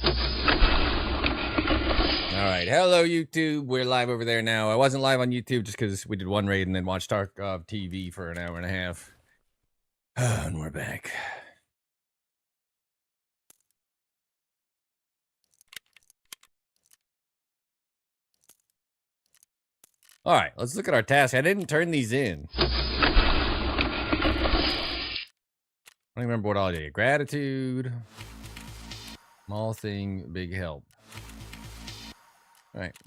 Alright, hello YouTube. We're live over there now. I wasn't live on YouTube just because we did one raid and then watched TV for an hour and a half. And we're back. Alright, let's look at our task. I didn't turn these in. I don't remember what all I did. Gratitude. Small thing, big help. Alright.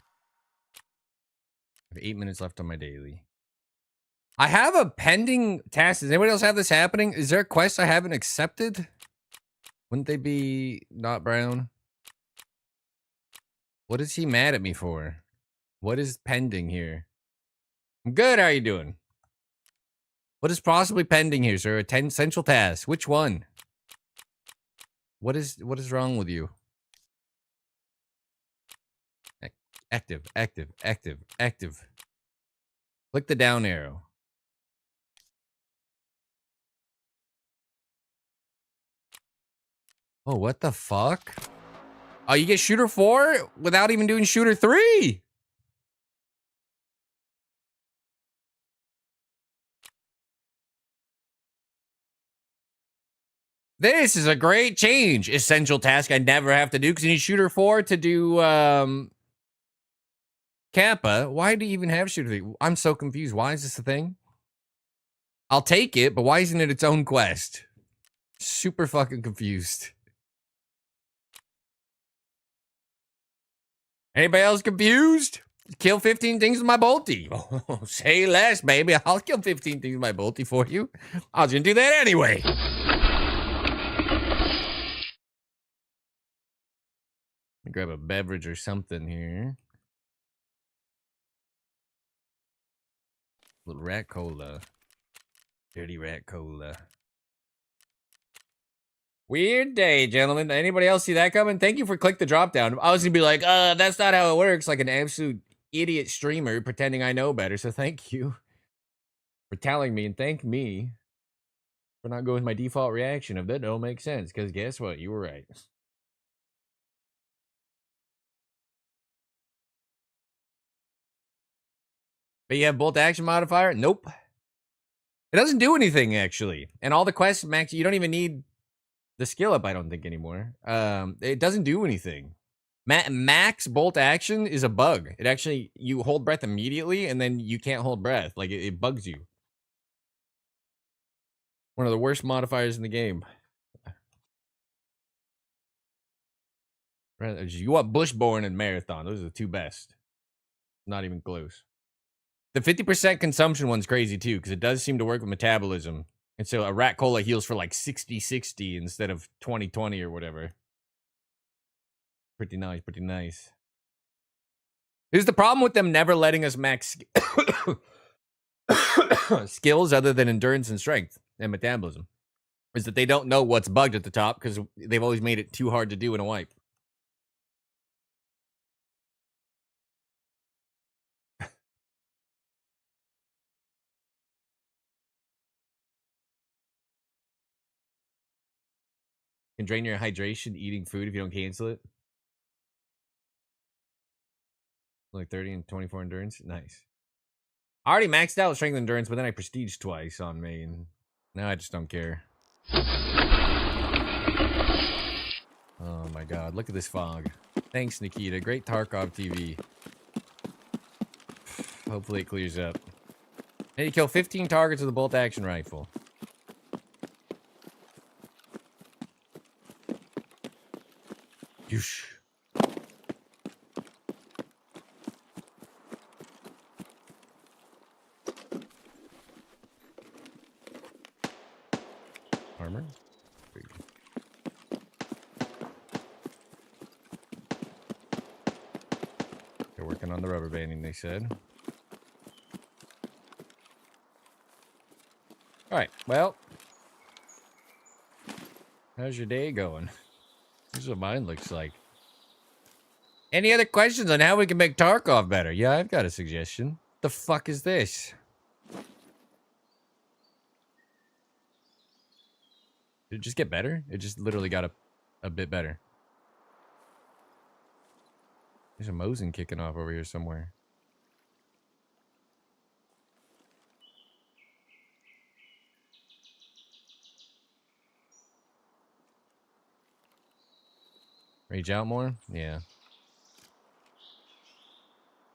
I have 8 minutes left on my daily. I have a pending task. Does anybody else have this happening? Is there a quest I haven't accepted? Wouldn't they be not brown? What is he mad at me for? What is pending here? I'm good. How are you doing? What is possibly pending here, sir? A 10 essential task. Which one? What is wrong with you? Active. Click the down arrow. Oh, what the fuck? Oh, you get shooter 4 without even doing shooter 3. This is a great change. Essential task I never have to do because you need shooter 4 to do Kappa. Why do you even have shooter 3? I'm so confused. Why is this a thing? I'll take it, but why isn't it its own quest? Super fucking confused. Anybody else confused? Kill 15 things with my bolty. Oh, say less, baby. I'll kill 15 things with my bolty for you. I was gonna do that anyway. Grab a beverage or something here. Little rat cola. Dirty rat cola. Weird day, gentlemen. Anybody else see that coming? Thank you for click the drop down. I was gonna be like, that's not how it works, like an absolute idiot streamer pretending I know better. So thank you for telling me, and thank me for not going with my default reaction of that don't make sense. Because guess what? You were right. But you have bolt action modifier? Nope. It doesn't do anything, actually. And all the quests, max, you don't even need the skill up, I don't think, anymore. It doesn't do anything. Max bolt action is a bug. It actually, you hold breath immediately, and then you can't hold breath. Like, it bugs you. One of the worst modifiers in the game. You want Bushborn and Marathon. Those are the two best. Not even close. The 50% consumption one's crazy too, because it does seem to work with metabolism. And so a rat cola heals for like 60-60 instead of 20-20 or whatever. Pretty nice, pretty nice. Here's the problem with them never letting us max skills other than endurance and strength and metabolism. Is that they don't know what's bugged at the top because they've always made it too hard to do in a wipe. Can drain your hydration eating food if you don't cancel it. Like 30 and 24 endurance. Nice. I already maxed out strength and endurance, but then I prestige twice on main. Now I just don't care. Oh my god, look at this fog. Thanks, Nikita. Great Tarkov TV. Hopefully it clears up. And you kill 15 targets with a bolt action rifle. Yush. Armor. They're working on the rubber banding, they said. Alright, well. How's your day going? This is what mine looks like. Any other questions on how we can make Tarkov better? Yeah, I've got a suggestion. The fuck is this? Did it just get better? It just literally got a bit better. There's a Mosin kicking off over here somewhere. Rage out more? Yeah.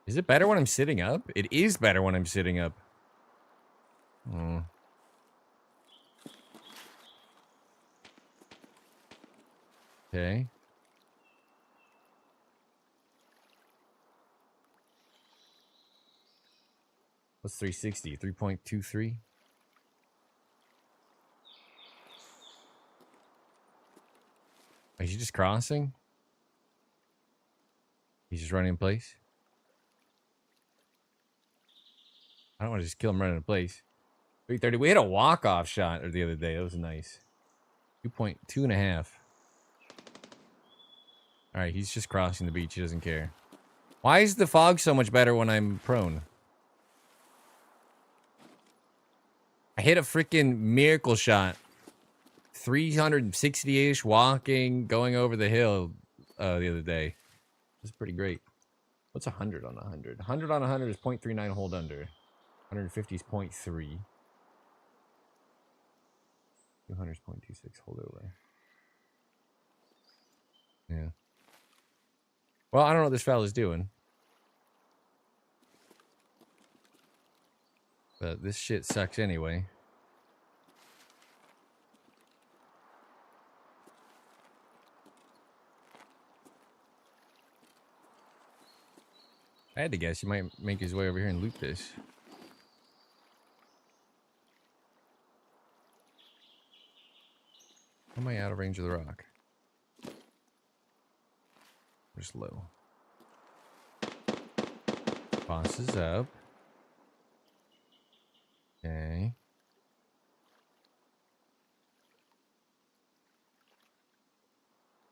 Is it better when I'm sitting up? It is better when I'm sitting up. Oh. Okay. What's 360? 3.23? Is he just crossing? He's just running in place? I don't want to just kill him running in place. 330. We had a walk-off shot the other day. That was nice. 2.2.5. All right, he's just crossing the beach. He doesn't care. Why is the fog so much better when I'm prone? I hit a freaking miracle shot. 360-ish walking, going over the hill the other day. It's pretty great. What's 100 on 100? 100 on 100 is 0.39 hold under. 150 is 0.3. 200 is 0.26 hold over. Yeah. Well, I don't know what this fella's doing. But this shit sucks anyway. I had to guess he might make his way over here and loot this. How am I out of range of the rock? Just low. Boss is up. Okay.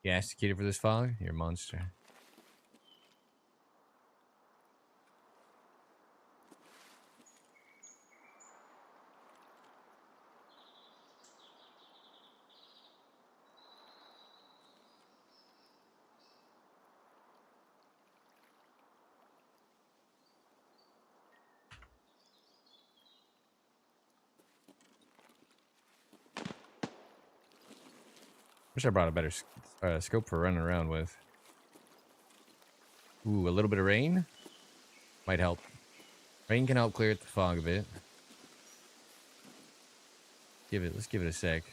You executed for this fog? You're a monster. Wish I brought a better scope for running around with. Ooh, a little bit of rain might help. Rain can help clear the fog a bit. Let's give it a sec.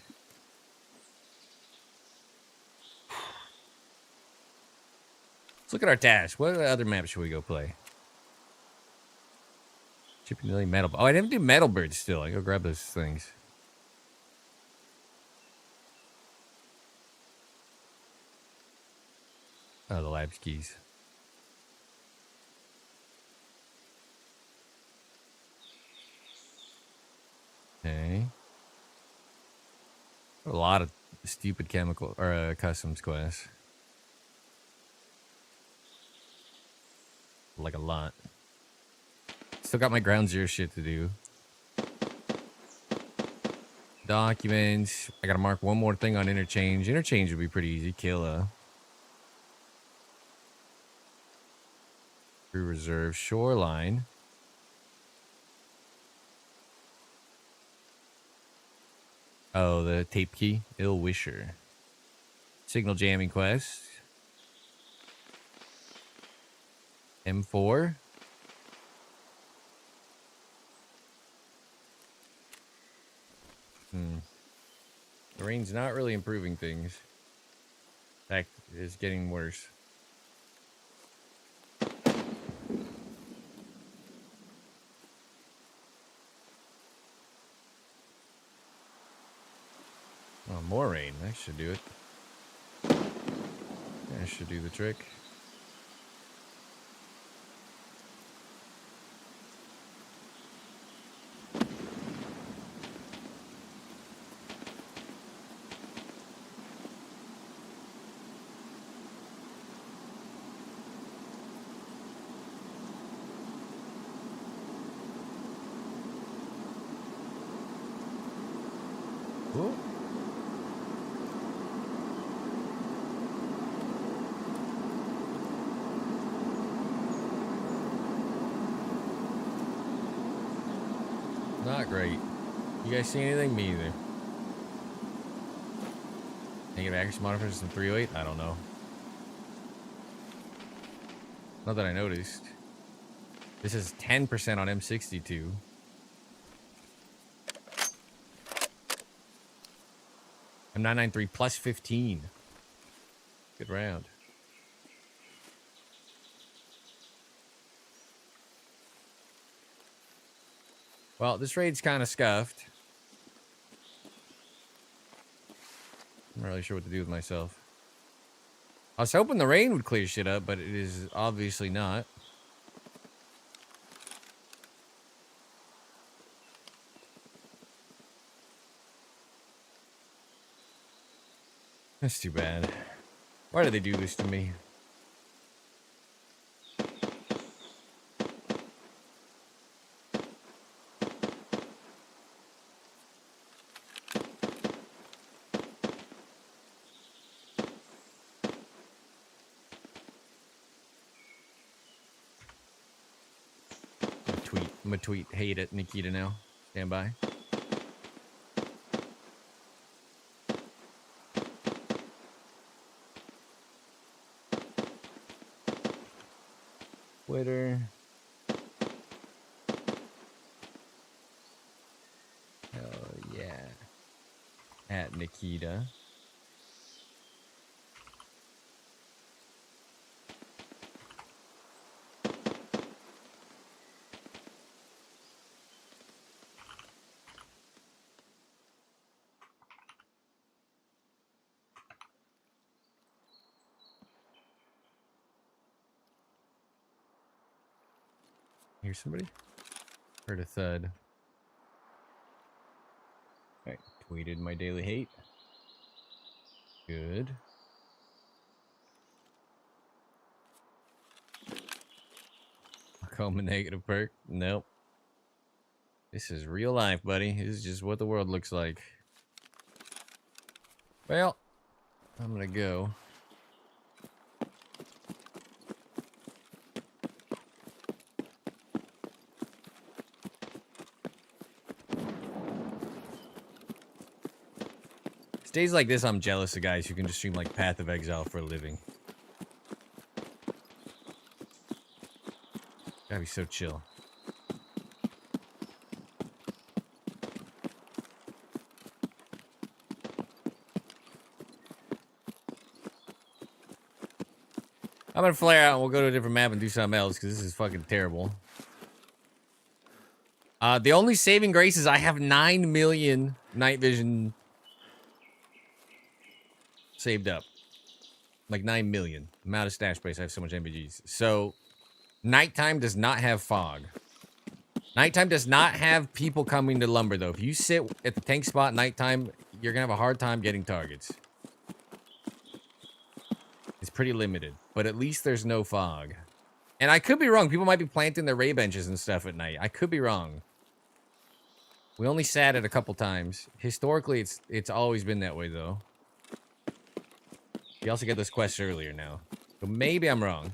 Let's look at our task. What other map should we go play? Chipping Lily Metal. Oh, I didn't do Metal Bird still. I go grab those things. Oh, the labs keys. Okay. A lot of stupid chemical or customs quests. Like a lot. Still got my ground zero shit to do. Documents. I gotta mark one more thing on interchange. Interchange would be pretty easy. Kill Crew reserve. Shoreline. Oh, the tape key. Ill Wisher. Signal jamming quest. M4. The rain's not really improving things. In fact, it's getting worse. Oh, more rain. That should do it. That should do the trick. Ooh. Not great. You guys see anything? Me either. Negative accuracy modifiers in 308? I don't know. Not that I noticed. This is 10% on M62. M993 plus 15. Good round. Well, this raid's kind of scuffed. I'm not really sure what to do with myself. I was hoping the rain would clear shit up, but it is obviously not. That's too bad. Why do they do this to me? I'm gonna tweet hate at Nikita now. Stand by. Twitter. Hell yeah. At Nikita. Hear somebody? Heard a thud. Alright, tweeted my daily hate. Good. Call him a negative perk? Nope. This is real life, buddy. This is just what the world looks like. Well, I'm gonna go. Days like this, I'm jealous of guys who can just stream like Path of Exile for a living. Gotta be so chill. I'm gonna flare out and we'll go to a different map and do something else because this is fucking terrible. The only saving grace is I have 9 million night vision saved up. Like 9 million. I'm out of stash space. I have so much MVGs. So, nighttime does not have fog. Nighttime does not have people coming to lumber, though. If you sit at the tank spot nighttime, you're gonna have a hard time getting targets. It's pretty limited. But at least there's no fog. And I could be wrong. People might be planting their ray benches and stuff at night. I could be wrong. We only sat it a couple times. Historically, it's always been that way, though. You also get this quest earlier now. So maybe I'm wrong.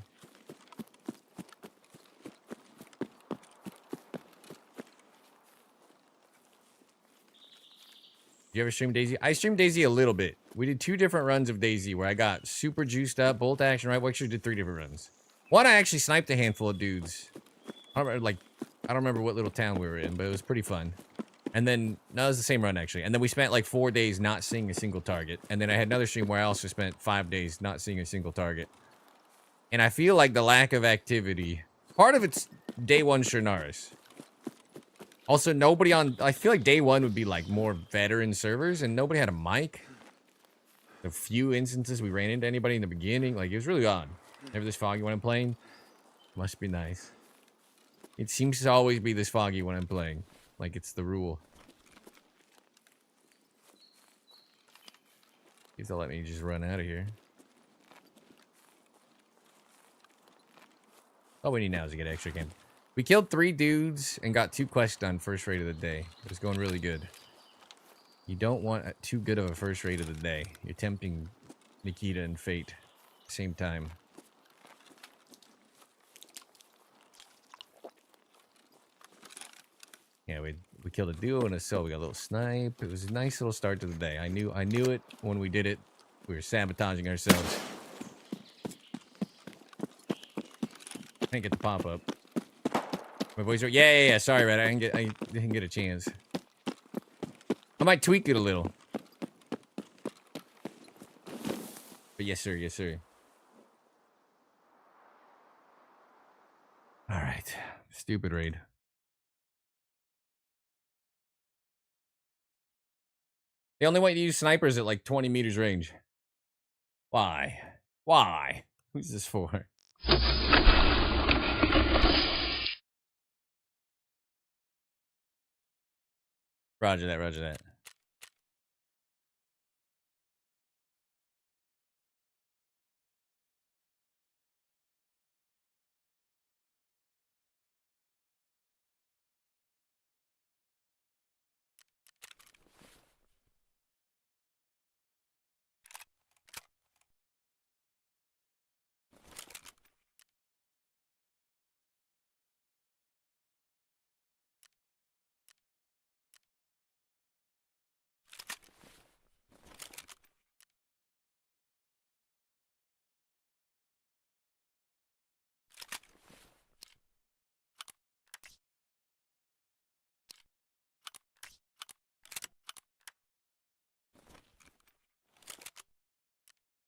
You ever stream DayZ? I streamed DayZ a little bit. We did 2 different runs of DayZ where I got super juiced up, bolt action, right? We actually did 3 different runs. One, I actually sniped a handful of dudes. I don't remember what little town we were in, but it was pretty fun. And then, no, it was the same run, actually. And then we spent like 4 days not seeing a single target. And then I had another stream where I also spent 5 days not seeing a single target. And I feel like the lack of activity, part of it's day 1 Shernaris. Also, nobody on, I feel like day 1 would be like more veteran servers, and nobody had a mic. A few instances we ran into anybody in the beginning. Like, it was really odd. Never this foggy when I'm playing. Must be nice. It seems to always be this foggy when I'm playing. Like, it's the rule. If they'll let me just run out of here. All we need now is to get extra camp. We killed 3 dudes and got 2 quests done first raid of the day. It was going really good. You don't want too good of a first raid of the day. You're tempting Nikita and Fate at the same time. Yeah, We killed a duo and a cell. We got a little snipe. It was a nice little start to the day. I knew it when we did it. We were sabotaging ourselves. Can't get the pop up. My voice. Yeah. Sorry, Red. I didn't get a chance. I might tweak it a little. But yes, sir. All right. Stupid raid. They only want you to use snipers at like 20 meters range. Why? Who's this for? Roger that.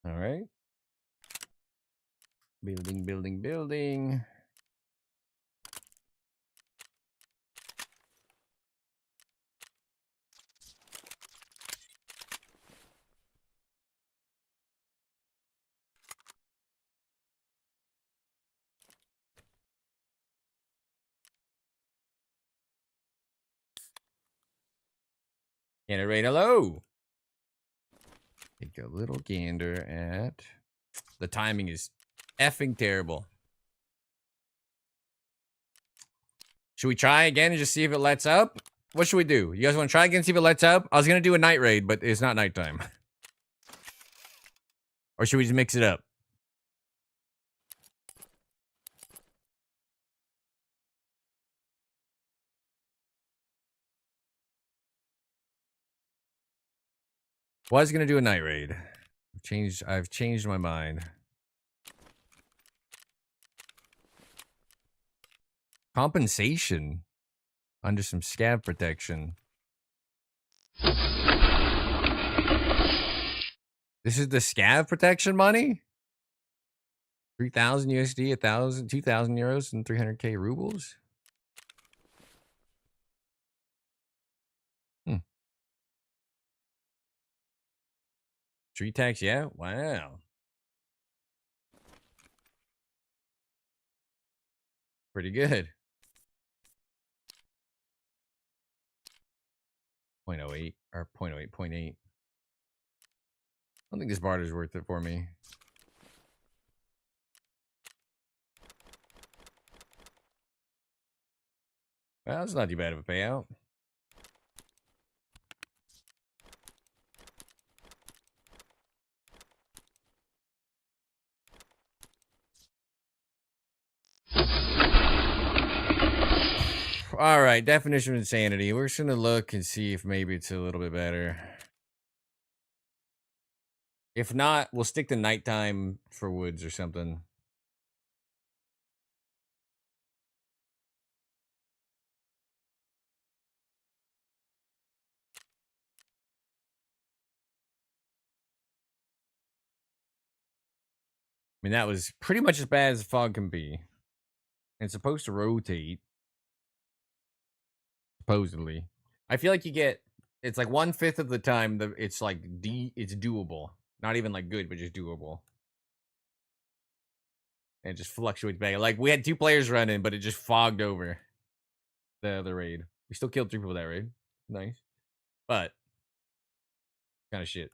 All right. Building. Generate hello. Take a little gander at... The timing is effing terrible. Should we try again and just see if it lets up? What should we do? You guys want to try again and see if it lets up? I was going to do a night raid, but it's not nighttime. Or should we just mix it up? Was going to do a night raid. I've changed my mind. Compensation under some scav protection. This is the scav protection money? 3,000 USD, 1,000, 2,000 euros, and 300k rubles? Tree tax, yeah? Wow. Pretty good. 0.08 or 0.08, 0.8. I don't think this barter's worth it for me. Well, it's not too bad of a payout. All right, definition of insanity. We're just gonna look and see if maybe it's a little bit better. If not, we'll stick to nighttime for woods or something. I mean, that was pretty much as bad as fog can be. And it's supposed to rotate. Supposedly. I feel like you get... It's like 1/5 of the time, it's like... It's doable. Not even like good, but just doable. And it just fluctuates back. Like, we had 2 players running, but it just fogged over the other raid. We still killed 3 people that raid. Nice. But... kind of shit.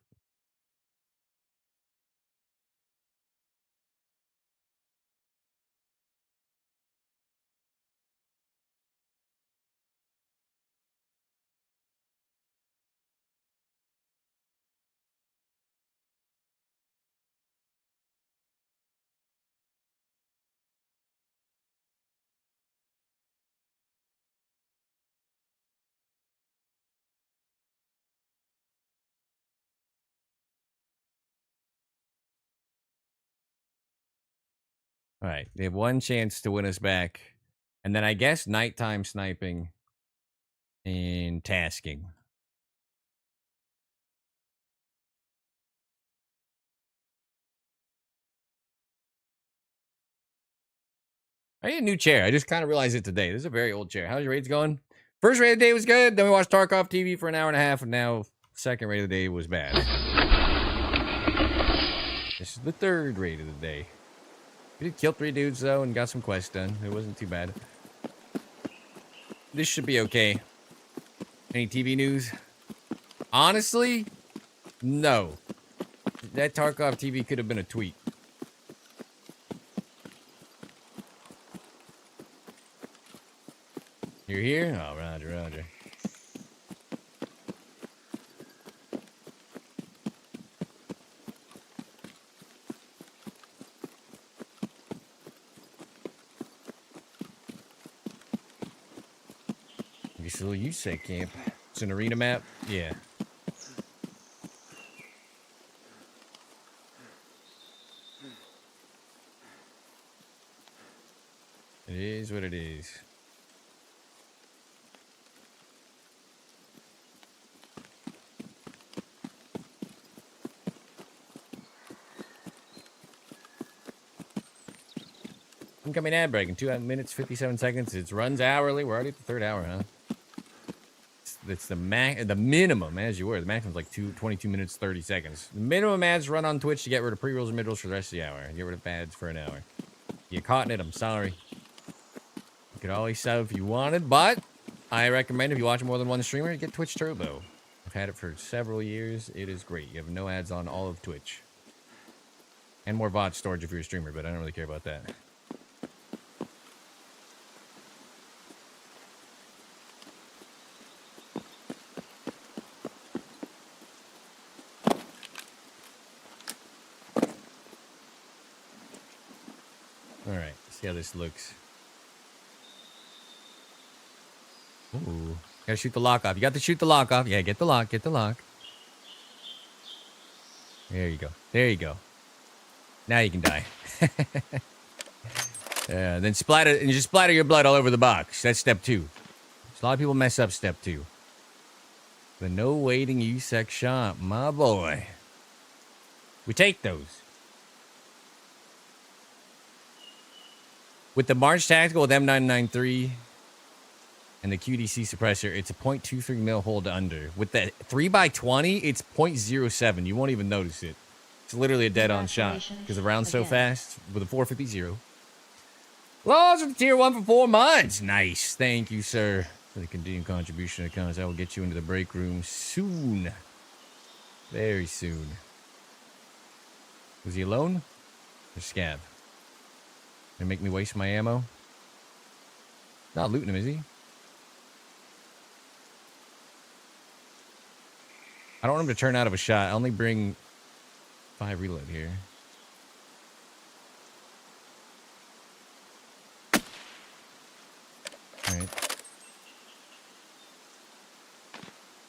All right. They have one chance to win us back. And then I guess nighttime sniping and tasking. I need a new chair. I just kind of realized it today. This is a very old chair. How's your raids going? First raid of the day was good. Then we watched Tarkov TV for an hour and a half. And now second raid of the day was bad. This is the third raid of the day. We did kill 3 dudes, though, and got some quests done. It wasn't too bad. This should be okay. Any TV news? Honestly, no. That Tarkov TV could have been a tweet. You're here? Oh, roger, roger. It's a little USEC camp. It's an arena map? Yeah. It is what it is. Incoming ad break in 2 minutes, 57 seconds. It runs hourly. We're already at the 3rd hour, huh? It's the minimum, as you were. The maximum is like 22 minutes, 30 seconds. The minimum ads run on Twitch to get rid of pre-rolls and mid-rolls for the rest of the hour. Get rid of ads for an hour. You caught in it, I'm sorry. You could always sub if you wanted, but I recommend if you watch more than one streamer, get Twitch Turbo. I've had it for several years. It is great. You have no ads on all of Twitch. And more bot storage if you're a streamer, but I don't really care about that. Alright, see how this looks. Ooh. Gotta shoot the lock off. You got to shoot the lock off. Yeah, get the lock, get the lock. There you go. There you go. Now you can die. Then splatter, and you just splatter your blood all over the box. That's step 2. So a lot of people mess up step 2. The no waiting USEC shot, my boy. We take those. With the March Tactical with M993 and the QDC suppressor, it's a 0.23 mil hold under. With the 3x20, it's 0.07. You won't even notice it. It's literally a dead-on shot because the round's so fast with a 450. Laws of the tier 1 for 4 months. Nice. Thank you, sir, for the continued contribution to cause. I will get you into the break room soon. Very soon. Was he alone? Or Scab? Gonna make me waste my ammo? Not looting him, is he? I don't want him to turn out of a shot. I only bring 5 reload here. Alright.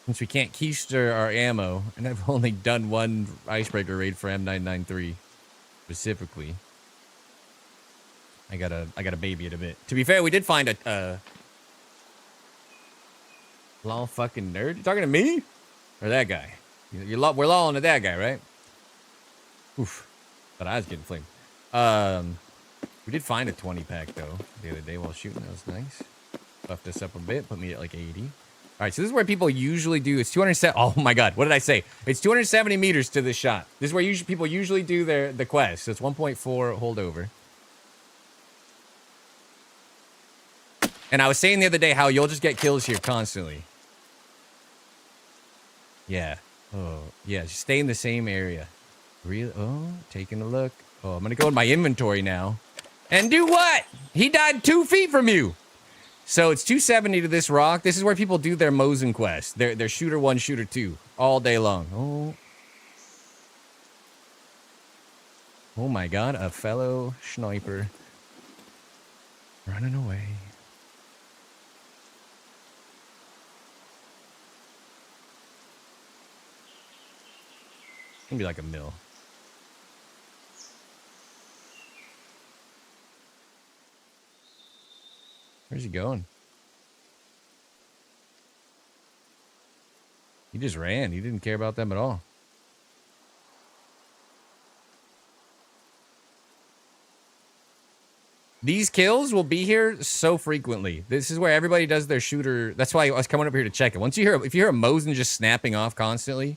Since we can't keister our ammo, and I've only done 1 Icebreaker raid for M993 specifically, I gotta baby it a bit. To be fair, we did find a law fucking nerd. You talking to me or that guy? We're lawing to that guy, right? Oof, but I was getting flamed. We did find a 20 pack though the other day while shooting. That was nice. Buffed us up a bit, put me at like 80. All right, so this is where people usually do. It's 270. Oh my god, what did I say? It's 270 meters to this shot. This is where people usually do the quest. So it's 1.4 holdover. And I was saying the other day how you'll just get kills here constantly. Yeah. Oh, yeah. Just stay in the same area. Really? Oh, taking a look. Oh, I'm going to go in my inventory now. And do what? He died 2 feet from you. So it's 270 to this rock. This is where people do their Mosin quest. Their shooter 1, shooter 2. All day long. Oh. Oh my god. A fellow sniper. Running away. It's gonna be like a mill. Where's he going? He just ran. He didn't care about them at all. These kills will be here so frequently. This is where everybody does their shooter. That's why I was coming up here to check it. Once you hear, if you hear a Mosin just snapping off constantly,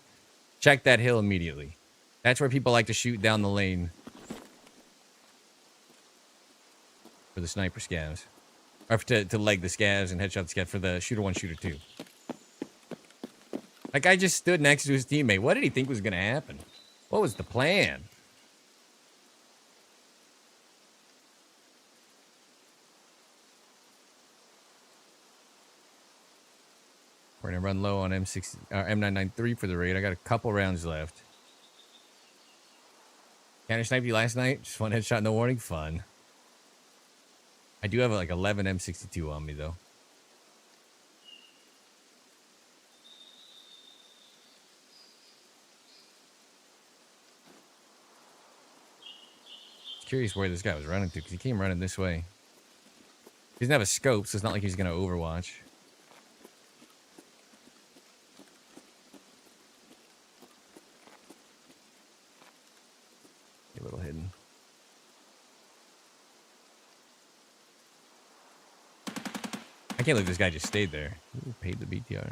check that hill immediately. That's where people like to shoot down the lane for the sniper scavs. Or to leg the scavs and headshot the scavs for the shooter 1, shooter 2. That guy just stood next to his teammate. What did he think was going to happen? What was the plan? We're going to run low on M993 for the raid. I got a couple rounds left. Counter sniped you last night? Just one headshot, no warning? Fun. I do have like 11 M62 on me, though. Curious where this guy was running to, because he came running this way. He doesn't have a scope, so it's not like he's going to overwatch. A little hidden. I can't believe this guy just stayed there. Ooh, paid the BTR.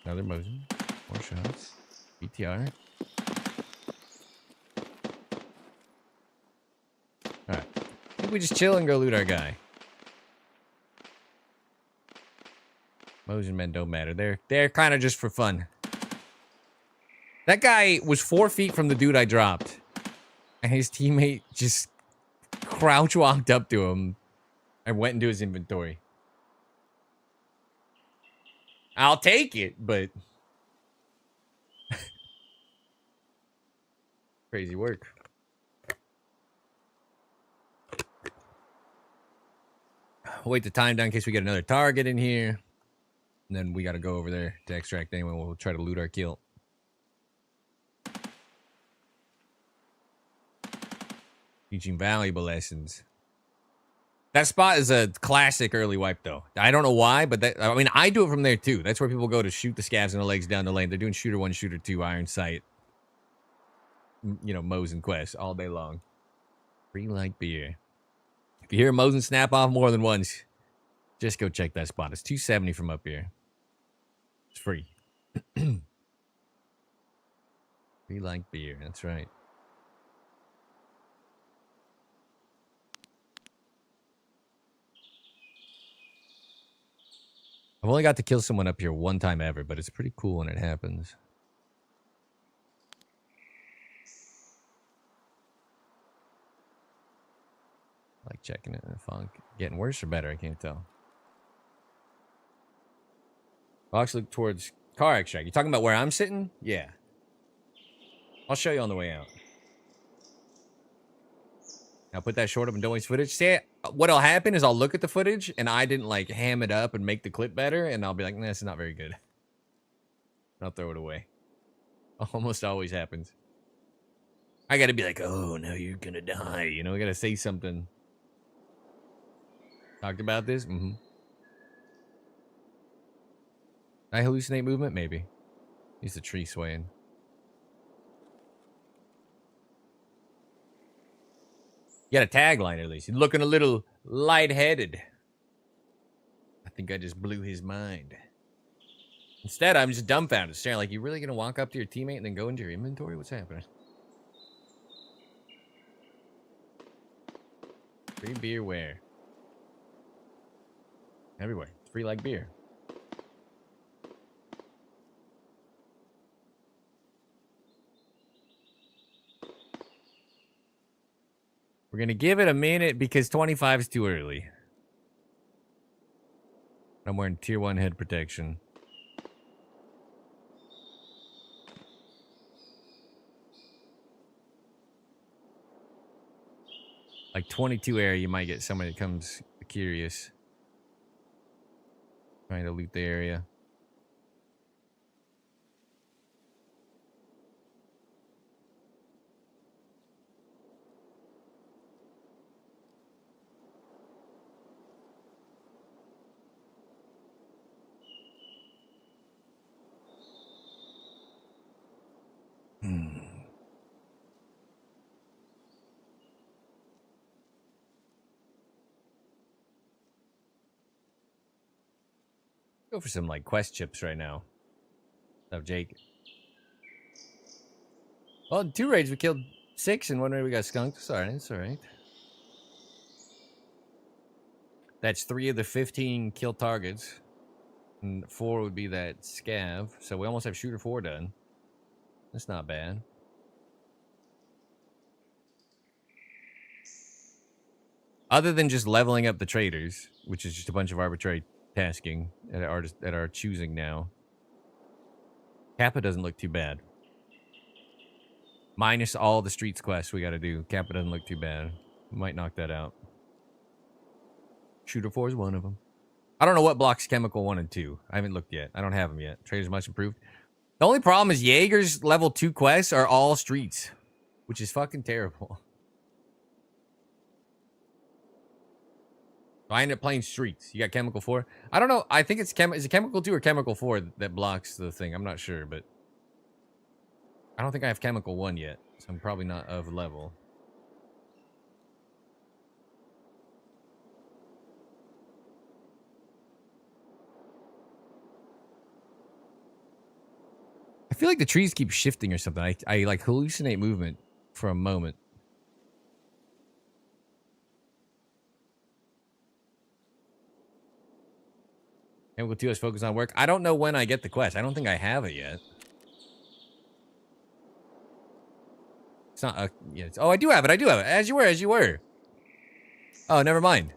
Another Mosin. More shots. BTR. Alright. I think we just chill and go loot our guy. Mosin men don't matter. They're kind of just for fun. That guy was 4 feet from the dude I dropped. And his teammate just crouch walked up to him and went into his inventory. I'll take it, but... Crazy work. Wait the time down in case we get another target in here. And then we got to go over there to extract anyone. We'll try to loot our kill. Teaching valuable lessons. That spot is a classic early wipe, though. I don't know why, but I mean, I do it from there, too. That's where people go to shoot the scavs in the legs down the lane. They're doing shooter 1, shooter 2, iron sight. You know, Mosin quest all day long. Free like beer. If you hear Mosin snap off more than once, just go check that spot. It's 270 from up here. It's free. Free like beer. That's right. I've only got to kill someone up here one time ever, but it's pretty cool when it happens. I like checking it. Funk getting worse or better? I can't tell. I'll actually look towards car extract. You talking about where I'm sitting? Yeah. I'll show you on the way out. Now put that short up and don't waste footage. See, what'll happen is I'll look at the footage and I didn't like ham it up and make the clip better, and I'll be like, nah, this is not very good. I'll throw it away. Almost always happens. I gotta be like, oh no, you're gonna die. You know, I gotta say something. Talked about this? Mm-hmm. I hallucinate movement? Maybe. He's the tree swaying. You got a tagline at least. He's looking a little lightheaded. I think I just blew his mind. Instead, I'm just dumbfounded, staring like, you really gonna walk up to your teammate and then go into your inventory? What's happening? Free beer where? Everywhere. It's free like beer. We're going to give it a minute because 25 is too early. I'm wearing tier 1 head protection. Like 22 area, you might get somebody that comes curious. Trying to loot the area. Go for some like quest chips right now. Oh, Jake. Well, in 2 raids we killed 6, and 1 raid we got skunked. It's alright. It's alright. That's 3 of the 15 kill targets, and 4 would be that scav. So we almost have shooter 4 done. That's not bad. Other than just leveling up the traders, which is just a bunch of arbitrary tasking at our choosing now. Kappa doesn't look too bad. Minus all the streets quests we gotta do. Kappa doesn't look too bad. We might knock that out. Shooter 4 is one of them. I don't know what blocks Chemical 1 and 2. I haven't looked yet. I don't have them yet. Traders much improved. The only problem is Jaeger's level 2 quests are all streets, which is fucking terrible. So I ended up playing streets. You got Chemical 4? I don't know. I think it's is it Chemical 2 or Chemical 4 that blocks the thing? I'm not sure, but I don't think I have Chemical 1 yet, so I'm probably not of level. I feel like the trees keep shifting or something. I like hallucinate movement for a moment. Chemical 2 is focused on work. I don't know when I get the quest. I don't think I have it yet. It's not a... Yeah, oh, I do have it. I do have it. As you were, as you were. Oh, never mind.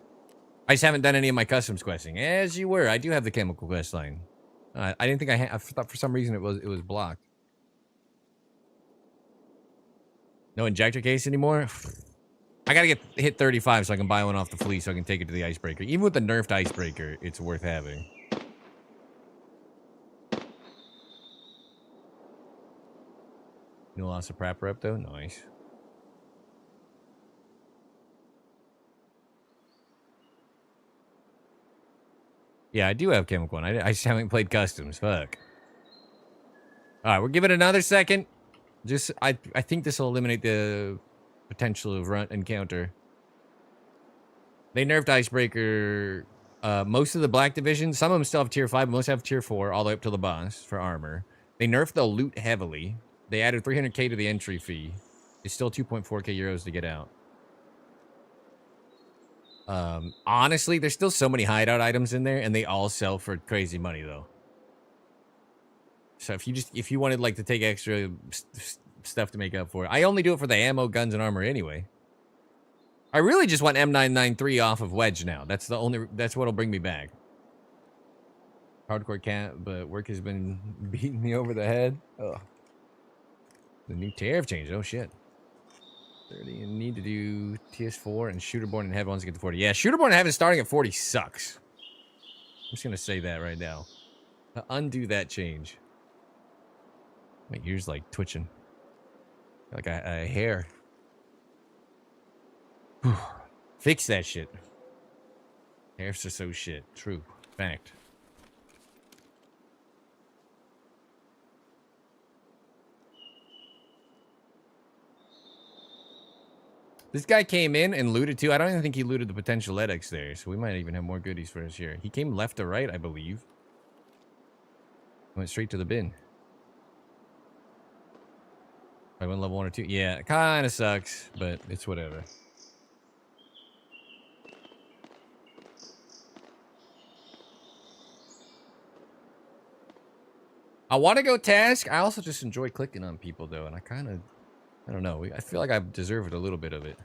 I just haven't done any of my customs questing. As you were. I do have the chemical quest line. I didn't think I thought for some reason it was blocked. No injector case anymore? I gotta hit 35 so I can buy one off the flea so I can take it to the Icebreaker. Even with the nerfed Icebreaker, it's worth having. No loss of prepper up though? Nice. Yeah, I do have chemical one. I just haven't played customs. Fuck. Alright, we'll give it another second. Just, I think this will eliminate the potential of run encounter. They nerfed Icebreaker. Most of the black divisions, some of them still have tier 5, but most have tier 4, all the way up to the boss for armor. They nerfed the loot heavily. They added 300k to the entry fee. It's still 2.4k euros to get out. Honestly, there's still so many hideout items in there, and they all sell for crazy money, though. So if you wanted like to take extra stuff to make up for it, I only do it for the ammo, guns, and armor anyway. I really just want M993 off of Wedge now. That's what'll bring me back. Hardcore cat, but work has been beating me over the head. Ugh. The new tariff change. Oh shit. 30. You need to do TS4 and Shooterborn and Heaven once you get to 40. Yeah, Shooterborn and Heaven starting at 40 sucks. I'm just gonna say that right now. Undo that change. My ear's like twitching. Like a hair. Fix that shit. Hairs are so shit. True. Fact. This guy came in and looted too. I don't even think he looted the potential edX there, so we might even have more goodies for us here. He came left to right, I believe. Went straight to the bin. I went level 1 or 2. Yeah, it kind of sucks, but it's whatever. I want to go task. I also just enjoy clicking on people, though, and I don't know. I feel like I deserved a little bit of it.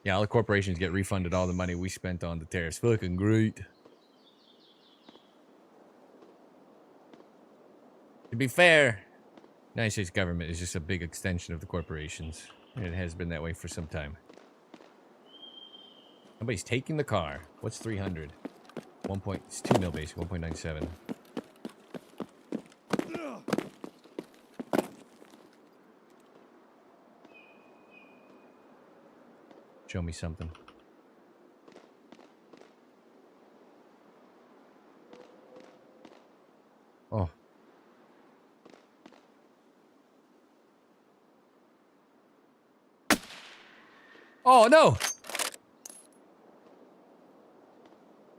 Yeah, all the corporations get refunded all the money we spent on the tariffs. Fucking great. To be fair, the United States government is just a big extension of the corporations. And it has been that way for some time. Somebody's taking the car. What's 300? It's 2 mil basic, 1.97. Show me something. Oh. Oh, no!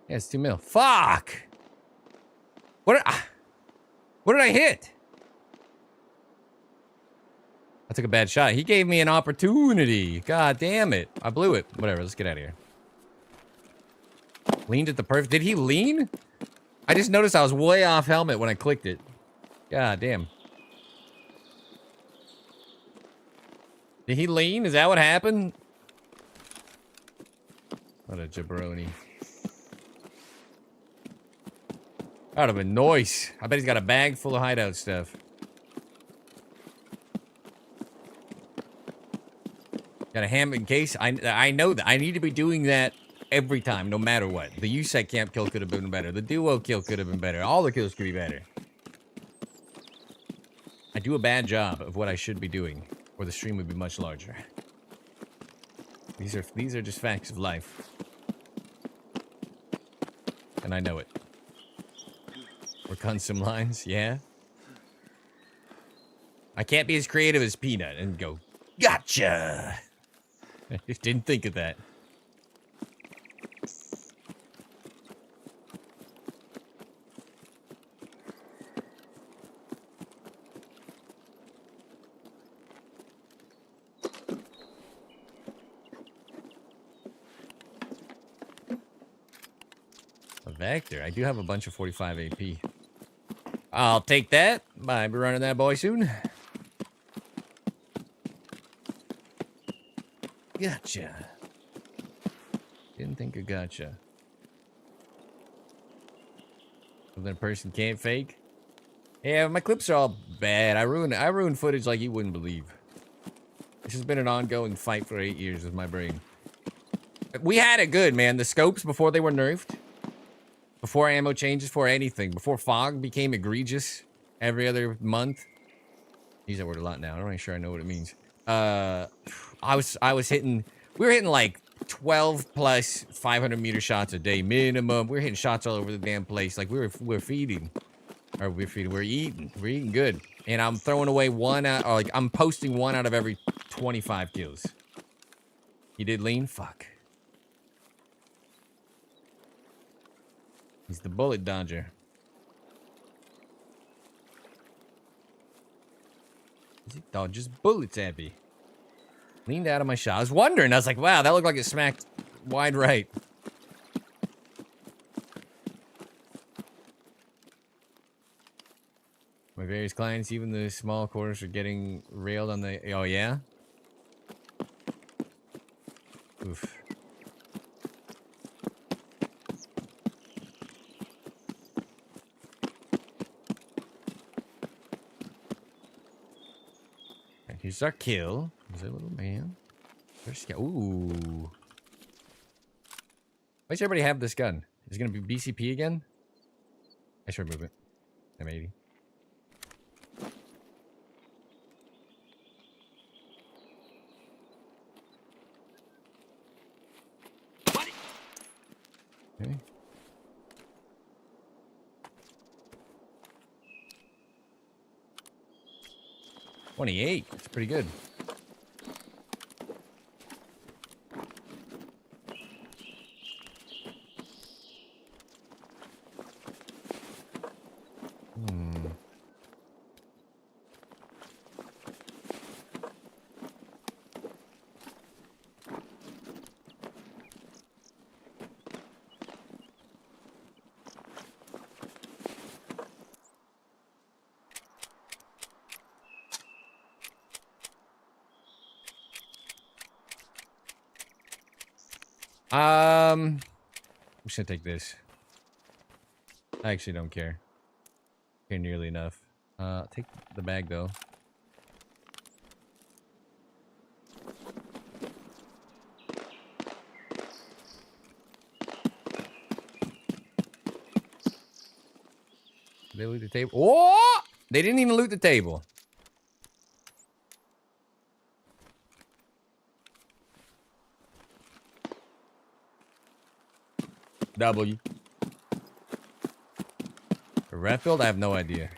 Yeah, it's 2 mil. Fuck! What did I hit? I took a bad shot. He gave me an opportunity. God damn it. I blew it. Whatever, let's get out of here. Leaned at the perfect... Did he lean? I just noticed I was way off helmet when I clicked it. God damn. Did he lean? Is that what happened? What a jabroni. That would have been nice. I bet he's got a bag full of hideout stuff. Got a ham in case. I know that. I need to be doing that every time, no matter what. The USEC camp kill could have been better. The duo kill could have been better. All the kills could be better. I do a bad job of what I should be doing, or the stream would be much larger. These are just facts of life. And I know it. Work on some lines, yeah. I can't be as creative as Peanut and go, gotcha! I just didn't think of that. A Vector. I do have a bunch of 45 AP. I'll take that. Might be running that boy soon. Gotcha. Didn't think of gotcha. Something a person can't fake. Yeah, my clips are all bad. I ruin footage like you wouldn't believe. This has been an ongoing fight for 8 years with my brain. We had it good, man. The scopes before they were nerfed. Before ammo changes, before anything. Before fog became egregious every other month. I use that word a lot now. I'm not really sure I know what it means. I was hitting... We were hitting like 12 plus 500 meter shots a day minimum. We were hitting shots all over the damn place. Like we're feeding. Or we're eating. We're eating good. And I'm throwing away one out... Or like I'm posting one out of every 25 kills. He did lean? Fuck. He's the bullet dodger. He dodges bullets at me. Leaned out of my shot. I was wondering. I was like, wow, that looked like it smacked wide right. My various clients, even the small quarters, are getting railed on the... Oh, yeah? Oof. Here's our kill. Here's our little man. Ooh. Why does everybody have this gun? Is it going to be BCP again? I should remove it. M80. Okay. 28. That's pretty good. I'm just gonna take this. I actually don't care. Care nearly enough. Take the bag though. Did they loot the table? Oh! They didn't even loot the table. W. A ref build? I have no idea.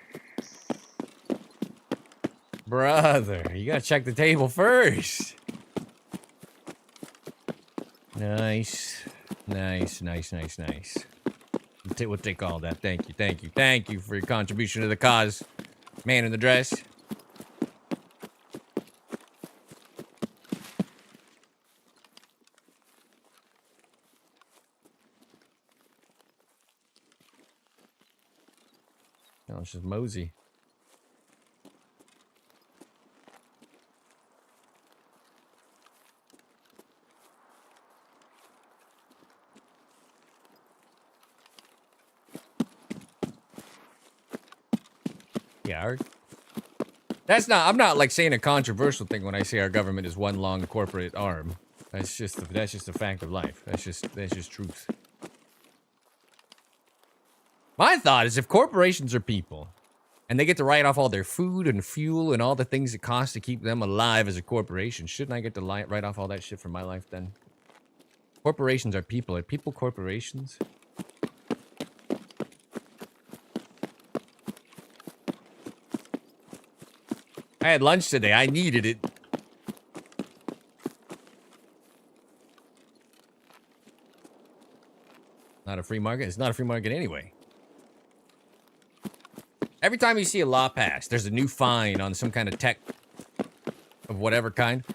Brother, you gotta check the table first. Nice. Nice, nice, nice, nice. What they call that. Thank you, thank you, thank you for your contribution to the cause. Man in the dress. No, it's just Mosey. Yeah, I'm not like saying a controversial thing when I say our government is one long corporate arm. That's just a fact of life. That's just truth. My thought is if corporations are people and they get to write off all their food and fuel and all the things it costs to keep them alive as a corporation, shouldn't I get to write off all that shit from my life then? Corporations are people. Are people corporations? I had lunch today. I needed it. Not a free market? It's not a free market anyway. Every time you see a law pass, there's a new fine on some kind of tech of whatever kind.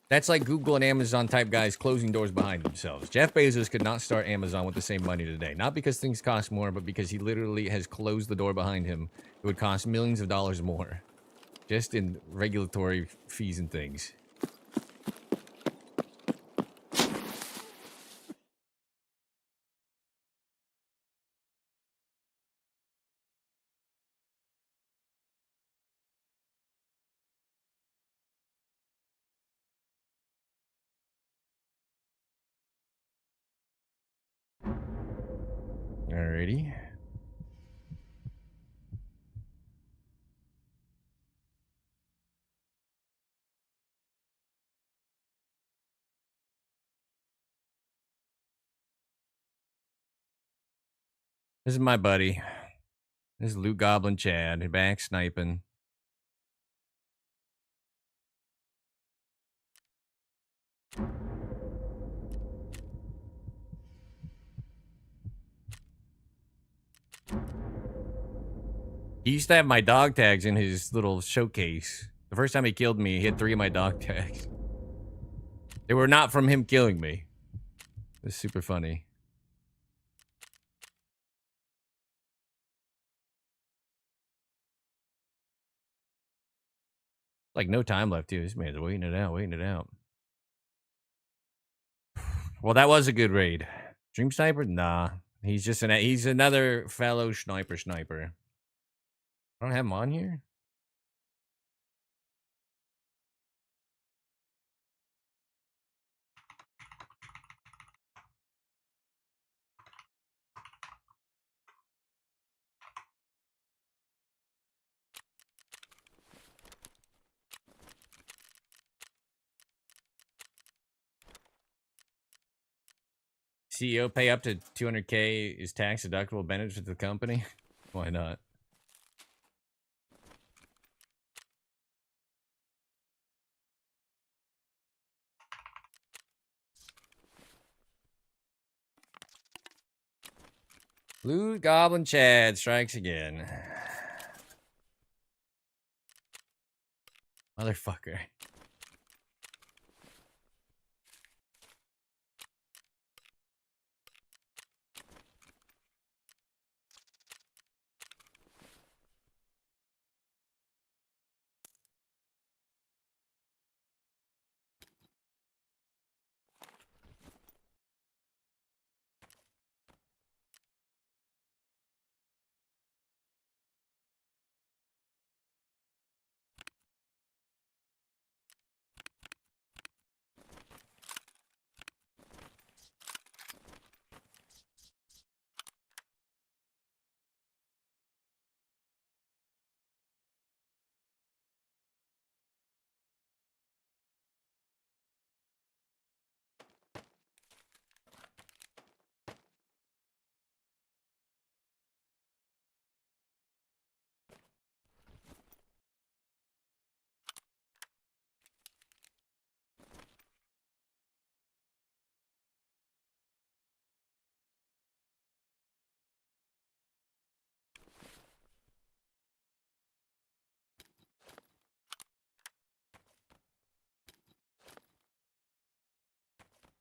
That's like Google and Amazon type guys closing doors behind themselves. Jeff Bezos could not start Amazon with the same money today. Not because things cost more, but because he literally has closed the door behind him. It would cost millions of dollars more. Just in regulatory fees and things. Alrighty. This is my buddy. This is Loot Goblin Chad. Back sniping. He used to have my dog tags in his little showcase. The first time he killed me, he had 3 of my dog tags. They were not from him killing me. It's super funny. Like no time left too. This man's waiting it out, waiting it out. Well, that was a good raid. Dream Sniper? Nah. He's just he's another fellow sniper. I don't have him on here? CEO pay up to 200K is tax deductible benefit to the company? Why not? Loot Goblin Chad strikes again. Motherfucker.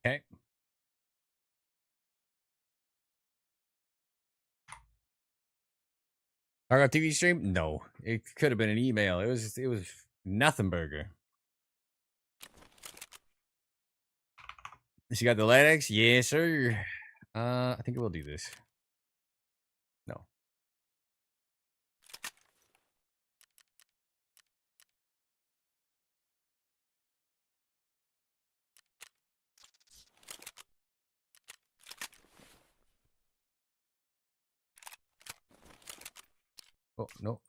Okay. Our TV stream? No. It could have been an email. It was nothing burger. She got the LEDX? Yes, sir. I think we'll do this. No. Oh, no.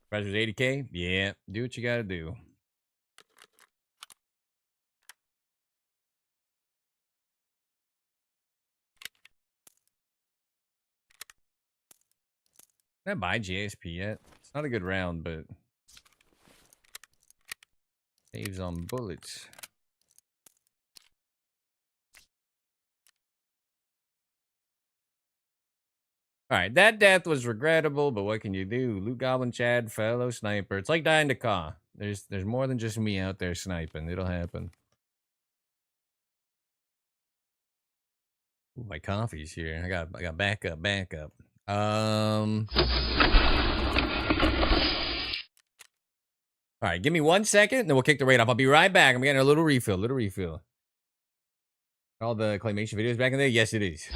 Price was 80K? Yeah. Do what you gotta do. Did I buy JSP yet? It's not a good round, but saves on bullets. All right, that death was regrettable, but what can you do? Loot Goblin Chad, fellow sniper. It's like dying to Ka. There's more than just me out there sniping. It'll happen. Ooh, my coffee's here. I got backup. All right, give me 1 second, and then we'll kick the raid off. I'll be right back. I'm getting a little refill. All the claymation videos back in there? Yes, it is.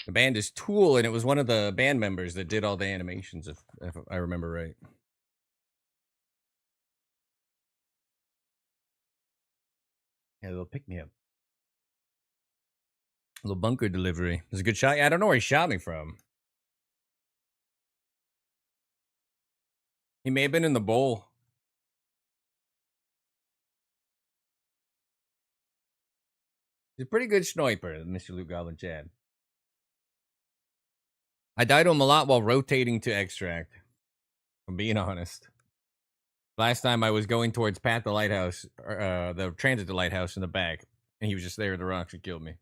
The band is Tool, and it was one of the band members that did all the animations, if I remember right. Yeah, they'll pick me up. A little bunker delivery. It was a good shot. Yeah, I don't know where he shot me from. He may have been in the bowl. He's a pretty good sniper, Mr. Luke Goblin Chad. I died to him a lot while rotating to extract. I'm being honest. Last time I was going towards Pat the Lighthouse, the transit to Lighthouse in the back, and he was just there at the rocks and killed me.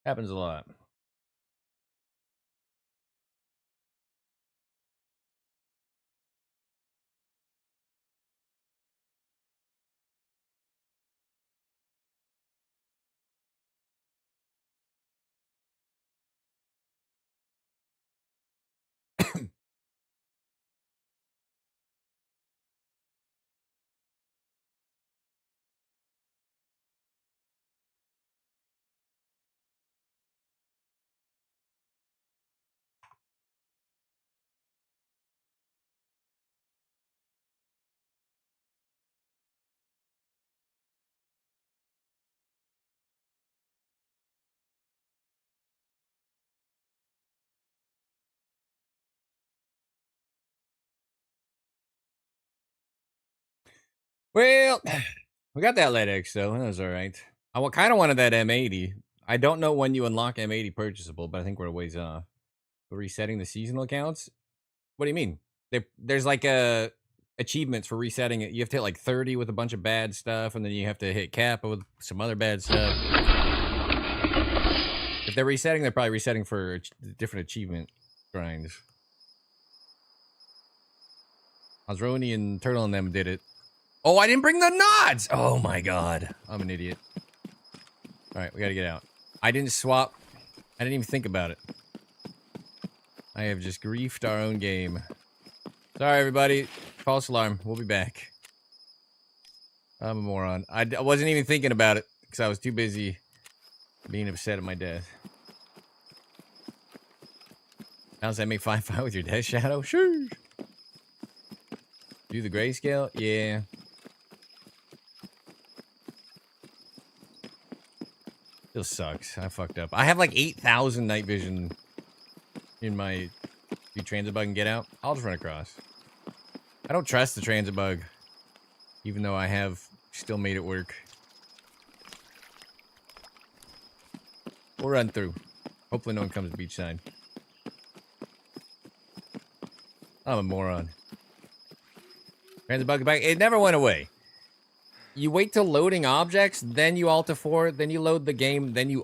Happens a lot. Well, we got that LEDX, though. That was all right. I kind of wanted that M80. I don't know when you unlock M80 purchasable, but I think we're a ways off. Resetting the seasonal accounts? What do you mean? There's like achievements for resetting it. You have to hit like 30 with a bunch of bad stuff, and then you have to hit Kappa with some other bad stuff. If they're resetting, they're probably resetting for different achievement grinds. Osroni and Turtle and them did it. Oh, I didn't bring the nods! Oh my god. I'm an idiot. Alright, we gotta get out. I didn't swap. I didn't even think about it. I have just griefed our own game. Sorry, everybody. False alarm. We'll be back. I'm a moron. I wasn't even thinking about it because I was too busy being upset at my death. How does that make 5-5 with your death shadow? Sure. Do the grayscale? Yeah. Still sucks. I fucked up. I have like 8,000 night vision in my transit bug and get out. I'll just run across. I don't trust the transit bug, even though I have still made it work. We'll run through. Hopefully no one comes to beachside. I'm a moron. Transit bug back. It never went away. You wait till loading objects, then you Alt F4, then you load the game, then you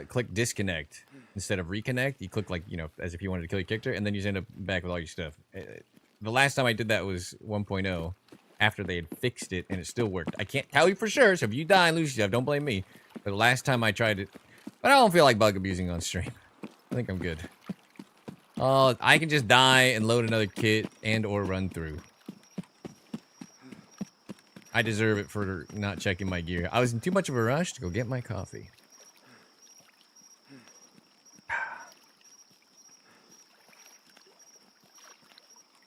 click disconnect instead of reconnect. You click like, you know, as if you wanted to kill your character, and then you just end up back with all your stuff. The last time I did that was 1.0 after they had fixed it, and it still worked. I can't tell you for sure, so if you die and lose stuff, don't blame me. But the last time I tried it, but I don't feel like bug abusing on stream. I think I'm good. Oh, I can just die and load another kit and or run through. I deserve it for not checking my gear. I was in too much of a rush to go get my coffee.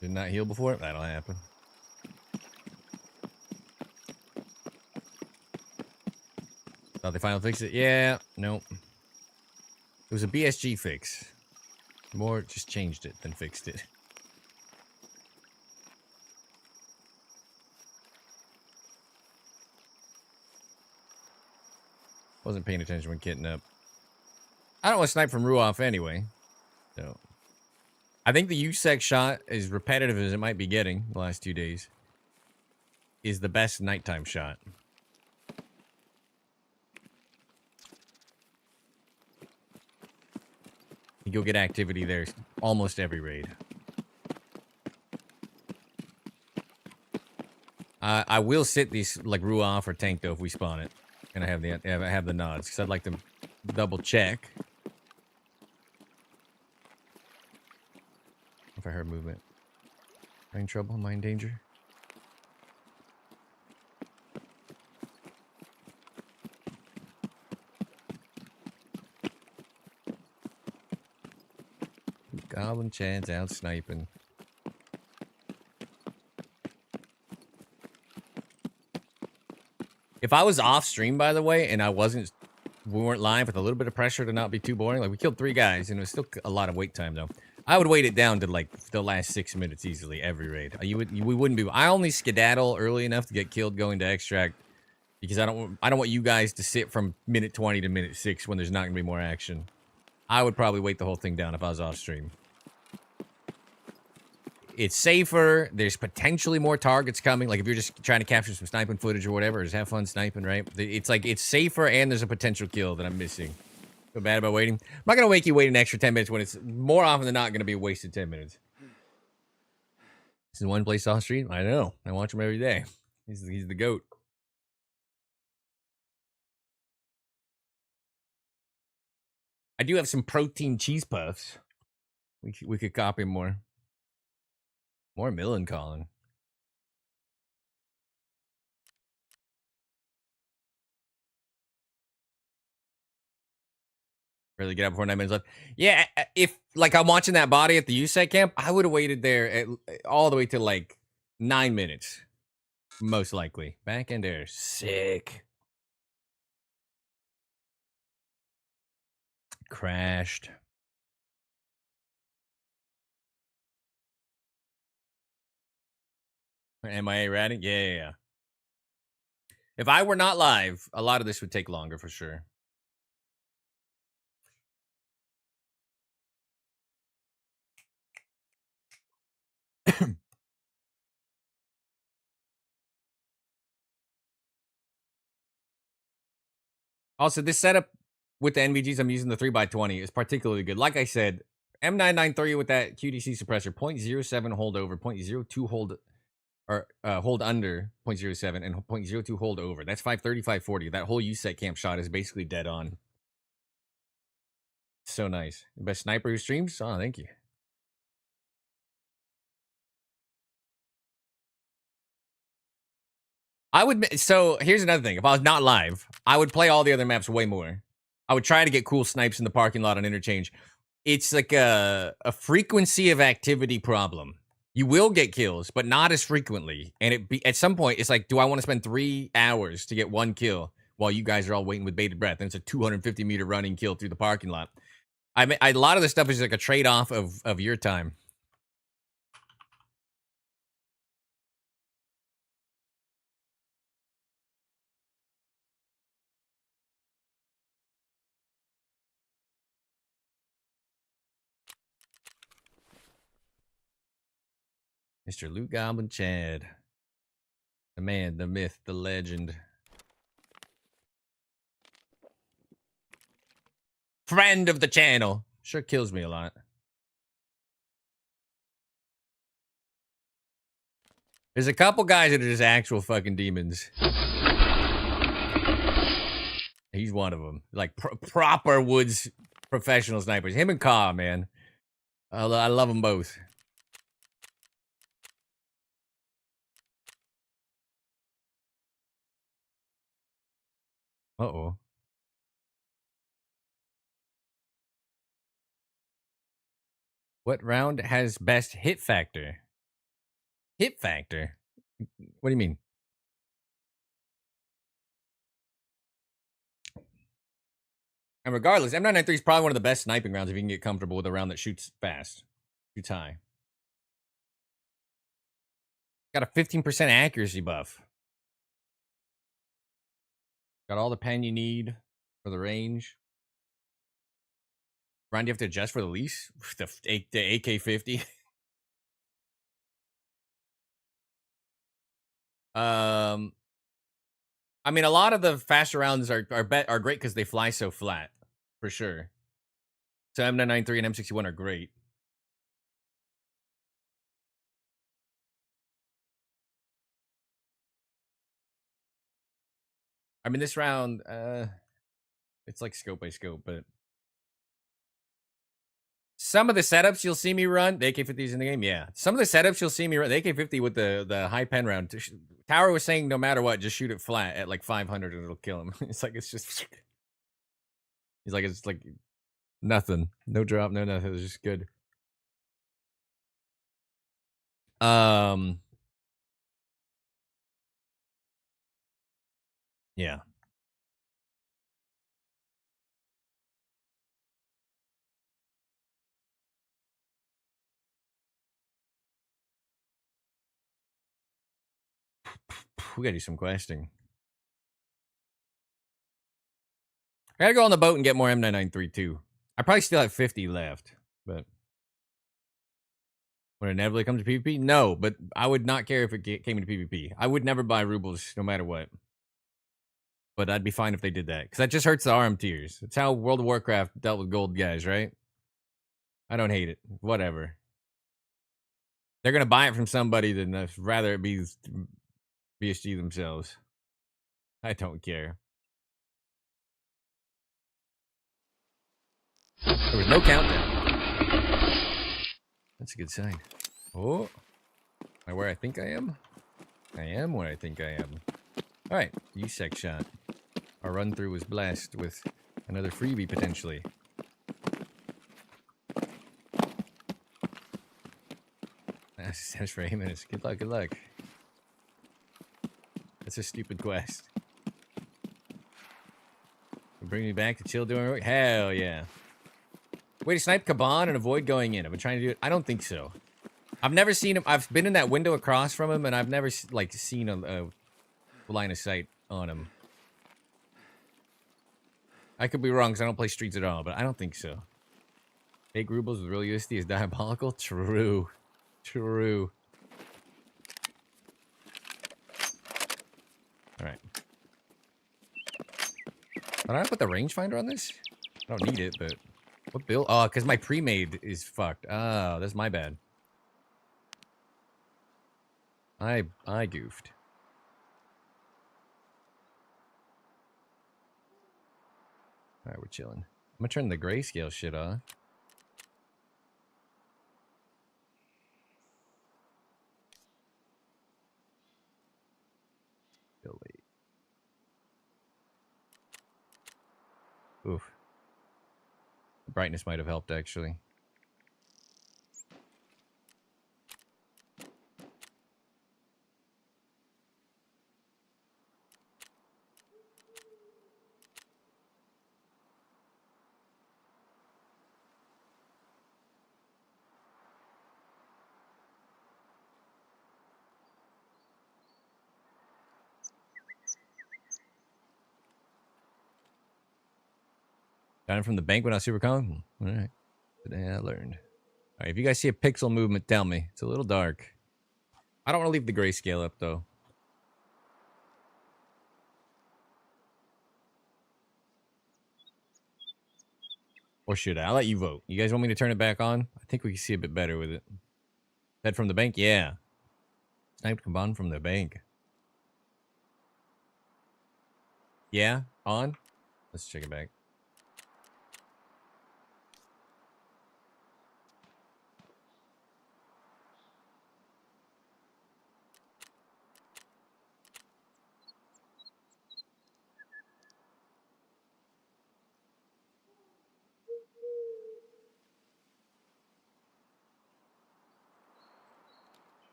Did not heal before? That'll happen. Thought they finally fixed it? Yeah, nope. It was a BSG fix. More just changed it than fixed it. Wasn't paying attention when kitting up. I don't want to snipe from Ruoff anyway. So I think the USEC shot, as repetitive as it might be getting the last 2 days, is the best nighttime shot. You go get activity there almost every raid. I will sit these like Ruoff or Tank though if we spawn it, and I have the nods because I'd like to double check if I heard movement. Am I in trouble? Am I in danger? Goblin Chad's out sniping. If I was off stream, by the way, and we weren't live with a little bit of pressure to not be too boring. Like we killed 3 guys, and it was still a lot of wait time though. I would wait it down to like the last 6 minutes easily every raid. We wouldn't be. I only skedaddle early enough to get killed going to extract because I don't want you guys to sit from minute 20 to minute 6 when there's not gonna be more action. I would probably wait the whole thing down if I was off stream. It's safer. There's potentially more targets coming. Like if you're just trying to capture some sniping footage or whatever, just have fun sniping, right? It's like it's safer and there's a potential kill that I'm missing. Feel bad about waiting. I'm not gonna make you wait an extra 10 minutes when it's more often than not gonna be a wasted 10 minutes. This is one place off stream. I know. I watch him every day. He's the GOAT. I do have some protein cheese puffs. We could copy more. More Millencolin. Really get out before 9 minutes left. Yeah, if like I'm watching that body at the USEC camp, I would have waited there all the way to like 9 minutes. Most likely. Back end air. Sick. Crashed. MIA ratting? Yeah. If I were not live, a lot of this would take longer for sure. Also, this setup with the NVGs, I'm using the 3x20. It's particularly good. Like I said, M993 with that QDC suppressor, 0.07 hold over, 0.02 hold or hold under 0.07 and 0.02 hold over. That's 530, 540. That whole USEC camp shot is basically dead on. So nice. Best sniper who streams? Oh, thank you. I would. So here's another thing. If I was not live, I would play all the other maps way more. I would try to get cool snipes in the parking lot on interchange. It's like a frequency of activity problem. You will get kills, but not as frequently. And at some point, it's like, do I want to spend 3 hours to get 1 kill while you guys are all waiting with bated breath? And it's a 250-meter running kill through the parking lot. I mean, a lot of the stuff is like a trade-off of your time. Mr. Loot Goblin Chad. The man, the myth, the legend. Friend of the channel. Sure kills me a lot. There's a couple guys that are just actual fucking demons. He's one of them. Like proper Woods professional snipers. Him and Ka, man. I love them both. Uh-oh. What round has best hit factor? Hit factor? What do you mean? And regardless, M993 is probably one of the best sniping rounds if you can get comfortable with a round that shoots fast. Shoots high. Got a 15% accuracy buff. Got all the pen you need for the range. Round you have to adjust for the lease? The AK-50. I mean, a lot of the faster rounds are great because they fly so flat, for sure. So M993 and M61 are great. I mean, this round, it's like scope by scope, but some of the setups you'll see me run, the AK-50's in the game, yeah. Some of the setups you'll see me run, the AK-50 with the high pen round. Tower was saying no matter what, just shoot it flat at like 500 and it'll kill him. It's like, it's just... He's like, it's like nothing. No drop, no nothing. It's just good. Yeah. We gotta do some questing. I gotta go on the boat and get more M993 too. I probably still have 50 left, but when it inevitably comes to PvP, no. But I would not care if it came into PvP. I would never buy rubles no matter what. But I'd be fine if they did that because that just hurts the RM tiers. It's how World of Warcraft dealt with gold guys, right? I don't hate it. Whatever. They're gonna buy it from somebody, then rather it be BSG themselves. I don't care. There was no countdown. That's a good sign. Oh, am I where I think I am? I am where I think I am. All right, USEC shot. Our run through was blessed with another freebie potentially. That's for 8 minutes. Good luck, good luck. That's a stupid quest. Bring me back to chill doing work? Hell yeah. Way to snipe Kaban and avoid going in. I've been trying to do it. I don't think so. I've never seen him. I've been in that window across from him, and I've never like seen a line of sight on him. I could be wrong because I don't play streets at all, but I don't think so. Fake rubles with real USD is diabolical? True. True. Alright. Did I put the rangefinder on this? I don't need it, but what build? Oh, because my pre-made is fucked. Oh, that's my bad. I goofed. All right, we're chilling. I'm gonna turn the grayscale shit off. Delete. Oof. The brightness might have helped actually. Got it from the bank when I was super calm. All right. Today I learned. All right, if you guys see a pixel movement, tell me. It's a little dark. I don't want to leave the grayscale up though. Or should I? I'll let you vote. You guys want me to turn it back on? I think we can see a bit better with it. Fed from the bank? Yeah. Sniped combined from the bank. Yeah? On? Let's check it back.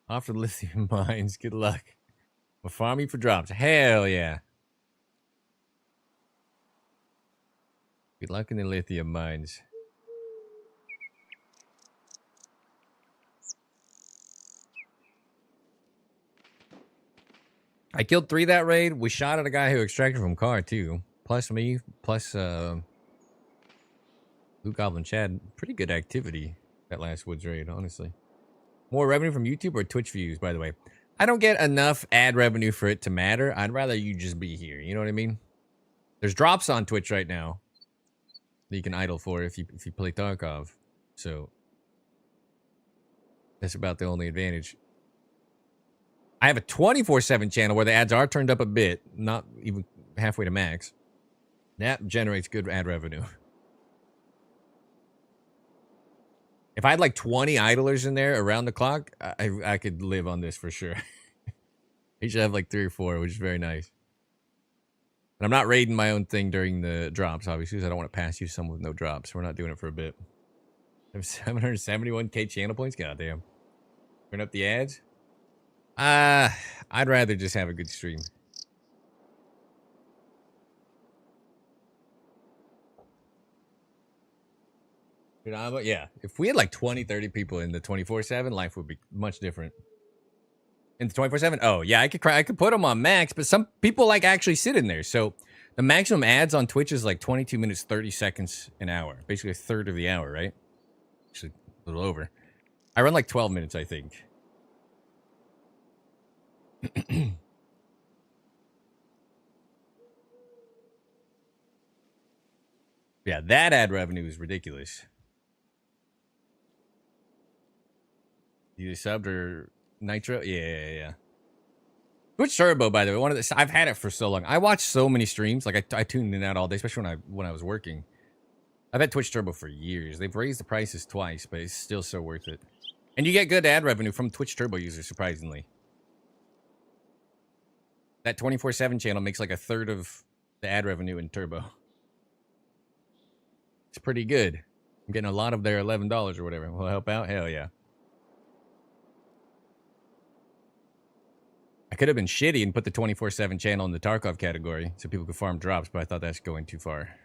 Off to the lithium mines. Good luck. We're farming for drops. Hell yeah. Good luck in the lithium mines. I killed 3 that raid. We shot at a guy who extracted from car too. Plus me. Plus Blue Goblin Chad. Pretty good activity that last woods raid, honestly. More revenue from YouTube or Twitch views, by the way. I don't get enough ad revenue for it to matter. I'd rather you just be here. You know what I mean? There's drops on Twitch right now that you can idle for if you play Tarkov. So that's about the only advantage. I have a 24/7 channel where the ads are turned up a bit, not even halfway to max. That generates good ad revenue. If I had like 20 idlers in there around the clock, I could live on this for sure. You should have like 3 or 4, which is very nice. And I'm not raiding my own thing during the drops, obviously, because I don't want to pass you someone with no drops. We're not doing it for a bit. I have 771k channel points? Goddamn. Turn up the ads? I'd rather just have a good stream. Yeah, if we had like 20, 30 people in the 24/7, life would be much different. In the 24/7? Oh, yeah, I could put them on max, but some people like actually sit in there. So the maximum ads on Twitch is like 22 minutes, 30 seconds an hour. Basically a third of the hour, right? Actually, a little over. I run like 12 minutes, I think. Yeah, that ad revenue is ridiculous. You subbed or Nitro? Yeah. Twitch Turbo, by the way, I've had it for so long. I watch so many streams. Like I tuned in out all day, especially when I was working. I've had Twitch Turbo for years. They've raised the prices twice, but it's still so worth it. And you get good ad revenue from Twitch Turbo users, surprisingly. That 24/7 channel makes like a third of the ad revenue in Turbo. It's pretty good. I'm getting a lot of their $11 or whatever. Will help out? Hell yeah. I could have been shitty and put the 24/7 channel in the Tarkov category so people could farm drops, but I thought that's going too far.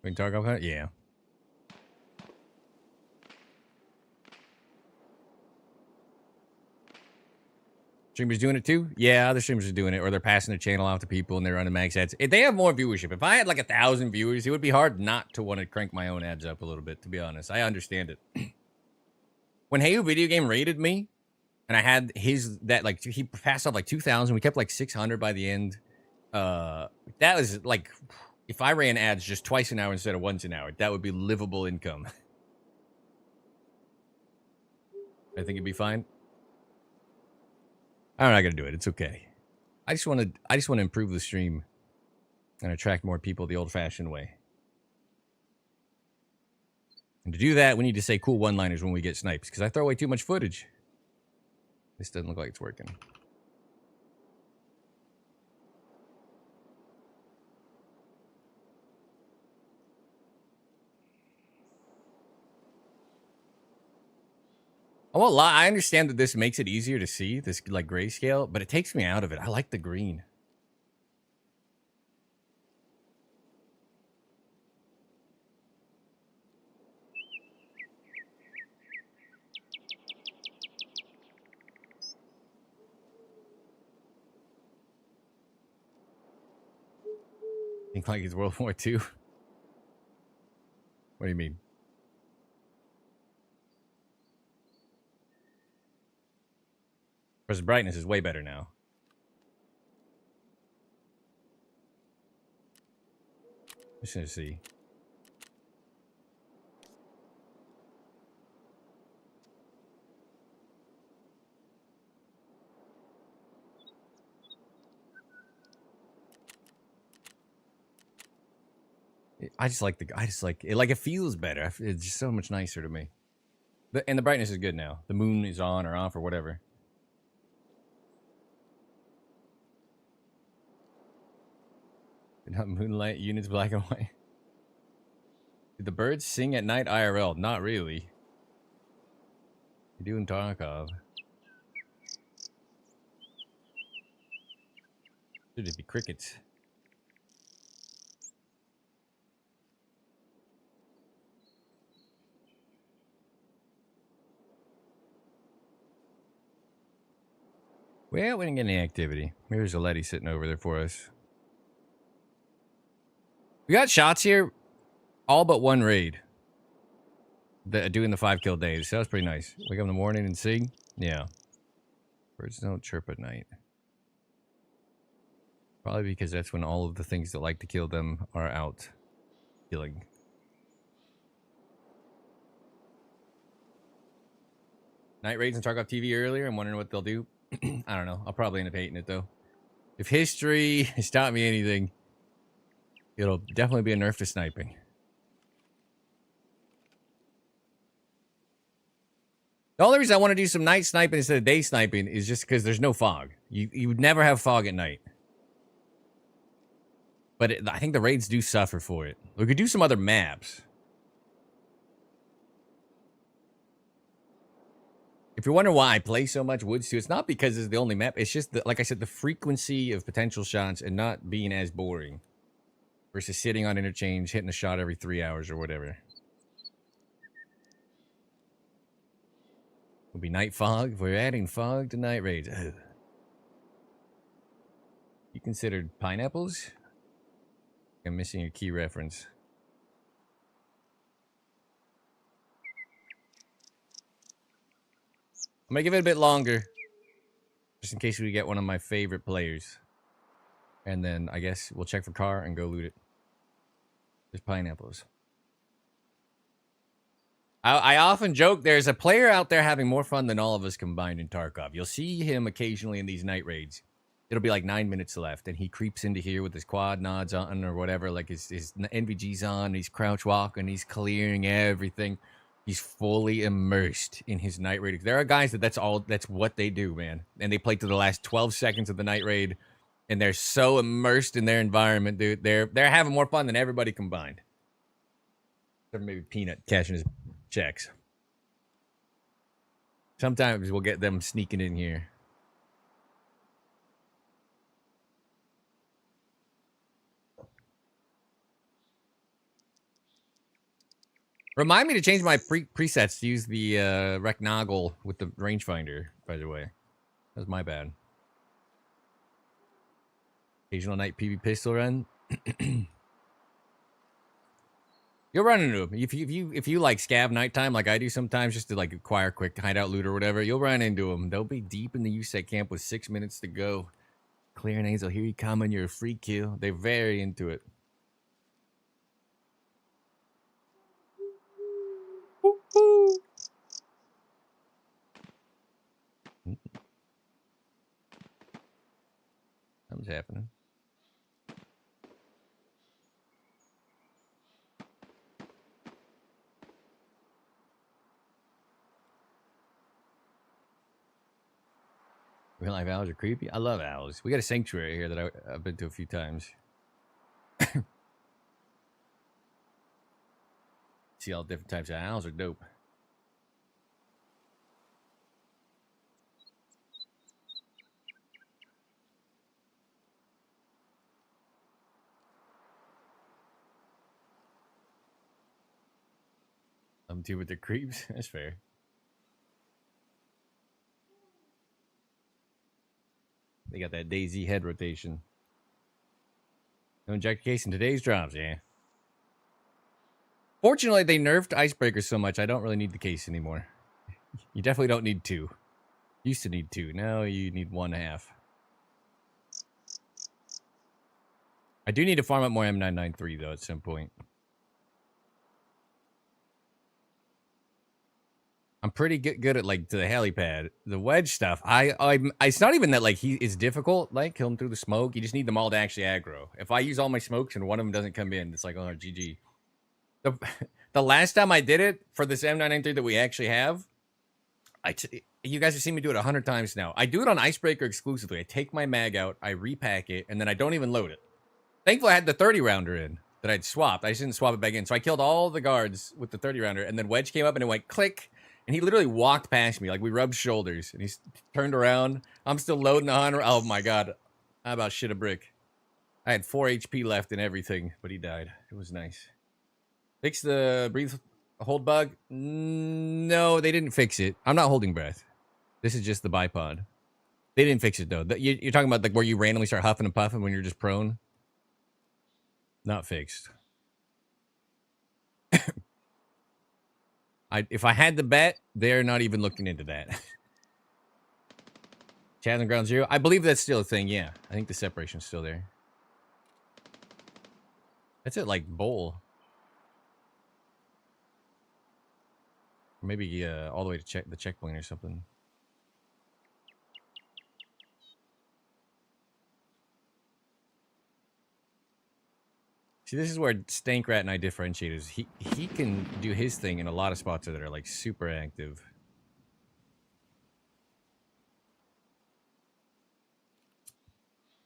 In Tarkov? Yeah. Streamers doing it too? Yeah, other streamers are doing it, or they're passing their channel off to people and they're running max ads. If they have more viewership. If I had like 1,000 viewers, it would be hard not to want to crank my own ads up a little bit, to be honest. I understand it. When Heyu Video Game raided me, and I had he passed off like 2,000, we kept like 600 by the end. That was like, if I ran ads just twice an hour instead of once an hour, that would be livable income. I think it'd be fine. I'm not gonna do it. It's okay. I just want to improve the stream and attract more people the old-fashioned way. And to do that, we need to say cool one-liners when we get snipes, because I throw away too much footage. This doesn't look like it's working. I won't lie, I understand that this makes it easier to see, this like grayscale, but it takes me out of it. I like the green. Think like it's World War II? What do you mean? Of course, the brightness is way better now. Just gonna see. I just like it. Like, it feels better. It's just so much nicer to me. And the brightness is good now. The moon is on or off or whatever. Not moonlight units, black and white. Did the birds sing at night IRL? Not really. You're doing Tarkov. Should it be crickets? Well, we didn't get any activity. Maybe there's a Letty sitting over there for us. We got shots here, all but one raid. Doing the 5-kill days. So that was pretty nice. Wake up in the morning and sing. Yeah. Birds don't chirp at night. Probably because that's when all of the things that like to kill them are out killing. Night raids on Tarkov TV earlier. I'm wondering what they'll do. I don't know. I'll probably end up hating it, though. If history has taught me anything, it'll definitely be a nerf to sniping. The only reason I want to do some night sniping instead of day sniping is just because there's no fog. You would never have fog at night. But I think the raids do suffer for it. We could do some other maps. If you're wondering why I play so much Woods 2, it's not because it's the only map. It's just, like I said, the frequency of potential shots and not being as boring. Versus sitting on interchange, hitting a shot every 3 hours or whatever. It'll be night fog. We're adding fog to night raids. Ugh. You considered pineapples? I'm missing a key reference. I'm gonna give it a bit longer. Just in case we get one of my favorite players. And then I guess we'll check for car and go loot it. There's pineapples. I often joke there's a player out there having more fun than all of us combined in Tarkov. You'll see him occasionally in these night raids. It'll be like 9 minutes left, and he creeps into here with his quad nods on or whatever, like his NVG's on, he's crouch walking, he's clearing everything. He's fully immersed in his night raid. There are guys that's what they do, man. And they play to the last 12 seconds of the night raid, and they're so immersed in their environment, dude. They're having more fun than everybody combined. Except maybe Peanut cashing his checks. Sometimes we'll get them sneaking in here. Remind me to change my presets to use the Recnoggle with the rangefinder, by the way. That was my bad. Occasional night PV pistol run. You'll run into them. If you like scav nighttime like I do sometimes just to like acquire quick hideout loot or whatever, you'll run into them. They'll be deep in the USEC camp with 6 minutes to go. Clear names, they'll hear you coming, you're a free kill. They're very into it. Woo-hoo. Something's happening. Real life owls are creepy. I love owls. We got a sanctuary here that I've been to a few times. See all different types of owls are dope. Them too with their creeps. That's fair. They got that DayZ head rotation. No injector case in today's drops, yeah. Fortunately, they nerfed Icebreaker so much, I don't really need the case anymore. You definitely don't need 2. Used to need 2. Now you need 1.5. I do need to farm up more M993, though, at some point. I'm pretty good at, like, to the helipad. The wedge stuff, it's not even that, like, he is difficult, like, kill him through the smoke. You just need them all to actually aggro. If I use all my smokes and one of them doesn't come in, it's like, oh, GG. The last time I did it for this M993 that we actually have, you guys have seen me do it 100 times now. I do it on Icebreaker exclusively. I take my mag out, I repack it, and then I don't even load it. Thankfully, I had the 30 rounder in that I'd swapped. I just didn't swap it back in. So I killed all the guards with the 30 rounder, and then Wedge came up and it went click. And he literally walked past me. Like, we rubbed shoulders. And he turned around. I'm still loading 100. Oh, my God. I about shit a brick. I had 4 HP left and everything, but he died. It was nice. Fix the breathe hold bug? No, they didn't fix it. I'm not holding breath. This is just the bipod. They didn't fix it, though. You're talking about like where you randomly start huffing and puffing when you're just prone? Not fixed. If I had to bet, they're not even looking into that. Chad on ground 0. I believe that's still a thing, yeah. I think the separation's still there. That's it, like, bowl. Maybe all the way to check the checkpoint or something. See, this is where Stank Rat and I differentiate. Is he can do his thing in a lot of spots that are like super active.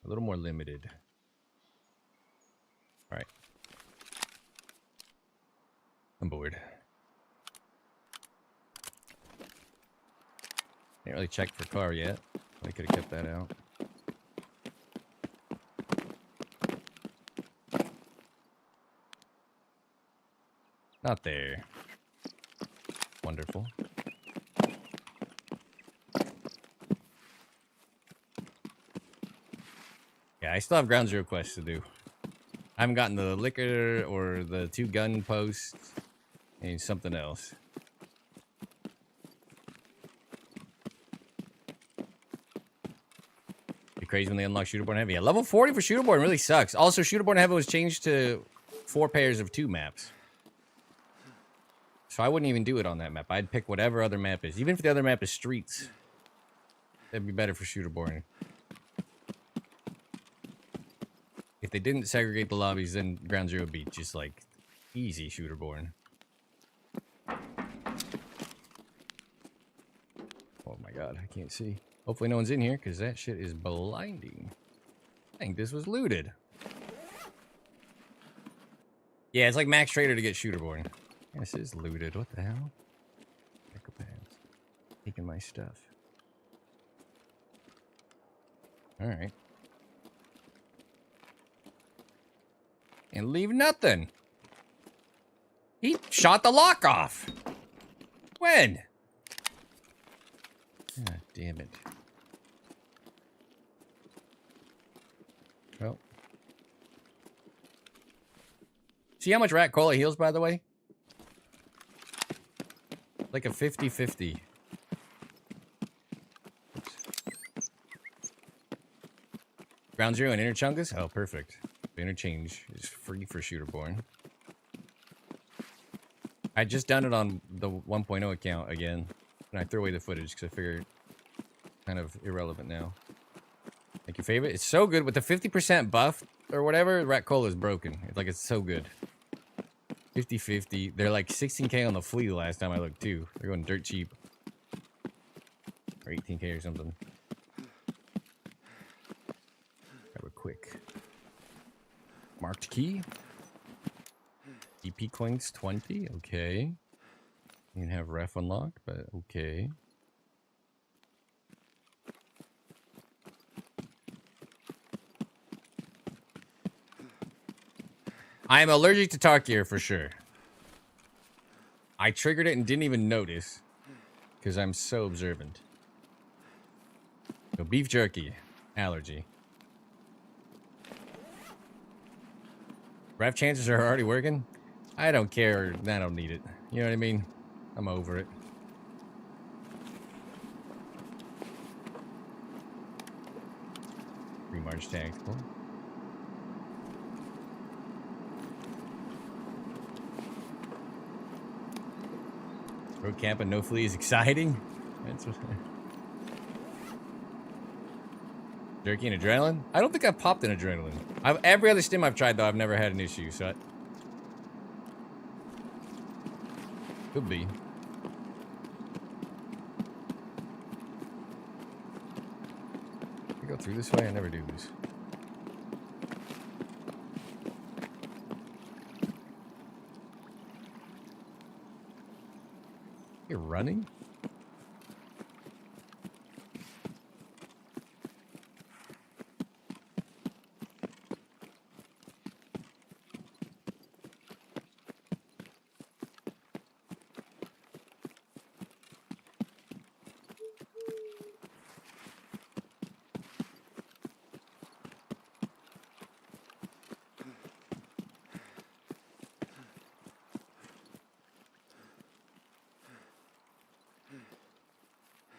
A little more limited. All right. I'm bored. Didn't really check for car yet. I could have kept that out. Not there. Wonderful. Yeah, I still have ground 0 quests to do. I haven't gotten the liquor or the 2 gun posts and something else. Be crazy when they unlock Shooterborn Heavy. Yeah, level 40 for Shooterborn really sucks. Also, Shooterborn Heavy was changed to 4 pairs of 2 maps. So I wouldn't even do it on that map. I'd pick whatever other map is. Even if the other map is streets. That'd be better for Shooterborn. If they didn't segregate the lobbies, then ground 0 would be just like easy Shooterborn. Oh my god, I can't see. Hopefully no one's in here, because that shit is blinding. I think this was looted. Yeah, it's like Max Trader to get Shooterborn. This is looted. What the hell? Psychopaths. Taking my stuff. Alright. And leave nothing. He shot the lock off. When? God damn it. Well, See how much rat cola heals, by the way? Like a 50-50. Ground Zero and Inner Chungus? Oh, perfect. The interchange is free for Shooterborn. I just done it on the 1.0 account again. And I threw away the footage because I figured kind of irrelevant now. Like your favorite? It's so good with the 50% buff or whatever. Rat Cola is broken. It's like it's so good. 50-50. They're like 16k on the flea the last time I looked too. They're going dirt cheap. Or 18k or something. Grab a quick marked key. EP coins 20. Okay. You can have ref unlocked, but okay. I am allergic to Tarkier for sure. I triggered it and didn't even notice because I'm so observant. So beef jerky, allergy. Ref chances are already working. I don't care. I don't need it. You know what I mean? I'm over it. Remarch tactical. Road camp and no flea is exciting. That's what. Jerky and adrenaline? I don't think I've popped an adrenaline. Every other stim I've tried though, I've never had an issue. So could be. I go through this way. I never do this. You're running?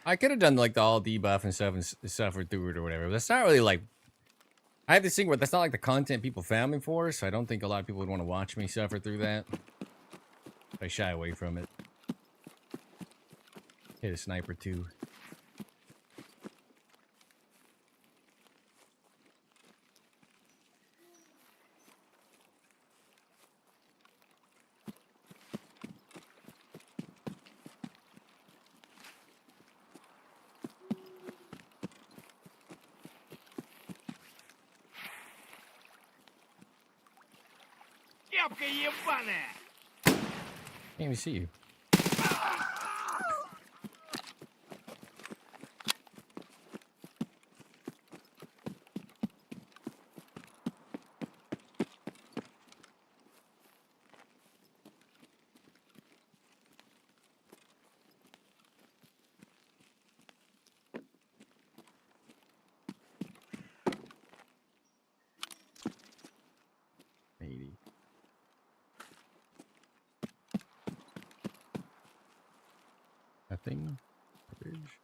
I could have done like the all debuff and stuff and suffered through it or whatever. But that's not really like. I have this thing where that's not like the content people found me for, so I don't think a lot of people would want to watch me suffer through that. I shy away from it. Hit a sniper too. Can't even see you. Nothing. Garbage.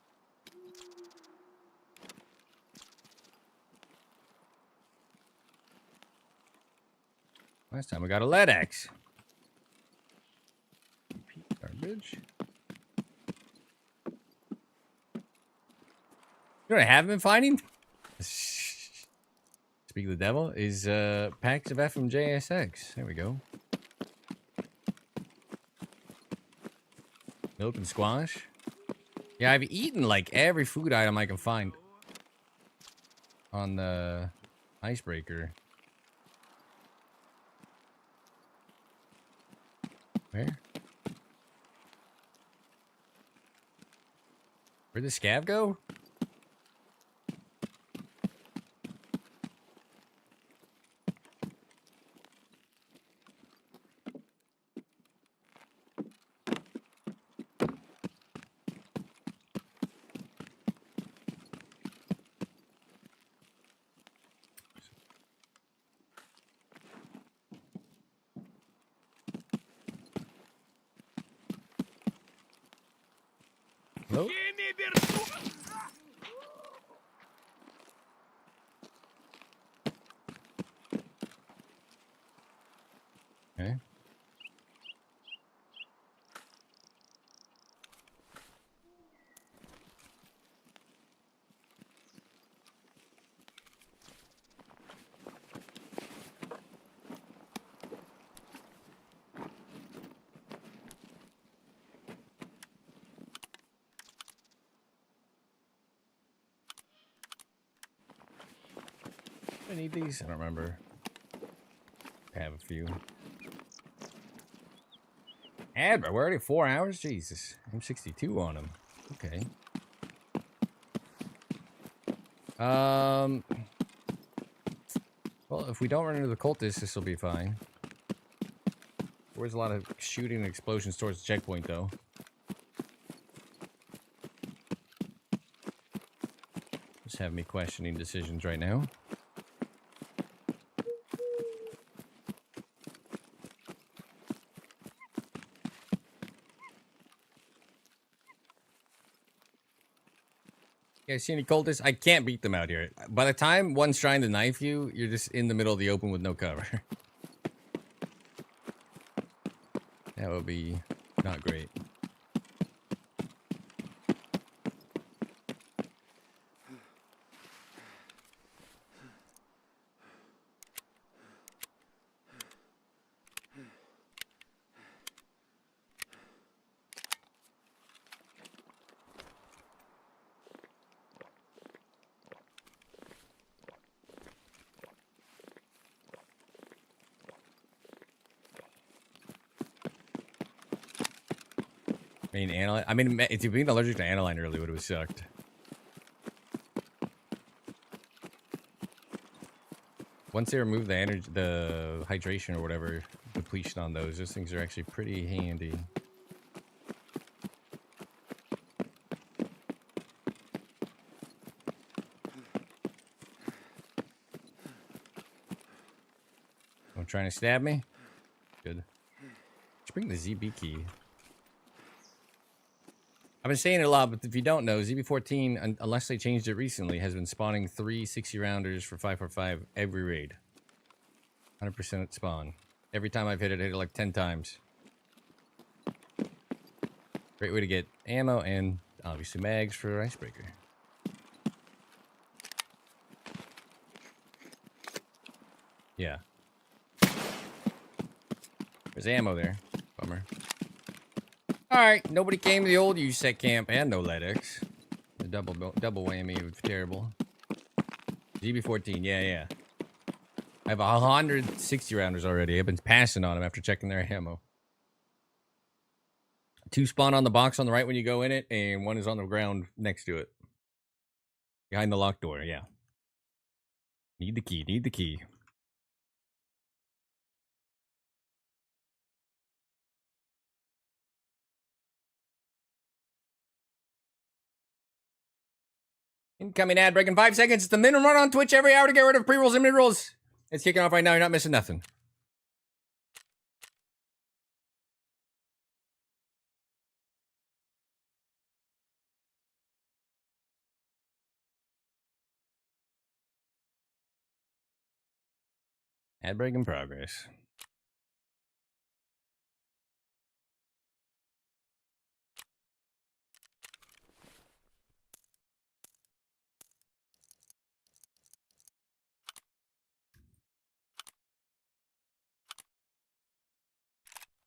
Last time we got a lead axe. Garbage. You know what I haven't been finding? Speak of the devil is packs of FMJSX. There we go. Milk and squash. Yeah, I've eaten like every food item I can find on the Icebreaker. Where? Where'd the scav go? Oh. Okay. I need these. I don't remember. I have a few. We're already 4 hours? Jesus. I'm 62 on them. Okay. Well, if we don't run into the cultists, this will be fine. There's a lot of shooting and explosions towards the checkpoint, though. Just have me questioning decisions right now. You guys see any cultists? I can't beat them out here. By the time one's trying to knife you, you're just in the middle of the open with no cover. That would be not great. I mean, if you've been allergic to aniline early, would have sucked. Once they remove the energy, the hydration or whatever depletion on those things are actually pretty handy. Oh, trying to stab me? Good. Let's bring the ZB key. I've been saying it a lot, but if you don't know, ZB14, unless they changed it recently, has been spawning 3 60-rounders for 545 every raid. 100% spawn. Every time I've hit it like 10 times. Great way to get ammo and obviously mags for Icebreaker. Yeah. There's ammo there. Bummer. Alright, nobody came to the old USEC camp and no LEDX. The double whammy of terrible. ZB14, yeah. I have 160 rounders already. I've been passing on them after checking their ammo. 2 spawn on the box on the right when you go in it, and 1 is on the ground next to it. Behind the locked door, yeah. Need the key. Incoming ad break in 5 seconds. It's the minimum run on Twitch every hour to get rid of pre-rolls and mid-rolls. It's kicking off right now. You're not missing nothing. Ad break in progress.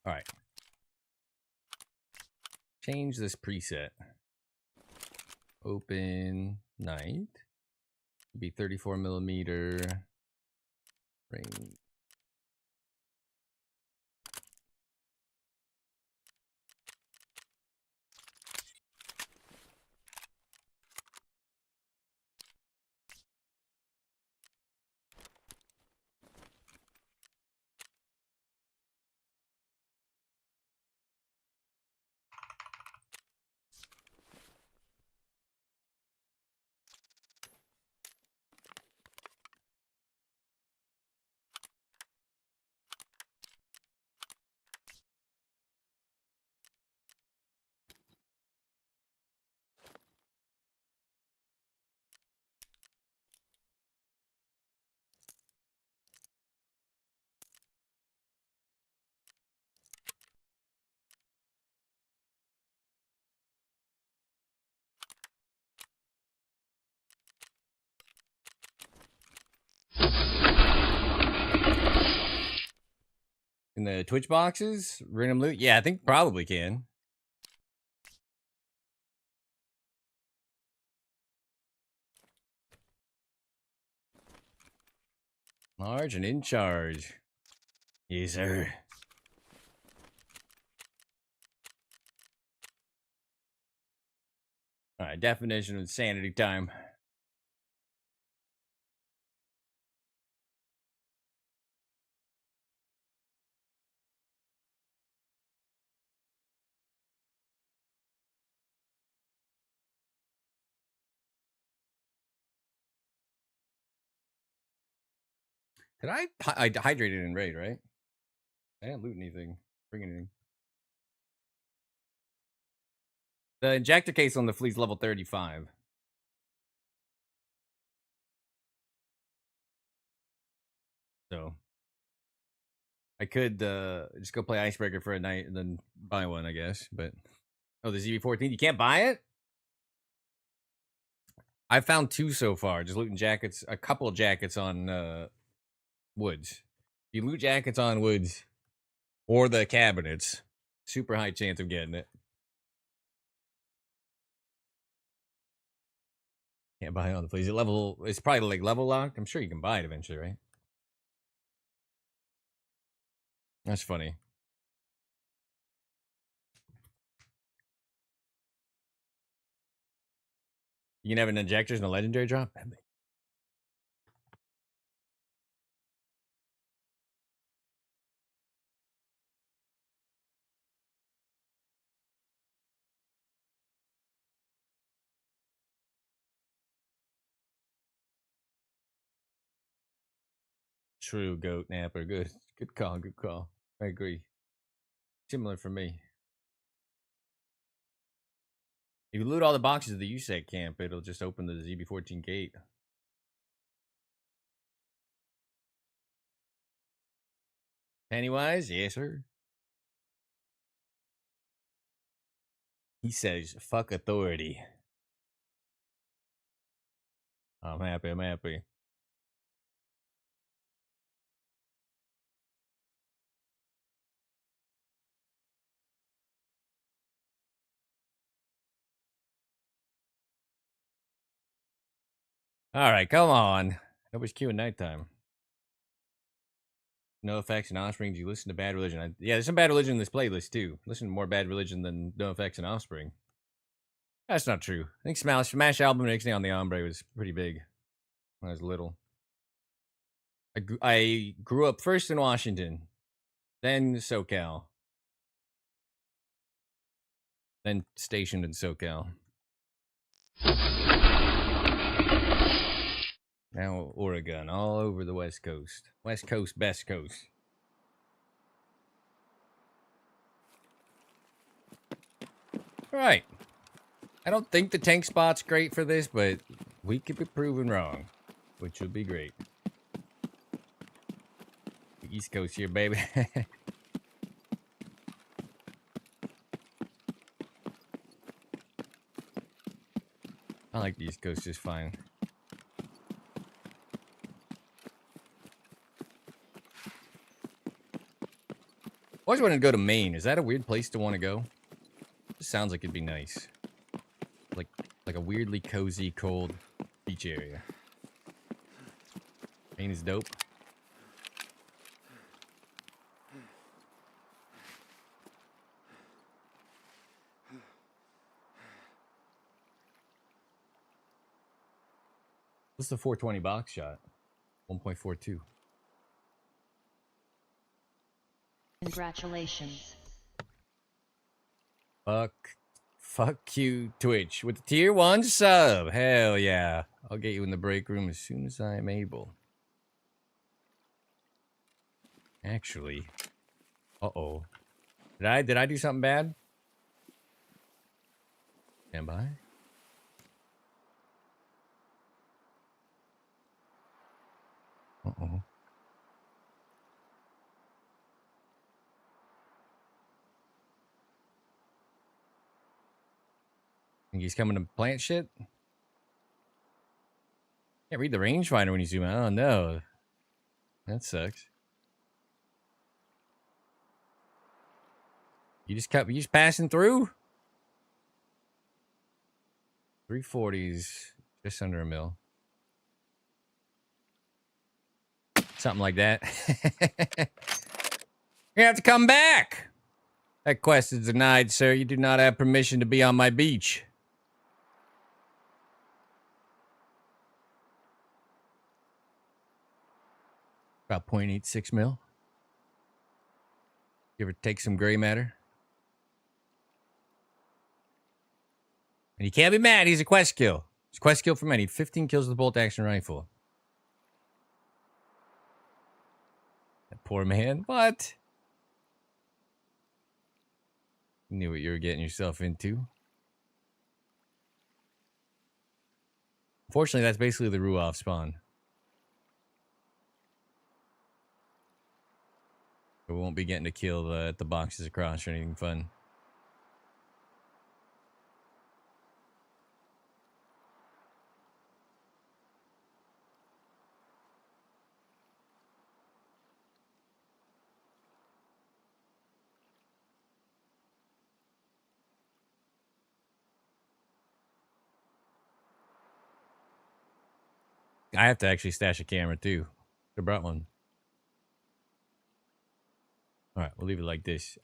All right. Change this preset. Open night. Be 34 millimeter. Range. In the Twitch boxes? Random loot? Yeah, I think probably can. Large and in charge. Yes, sir. Alright, definition of insanity time. Did I hydrated in raid, right? I didn't loot anything. Bring anything. The injector case on the fleet's level 35. So I could just go play Icebreaker for a night and then buy one, I guess. But oh, the ZB14, you can't buy it? I found 2 so far. Just looting jackets, a couple of jackets on woods. If you loot jackets on woods or the cabinets, super high chance of getting it. Can't buy it on the fleet. Is it level? It's probably like level locked. I'm sure you can buy it eventually, right? That's funny. You can have an injectors and a legendary drop. True, goat napper. Good call. Good call. I agree. Similar for me. If you loot all the boxes of the USEC camp, it'll just open the ZB14 gate. Pennywise, yes sir. He says, "Fuck authority." I'm happy. I'm happy. All right, come on. Nobody's queuing nighttime. No Effects and Offspring. Do you listen to Bad Religion? Yeah, there's some Bad Religion in this playlist too. Listen to more Bad Religion than No Effects and Offspring. That's not true. I think Smash album Next Day on the Ombre was pretty big when I was little. I grew up first in Washington, then SoCal, then stationed in SoCal. Now Oregon, all over the West Coast. West Coast, best coast. Right. I don't think the tank spot's great for this, but we could be proven wrong, which would be great. The East Coast here, baby. I like the East Coast just fine. Always wanted to go to Maine. Is that a weird place to want to go? It sounds like it'd be nice. Like a weirdly cozy, cold beach area. Maine is dope. What's the 420 box shot? 1.42. Congratulations. Fuck you, Twitch. With the tier 1 sub. Hell yeah. I'll get you in the break room as soon as I am able. Actually. Uh-oh. Did I do something bad? Stand by. Uh-oh. Think he's coming to plant shit? Can't read the rangefinder when you zoom out. Oh no. That sucks. You just passing through? 340s, just under a mil. Something like that. You have to come back. That quest is denied, sir. You do not have permission to be on my beach. About 0.86 mil. Give or take some gray matter. And you can't be mad. He's a quest kill. It's a quest kill for many. 15 kills with a bolt action rifle. That poor man. What? You knew what you were getting yourself into. Unfortunately, that's basically the Ruoff spawn. We won't be getting to kill the boxes across or anything fun. I have to actually stash a camera too. I brought one. All right, we'll leave it like this.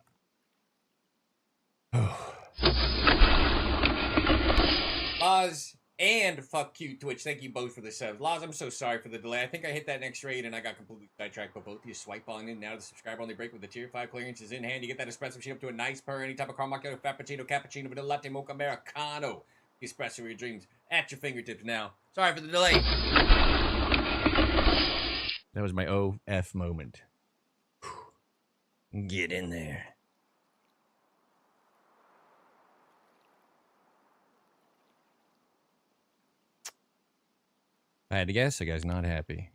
Oz and fuck you, Twitch. Thank you both for the subs. Laws, I'm so sorry for the delay. I think I hit that next raid and I got completely sidetracked, but both of you swipe on in now to the subscriber only break with the tier 5 clearance is in hand. You get that espresso machine up to a nice purr. Any type of caramel macchiato, frappuccino, cappuccino, vanilla latte, mocha, americano. The espresso of your dreams at your fingertips now. Sorry for the delay. That was my OF moment. Get in there. I had to guess, the guy's not happy.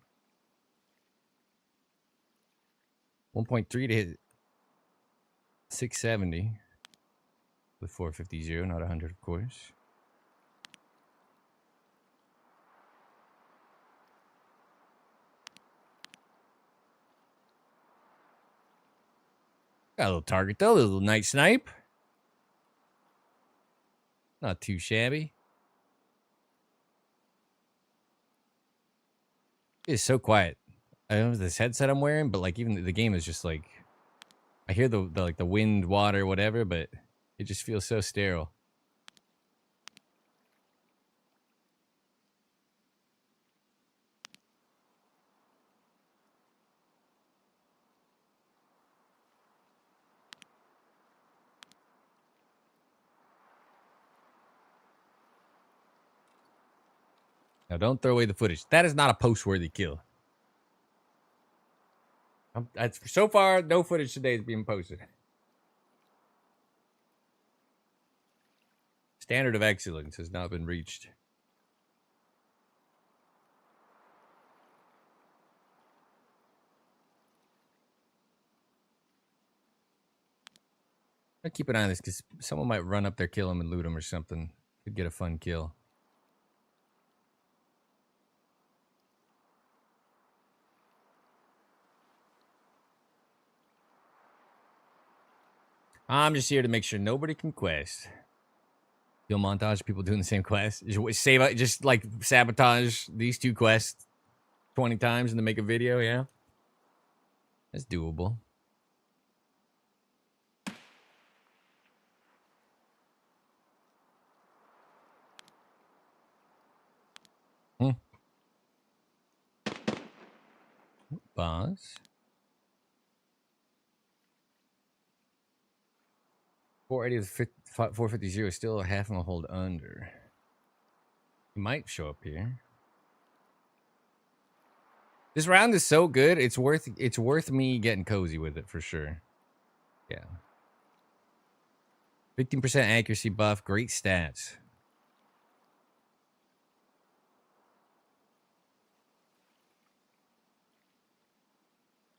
1.3 to hit 670 with 450, not 100, of course. Got a little target though, a little night snipe. Not too shabby. It's so quiet. I don't know this headset I'm wearing, but like even the game is just like I hear the like the wind, water, whatever, but it just feels so sterile. Now don't throw away the footage. That is not a post-worthy kill. So far, no footage today is being posted. Standard of excellence has not been reached. I'll keep an eye on this because someone might run up there, kill him, and loot him or something. Could get a fun kill. I'm just here to make sure nobody can quest. Kill montage, people doing the same quest. Just like sabotage these two quests 20 times and then make a video, yeah? That's doable. Boss. 480 to 450 is still a half and a hold under. He might show up here. This round is so good, it's worth me getting cozy with it for sure. Yeah. 15% accuracy buff, great stats.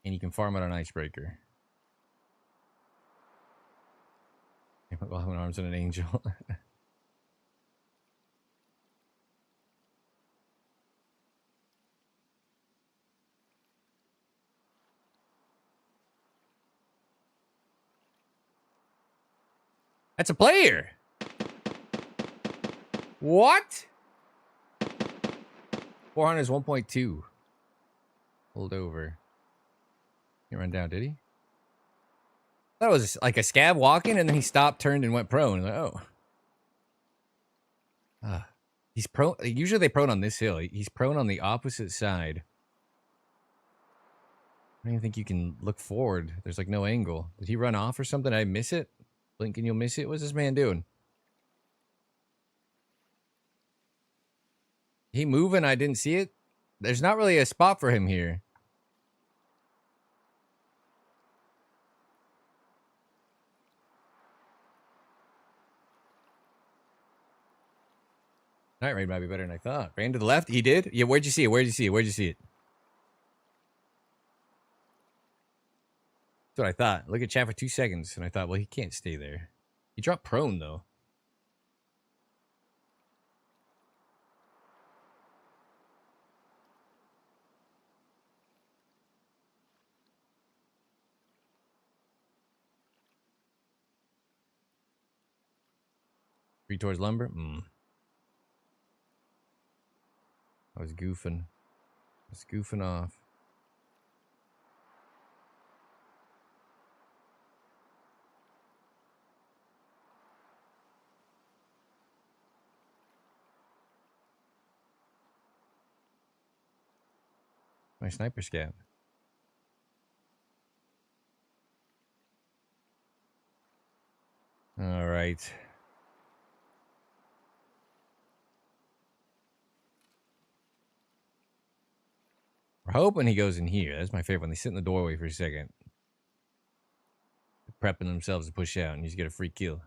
And you can farm it on Icebreaker. I'll have an arms and an angel. That's a player. What? 400 is 1.2. Pulled over. He run down, did he? I thought it was like a scab walking, and then he stopped, turned, and went prone. Like, oh. He's prone. Usually they prone on this hill. He's prone on the opposite side. I don't even think you can look forward. There's like no angle. Did he run off or something? Did I miss it? Blink and you'll miss it. What's this man doing? He moving? I didn't see it. There's not really a spot for him here. Night raid might be better than I thought. Ran to the left. He did? Yeah, where'd you see it? Where'd you see it? Where'd you see it? That's what I thought. Look at chat for 2 seconds, and I thought, well, he can't stay there. He dropped prone, though. Three towards lumber? I was goofing. I was goofing off. My sniper scout. All right. We're hoping he goes in here. That's my favorite when they sit in the doorway for a second. They're prepping themselves to push out, and you just get a free kill.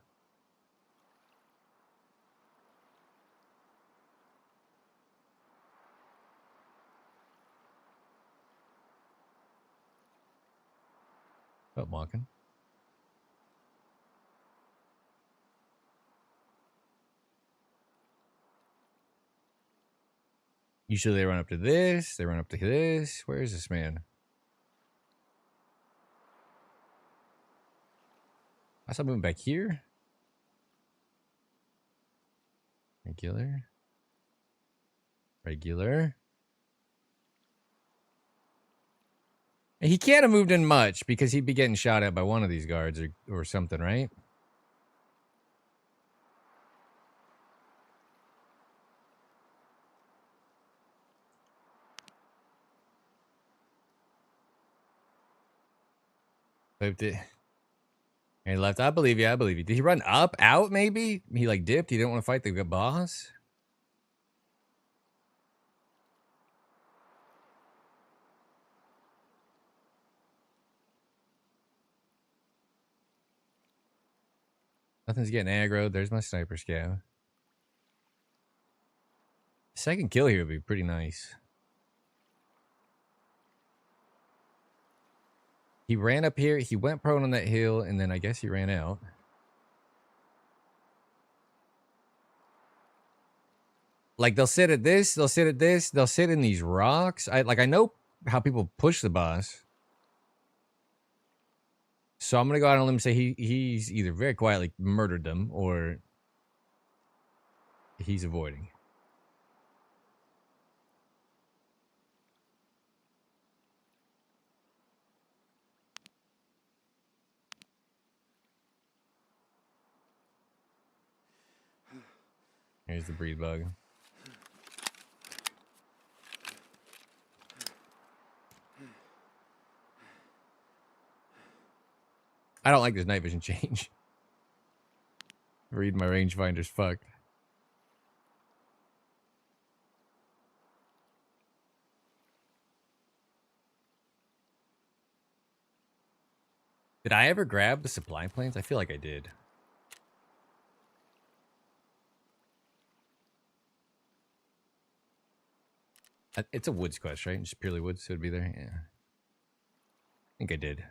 Up walking. Usually they run up to this. They run up to this. Where is this man? I saw moving back here. Regular. Regular. He can't have moved in much because he'd be getting shot at by one of these guards or something, right? Flipped it. And he left. I believe you. I believe you. Did he run up, out, maybe? He like dipped. He didn't want to fight the boss. Nothing's getting aggro. There's my sniper scout. Second kill here would be pretty nice. He ran up here. He went prone on that hill, and then I guess he ran out. Like, they'll sit at this. They'll sit at this. They'll sit in these rocks. I know how people push the boss. So I'm going to go out on a limb and say he's either very quietly murdered them or he's avoiding. Here's the breed bug. I don't like this night vision change. Read my rangefinder's fucked. Did I ever grab the supply planes? I feel like I did. It's a woods quest, right? Just purely woods, so it'd be there. Yeah. I think I did.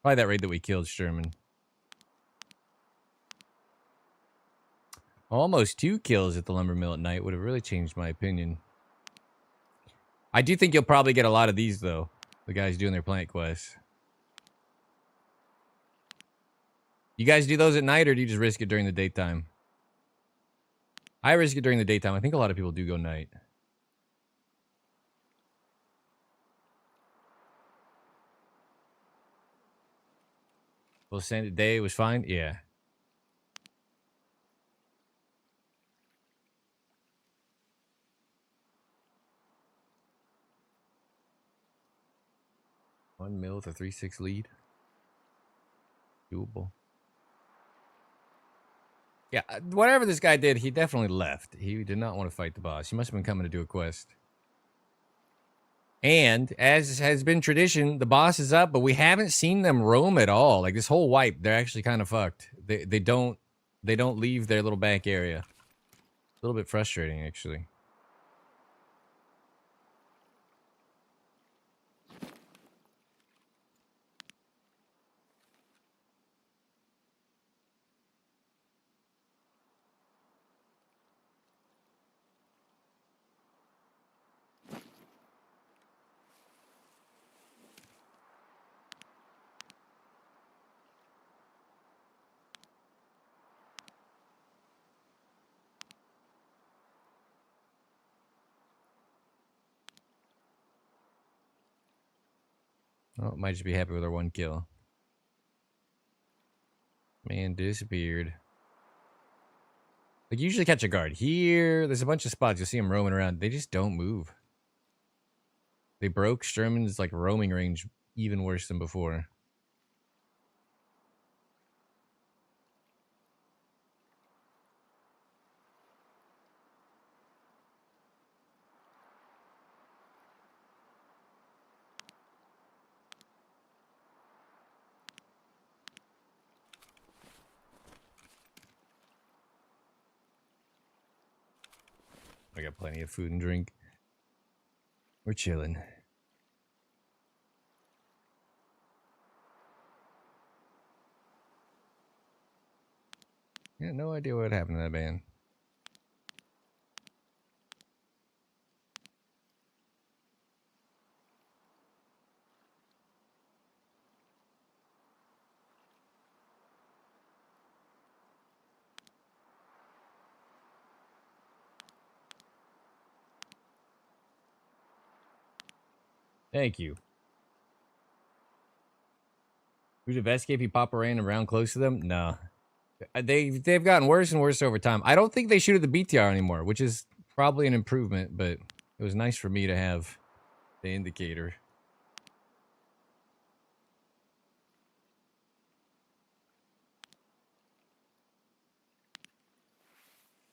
Probably that raid that we killed Sherman. Almost 2 kills at the lumber mill at night would have really changed my opinion. I do think you'll probably get a lot of these, though. The guys doing their plant quests. You guys do those at night, or do you just risk it during the daytime? I risk it during the daytime. I think a lot of people do go night. Well, send it day was fine. Yeah. One mil with a 3.6 lead. Doable. Yeah, whatever this guy did, he definitely left. He did not want to fight the boss. He must have been coming to do a quest. And as has been tradition, the boss is up, but we haven't seen them roam at all. Like this whole wipe, they're actually kind of fucked. They don't leave their little back area. A little bit frustrating, actually. Oh, might just be happy with our 1 kill. Man disappeared. Like, you usually catch a guard here. There's a bunch of spots. You'll see them roaming around. They just don't move. They broke Sherman's, like, roaming range even worse than before. I got plenty of food and drink. We're chilling. Yeah, no idea what happened to that man. Thank you. Who's the best KP Papa ran around close to them? No. They've gotten worse and worse over time. I don't think they shoot at the BTR anymore, which is probably an improvement, but it was nice for me to have the indicator.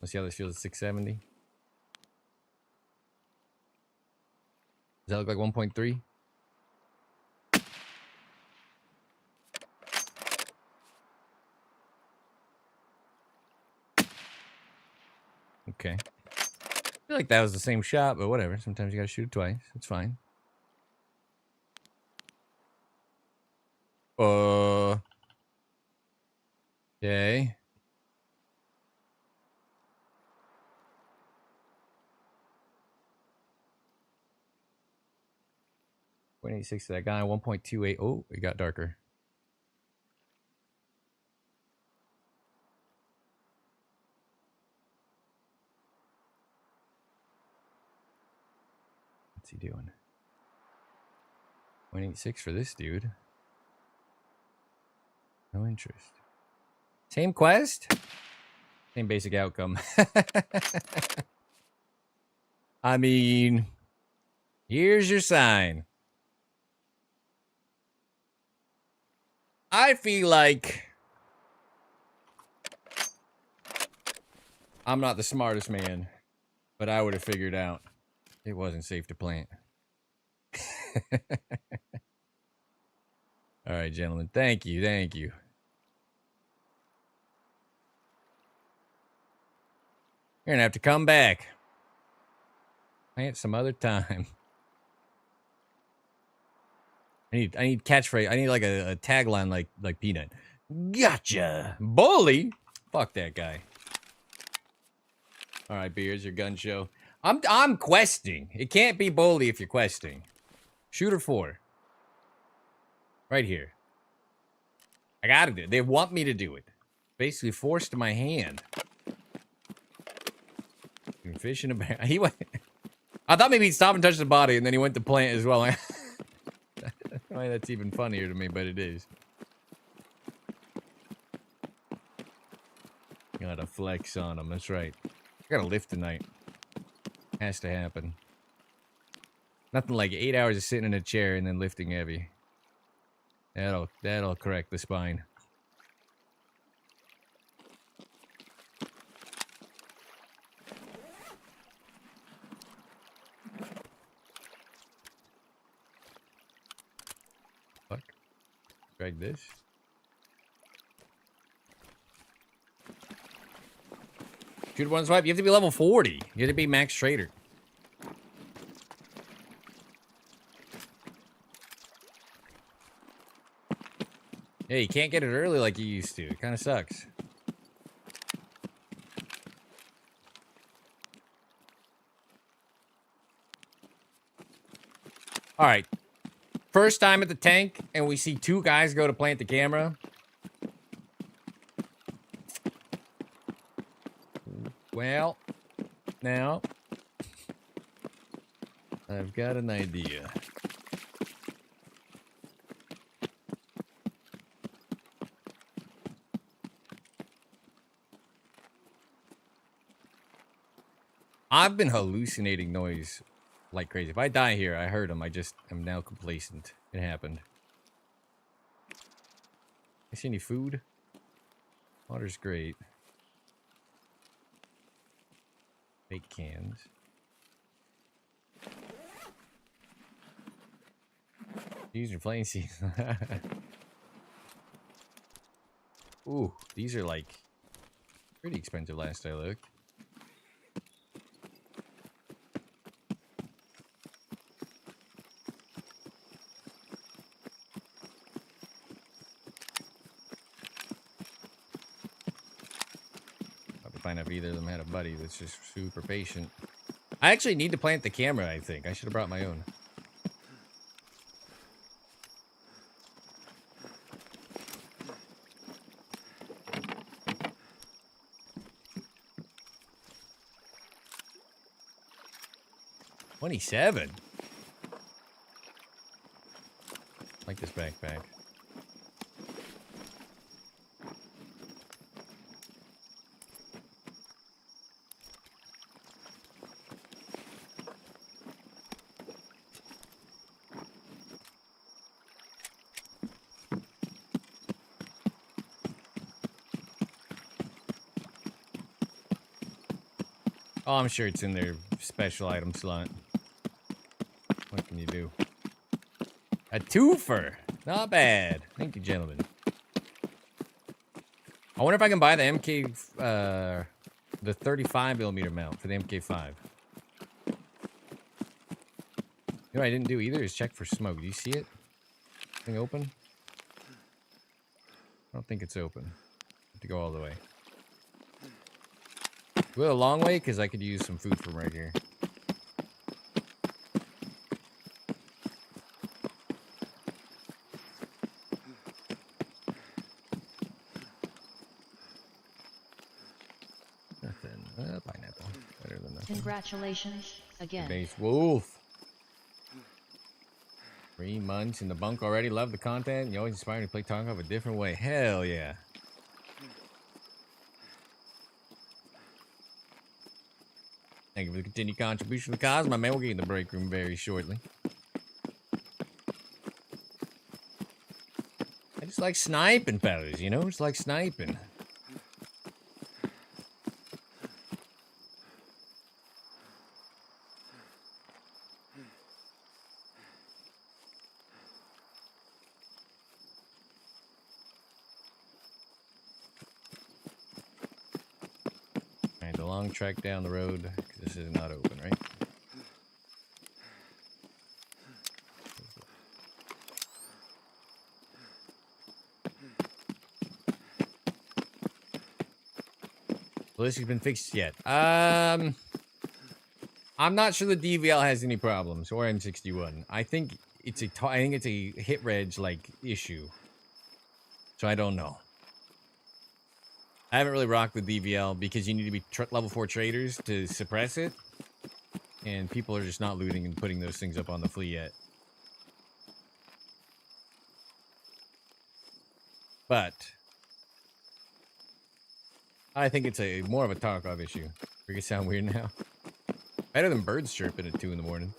Let's see how this feels at 670. Does that look like 1.3? Okay. I feel like that was the same shot, but whatever. Sometimes you gotta shoot it twice. It's fine. Okay. .86 to that guy. 1.28. Oh, it got darker. What's he doing? 0.86 for this dude. No interest. Same quest? Same basic outcome. I mean, here's your sign. I feel like I'm not the smartest man, but I would have figured out it wasn't safe to plant. All right, gentlemen. Thank you. Thank you. You're going to have to come back. Plant some other time. I need catchphrase. I need like a tagline like Peanut. Gotcha. Bully? Fuck that guy. All right, Beers, your gun show. I'm questing. It can't be Bully if you're questing. Shooter 4. Right here. I gotta do it. They want me to do it. Basically forced to my hand. Fish in a bear. He went. I thought maybe he'd stop and touch the body, and then he went to plant as well. Why that's even funnier to me, but it is. Gotta flex on him. That's right. I gotta lift tonight. Has to happen. Nothing like 8 hours of sitting in a chair and then lifting heavy. That'll correct the spine. Fuck. Drag this. Shoot one swipe. You have to be level 40. You have to be max trader. Yeah, you can't get it early like you used to. It kind of sucks. All right. First time at the tank, and we see 2 guys go to plant the camera. Well, now, I've got an idea. I've been hallucinating noise like crazy. If I die here, I heard him. I just am now complacent. It happened. I see any food? Water's great. Fake cans. These are plain season. Ooh, these are like pretty expensive last I looked. Find out if either of them had a buddy that's just super patient. I actually need to plant the camera, I think. I should have brought my own. $27. Like this backpack. Oh, I'm sure it's in their special item slot. What can you do? A twofer. Not bad. Thank you, gentlemen. I wonder if I can buy the the 35mm mount for the MK5. You know what I didn't do either is check for smoke. Do you see it? Thing open? I don't think it's open. I have to go all the way. Go a long way because I could use some food from right here. Nothing. Pineapple. Better than nothing. Congratulations again. Base wolf. 3 months in the bunk already. Love the content. You always inspire me to play Tarkov a different way. Hell yeah. Thank you for the continued contribution to the cause. My man will get in the break room very shortly. I just like sniping, fellas, you know? Just like sniping. Alright, the long trek down the road, because this is not open, right? Well, this has been fixed yet. I'm not sure the DVL has any problems, or M61. I think it's a hit reg like issue. So I don't know. I haven't really rocked with DVL because you need to be level 4 traders to suppress it. And people are just not looting and putting those things up on the flea yet. But I think it's a more of a Tarkov issue. Make it sound weird now. Better than birds chirping at 2 in the morning.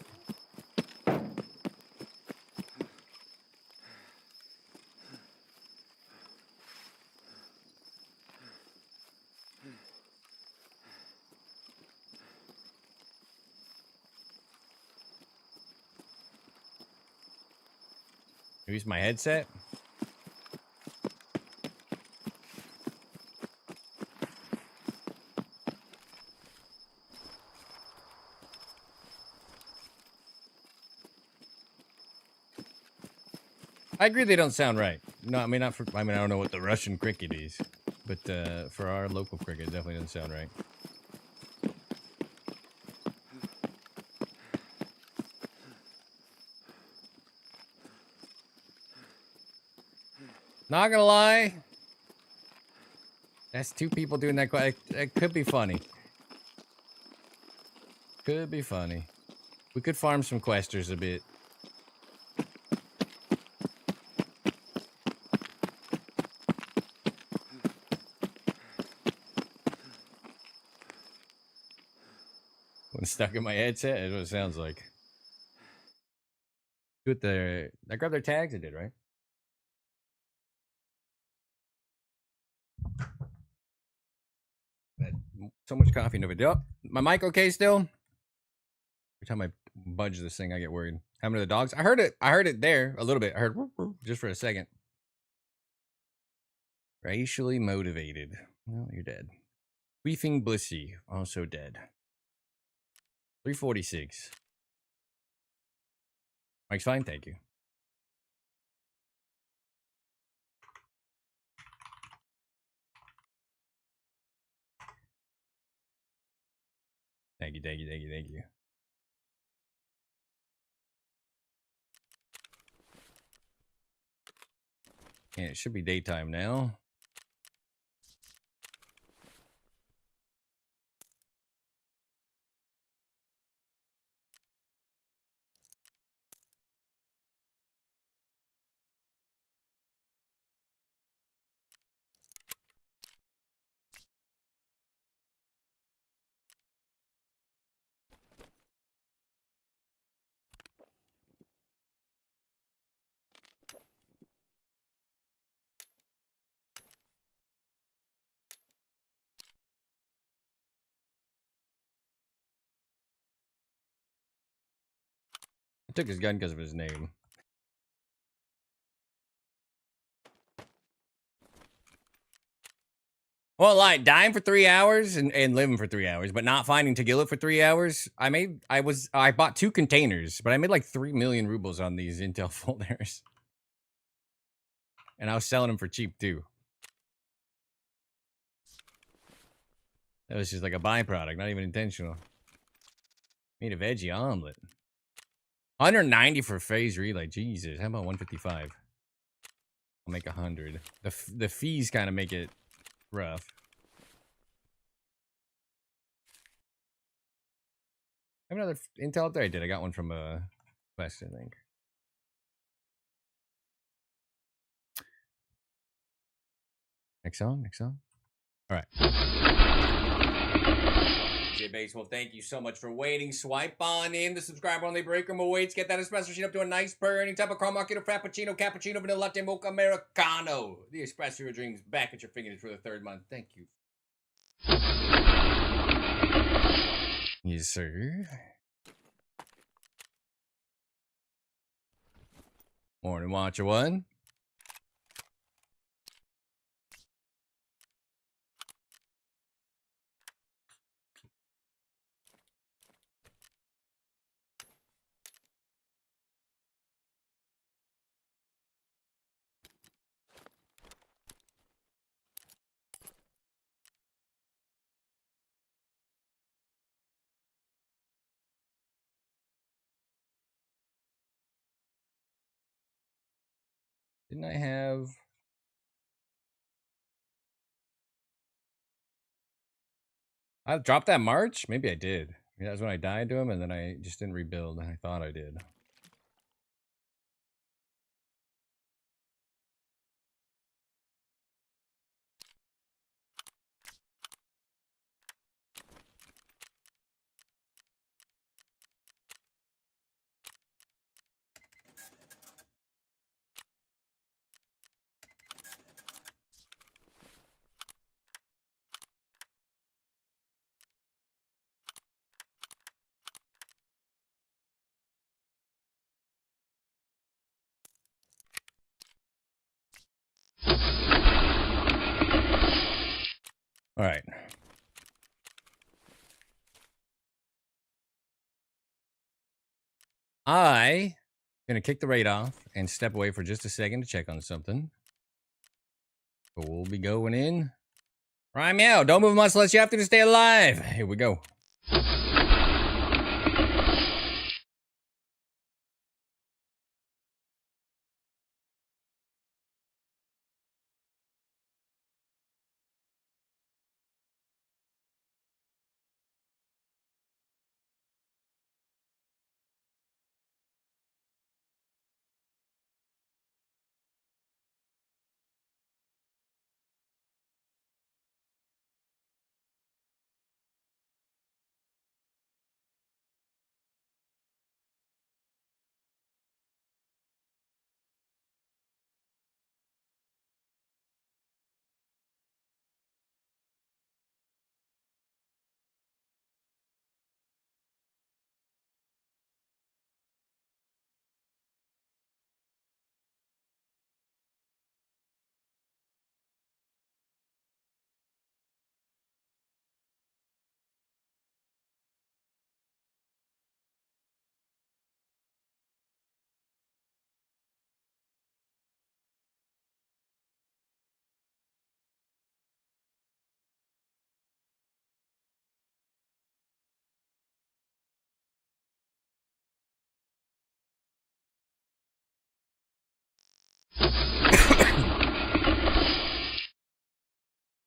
Use my headset. I agree they don't sound right. No, I mean not for. I mean I don't know what the Russian cricket is, but for our local cricket, it definitely doesn't sound right. Not gonna lie, that's 2 people doing that. It could be funny. Could be funny. We could farm some questers a bit. When stuck in my headset, is what it sounds like. With their, I grabbed their tags. I did, right? So much coffee, no video. My mic okay still? Every time I budge this thing, I get worried. How many of the dogs? I heard it. I heard it there a little bit. I heard whoop, whoop, just for a second. Racially motivated. Well, you're dead. Weefing Blissy, also dead. 346. Mike's fine, thank you. Thank you, thank you, thank you, thank you. And it should be daytime now. I took his gun because of his name. Well, like dying for 3 hours and living for 3 hours, but not finding Tagilla for 3 hours. I bought 2 containers, but I made like 3 million rubles on these Intel folders. And I was selling them for cheap too. That was just like a byproduct, not even intentional. Made a veggie omelet. 190 for phase relay. Jesus, how about 155? I'll make 100. The fees kind of make it rough. I have another Intel up there. I did. I got one from Quest, I think. Next song. All right. J Baseball, thank you so much for waiting. Swipe on in the subscriber only break room awaits. Get that espresso machine up to a nice purr. Any type of caramel macchiato, frappuccino, cappuccino, vanilla latte, mocha, americano. The espresso of your dreams back at your fingertips for the 3rd month. Thank you. Yes, sir. Morning Watcher 1. Didn't I have I dropped that March? Maybe I did. Yeah, that was when I died to him, and then I just didn't rebuild. I thought I did. All right. I gonna kick the raid off and step away for just a second to check on something. But we'll be going in. Right, meow. Don't move much unless you have to stay alive. Here we go.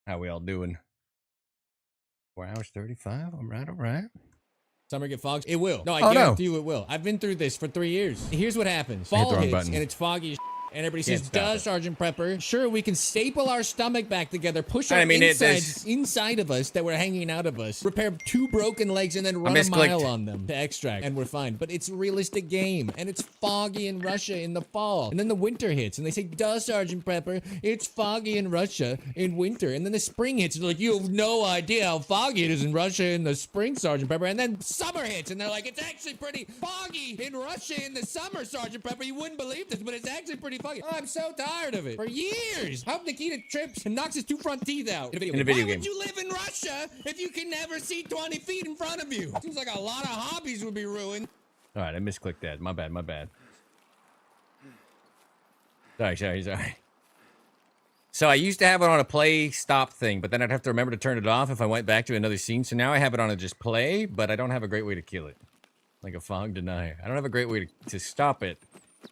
How we all doing? 4 hours 35. All right, all right. Summer get fogged? It will. No, I Oh, no. guarantee you it will. I've been through this for 3 years. Here's what happens. I hit the Fall wrong hits button. and it's foggy as and everybody Can't says, stop duh, it. Sergeant Prepper. Sure, we can staple our stomach back together, push our I mean, insides inside of us that were hanging out of us, repair 2 broken legs, and then run a misclicked. mile on them to extract, and we're fine. But it's a realistic game, and it's foggy in Russia in the fall. And then the winter hits, and they say, duh, Sergeant Prepper, it's foggy in Russia in winter. And then the spring hits, and they're like, you have no idea how foggy it is in Russia in the spring, Sergeant Prepper. And then summer hits, and they're like, it's actually pretty foggy in Russia in the summer, Sergeant Prepper. You wouldn't believe this, but it's actually pretty foggy. Oh, I'm so tired of it. For years. Hope Nikita trips and knocks his 2 front teeth out. In a video Why game. would you live in Russia if you can never see 20 feet in front of you? Seems like a lot of hobbies would be ruined. All right, I misclicked that. My bad, my bad. Sorry. So I used to have it on a play stop thing, but then I'd have to remember to turn it off if I went back to another scene. So now I have it on a just play, but I don't have a great way to kill it. Like a fog deny. I don't have a great way to stop it.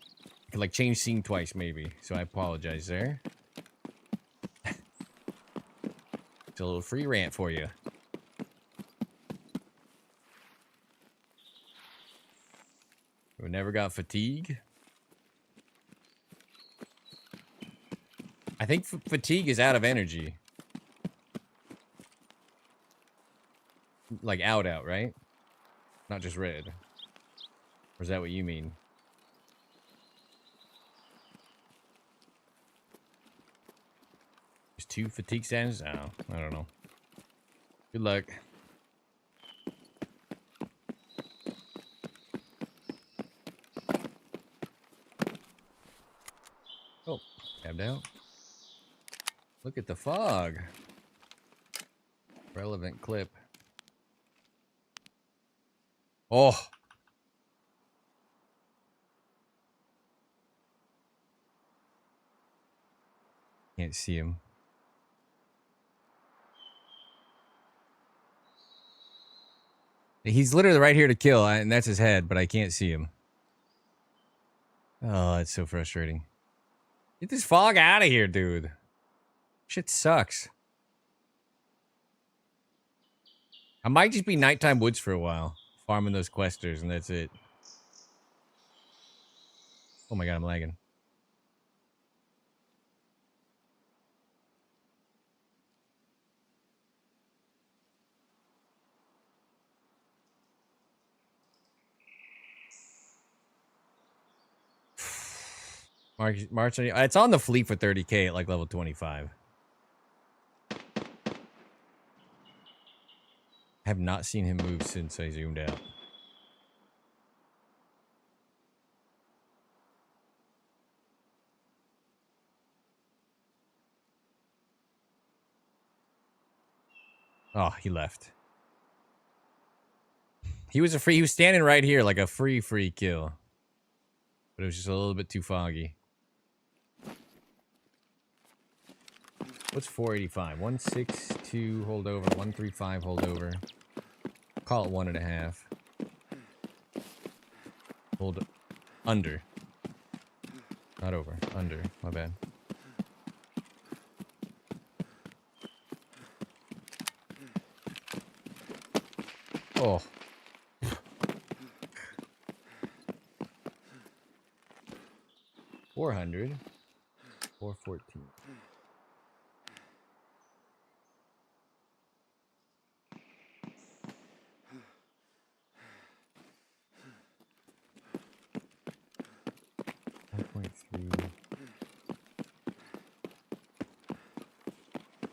I could like change scene twice maybe. So I apologize there. It's a little free rant for you. We never got fatigue. I think fatigue is out of energy. Like out, right? Not just red. Or is that what you mean? There's 2 fatigue stands? Oh, I don't know. Good luck. Oh, tabbed out. Look at the fog. Relevant clip. Oh. Can't see him. He's literally right here to kill, and that's his head, but I can't see him. Oh, it's so frustrating. Get this fog out of here, dude. Shit sucks. I might just be nighttime woods for a while, farming those questers, and that's it. Oh my god, I'm lagging. March, it's on the fleet for 30k at like level 25. I have not seen him move since I zoomed out. Oh, he left. He was standing right here like a free kill. But it was just a little bit too foggy. What's 485? 162 holdover, 135 holdover. Call it 1.5. Hold under. Not over. Under. My bad. Oh. 400. 414.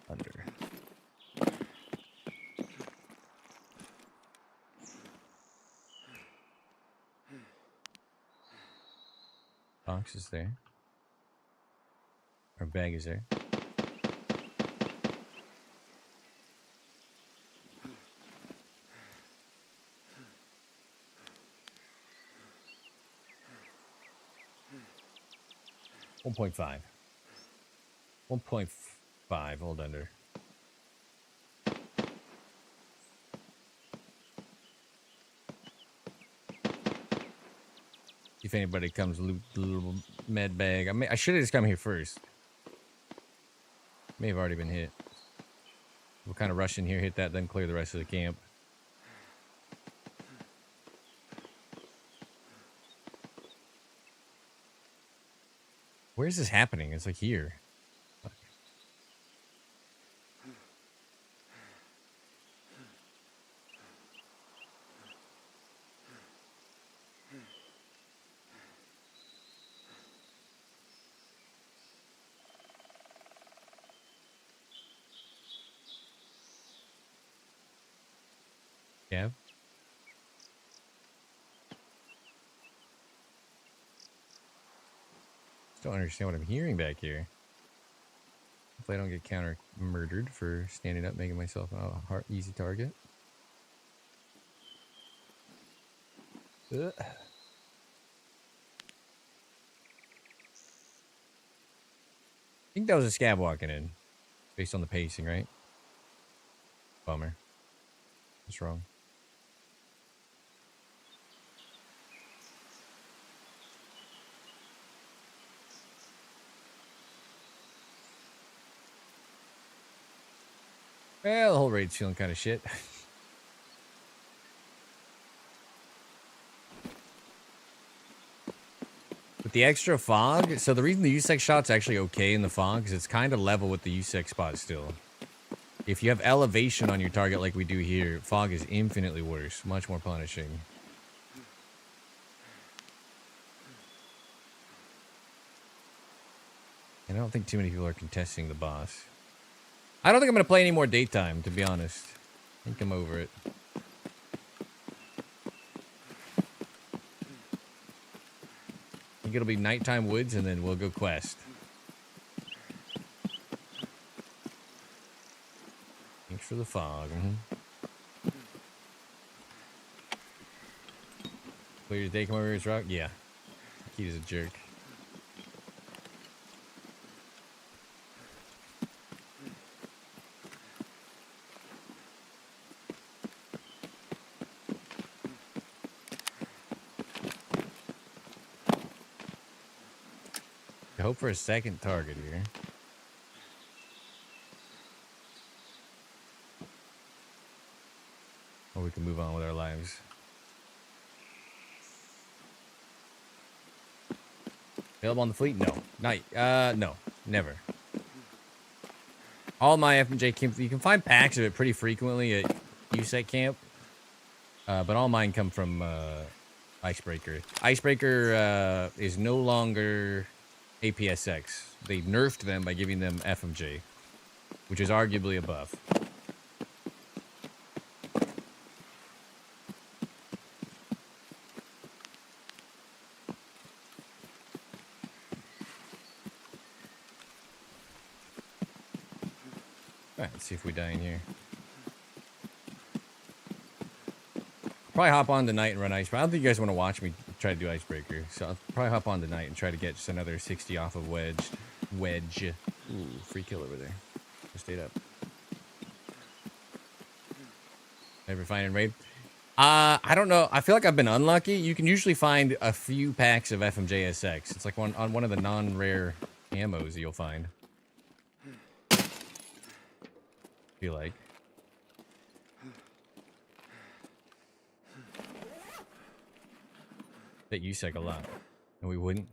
Under. Box is there. Our bag is there. $1.5. 1.5. Hold under. If anybody comes, loot the little med bag. I should have just come here first. May have already been hit. We'll kind of rush in here, hit that, then clear the rest of the camp. Where's this happening? It's like here. Fuck. Yeah. Don't understand what I'm hearing back here. Hopefully I don't get counter murdered for standing up, making myself a easy target. Ugh. I think that was a scab walking in, based on the pacing, right? Bummer. What's wrong? Well, the whole raid's feeling kind of shit. With the extra fog, so the reason the USEC shot's actually okay in the fog is it's kind of level with the USEC spot still. If you have elevation on your target like we do here, fog is infinitely worse, much more punishing. And I don't think too many people are contesting the boss. I don't think I'm going to play any more daytime, to be honest. I think I'm over it. I think it'll be nighttime woods, and then we'll go quest. Thanks for the fog. Clear your day, come over here, rock? Yeah. He's a jerk. I hope for a second target here. we can move on with our lives. Available on the fleet? No. No. Never. All my FMJ camp, you can find packs of it pretty frequently at USEC camp. But all mine come from Icebreaker. Icebreaker is no longer APSX. They nerfed them by giving them FMJ, which is arguably a buff. Alright, let's see if we die in here. Probably hop on tonight and run Icebreaker. I don't think you guys want to watch me try to do Icebreaker. So I'll probably hop on tonight and try to get just another 60 off of Wedge. Ooh, free kill over there. Just stayed up. Ever find in raid? I don't know. I feel like I've been unlucky. You can usually find a few packs of FMJSX. It's like on one of the non-rare ammos you'll find. Feel like. Bet USEC a lot. And we wouldn't.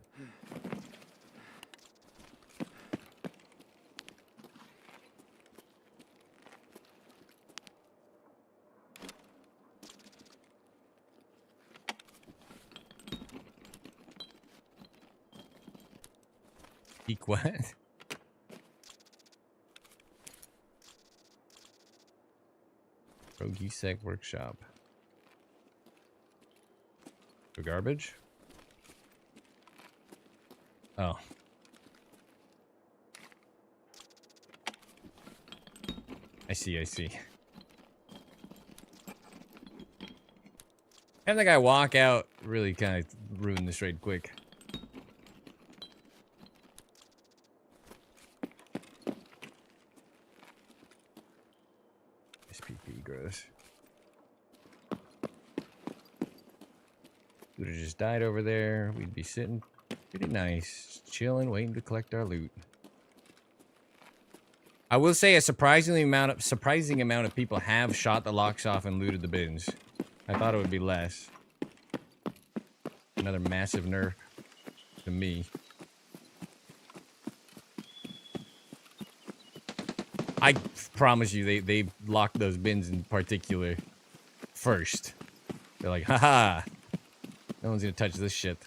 Eek what? Rogue USEC workshop. The garbage? Oh. I see. Having the guy walk out really kind of ruined this raid quick. SPP gross. Would have just died over there. We'd be sitting pretty nice, chilling, waiting to collect our loot. I will say a surprising amount of people have shot the locks off and looted the bins. I thought it would be less. Another massive nerf to me. I promise you, they locked those bins in particular first. They're like, haha, no one's gonna touch this shit.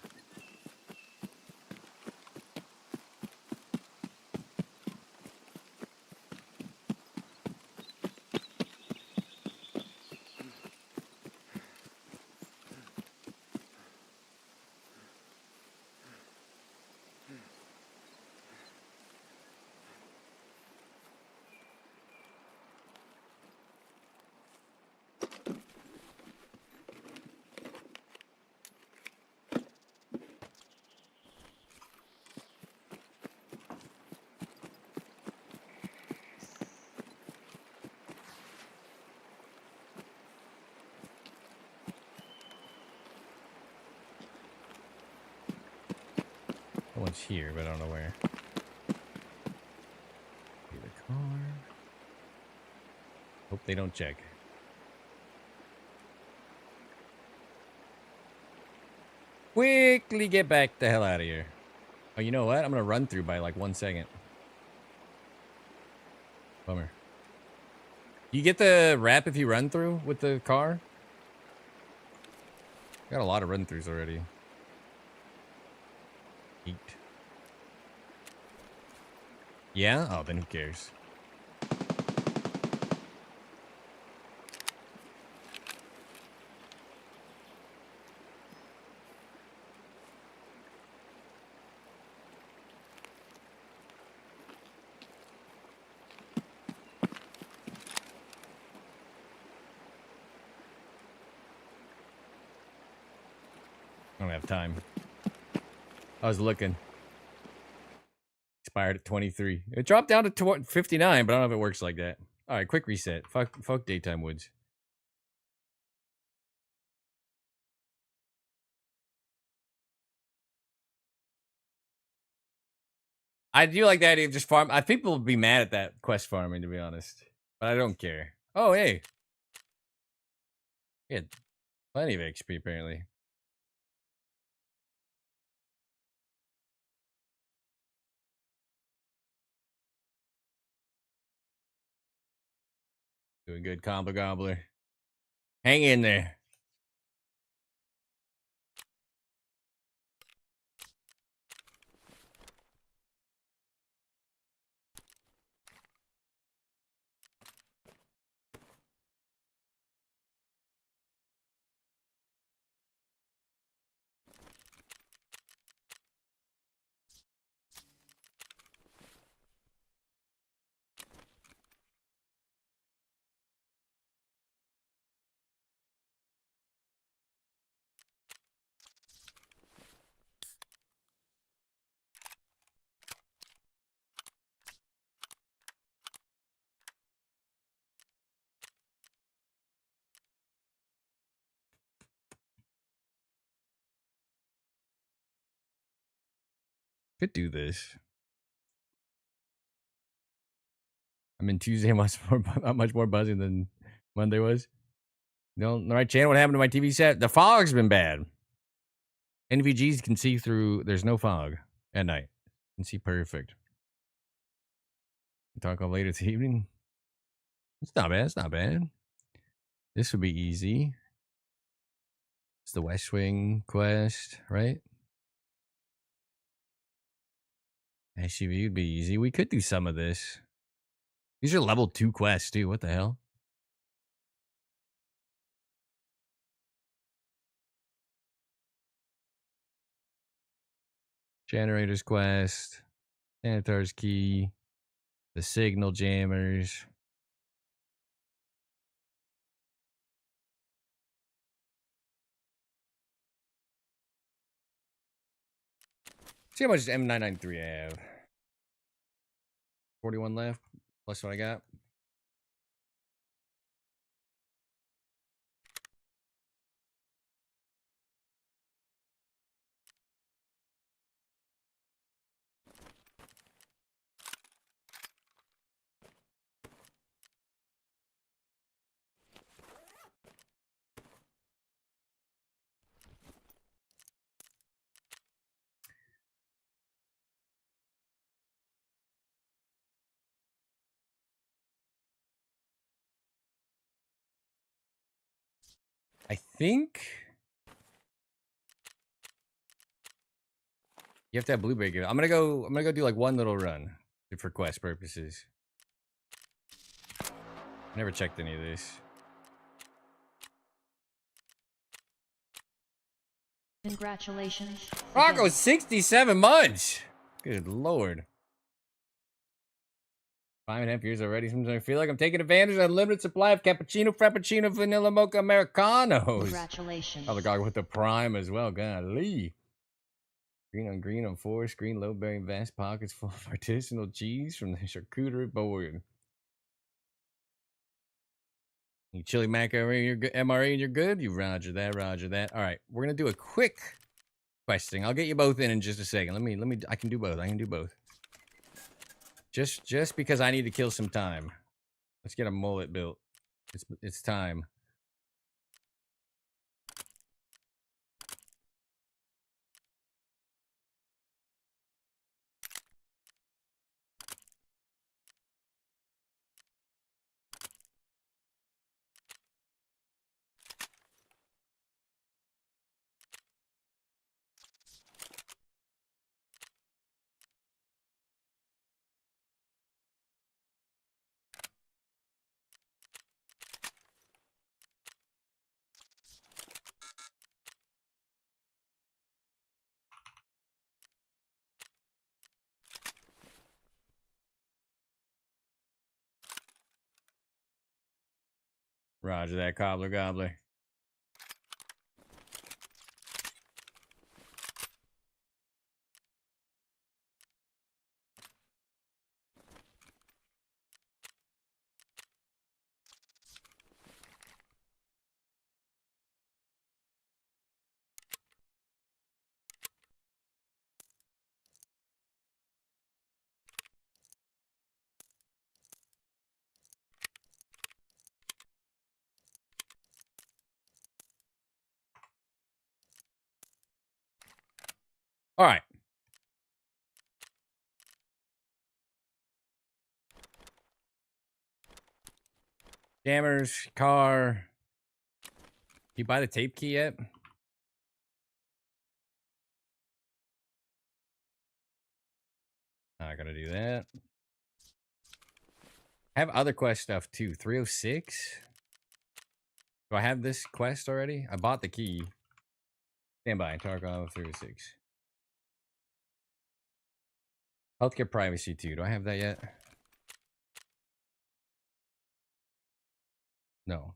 One's here, but I don't know where. Get a car. Hope they don't check. Quickly get back the hell out of here. Oh, you know what? I'm gonna run through by like 1 second. Bummer. You get the wrap if you run through with the car? Got a lot of run throughs already. Eat. Yeah? Oh, then who cares? I don't have time. I was looking. Expired at 23. It dropped down to 59, but I don't know if it works like that. All right, quick reset. Fuck daytime woods. I do like the idea of just farm. I think people would be mad at that quest farming, to be honest. But I don't care. Oh, hey. Yeah, plenty of XP apparently. Doing good, Combo Gobbler. Hang in there. Could do this. I mean, Tuesday much more buzzing than Monday was. No, the right channel. What happened to my TV set? The fog's been bad. NVGs can see through. There's no fog at night. You can see perfect. Talk about later this evening. It's not bad. It's not bad. This would be easy. It's the West Wing quest, right? SUV would be easy. We could do some of this. These are level 2 quests, too. What the hell? Generators quest. Sanitar's key. The signal jammers. See how much M993 I have. 41 left. Plus what I got. I think you have to have blueberry. I'm gonna go do like one little run for quest purposes. Never checked any of this. Congratulations. Rocco, Again. 67 months. Good lord. 5.5 years already. Sometimes I feel like I'm taking advantage of a limited supply of cappuccino, frappuccino, vanilla mocha Americanos. Congratulations. Oh, the guy with the prime as well. Golly. Green on 4. Screen low bearing vast pockets full of artisanal cheese from the charcuterie board. You chili macaroni, you're good. MRE, you're good. You roger that, roger that. All right, we're gonna do a quick questing. I'll get you both in just a second. Let me. I can do both. I can do both. Just because I need to kill some time. Let's get a mullet built. It's time. Roger that, cobbler gobbler. All right. Jammers, car. You buy the tape key yet? I gotta do that. I have other quest stuff too. 306. Do I have this quest already? I bought the key. Stand by. Tarkov 306. Healthcare privacy 2. Do I have that yet? No.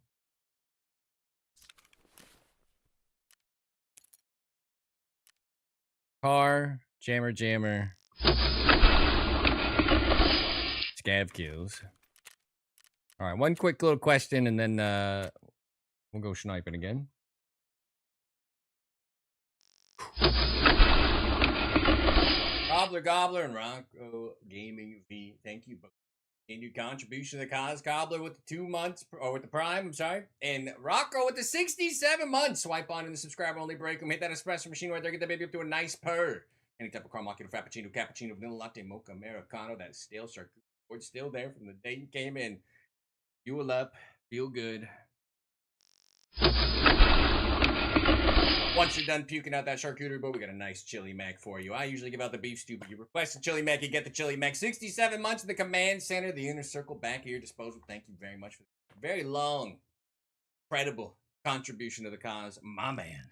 Car, jammer. Scav kills. All right, one quick little question, and then we'll go sniping again. Gobbler, and Rocco Gaming V. Thank you. Continued contribution to the cause. Cobbler with the 2 months, or with the Prime, I'm sorry. And Rocco with the 67 months. Swipe on in the subscriber only break. Hit that espresso machine right there. Get that baby up to a nice purr. Any type of caramel, frappuccino, cappuccino, vanilla latte, mocha, americano. That stale charcuterie still there from the day you came in. Fuel up. Feel good. Once you're done puking out that charcuterie board, we got a nice chili mac for you. I usually give out the beef stew, but you request a chili mac, you get the chili mac. 67 months in the command center, the inner circle back at your disposal. Thank you very much for the very long, credible contribution to the cause, my man.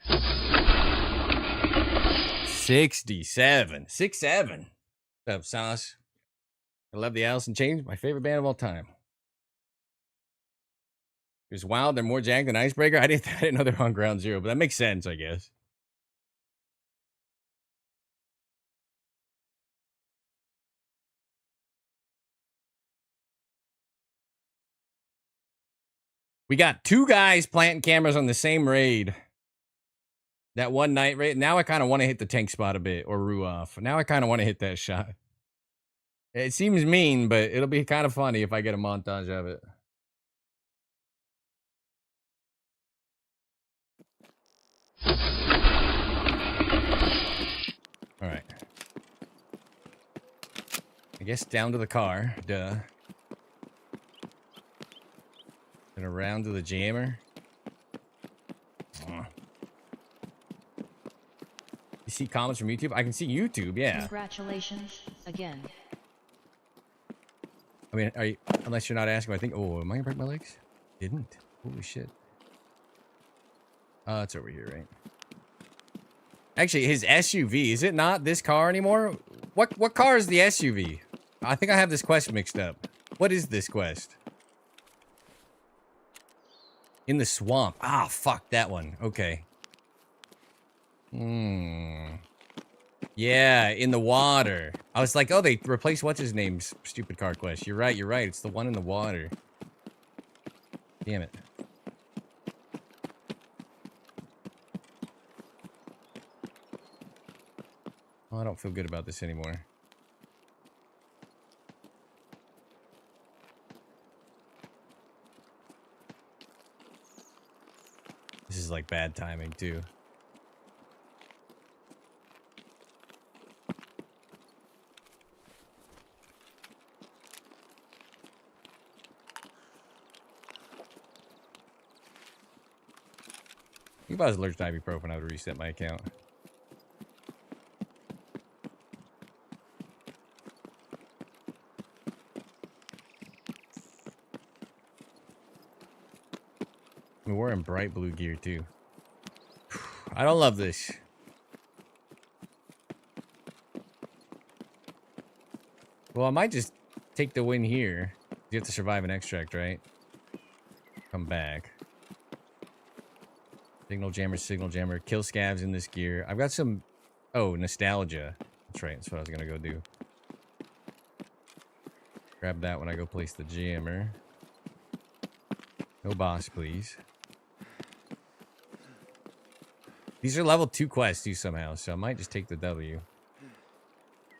67. 6'7". What's up, Sauce? I love the Alice in Chains, my favorite band of all time. There's Wild, they're more jacked than Icebreaker. I didn't know they're on ground zero, but that makes sense, I guess. We got 2 guys planting cameras on the same raid. That one night raid. Now I kind of want to hit the tank spot a bit, or Rue off. Now I kind of want to hit that shot. It seems mean, but it'll be kind of funny if I get a montage of it. All right. I guess down to the car. Duh. And around to the jammer. You see comments from YouTube? I can see YouTube, yeah. Congratulations again. I mean, are you, unless you're not asking, I think. Oh, am I gonna break my legs? Didn't. Holy shit. It's over here, right? Actually, his SUV, is it not this car anymore? What car is the SUV? I think I have this quest mixed up. What is this quest? In the swamp. Ah, fuck that one. Okay. Yeah, in the water. I was like, oh, they replaced what's his name's stupid car quest. You're right. It's the one in the water. Damn it. Oh, I don't feel good about this anymore. This is like bad timing, too. If I was allergic to ibuprofen, I would reset my account. We're wearing bright blue gear, too. I don't love this. Well, I might just take the win here. You have to survive an extract, right? Come back. Signal jammer. Kill scavs in this gear. I've got some... Oh, nostalgia. That's right. That's what I was going to go do. Grab that when I go place the jammer. No boss, please. These are level 2 quests, too, somehow. So I might just take the W.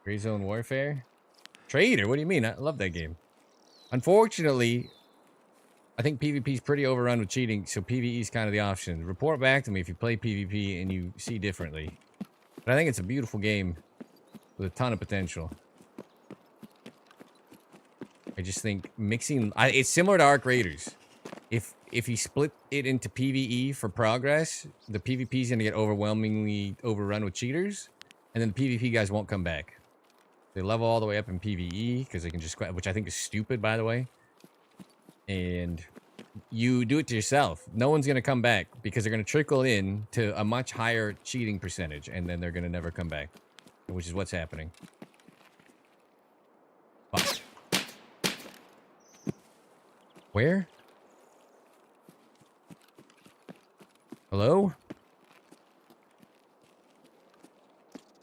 Gray Zone Warfare? Trader? What do you mean? I love that game. Unfortunately... I think PvP is pretty overrun with cheating, so PvE is kind of the option. Report back to me if you play PvP and you see differently. But I think it's a beautiful game with a ton of potential. I just think mixing... it's similar to Arc Raiders. If you split it into PvE for progress, the PvP is going to get overwhelmingly overrun with cheaters. And then the PvP guys won't come back. They level all the way up in PvE because they can just... which I think is stupid, by the way. And you do it to yourself. No one's going to come back because they're going to trickle in to a much higher cheating percentage. And then they're going to never come back. Which is what's happening. Fuck. Where? Hello?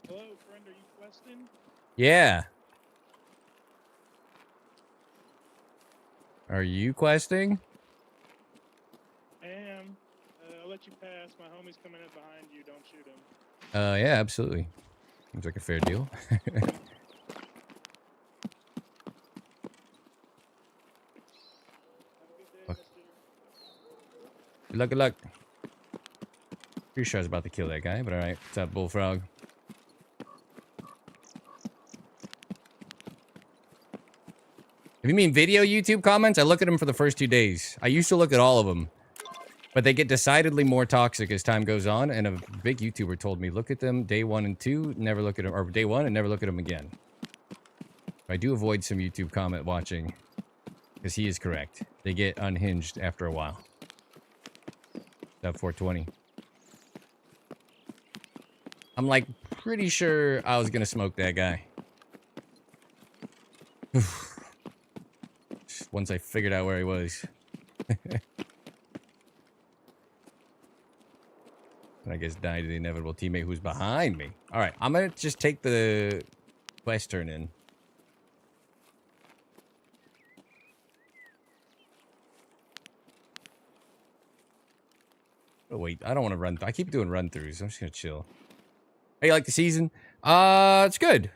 Hello, friend, are you questing? Yeah. Are you questing? I am. I'll let you pass. My homie's coming up behind you. Don't shoot him. Yeah, absolutely. Seems like a fair deal. Have a good day, Fuck. mister. Good luck, good luck. Pretty sure I was about to kill that guy, but alright. What's up, Bullfrog? If you mean video YouTube comments, I look at them for the first 2 days. I used to look at all of them. But they get decidedly more toxic as time goes on, and a big YouTuber told me, look at them day 1 and 2, never look at them, or day 1 and never look at them again. I do avoid some YouTube comment watching, because he is correct. They get unhinged after a while. That 420. I'm like pretty sure I was gonna smoke that guy. Once I figured out where he was. And I guess died to the inevitable teammate who's behind me. Alright, I'm gonna just take the quest turn in. Oh wait, I don't want to run. I keep doing run-throughs. I'm just gonna chill. How you like the season? It's good.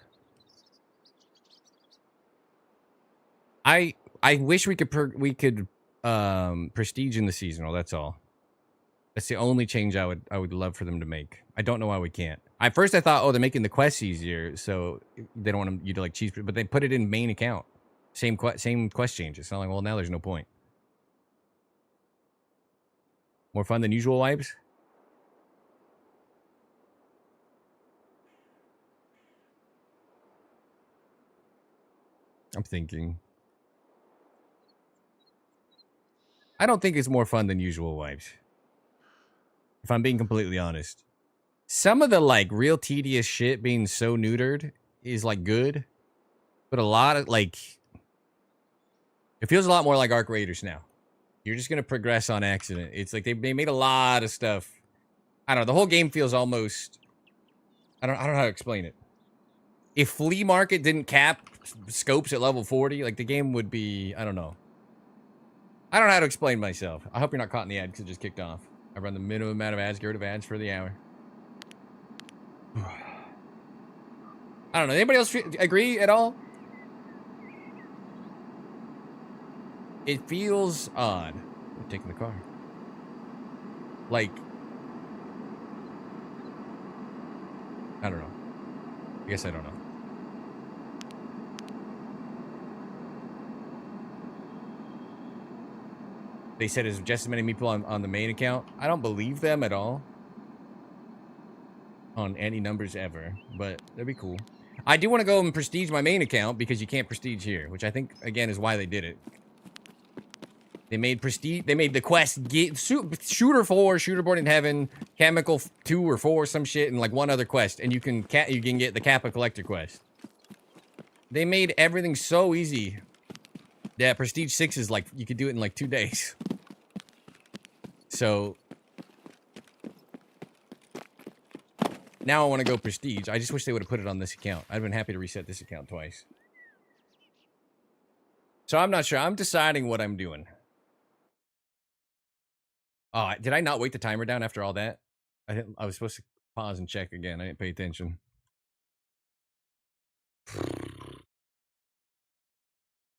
I wish we could prestige in the seasonal. That's all. That's the only change I would love for them to make. I don't know why we can't. At first I thought, oh, they're making the quests easier, so they don't want you to like cheese, but they put it in main account. Same quest changes. So I'm like, well, now there's no point. More fun than usual wipes? I'm thinking. I don't think it's more fun than usual wipes. If I'm being completely honest. Some of the, like, real tedious shit being so neutered is, like, good. But a lot of, like... It feels a lot more like Arc Raiders now. You're just gonna progress on accident. It's like they made a lot of stuff. I don't know. The whole game feels almost... I don't know how to explain it. If Flea Market didn't cap scopes at level 40, like, the game would be... I don't know. I don't know how to explain myself. I hope you're not caught in the ad because it just kicked off. I run the minimum amount of ads, get rid of ads for the hour. I don't know. Anybody else agree at all? It feels odd. I'm taking the car. Like, I don't know. I guess I don't know. They said it's just as many people on the main account. I don't believe them at all. On any numbers ever. But that'd be cool. I do want to go and prestige my main account because you can't prestige here. Which I think, again, is why they did it. They made prestige. They made the quest Shooter 4, Shooterborn in Heaven, Chemical 2 or 4, some shit, and like one other quest. And you can get the Kappa Collector quest. They made everything so easy. Yeah, Prestige 6 is like, you could do it in like 2 days. So, now I want to go Prestige. I just wish they would have put it on this account. I'd been happy to reset this account twice. So I'm not sure. I'm deciding what I'm doing. Oh, did I not wait the timer down after all that? I was supposed to pause and check again. I didn't pay attention.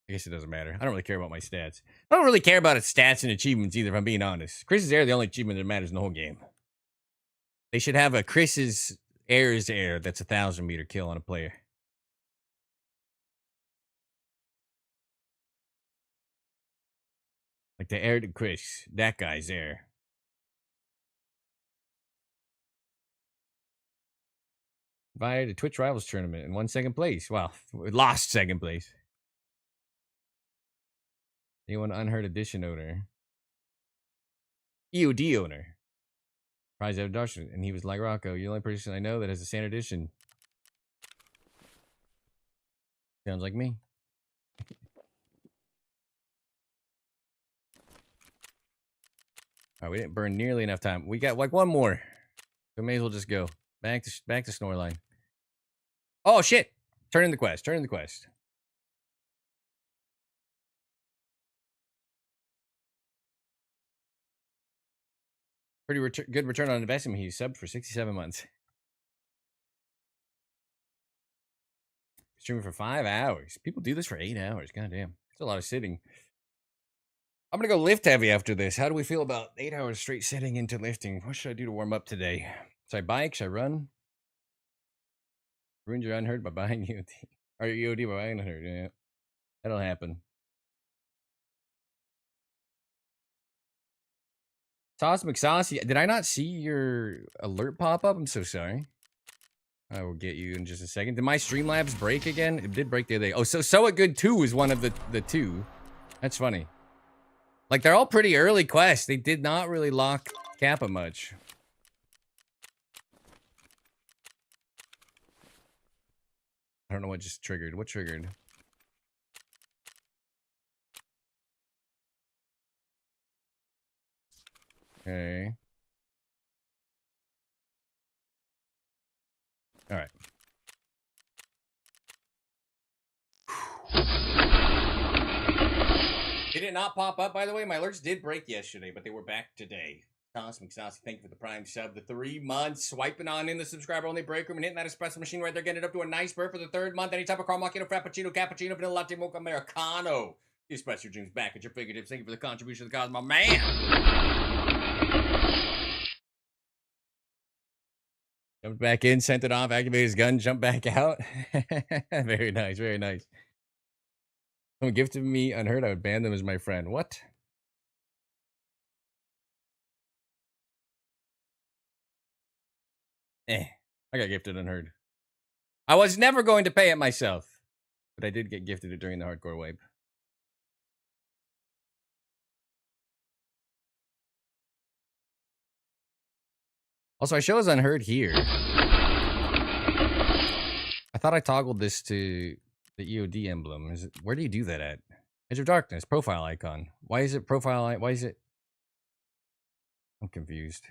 I guess it doesn't matter. I don't really care about my stats. I don't really care about its stats and achievements either, if I'm being honest. Chris's Air, the only achievement that matters in the whole game. They should have a Chris's Air is air. That's a 1,000-meter kill on a player. Like the air to Chris. That guy's air. Via the Twitch Rivals tournament and won second place. Well, we lost second place. Anyone unheard edition owner? EOD owner. Prize out of Dawson. And he was like, Rocco, you're the only person I know that has a standard edition. Sounds like me. All right, we didn't burn nearly enough time. We got like one more. So may as well just go. Back to Snoreline. Oh shit! Turn in the quest. Turn in the quest. Pretty good return on investment. He subbed for 67 months. Streaming for 5 hours. People do this for 8 hours. God damn. It's a lot of sitting. I'm gonna go lift heavy after this. How do we feel about 8 hours straight sitting into lifting? What should I do to warm up today? Should I bike? Should I run? Ruined your unheard by buying EOD. Or your EOD by buying unheard. Yeah. That'll happen. Sauce McSaucy, did I not see your alert pop up? I'm so sorry. I will get you in just a second. Did my Streamlabs break again? It did break the other day. Oh, so a good 2 is one of the 2. That's funny. Like, they're all pretty early quests. They did not really lock Kappa much. I don't know what just triggered. What triggered? Okay. All right. Did it not pop up, by the way? My alerts did break yesterday, but they were back today. Thomas McSaucy, thank you for the prime sub. The 3 months. Swiping on in the subscriber-only break room and hitting that espresso machine right there. Getting it up to a nice burp for the 3rd month. Any type of caramel macchiato, frappuccino, cappuccino, vanilla latte, mocha, americano. You express your dreams back at your fingertips. Thank you for the contribution to the cause, my man. Jumped back in, sent it off, activated his gun, jumped back out. Very nice, very nice. Someone gifted me unheard, I would ban them as my friend. What? I got gifted unheard. I was never going to pay it myself, but I did get gifted it during the hardcore wipe. Also, I show as unheard here. I thought I toggled this to the EOD emblem. Is it? Where do you do that at? Edge of Darkness, profile icon. Why is it profile? Why is it? I'm confused.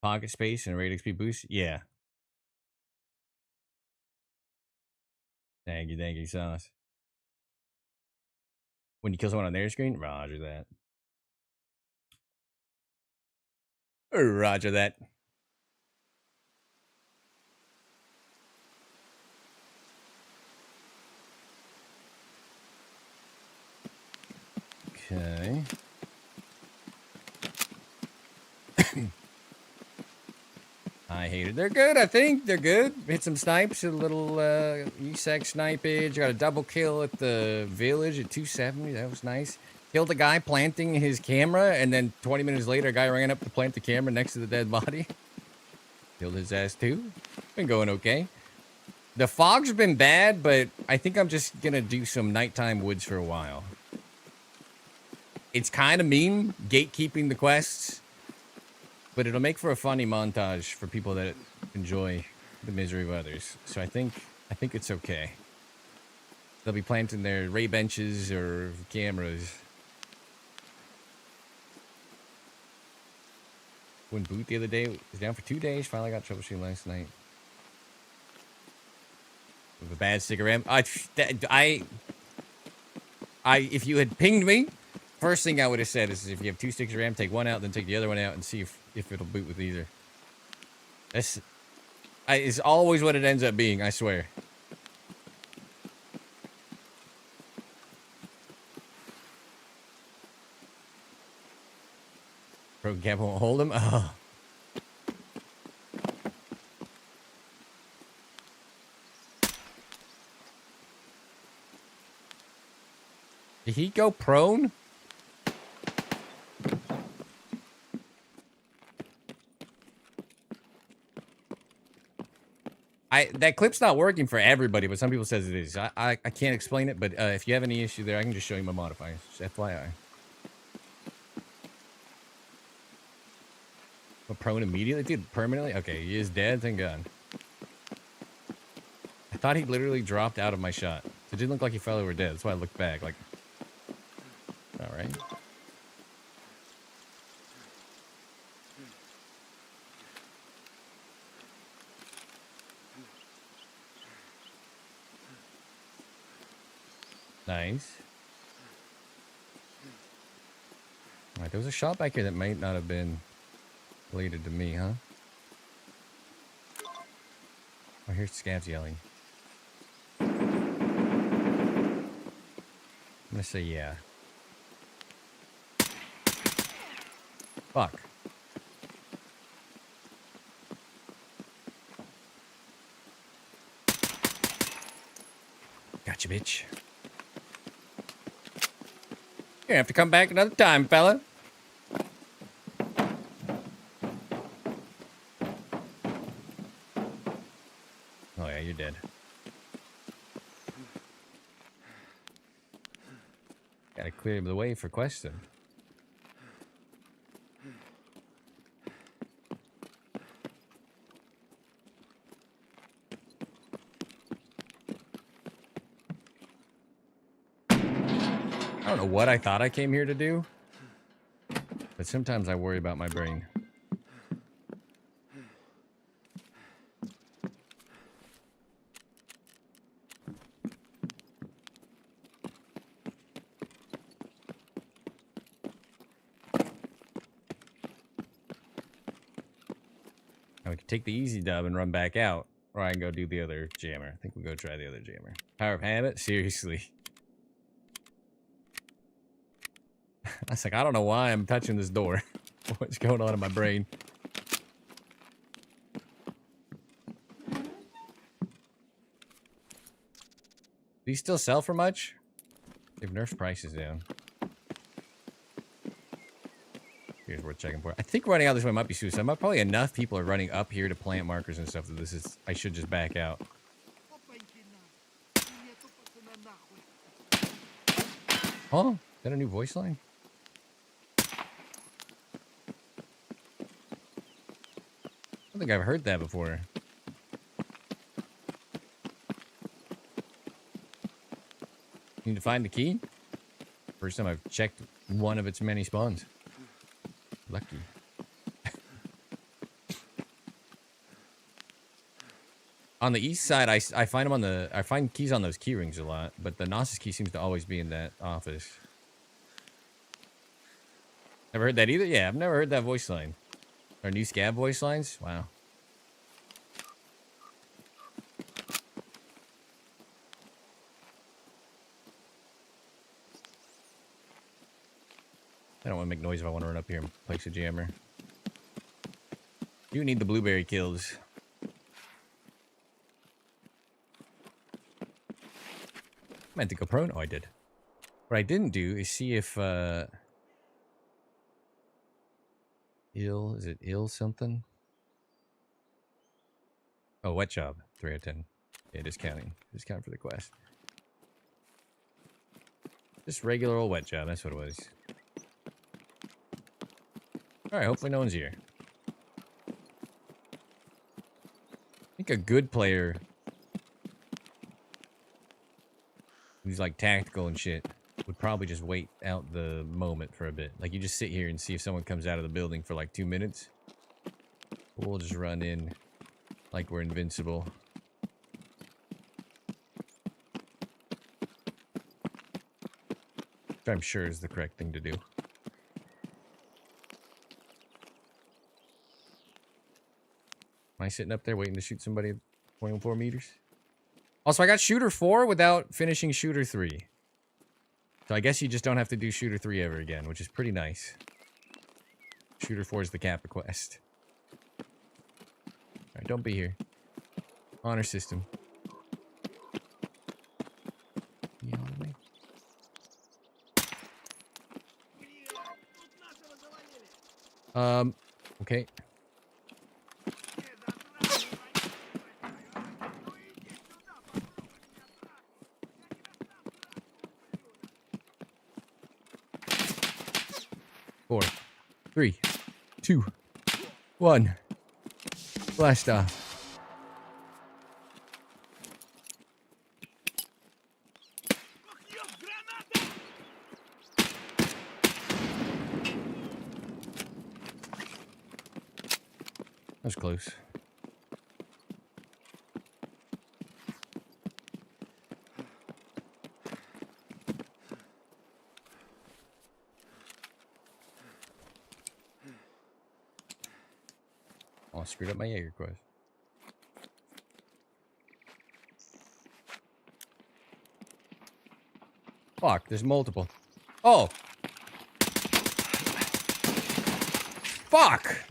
Pocket space and rate XP boost? Yeah. Thank you, sauce. When you kill someone on their screen? Roger that. Roger that. Okay. I hate it. They're good, I think. They're good. Hit some snipes, a little ESEC snipage. Got a double kill at the village at 270. That was nice. Killed a guy planting his camera, and then 20 minutes later, a guy ran up to plant the camera next to the dead body. Killed his ass too. Been going okay. The fog's been bad, but I think I'm just gonna do some nighttime woods for a while. It's kind of mean, gatekeeping the quests, but it'll make for a funny montage for people that enjoy the misery of others. So I think it's okay. They'll be planting their ray benches or cameras. When boot the other day was down for 2 days. Finally got troubleshooting last night. With a bad stick of RAM. If you had pinged me, first thing I would have said is if you have 2 sticks of RAM, take one out, then take the other one out and see if it'll boot with either. That's it's always what it ends up being, I swear. So Gap won't hold him? Oh. Did he go prone? That clip's not working for everybody, but some people says it is. I can't explain it, but if you have any issue there, I can just show you my modifiers. Just FYI. But prone immediately? Dude, permanently? Okay, he is dead. Thank God. I thought he literally dropped out of my shot. It didn't look like he fell over dead. That's why I looked back. Like, all right. Nice. All right, there was a shot back here that might not have been related to me, huh? Oh, here's Scavs yelling. I'm gonna say yeah. Fuck. Gotcha, bitch. You're gonna have to come back another time, fella. Oh yeah, you're dead. Gotta clear the way for question. I don't know what I thought I came here to do, but sometimes I worry about my brain. Now we can take the easy dub and run back out, or I can go do the other jammer. I think we'll go try the other jammer. Power of habit? Seriously. I was like, I don't know why I'm touching this door. What's going on in my brain? Do these still sell for much? They've nerfed prices down. Here's worth checking for. I think running out this way might be suicide. Probably enough people are running up here to plant markers and stuff that this is. I should just back out. Oh, is that a new voice line? I don't think I've heard that before. Need to find the key? First time I've checked one of its many spawns. Lucky. On the east side, I find them on the... I find keys on those key rings a lot, but the Gnosis key seems to always be in that office. Never heard that either? Yeah, I've never heard that voice line. Our new scab voice lines? Wow. I don't want to make noise if I want to run up here and place a jammer. You need the blueberry kills. I meant to go prone. Oh, I did. What I didn't do is see if is it ill something? Oh, wet job. 3 out of 10. Yeah, discounting. Discount for the quest. Just regular old wet job. That's what it was. Alright, hopefully no one's here. I think a good player who's like tactical and shit would probably just wait out the moment for a bit. Like you just sit here and see if someone comes out of the building for like 2 minutes. We'll just run in like we're invincible. Which I'm sure is the correct thing to do. Am I sitting up there waiting to shoot somebody at 24 meters? Also, I got shooter 4 without finishing shooter 3. So I guess you just don't have to do shooter 3 ever again, which is pretty nice. Shooter 4 is the Kappa quest. Alright, don't be here. Honor system. You on me? Okay. Four, 3, 2, 1. Blast off. That was close. Oh, I screwed up my Jaeger quest. Fuck, there's multiple. Oh! Fuck!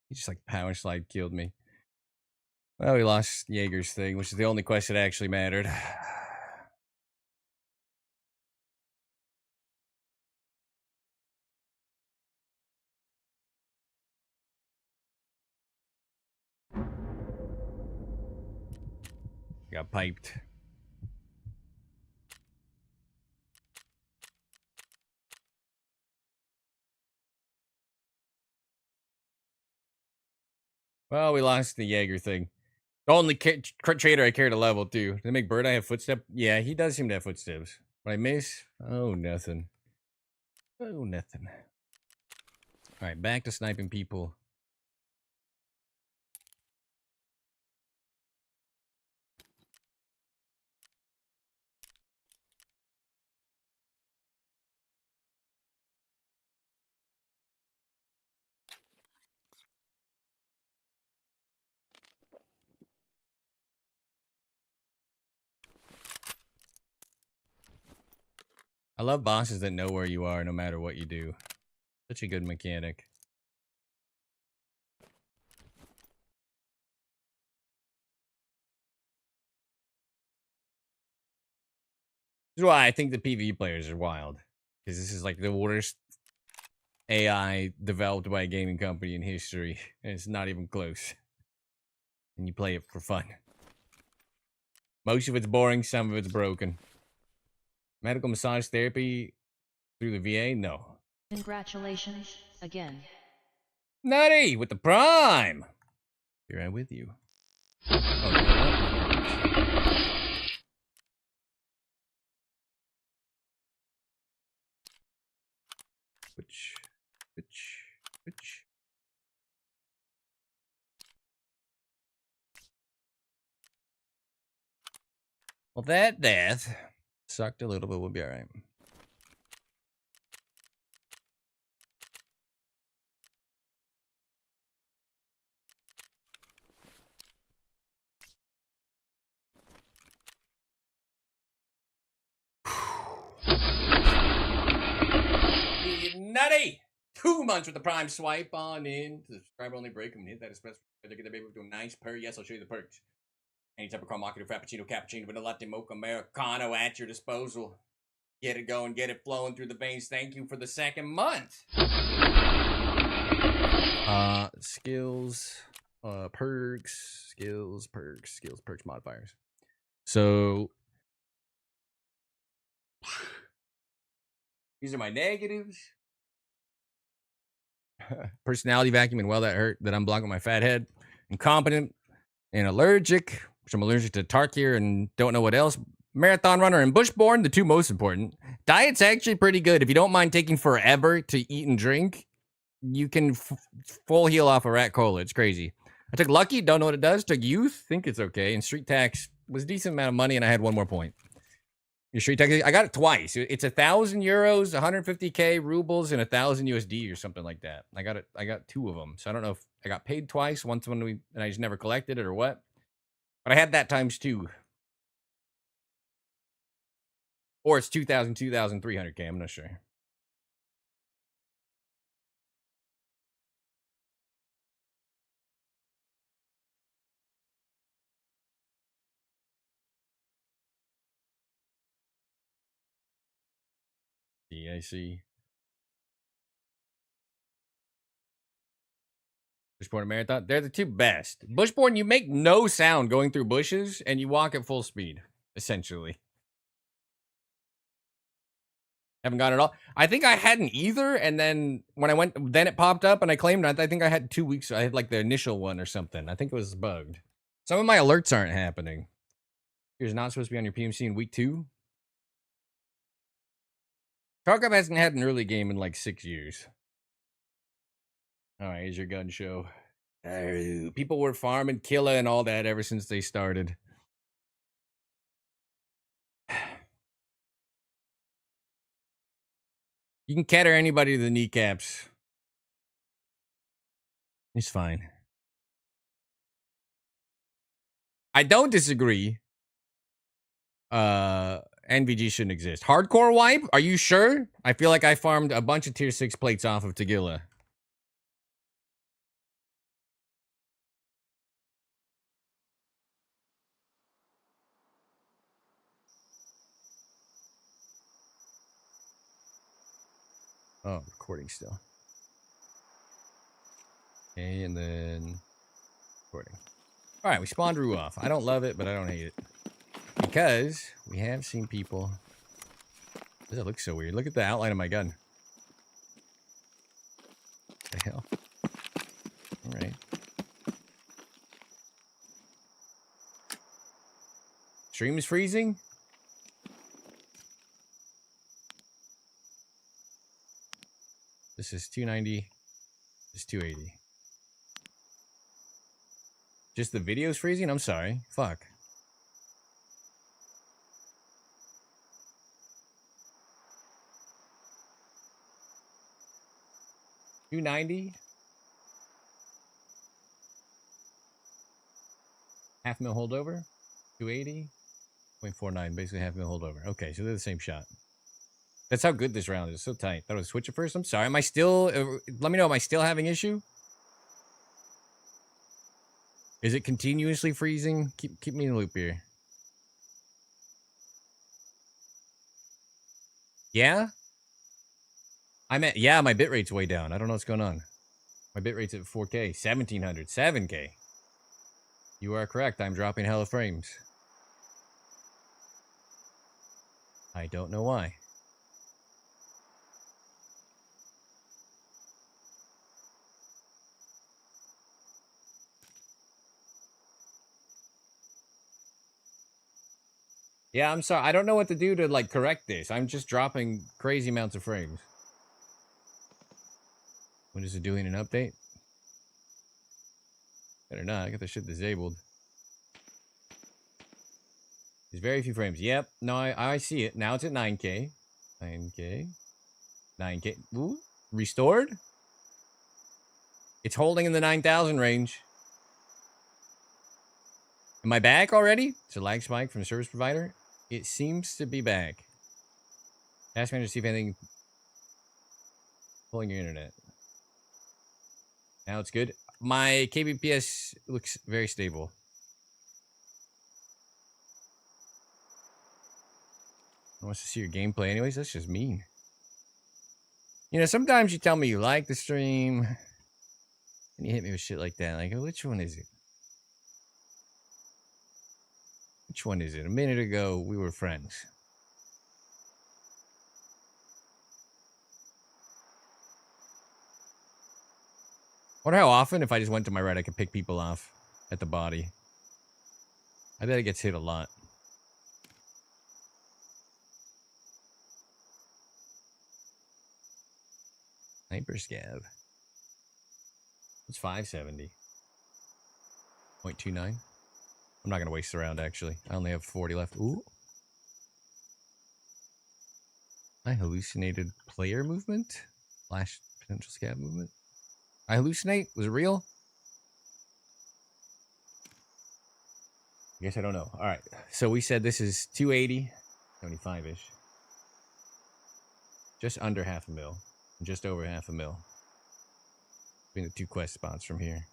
He just like power slide killed me. Well, we lost Jaeger's thing, which is the only quest that actually mattered. Got piped. Well, we lost the Jaeger thing. The only trader I care to level too. Did they make Bird Eye have footsteps? Yeah, he does seem to have footsteps. What I miss? Oh, nothing. Oh, nothing. All right, back to sniping people. I love bosses that know where you are no matter what you do. Such a good mechanic. This is why I think the PvE players are wild. Because this is like the worst AI developed by a gaming company in history. And it's not even close. And you play it for fun. Most of it's boring, some of it's broken. Medical massage therapy through the VA? No. Congratulations again. Nutty with the prime! Be right with you. Oh, you know what? Which. Well, that death sucked a little, but we'll be alright. Nutty! 2 months with the prime swipe on in to the subscriber only break and hit that espresso to get the baby to a nice purr. Yes, I'll show you the perks. Any type of caramel, frappuccino, cappuccino, vanilla latte, mocha, americano at your disposal. Get it going, get it flowing through the veins. Thank you for the 2nd month. Skills, perks, skills, perks, modifiers. So these are my negatives. Personality vacuum and well that hurt that I'm blocking my fat head. Incompetent and allergic, which I'm allergic to Tarkir and don't know what else. Marathon runner and bushborn, the 2 most important. Diet's actually pretty good. If you don't mind taking forever to eat and drink, you can full heal off a rat cola. It's crazy. I took lucky, don't know what it does. Took youth, think it's okay. And street tax was a decent amount of money and I had 1 more point. Your street text. I got it twice. It's 1,000 euros, 150k rubles, and 1,000 USD or something like that. I got it. I got 2 of them. So I don't know if I got paid twice. Once when and I just never collected it or what. But I had that times 2. Or it's 2,000, 2,300k. I'm not sure. Yeah, I see. Bushborn and Marathon. They're the 2 best. Bushborn, you make no sound going through bushes, and you walk at full speed, essentially. Haven't got it all. I think I hadn't either, and then when I went, then it popped up, and I claimed it. I think I had 2 weeks. I had like the initial one or something. I think it was bugged. Some of my alerts aren't happening. You're not supposed to be on your PMC in week 2. Tarkov hasn't had an early game in like 6 years. All right, here's your gun show. People were farming Killa and all that ever since they started. You can cater anybody to the kneecaps. It's fine. I don't disagree. NVG shouldn't exist. Hardcore wipe? Are you sure? I feel like I farmed a bunch of tier 6 plates off of Tagilla. Oh, recording still. Okay, and then recording. All right, we spawned Rue off. I don't love it, but I don't hate it. Because we have seen people... Does it look so weird? Look at the outline of my gun. What the hell? All right. Stream is freezing? This is 290. This is 280. Just the video's freezing? I'm sorry. Fuck. $290. Half mil holdover. 280. 0.49. Basically half mil holdover. Okay, so they're the same shot. That's how good this round is. So tight. Thought I would switch it first. I'm sorry. Am I still... let me know. Am I still having issue? Is it continuously freezing? Keep me in the loop here. Yeah? Yeah, my bitrate's way down. I don't know what's going on. My bitrate's at 4K. 1700. 7K. You are correct. I'm dropping hella frames. I don't know why. Yeah, I'm sorry. I don't know what to do to, like, correct this. I'm just dropping crazy amounts of frames. When is it doing an update? Better not. I got the shit disabled. There's very few frames. Yep. No, I see it. Now it's at 9K. 9K. 9K. Ooh. Restored? It's holding in the 9,000 range. Am I back already? It's a lag spike from the service provider. It seems to be back. Ask me to see if anything pulling your internet. Now it's good. My kbps looks very stable. I want to see your gameplay anyways. That's just mean. You know, sometimes you tell me you like the stream, and you hit me with shit like that. Like, oh, which one is it? Which one is it? A minute ago, we were friends. Wonder how often, if I just went to my right, I could pick people off at the body. I bet it gets hit a lot. Sniper scav. It's 570. 0.29. I'm not going to waste the round, actually. I only have 40 left. Ooh. I hallucinated player movement? Flash potential scab movement? I hallucinate? Was it real? I guess I don't know. All right. So we said this is 280, 75-ish. Just under half a mil. Just over half a mil. Between the two quest spots from here.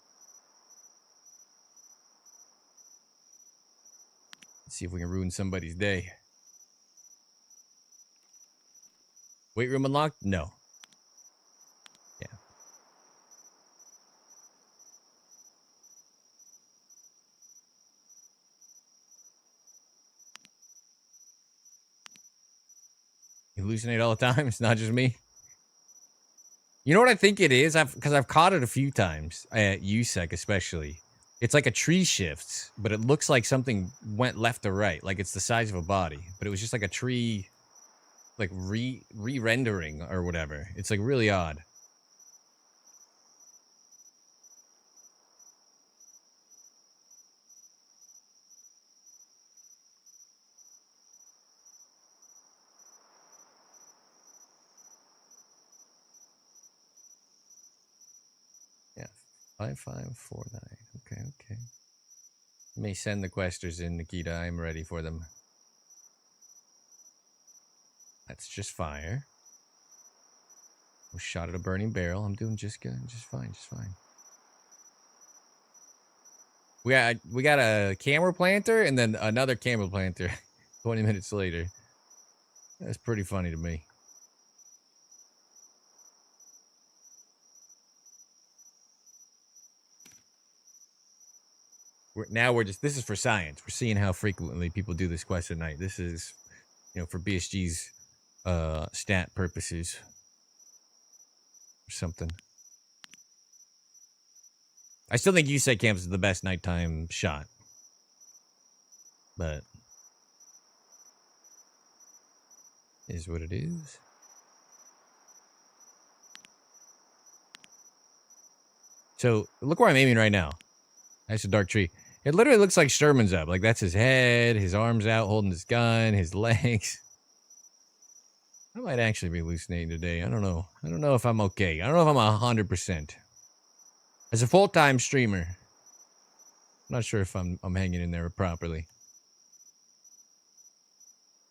Let's see if we can ruin somebody's day. Weight room unlocked? No. Yeah. You hallucinate all the time? It's not just me. You know what I think it is? Because I've caught it a few times at USEC especially. It's like a tree shifts, but it looks like something went left or right. Like it's the size of a body, but it was just like a tree, like re-rendering or whatever. It's like really odd. Yeah, 5549. Okay, okay. You may send the questers in, Nikita. I'm ready for them. That's just fire. Was shot at a burning barrel. I'm doing just good. Just fine. Just fine. We got a camera planter and then another camera planter 20 minutes later. That's pretty funny to me. This is for science. We're seeing how frequently people do this quest at night. This is, for BSG's stat purposes or something. I still think USEC camps is the best nighttime shot. But is what it is. So look where I'm aiming right now. That's a dark tree. It literally looks like Sherman's up. Like that's his head, his arms out holding his gun, his legs. I might actually be hallucinating today. I don't know. I don't know if I'm okay. I don't know if I'm 100%. As a full-time streamer, I'm not sure if I'm hanging in there properly.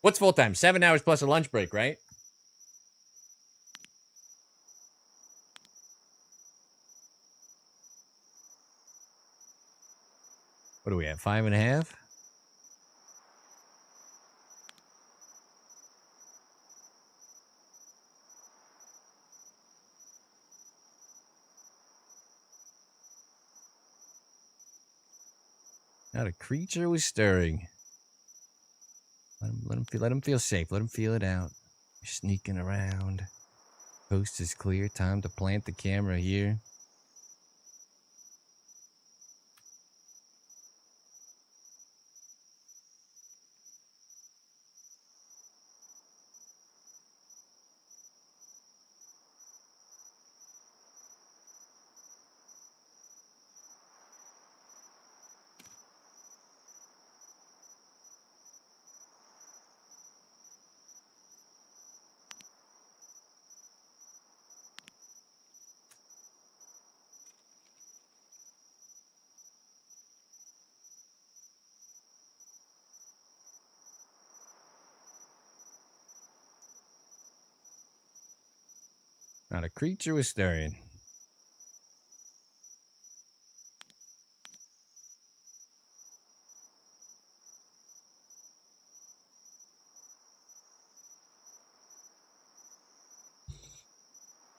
What's full-time? 7 hours plus a lunch break, right? What are we at? 5.5? Not a creature was stirring. Let him feel safe. Let him feel it out. You're sneaking around. Coast is clear. Time to plant the camera here. Not a creature was stirring.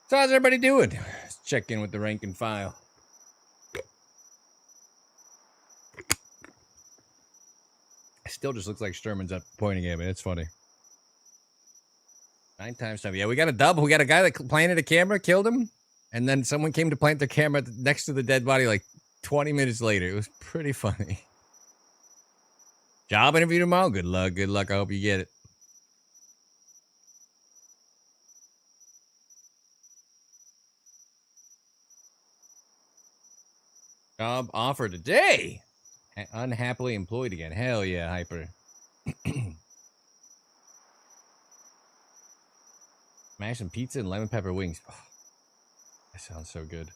So how's everybody doing? Let's check in with the rank and file. Still just looks like Sturman's up pointing at me. It's funny. 9 times 7. Yeah, we got a double. We got a guy that planted a camera, killed him, and then someone came to plant their camera next to the dead body like 20 minutes later. It was pretty funny. Job interview tomorrow? Good luck. Good luck. I hope you get it. Job offer today. Unhappily employed again. Hell yeah, Hyper. Mash some pizza and lemon pepper wings. Oh, that sounds so good.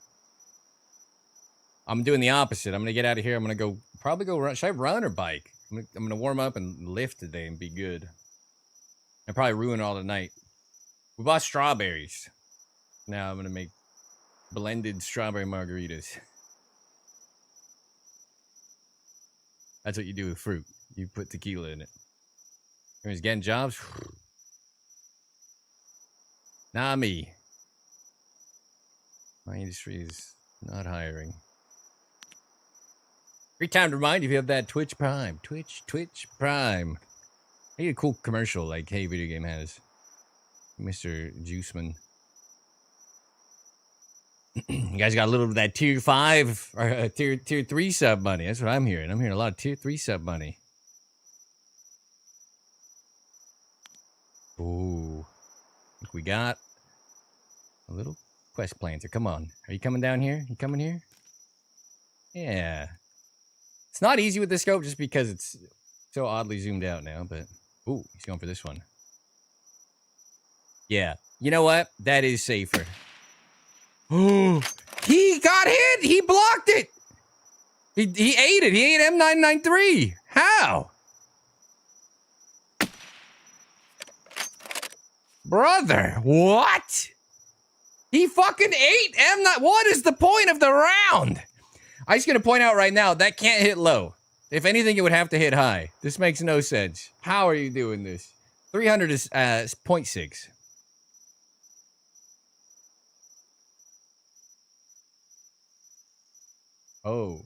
I'm doing the opposite. I'm gonna get out of here. I'm gonna probably go run. Should I run or bike? I'm gonna warm up and lift today and be good. And probably ruin all the night. We bought strawberries. Now I'm gonna make blended strawberry margaritas. That's what you do with fruit. You put tequila in it. Everyone's getting jobs. Not me. My industry is not hiring. Free time to remind you if you have that Twitch Prime. Twitch Prime. I need a cool commercial like Hey Video Game has. Mr. Juiceman. You guys got a little of that tier 5 or tier 3 sub money. That's what I'm hearing. I'm hearing a lot of tier 3 sub money. Ooh. I think we got a little quest planter. Come on. Are you coming down here? You coming here? Yeah. It's not easy with this scope just because it's so oddly zoomed out now, but ooh, he's going for this one. Yeah. You know what? That is safer. Oh, he got hit. He blocked it. He ate it. He ate M993. How? Brother, what? He fucking ate M9. What is the point of the round? I'm just going to point out right now, that can't hit low. If anything, it would have to hit high. This makes no sense. How are you doing this? 300 is 0.6. Oh.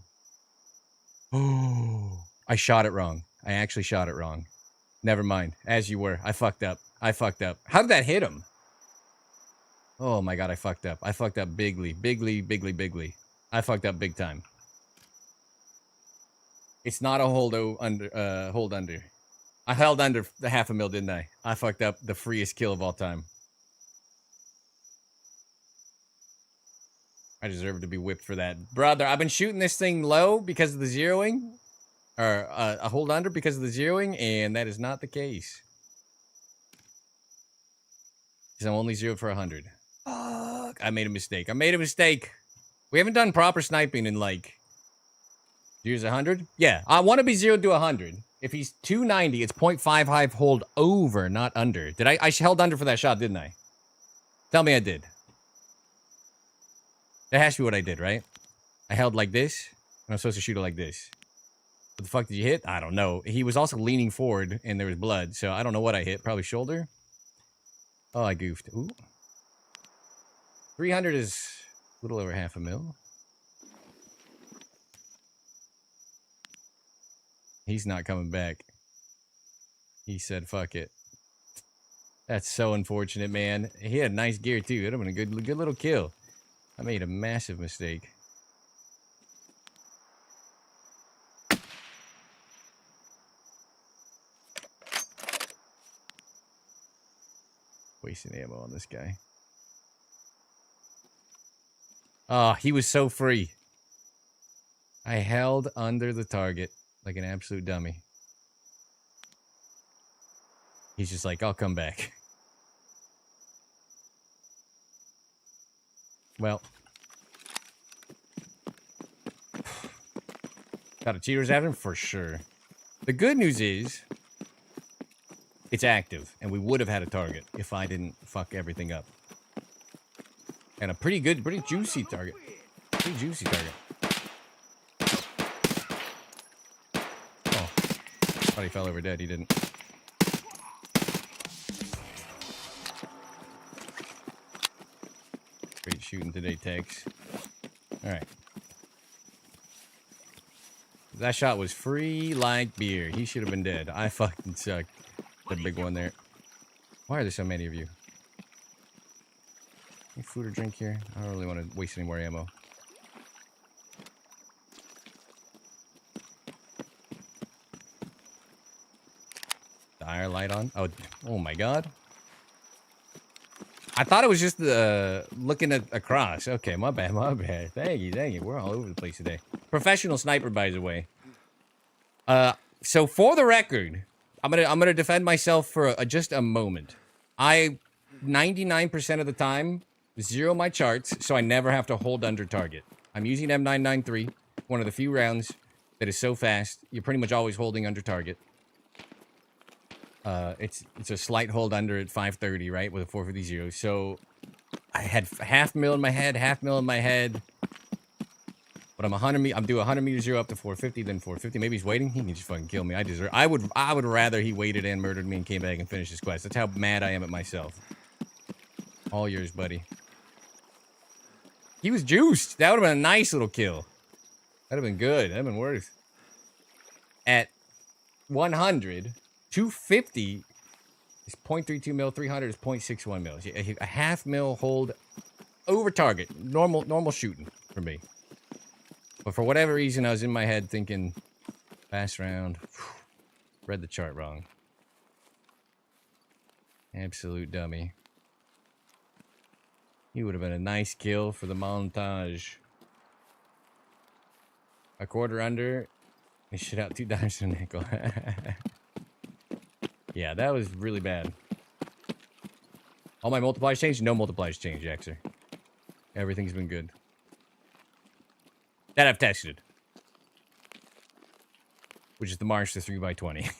Oh. I shot it wrong. I actually shot it wrong. Never mind. As you were. I fucked up. How did that hit him? Oh my god, I fucked up. I fucked up bigly. I fucked up big time. It's not a hold under. I held under the half a mil, didn't I? I fucked up the freest kill of all time. I deserve to be whipped for that. Brother, I've been shooting this thing low because of the zeroing. Or a hold under because of the zeroing, and that is not the case. Because I'm only zeroed for 100. Fuck. I made a mistake. We haven't done proper sniping in like... Here's 100? Yeah, I want to be 0 to 100. If he's 290, it's 0.55 hold over, not under. Did I held under for that shot, didn't I? Tell me I did. That has to be what I did, right? I held like this, and I'm supposed to shoot it like this. What the fuck did you hit? I don't know. He was also leaning forward, and there was blood, so I don't know what I hit. Probably shoulder? Oh, I goofed. Ooh. 300 is a little over half a mil. He's not coming back. He said, fuck it. That's so unfortunate, man. He had nice gear, too. It would have been a good little kill. I made a massive mistake. Wasting ammo on this guy. Oh, he was so free. I held under the target like an absolute dummy. He's just like, I'll come back. Well. Got a cheaters after him? For sure. The good news is, it's active, and we would have had a target if I didn't fuck everything up. And a pretty juicy target. Pretty juicy target. Oh. Thought he fell over dead. He didn't. Great shooting today, Tex. Alright. That shot was free like beer. He should have been dead. I fucking sucked. The big one there. Why are there so many of you? Any food or drink here? I don't really want to waste any more ammo. The iron light on? Oh my god. I thought it was just looking at across. Okay, my bad. Thank you. We're all over the place today. Professional sniper, by the way. So for the record, I'm gonna defend myself for just a moment. I 99% of the time, zero my charts, so I never have to hold under target. I'm using M993, one of the few rounds that is so fast, you're pretty much always holding under target. It's a slight hold under at 530, right, with a 450. So I had half mil in my head, but I'm doing 100 meters zero up to 450, then 450. Maybe he's waiting. He can just fucking kill me. I would rather he waited and murdered me and came back and finished his quest. That's how mad I am at myself. All yours, buddy. He was juiced. That would have been a nice little kill. That'd have been good. That'd have been worth. At 100, 250 is 0.32 mil. 300 is 0.61 mil. A half mil hold over target. Normal shooting for me. But for whatever reason, I was in my head thinking, fast round. Read the chart wrong. Absolute dummy. He would have been a nice kill for the montage. A quarter under. He shit out $2 to a nickel. Yeah, that was really bad. All my multipliers changed? No multipliers changed, Jaxer. Everything's been good. That I've tested. Which is the March to 3x20.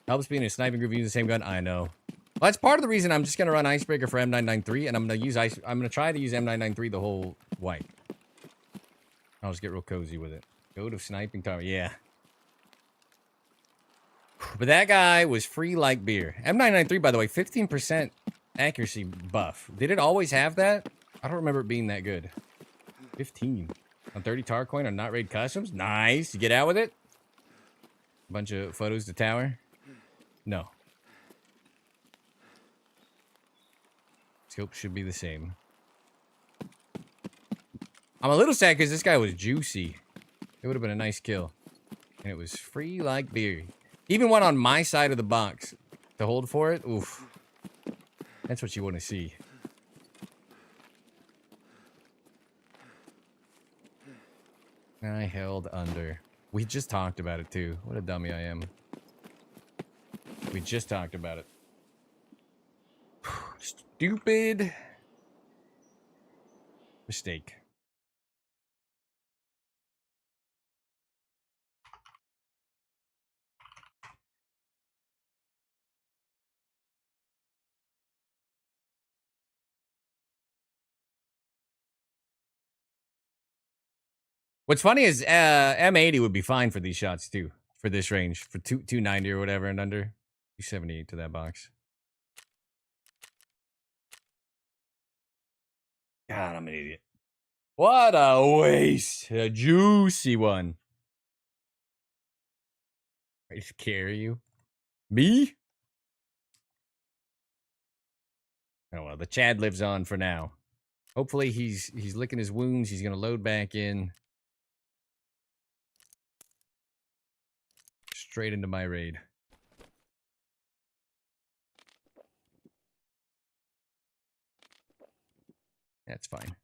Helps being a sniping group using the same gun. I know. Well, that's part of the reason I'm just gonna run Icebreaker for M993, and I'm gonna try to use M993 the whole wipe. I'll just get real cozy with it. Go to sniping tower. Yeah. But that guy was free like beer. M993, by the way, 15% accuracy buff. Did it always have that? I don't remember it being that good. 15 on 30 tar coin on not raid customs. Nice. You get out with it. A bunch of photos to tower. No. Scope should be the same. I'm a little sad because this guy was juicy. It would have been a nice kill. And it was free like beer. Even one on my side of the box to hold for it. Oof. That's what you want to see. I held under. We just talked about it too. What a dummy I am. We just talked about it. Stupid mistake. What's funny is M80 would be fine for these shots too. For this range. For 290 or whatever and under. 278 to that box. God, I'm an idiot. What a waste. A juicy one. I just carry you. Me? Oh well, the Chad lives on for now. Hopefully he's licking his wounds. He's gonna load back in. Straight into my raid. That's fine.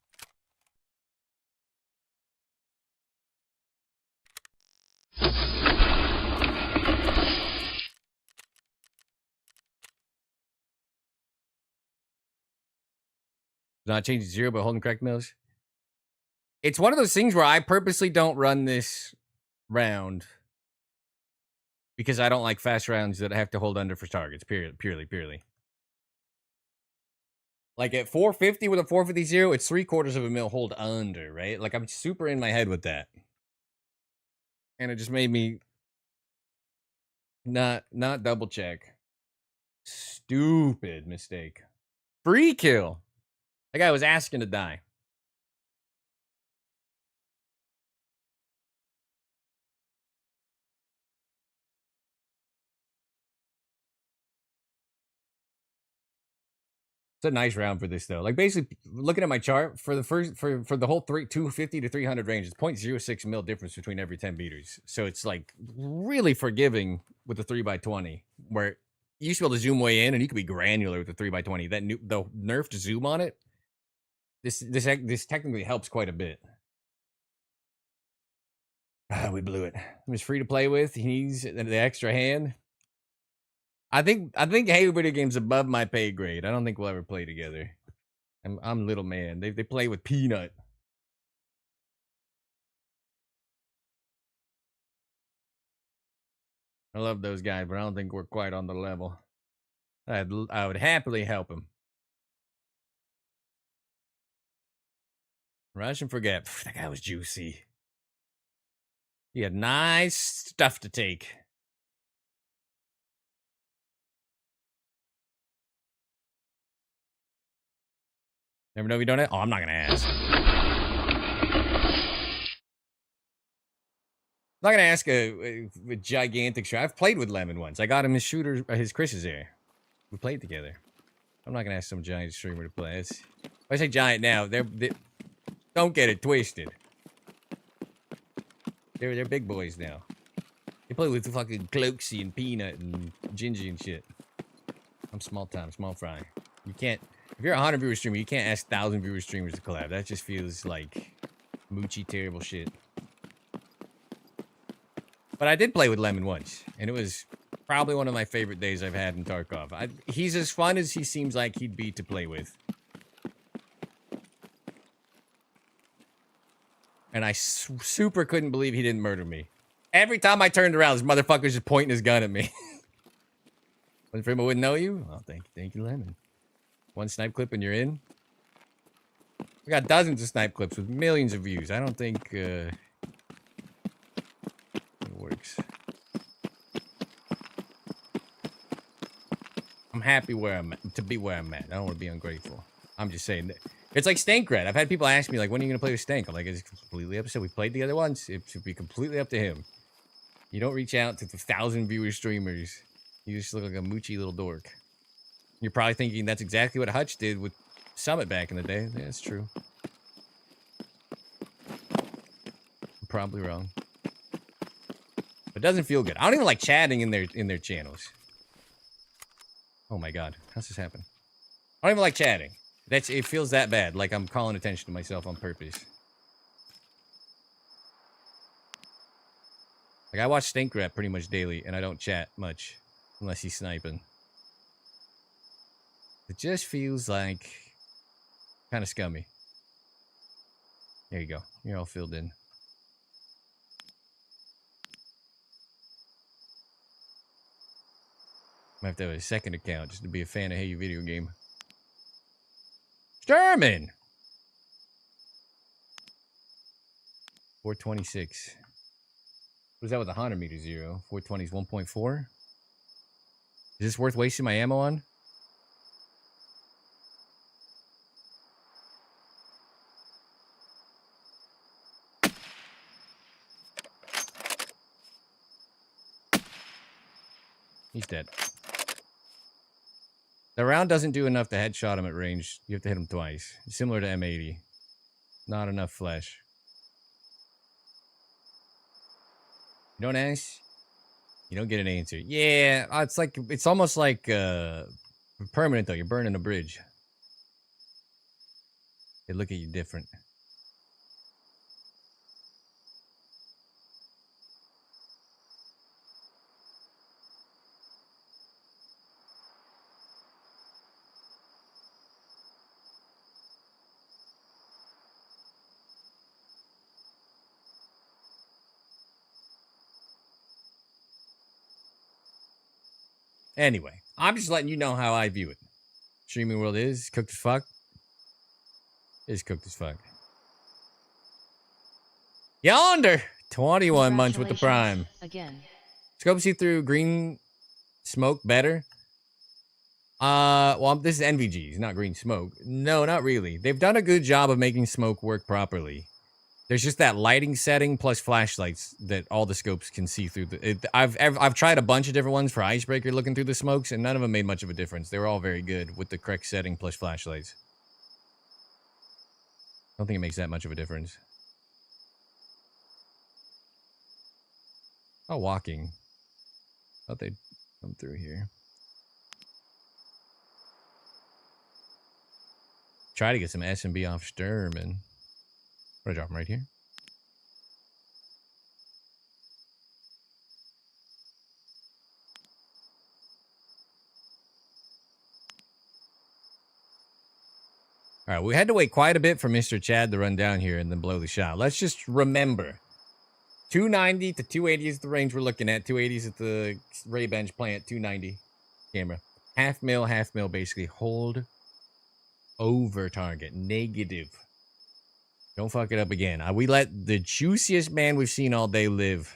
Not changing zero, but holding correct mills. It's one of those things where I purposely don't run this round because I don't like fast rounds that I have to hold under for targets. Purely. Like at 450 with a 450 zero, it's 3/4 of a mil hold under, right? Like I'm super in my head with that. And it just made me not double check. Stupid mistake. Free kill. That guy was asking to die. It's a nice round for this though. Like basically looking at my chart for the the whole 250 to 300 range, it's 0.06 mil difference between every 10 meters. So it's like really forgiving with the 3x20, where you used to be able to zoom way in and you could be granular with the 3x20. The nerfed zoom on it. This technically helps quite a bit. We blew it. He was free to play with. He's the extra hand. I think Halo video games above my pay grade. I don't think we'll ever play together. I'm little man. They play with Peanut. I love those guys, but I don't think we're quite on the level. I would happily help him. Rush and forget. Pff, that guy was juicy. He had nice stuff to take. Never know if you don't have. Oh, I'm not gonna ask. I'm not gonna ask a gigantic shot. I've played with Lemon once. I got him his shooter, his Chris's air. We played together. I'm not gonna ask some giant streamer to play. If I say giant now, they don't get it twisted. They're big boys now. They play with fucking Cloaksy and Peanut and Gingy and shit. I'm small time, small fry. You can't. If you're a 100 viewer streamer, you can't ask 1,000 viewer streamers to collab. That just feels like moochy, terrible shit. But I did play with Lemon once, and it was probably one of my favorite days I've had in Tarkov. He's as fun as he seems like he'd be to play with. And I super couldn't believe he didn't murder me. Every time I turned around, this motherfucker's just pointing his gun at me. Wasn't for him, I wouldn't know you? Oh, thank you, Lemon. One snipe clip and you're in? We got dozens of snipe clips with millions of views. I don't think it works. I'm happy where I'm at, to be where I'm at. I don't want to be ungrateful. I'm just saying that. It's like Stank Red. I've had people ask me, like, when are you going to play with Stank? I'm like, it's completely up to him. We played together once. It should be completely up to him. You don't reach out to the 1,000 viewer streamers. You just look like a moochy little dork. You're probably thinking that's exactly what Hutch did with Summit back in the day. Yeah, that's true. I'm probably wrong. But it doesn't feel good. I don't even like chatting in their channels. Oh my god. How's this happen? I don't even like chatting. It feels that bad. Like I'm calling attention to myself on purpose. Like I watch Stink Rap pretty much daily and I don't chat much. Unless he's sniping. It just feels like kind of scummy. There you go. You're all filled in. Might have to have a second account just to be a fan of Hey You Video Game. Sturman! 426. What is that with a 100 meter zero? 420 is 1.4? Is this worth wasting my ammo on? He's dead. The round doesn't do enough to headshot him at range. You have to hit him twice. Similar to M80. Not enough flesh. You don't ask? You don't get an answer. Yeah, it's almost like permanent though. You're burning a bridge. They look at you different. Anyway, I'm just letting you know how I view it. Streaming world is cooked as fuck. Is cooked as fuck. Yonder! 21 months with the prime. Again. Scope see through green smoke better. Well, this is NVGs, not green smoke. No, not really. They've done a good job of making smoke work properly. There's just that lighting setting plus flashlights that all the scopes can see through. I've tried a bunch of different ones for Icebreaker looking through the smokes, and none of them made much of a difference. They were all very good with the correct setting plus flashlights. I don't think it makes that much of a difference. Oh, walking. Thought they'd come through here. Try to get some S&B off Sturman. I'm gonna drop him right here. All right, we had to wait quite a bit for Mr. Chad to run down here and then blow the shot. Let's just remember, 290 to 280 is the range we're looking at. 280 is at the Ray Bench plant, 290 camera. Half mil, basically. Hold over target. Negative. Don't fuck it up again. We let the juiciest man we've seen all day live.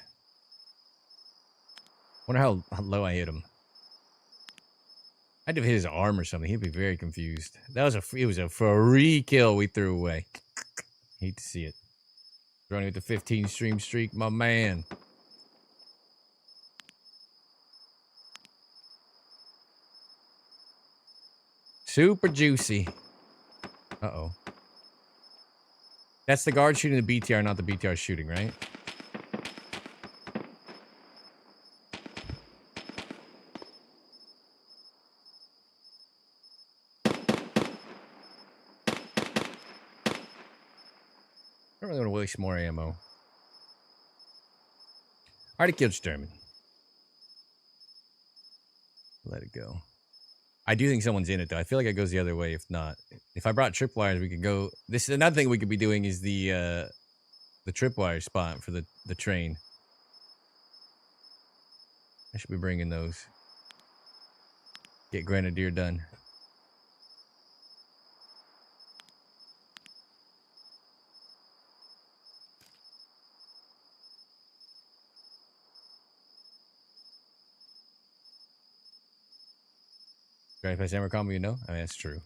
Wonder how low I hit him. I had to hit his arm or something. He'd be very confused. It was a free kill we threw away. Hate to see it. Running with the 15 stream streak, my man. Super juicy. Uh-oh. That's the guard shooting the BTR, not the BTR shooting, right? I don't really want to waste more ammo. Already killed Sturman. Let it go. I do think someone's in it, though. I feel like it goes the other way if not. If I brought tripwires, we could go... This is another thing we could be doing is the tripwire spot for the train. I should be bringing those. Get Grenadier done. Right, if I hammer combo, you know? I mean, that's true.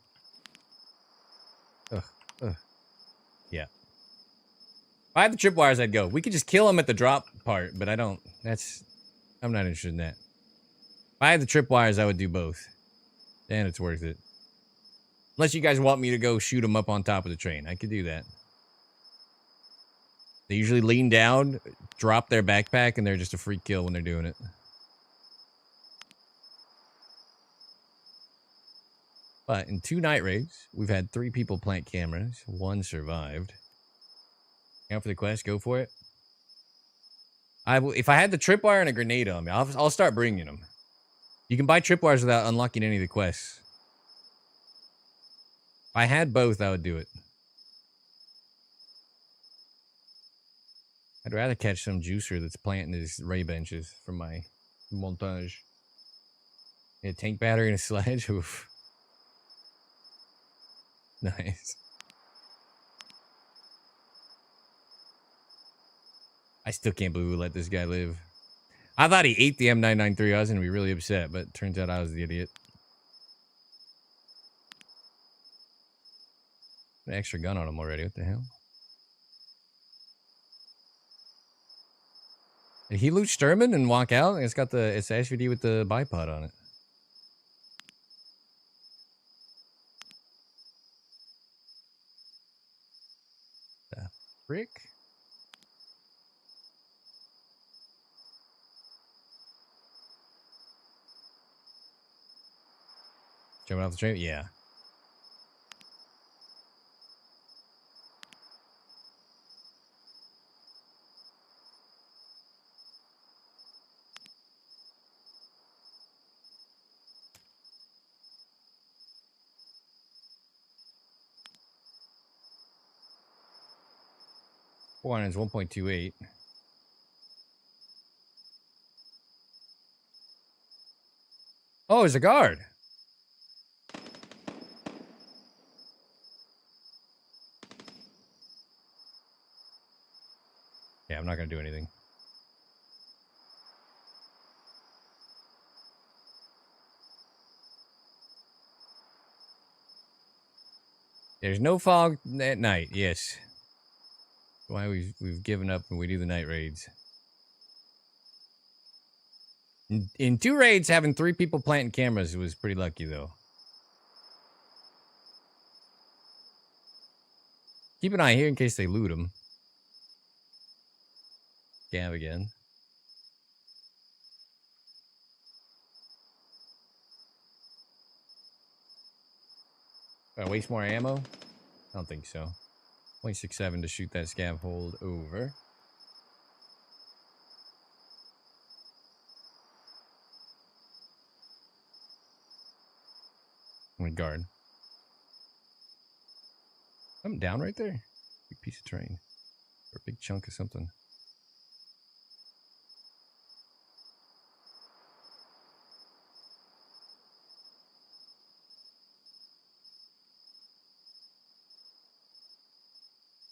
Ugh. Yeah. If I had the tripwires, I'd go. We could just kill him at the drop part, but I don't. I'm not interested in that. If I had the tripwires, I would do both. Then it's worth it. Unless you guys want me to go shoot him up on top of the train. I could do that. They usually lean down, drop their backpack, and they're just a free kill when they're doing it. But in 2 night raids, we've had 3 people plant cameras. 1 survived. Out for the quest, go for it. If I had the tripwire and a grenade on me, I'll start bringing them. You can buy tripwires without unlocking any of the quests. If I had both, I would do it. I'd rather catch some juicer that's planting his ray benches from my montage. A tank battery and a sledge. Oof. Nice. I still can't believe we let this guy live. I thought he ate the M993. I was going to be really upset, but turns out I was the idiot. An extra gun on him already. What the hell? Did he loot Sturman and walk out? It's got it's the SVD with the bipod on it. The frick? Jumping off the train? Yeah. Is 1.28. Oh, it's a guard. Yeah, I'm not going to do anything. There's no fog at night. Yes. Why we've given up and we do the night raids. In 2 raids, having 3 people planting cameras was pretty lucky, though. Keep an eye here in case they loot them. Scab again. Gotta waste more ammo? I don't think so. 0.67 to shoot that scab hold over. I'm gonna guard. Something down right there. Big piece of terrain. Or a big chunk of something.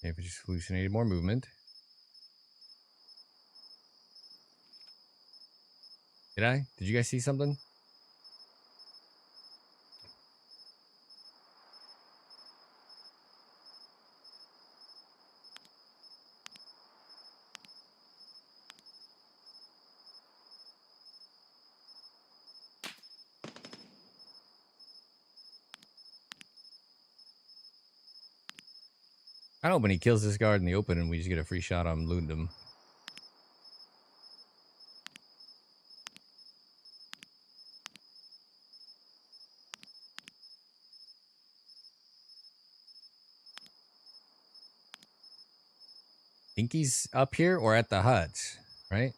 Maybe just hallucinated more movement. Did I? Did you guys see something? I don't know when he kills this guard in the open and we just get a free shot on looting him. Think he's up here or at the huts, right?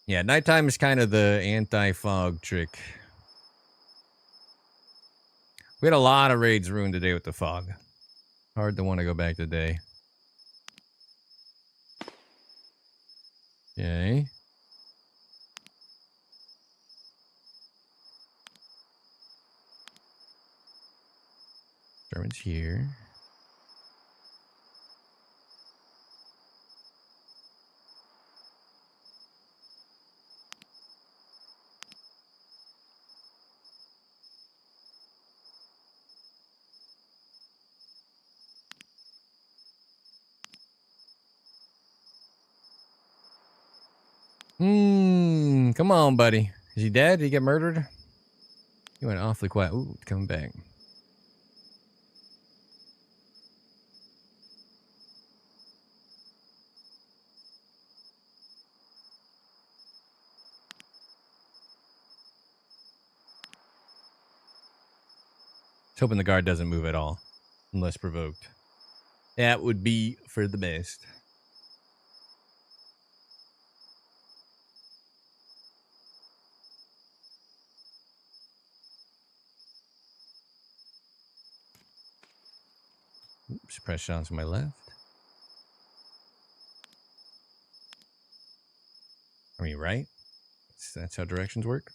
Yeah, nighttime is kind of the anti-fog trick. We had a lot of raids ruined today with the fog. Hard to want to go back to day. Okay. German's here. Come on, buddy. Is he dead? Did he get murdered? He went awfully quiet. Ooh, coming back. Just hoping the guard doesn't move at all, unless provoked. That would be for the best. Oops, press shots to my left. I mean, right? That's how directions work.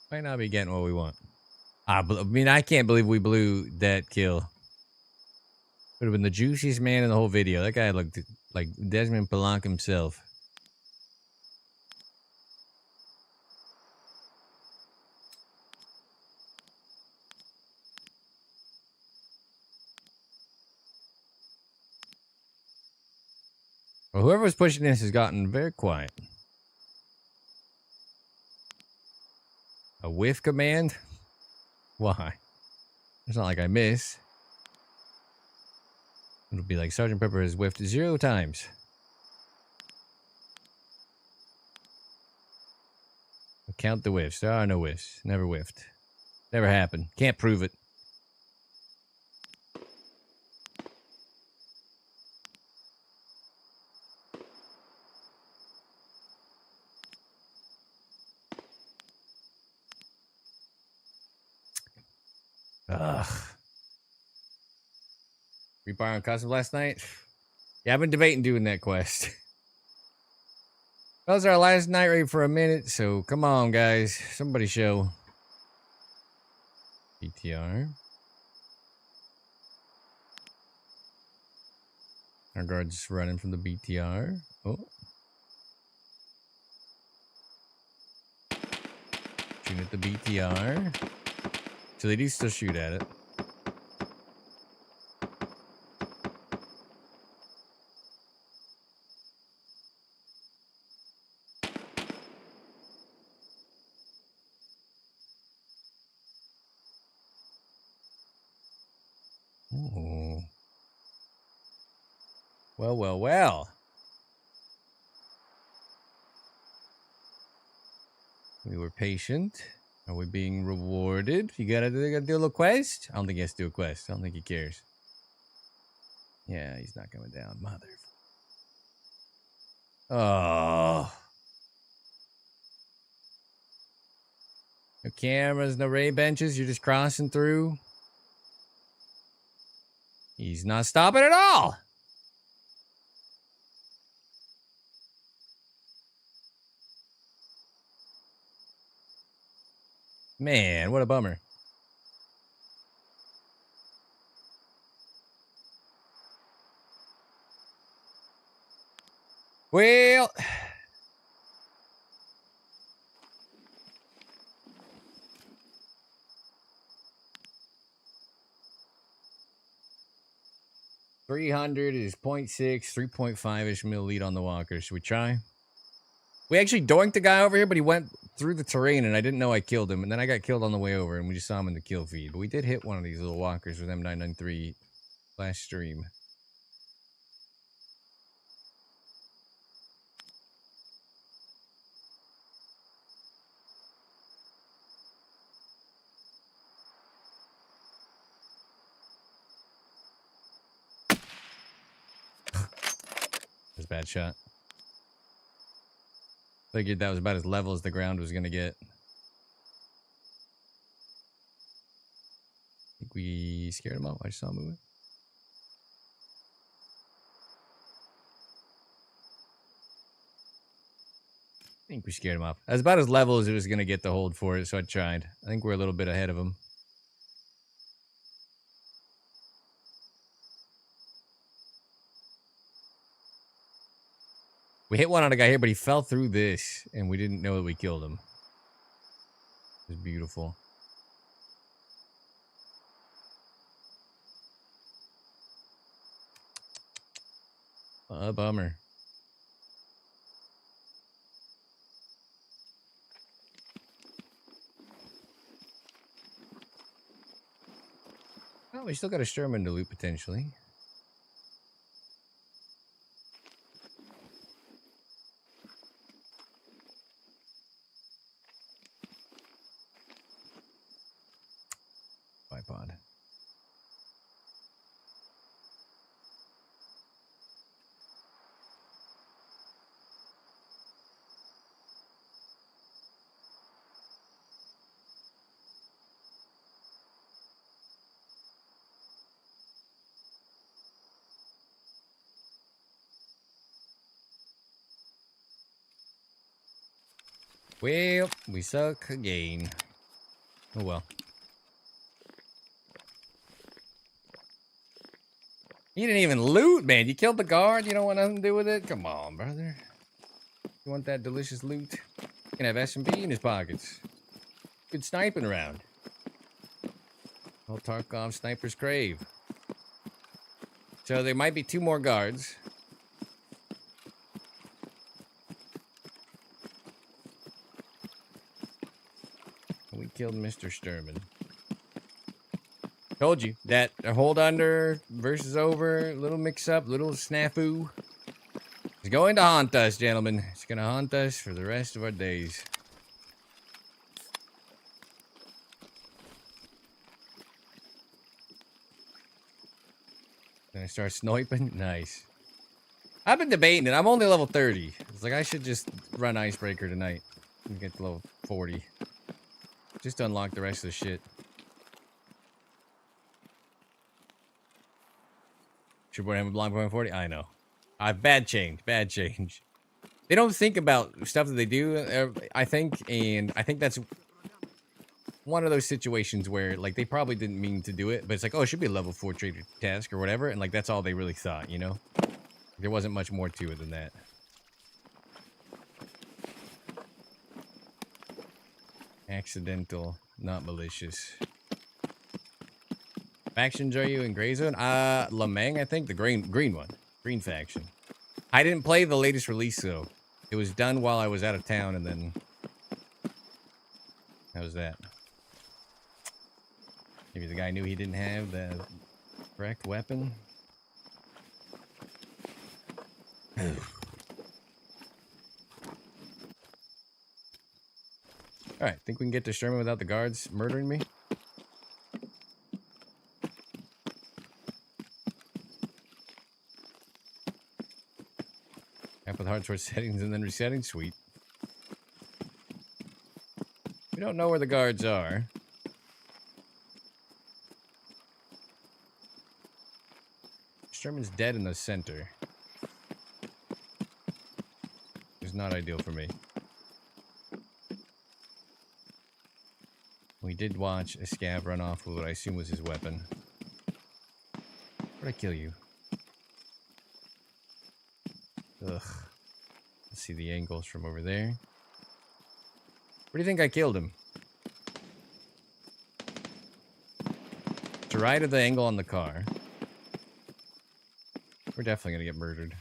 Might not be getting what we want. I mean, I can't believe we blew that kill. Would have been the juiciest man in the whole video. That guy looked like Desmond Palank himself. Well, whoever was pushing this has gotten very quiet. A whiff command? Why? It's not like I miss. It'll be like Sergeant Pepper has whiffed 0 times. Count the whiffs. There are no whiffs. Never whiffed. Never happened. Can't prove it. Ugh. Rebar on custom last night? Yeah, I've been debating doing that quest. That was our last night raid for a minute, so come on, guys. Somebody show. BTR. Our guard's running from the BTR. Oh. Shooting at the BTR. So they do still shoot at it. Ooh. Well, well, well. We were patient. Are we being rewarded? You gotta do a little quest? I don't think he has to do a quest. I don't think he cares. Yeah, he's not coming down. Mother. Oh. No cameras, no ray benches. You're just crossing through. He's not stopping at all. Man, what a bummer. Well, 300 is 0.6, 3.5-ish mil lead on the walker. Should we try? We actually doinked the guy over here, but he went through the terrain, and I didn't know I killed him. And then I got killed on the way over, and we just saw him in the kill feed. But we did hit one of these little walkers with M993 last stream. That's a bad shot. Figured that was about as level as the ground was going to get. I think we scared him off. I just saw him moving. I think we scared him off. That's about as level as it was going to get to hold for it, so I tried. I think we're a little bit ahead of him. We hit one on a guy here, but he fell through this, and we didn't know that we killed him. It was beautiful. A bummer. Oh, we still got a Sherman to loot, potentially. Bipod. Well, we suck again. Oh well. You didn't even loot, man. You killed the guard. You don't want nothing to do with it? Come on, brother. You want that delicious loot? You can have S&B in his pockets. Good sniping around. Old Tarkov snipers crave. So there might be 2 more guards. We killed Mr. Sturman. Told you that hold under versus over, little mix up, little snafu. It's going to haunt us, gentlemen. It's going to haunt us for the rest of our days. Gonna start sniping? Nice. I've been debating it. I'm only level 30. It's like I should just run Icebreaker tonight and get to level 40. Just to unlock the rest of the shit. Should we have a blind point 40? I know. Bad change. Bad change. They don't think about stuff that they do, I think, and I think that's one of those situations where, like, they probably didn't mean to do it, but it's like, oh, it should be a level 4 trader task or whatever, and, like, that's all they really thought, you know? There wasn't much more to it than that. Accidental, not malicious. Factions are you in Gray Zone? Lamang, I think. The green one. Green faction. I didn't play the latest release, though. It was done while I was out of town, and then... How was that? Maybe the guy knew he didn't have the Correct weapon. Alright, think we can get to Sherman without the guards murdering me? Tap with heart towards settings and then resetting. Sweet. We don't know where the guards are. Sherman's dead in the center. It's not ideal for me. We did watch a scav run off with what I assume was his weapon. Where'd I kill you? Ugh. Let's see the angles from over there. Where do you think I killed him? To right of the angle on the car. We're definitely gonna get murdered.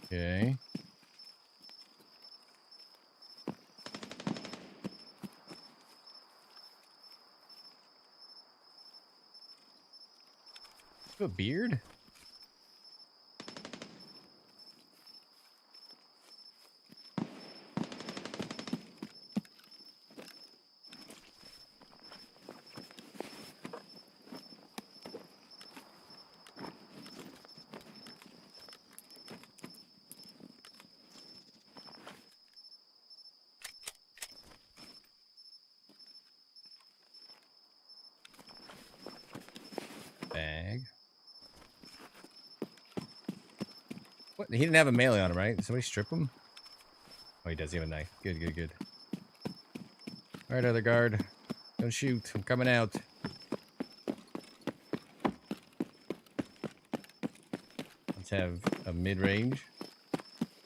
Okay. You have a beard? Bag. What? He didn't have a melee on him, right? Did somebody strip him? Oh, he does. He have a knife. Good, good, good. All right, other guard. Don't shoot. I'm coming out. Let's have a mid-range.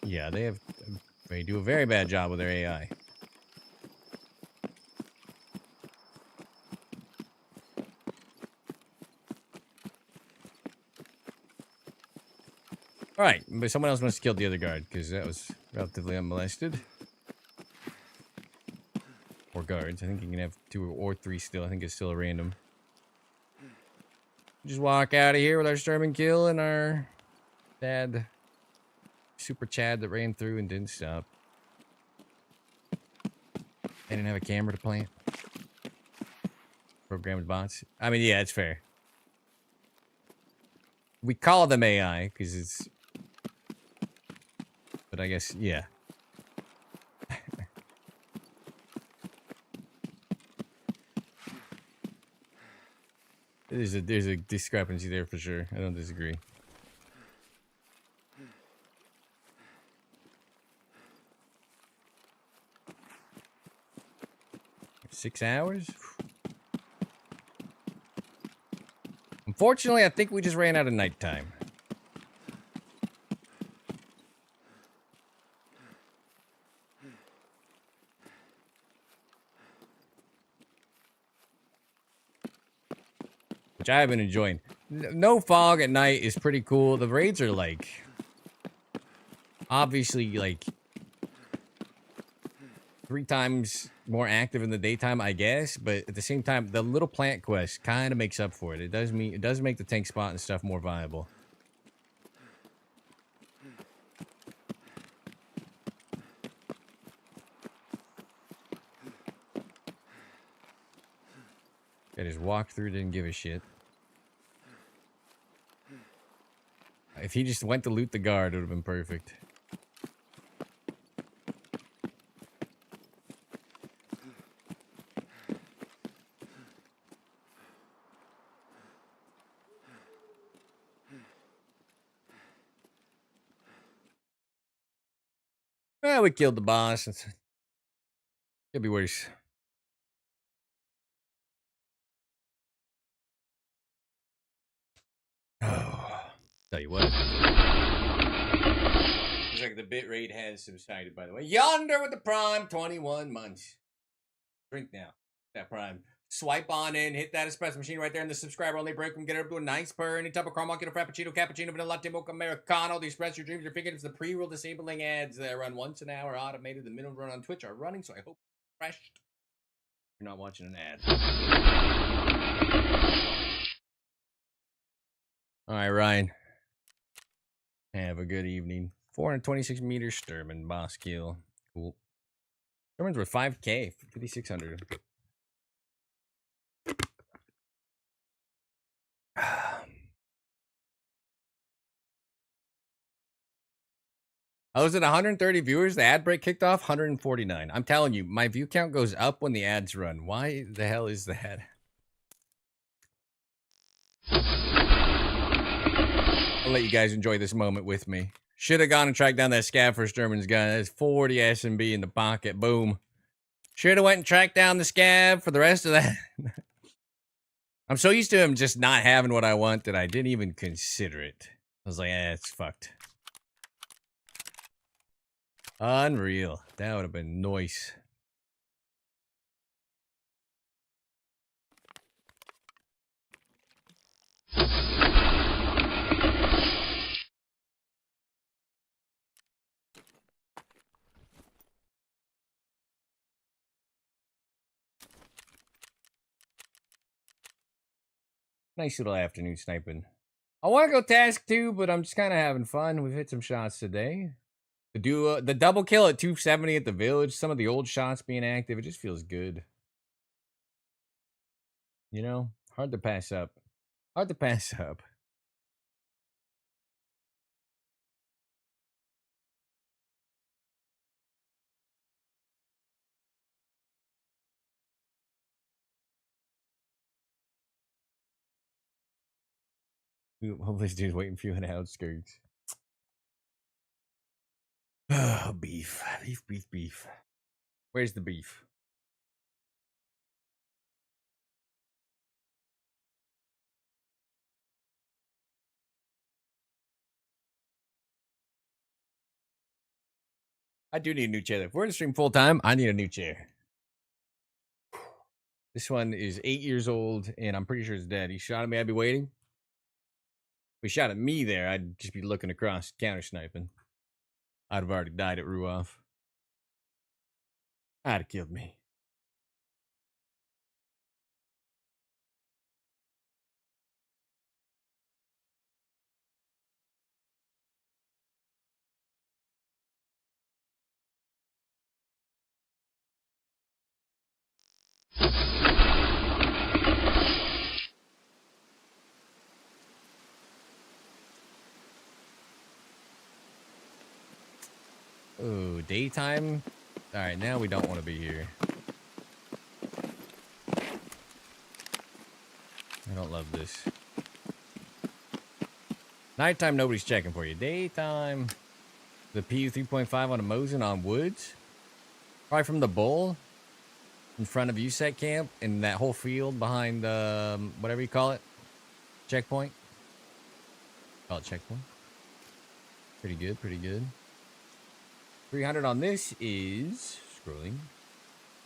Yeah, they do a very bad job with their AI. All right, but someone else must have killed the other guard because that was relatively unmolested. Or guards. I think you can have 2 or 3 still. I think it's still a random. Just walk out of here with our Sturman kill and our bad super Chad that ran through and didn't stop. They didn't have a camera to plant. Programmed bots. I mean, yeah, it's fair. We call them AI because it's... But I guess, yeah. There's a discrepancy there for sure. I don't disagree. Six hours? Unfortunately, I think we just ran out of nighttime. Which I have been enjoying. No fog at night is pretty cool. The raids are like... Obviously, like... 3 times more active in the daytime, I guess. But at the same time, the little plant quest kind of makes up for it. It does make the tank spot and stuff more viable. I just walked through, didn't give a shit. If he just went to loot the guard, it would have been perfect. Well, we killed the boss. Could be worse. Oh, tell you what. Looks like the bit rate has subsided, by the way. Yonder with the prime, 21 months. Drink now. That prime. Swipe on in, hit that espresso machine right there in the subscriber only break room. Get it up to a nice purr. Any type of caramel, get a frappuccino, cappuccino, vanilla latte, mocha, americano. The express your dreams, your picking. It's the pre-roll disabling ads that run once an hour, automated. The minimum run on Twitch are running, so I hope you're refreshed. You're not watching an ad. All right, Ryan. Have a good evening. 426 meters, Sturman, boss kill. Cool. Sturmans were 5K, 5,600. I was at 130 viewers. The ad break kicked off 149. I'm telling you, my view count goes up when the ads run. Why the hell is that? I'll let you guys enjoy this moment with me. Should have gone and tracked down that scav for Sturman's gun. That's 40 SMB in the pocket. Boom. Should have went and tracked down the scav for the rest of that. I'm so used to him just not having what I want that I didn't even consider it. I was like, it's fucked. Unreal. That would have been nice. Nice little afternoon sniping. I want to go task 2, but I'm just kind of having fun. We've hit some shots today. To do the double kill at 270 at the village, some of the old shots being active, it just feels good. You know, hard to pass up. Hard to pass up. Hopefully this dude's waiting for you in the outskirts. Oh, beef. Beef, beef, beef. Where's the beef? I do need a new chair. If we're to stream full time, I need a new chair. This one is 8 years old, and I'm pretty sure it's dead. He shot at me, I'd be waiting. If he shot at me there, I'd just be looking across, counter sniping. I'd have already died at Ruoff. I'd have killed me. Oh, daytime? Alright, now we don't want to be here. I don't love this. Nighttime, nobody's checking for you. Daytime. The PU 3.5 on a Mosin on Woods. Probably from the bull. In front of USEC camp. In that whole field behind, whatever you call it. Checkpoint. Call it checkpoint. Pretty good, pretty good. 300 on this is, scrolling,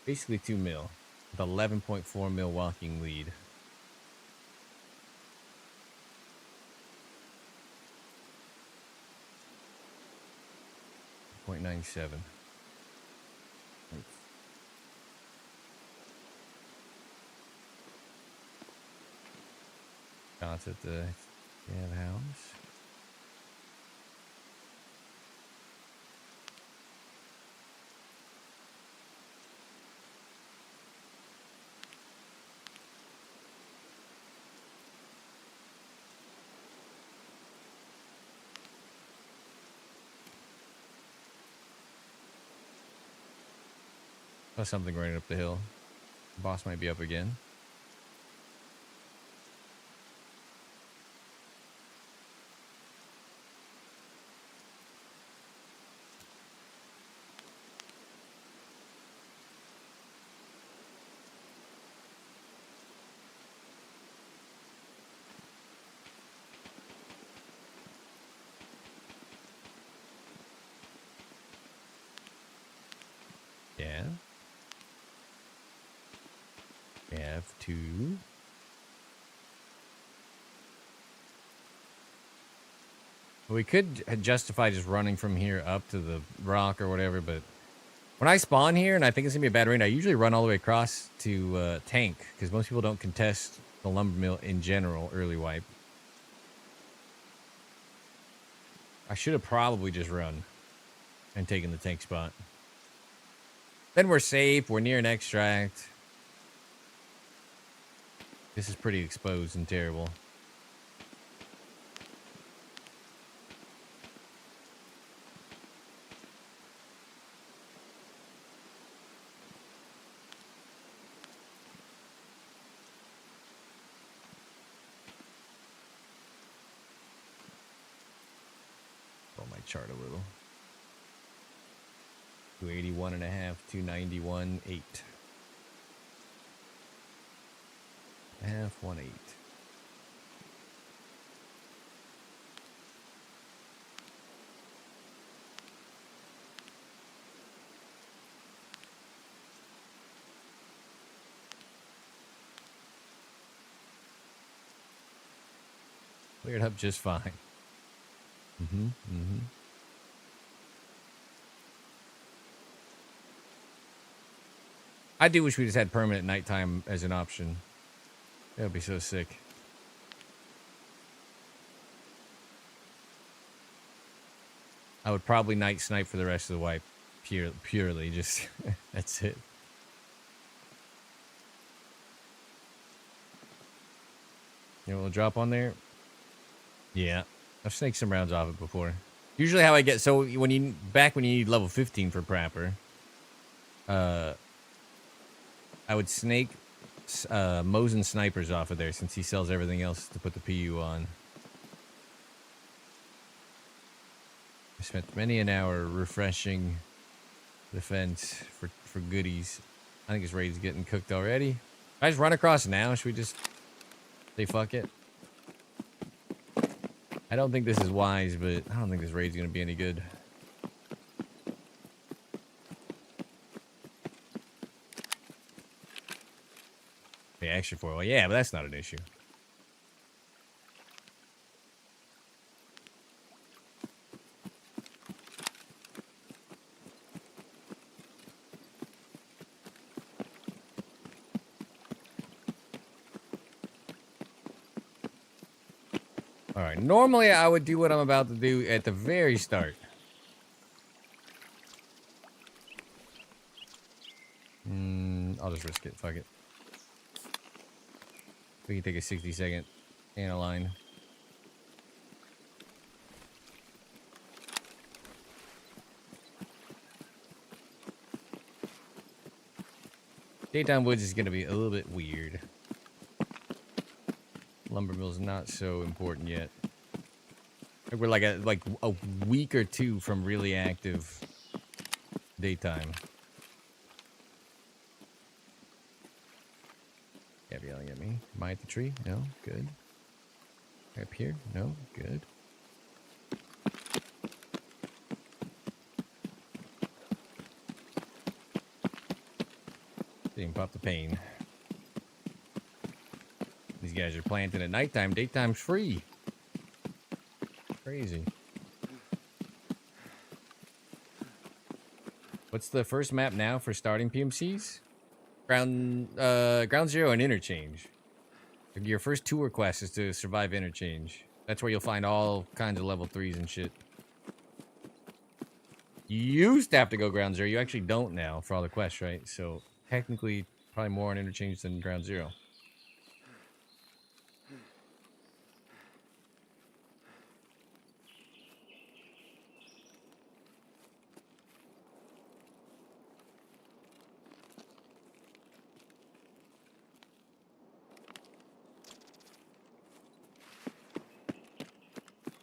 basically 2 mil. With 11.4 mil walking lead. .97. Shots at the house. Saw something running up the hill. Boss might be up again. Yeah. We have 2. We could justify just running from here up to the rock or whatever, but When I spawn here, and I think it's gonna be a bad rain, I usually run all the way across to tank, because most people don't contest the lumber mill in general early wipe. I should have probably just run and taken the tank spot. Then we're safe. We're near an extract. This is pretty exposed and terrible. Roll my chart a little. 281.5, 291, 8. Half 1 8. Cleared up just fine. I do wish we just had permanent nighttime as an option. That would be so sick. I would probably night snipe for the rest of the wipe. Purely, just that's it. You know what will drop on there? Yeah. I've snaked some rounds off it before. Usually how I get, so when you need level 15 for Prapper, I would snake Mosin snipers off of there since he sells everything else to put the PU on. I spent many an hour refreshing the fence for goodies. I think his raid's getting cooked already. If I just run across now, should we just say fuck it? I don't think this is wise, but I don't think this raid's gonna be any good. Yeah, extra foil. Yeah, but that's not an issue. All right. Normally, I would do what I'm about to do at the very start. I'll just risk it. Fuck it. We can take a 60-second line. Daytime woods is going to be a little bit weird. Lumber mill's not so important yet. We're like a week or two from really active daytime. Yeah, yelling at me. Am I at the tree? No, good. Up here? No, good. Didn't pop the pain. These guys are planting at nighttime. Daytime's free. Crazy. What's the first map now for starting PMCs? Ground Zero and Interchange. Your first 2 request is to survive Interchange. That's where you'll find all kinds of level 3s and shit. You used to have to go Ground Zero. You actually don't now for all the quests, right? So technically, probably more on Interchange than Ground Zero.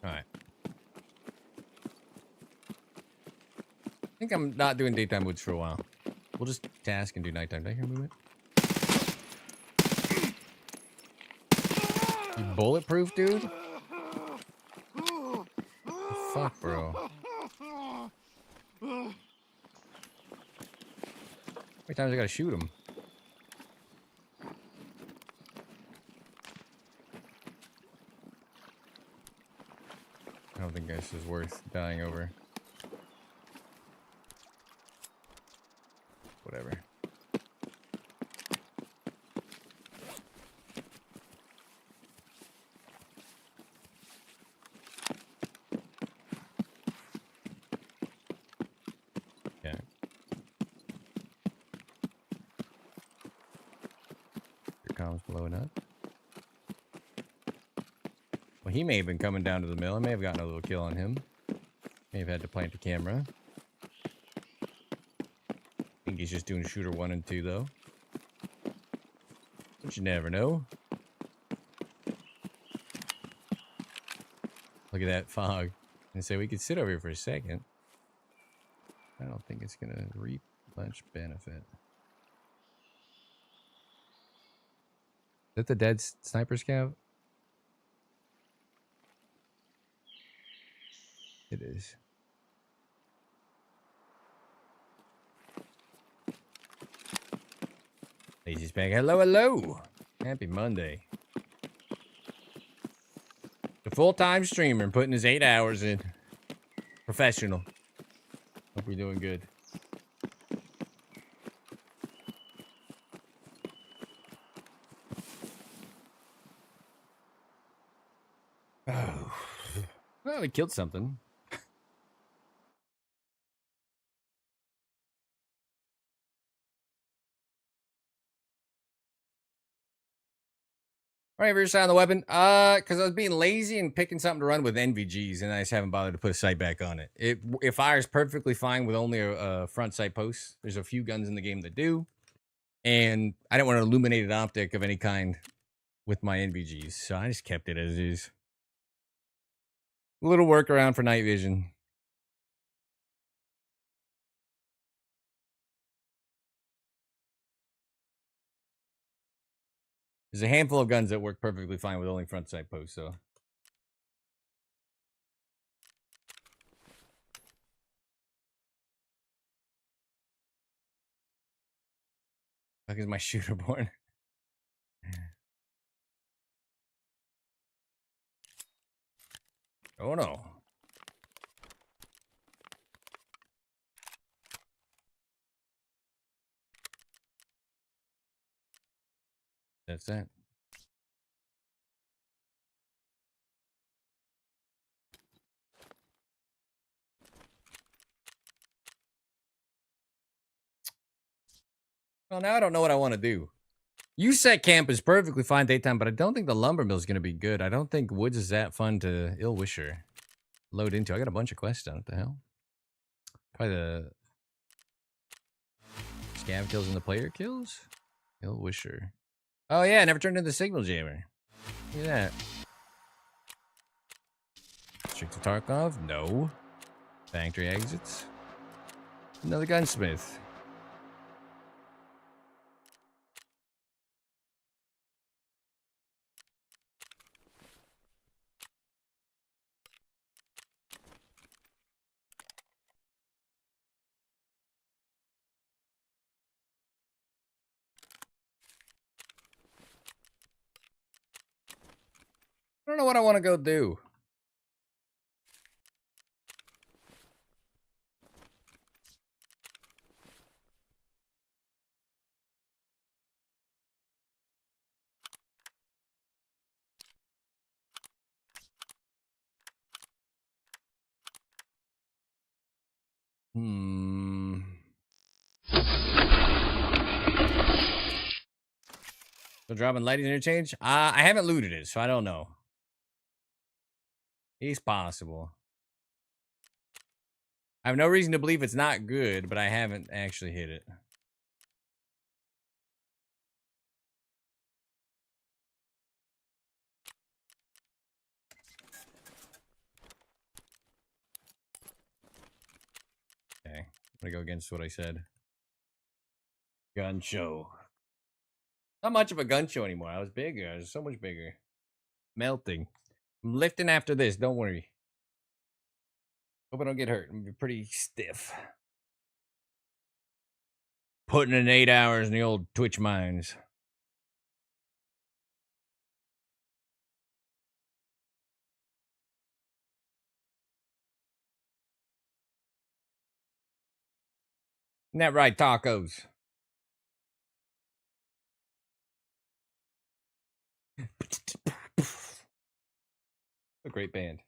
Alright. I think I'm not doing daytime woods for a while. We'll just task and do nighttime. Did I hear movement? You bulletproof, dude? Fuck, bro. How many times I gotta shoot him? I don't think this is worth dying over. whatever. Yeah. Your comms blowing up. Well, he may have been coming down to the mill. I may have gotten a little kill on him. May have had to plant the camera. I think he's just doing shooter 1 and 2, though. But you never know. Look at that fog. And so we could sit over here for a second. I don't think it's going to reap much benefit. Is that the dead sniper scout? It is. Lazy's back. Hello, hello. Happy Monday. The full-time streamer putting his 8 hours in. Professional. Hope you're doing good. Oh. Well, we killed something. All right, rear on the weapon. Because I was being lazy and picking something to run with NVGs, and I just haven't bothered to put a sight back on it. It fires perfectly fine with only a front sight post. There's a few guns in the game that do, and I didn't want an illuminated optic of any kind with my NVGs, so I just kept it as is. A little workaround for night vision. There's a handful of guns that work perfectly fine with only front sight posts, so. Fuck is my shooter born? Oh no. That's that. Well, now I don't know what I want to do. You set camp is perfectly fine daytime, but I don't think the lumber mill is going to be good. I don't think woods is that fun to ill wisher load into. I got a bunch of quests done. What the hell? Probably the scav kills and the player kills? Ill wisher. Oh yeah, I never turned into the signal jammer. Look at that. Trick to Tarkov? No. Factory exits. Another gunsmith. I don't know what I want to go do. So dropping lighting interchange? I haven't looted it, so I don't know. It's possible. I have no reason to believe it's not good, but I haven't actually hit it. Okay, I'm gonna go against what I said. Gun show. Not much of a gun show anymore. I was bigger. I was so much bigger. Melting. I'm lifting after this. Don't worry. Hope I don't get hurt. I'm gonna be pretty stiff. Putting in 8 hours in the old Twitch mines. Isn't that right, tacos? A great band.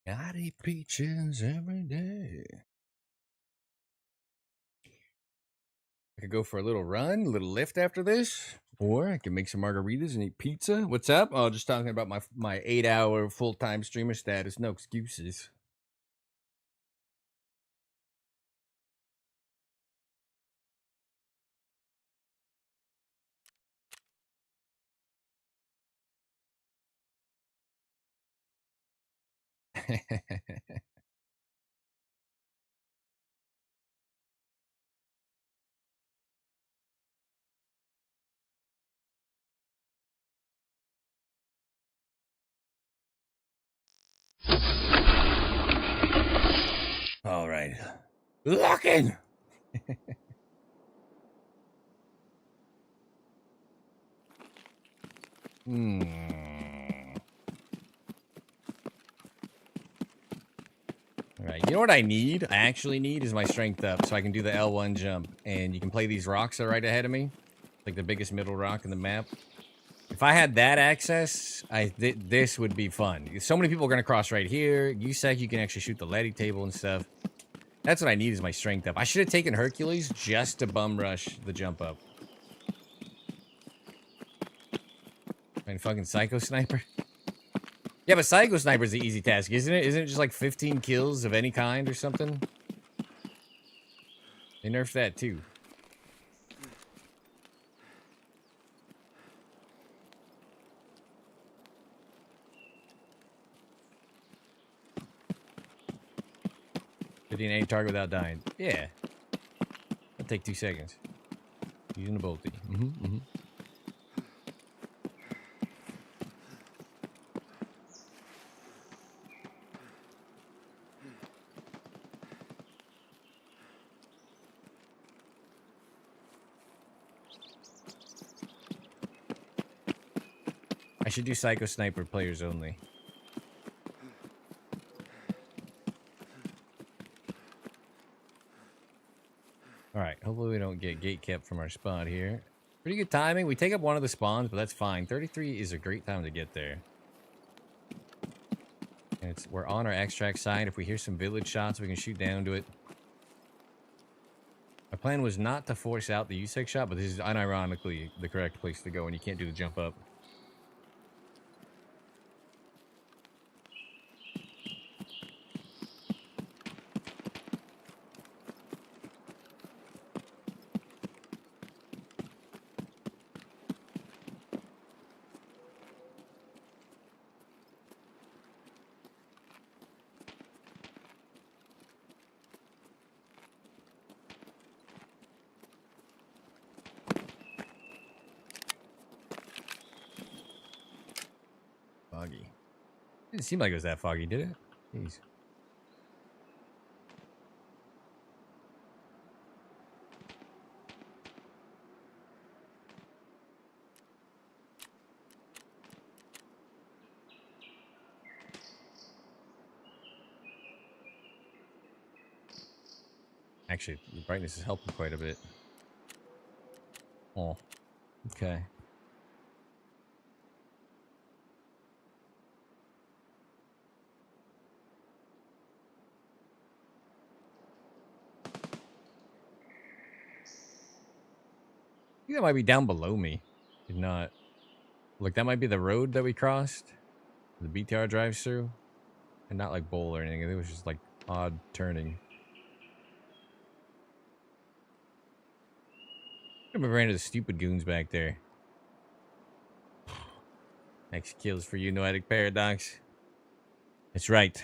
I eat peaches every day. I could go for a little run, a little lift after this, or I can make some margaritas and eat pizza. What's up? Oh, just talking about my 8-hour full-time streamer status. No excuses. All right. Lock in. All right. You know what I need? I actually need is my strength up so I can do the L1 jump. And you can play these rocks that are right ahead of me. Like the biggest middle rock in the map. If I had that access, this would be fun. So many people are going to cross right here. USEC, you can actually shoot the Letty table and stuff. That's what I need is my strength up. I should have taken Hercules just to bum rush the jump up. And fucking Psycho Sniper. Yeah, but Psycho Sniper's the easy task, isn't it? Isn't it just like 15 kills of any kind or something? They nerfed that too. Hitting any target without dying. Yeah. That'll take 2 seconds. Using a bolty. I should do Psycho Sniper players only. Alright, hopefully we don't get gate kept from our spot here. Pretty good timing. We take up one of the spawns, but that's fine. 33 is a great time to get there. And we're on our extract side. If we hear some village shots, we can shoot down to it. My plan was not to force out the USEC shot, but this is unironically the correct place to go when you can't do the jump up. Foggy. Didn't seem like it was that foggy, did it? Jeez. Actually, the brightness is helping quite a bit. Oh, okay. I think that might be down below me. If not, like that might be the road that we crossed. The BTR drives through. And not like bowl or anything. It was just like odd turning. I ran into the stupid goons back there. Next kills for you, Noetic Paradox. That's right.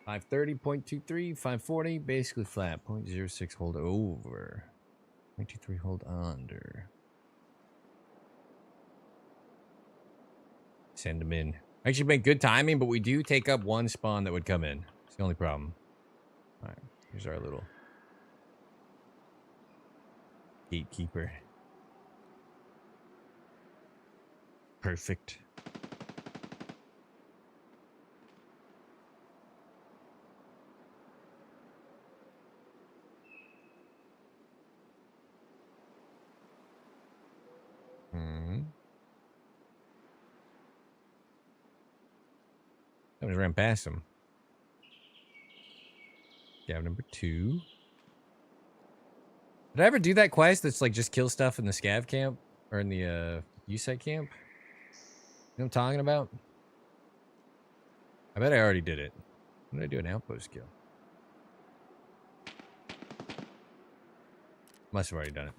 .530, 540, basically flat. 0.06 hold over. 0.23 hold under. Send them in. Actually been good timing, but we do take up one spawn that would come in. It's the only problem. Alright, here's our little gatekeeper. Perfect. just ran past him. Scav number 2. Did I ever do that quest that's like just kill stuff in the scav camp? Or in the USEC camp? You know what I'm talking about? I bet I already did it. When did I do an outpost kill? Must have already done it.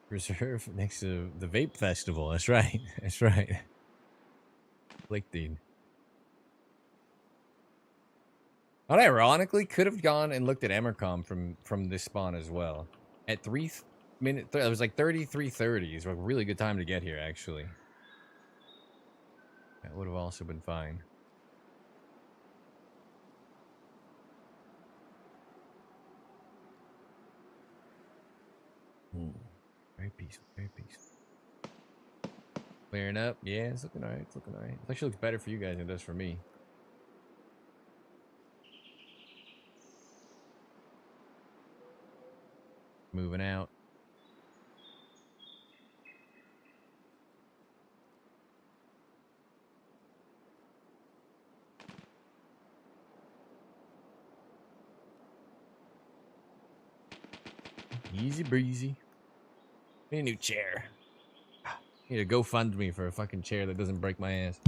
Reserve next to the vape festival. That's right. That's right. Lickdeed. I ironically could have gone and looked at Emercom from this spawn as well. At 3 minutes, it was like 33:30. It's a really good time to get here, actually. That would have also been fine. Very peaceful, very peaceful. Clearing up. Yeah, it's looking alright. It's looking alright. It actually looks better for you guys than it does for me. Moving out. Easy breezy. Need a new chair. Need to GoFundMe for a fucking chair that doesn't break my ass.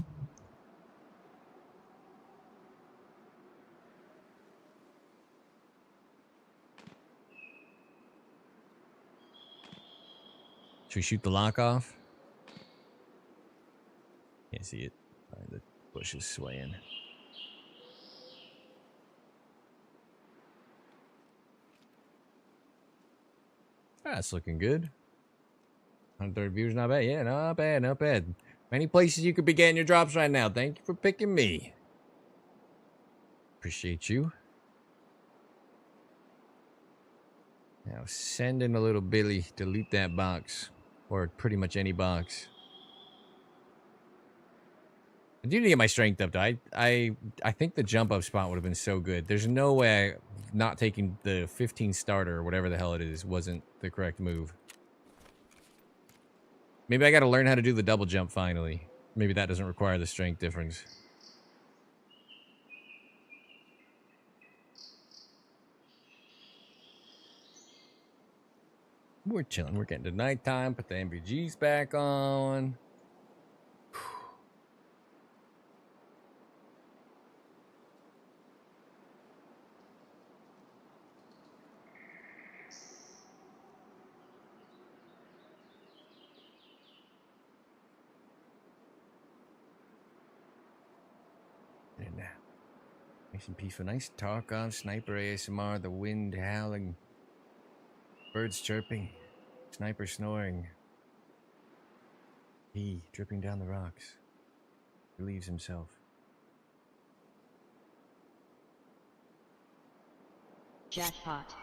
Should we shoot the lock off? Can't see it. The bush is swaying. That's looking good. 130 viewers, not bad. Yeah, not bad, not bad. Many places you could be getting your drops right now. Thank you for picking me. Appreciate you. Now send in a little Billy to loot that box. Or pretty much any box. I do need to get my strength up, though. I think the jump up spot would have been so good. There's no way not taking the 15 starter or whatever the hell it is wasn't the correct move. Maybe I got to learn how to do the double jump finally. Maybe that doesn't require the strength difference. We're chilling. We're getting to nighttime. Put the MVGs back on. And nice and peaceful. Nice talk on sniper ASMR. The wind howling. Birds chirping. Sniper snoring. He dripping down the rocks. Relieves himself. Jackpot.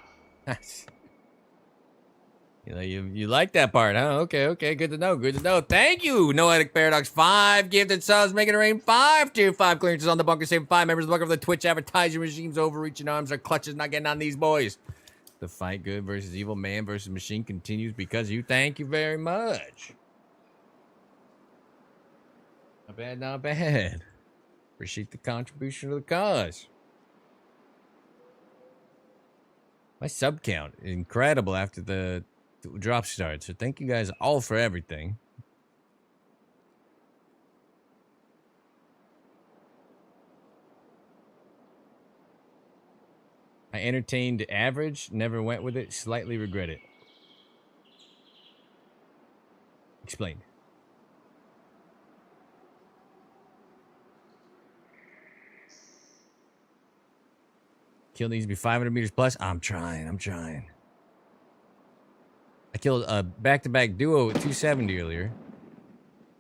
You like that part, huh? Okay, good to know, good to know. Thank you, Noetic Paradox. 5 gifted subs, making it rain. 5 tier 5 clearances on the bunker, saving 5 members of the bunker of the Twitch advertising regime's overreaching arms. Our clutches not getting on these boys. The fight good versus evil, man versus machine continues because you. Thank you very much. Not bad, not bad. Appreciate the contribution to the cause. My sub count, incredible after the drop start. So thank you guys all for everything. I entertained average, never went with it, slightly regret it. Explain. Kill needs to be 500 meters plus. I'm trying. I killed a back-to-back duo at 270 earlier.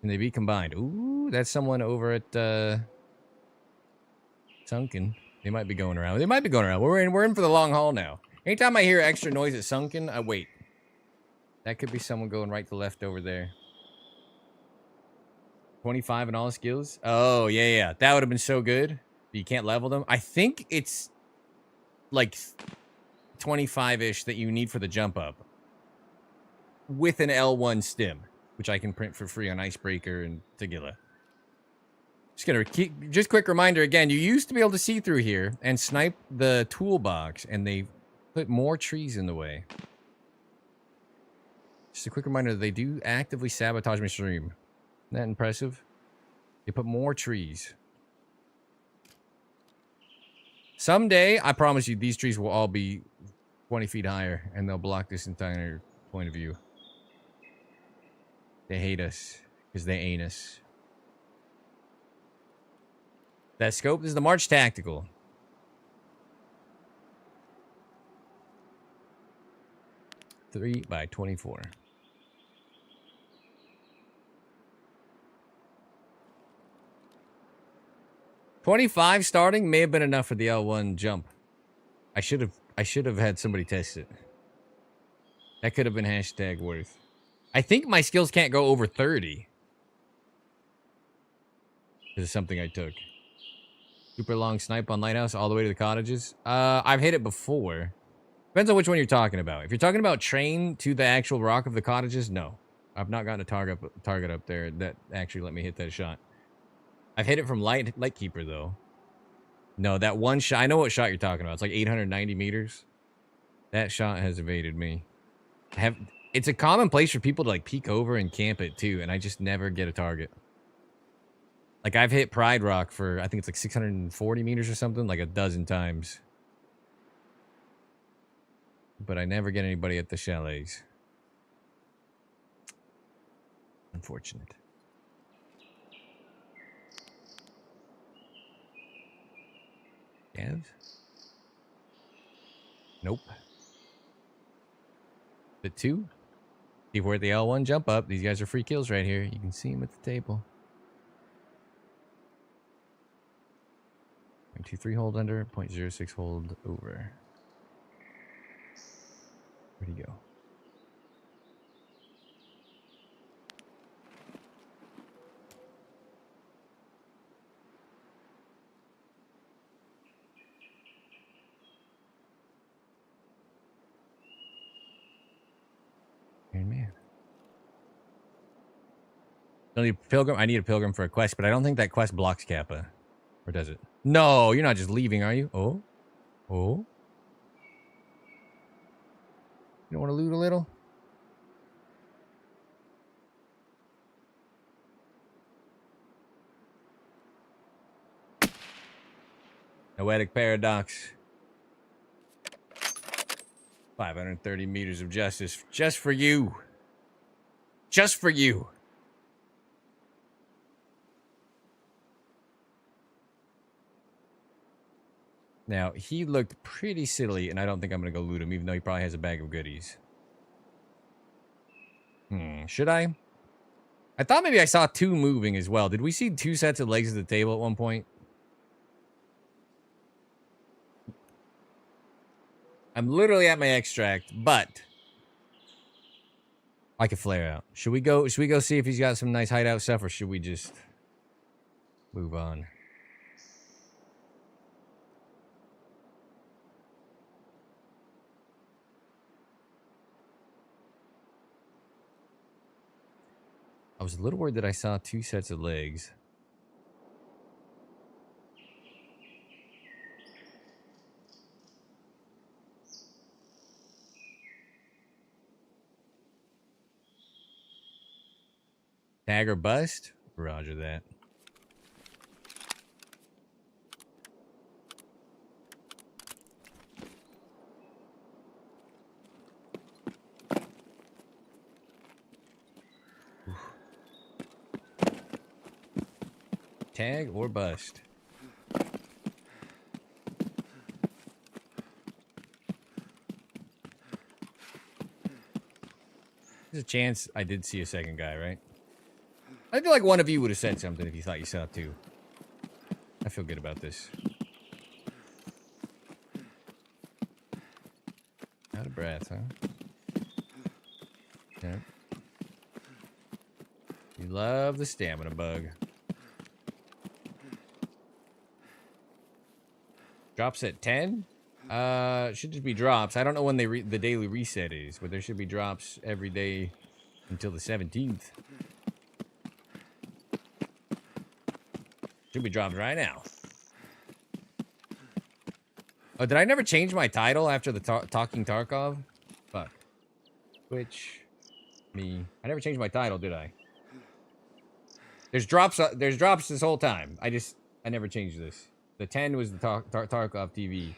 And they be combined. Ooh, that's someone over at Sunken. They might be going around. We're in for the long haul now. Anytime I hear extra noise at Sunken, I wait. That could be someone going right to left over there. 25 in all skills. Oh, yeah. That would have been so good. But you can't level them. I think it's like 25-ish that you need for the jump up with an L1 stim, which I can print for free on Icebreaker and Tagilla. Just quick reminder again, you used to be able to see through here and snipe the toolbox, and they put more trees in the way. Just a quick reminder that they do actively sabotage my stream. Isn't that impressive? They put more trees. Someday, I promise you, these trees will all be 20 feet higher, and they'll block this entire point of view. They hate us, because they ain't us. That scope is the March Tactical. Three by 24. $25 starting may have been enough for the L1 jump. I should have had somebody test it. That could have been hashtag worth. I think my skills can't go over 30. This is something I took. Super long snipe on Lighthouse all the way to the cottages. I've hit it before. Depends on which one you're talking about. If you're talking about train to the actual rock of the cottages, no. I've not gotten a target up there that actually let me hit that shot. I've hit it from Lightkeeper, though. No, that one shot... I know what shot you're talking about. It's like 890 meters. That shot has evaded me. It's a common place for people to, like, peek over and camp it, too, and I just never get a target. Like, I've hit Pride Rock for, I think it's like 640 meters or something, like a dozen times. But I never get anybody at the chalets. Unfortunate. Yes? Nope. The two? See where the L1 jump up. These guys are free kills right here. You can see them at the table. 0.23 hold under, 0.06 hold over. Where'd he go? Man. Don't need a pilgrim. I need a pilgrim for a quest, but I don't think that quest blocks Kappa. Or does it? No, you're not just leaving, are you? Oh? Oh? You don't want to loot a little? Noetic Paradox. 530 meters of justice. Just for you. Just for you. Now, he looked pretty silly, and I don't think I'm going to go loot him, even though he probably has a bag of goodies. Should I? I thought maybe I saw two moving as well. Did we see two sets of legs at the table at one point? I'm literally at my extract, but I could flare out. Should we go see if he's got some nice hideout stuff, or should we just move on? I was a little worried that I saw two sets of legs. Tag or bust? Roger that. Tag or bust. There's a chance I did see a second guy, right? I feel like one of you would have said something if you thought you saw two. I feel good about this. Out of breath, huh? Yeah. You love the stamina bug. Drops at 10? Should just be drops. I don't know when the daily reset is, but there should be drops every day until the 17th. Should be drops right now. Oh, did I never change my title after the Talking Tarkov? Fuck. Twitch. Me. I never changed my title, did I? There's drops this whole time. I never changed this. The 10 was the Tarkov TV.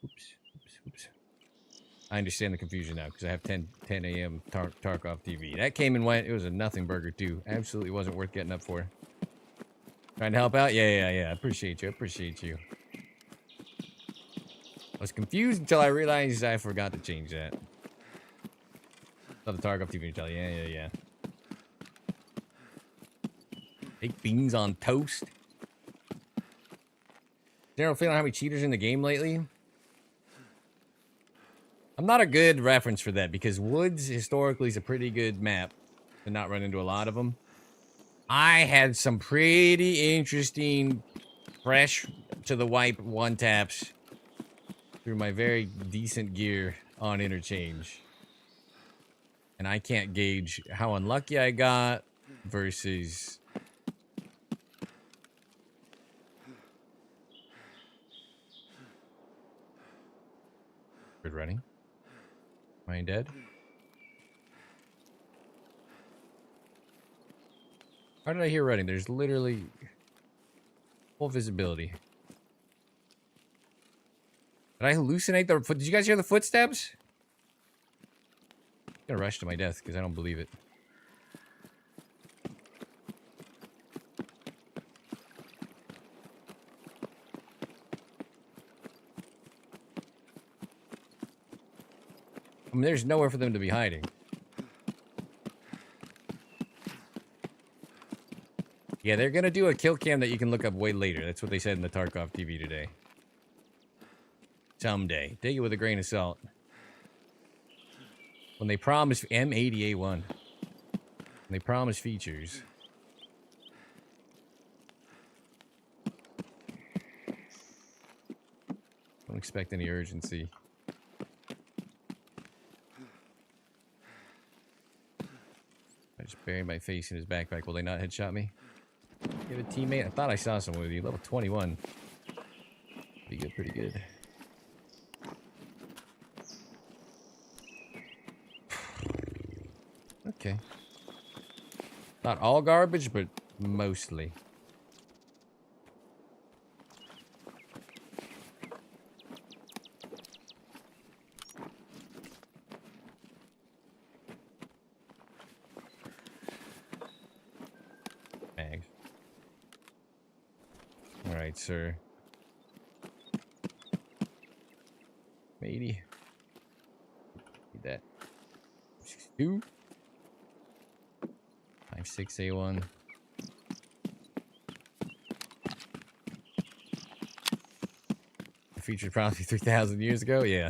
Oops. I understand the confusion now because I have 10 a.m. Tarkov TV. That came and went. It was a nothing burger too. Absolutely wasn't worth getting up for. Trying to help out? Yeah. Appreciate you. I was confused until I realized I forgot to change that. Oh, the Tarkov TV tell. Yeah. Baked beans on toast. General feeling how many cheaters in the game lately? I'm not a good reference for that because Woods historically is a pretty good map to not run into a lot of them. I had some pretty interesting fresh to the wipe one taps through my very decent gear on interchange. And I can't gauge how unlucky I got versus... Good running. Am I dead? How did I hear running? There's literally full visibility. Did I hallucinate the... Did you guys hear the footsteps? I'm gonna rush to my death because I don't believe it. I mean, there's nowhere for them to be hiding. Yeah, they're gonna do a kill cam that you can look up way later. That's what they said in the Tarkov TV today. Someday. Take it with a grain of salt. When they promise M80A1. When they promise features. Don't expect any urgency. I just buried my face in his backpack. Will they not headshot me? You have a teammate? I thought I saw someone with you. Level 21. Pretty good. Okay. Not all garbage, but mostly. Mags. Alright, sir. 80. Need that. 62. 56A1. Featured probably 3,000 years ago, yeah.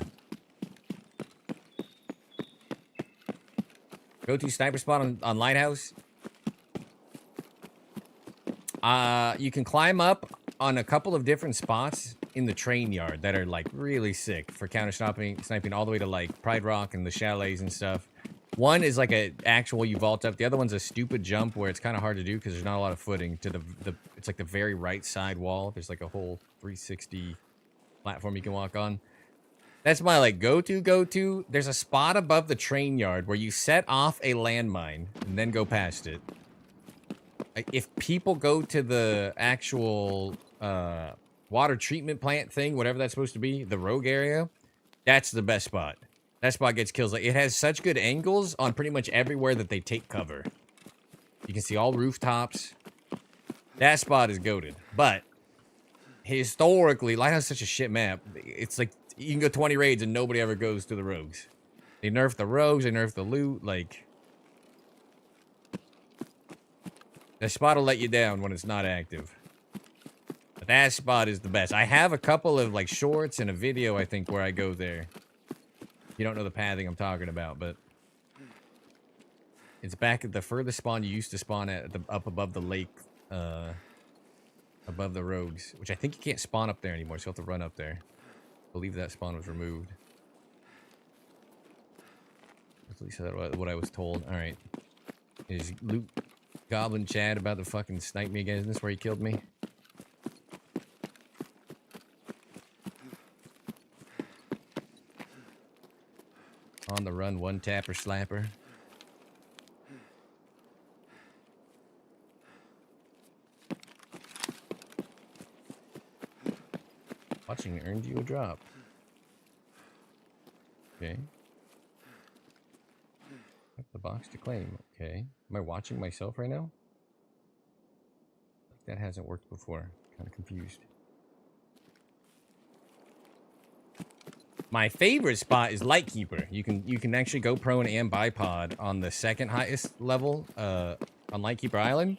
Go-to sniper spot on Lighthouse. You can climb up on a couple of different spots in the train yard that are like really sick for counter sniping all the way to like Pride Rock and the chalets and stuff. One is like an actual you vault up. The other one's a stupid jump where it's kind of hard to do because there's not a lot of footing to the it's like the very right side wall. There's like a whole 360 platform you can walk on. That's my like go-to. There's a spot above the train yard where you set off a landmine and then go past it. Like if people go to the actual water treatment plant thing, whatever that's supposed to be, the rogue area, that's the best spot. That spot gets kills. Like it has such good angles on pretty much everywhere that they take cover. You can see all rooftops. That spot is goated. But historically, Lighthouse is such a shit map. It's like you can go 20 raids and nobody ever goes to the rogues. They nerf the rogues, they nerf the loot, like that spot will let you down when it's not active. But that spot is the best. I have a couple of like shorts and a video I think where I go there. You don't know the pathing I'm talking about, but It's back at the furthest spawn you used to spawn at, up above the lake, above the roads, which I think you can't spawn up there anymore, so you have to run up there. I believe that spawn was removed. At least that's what I was told. All right. Is Luke Goblin Chad about to fucking snipe me again? Isn't this where he killed me? On the run, one tapper slapper. Watching earned you a drop. Okay. The box to claim. Okay. Am I watching myself right now? That hasn't worked before. Kind of confused. My favorite spot is Lightkeeper. You can actually go prone and bipod on the second highest level on Lightkeeper Island.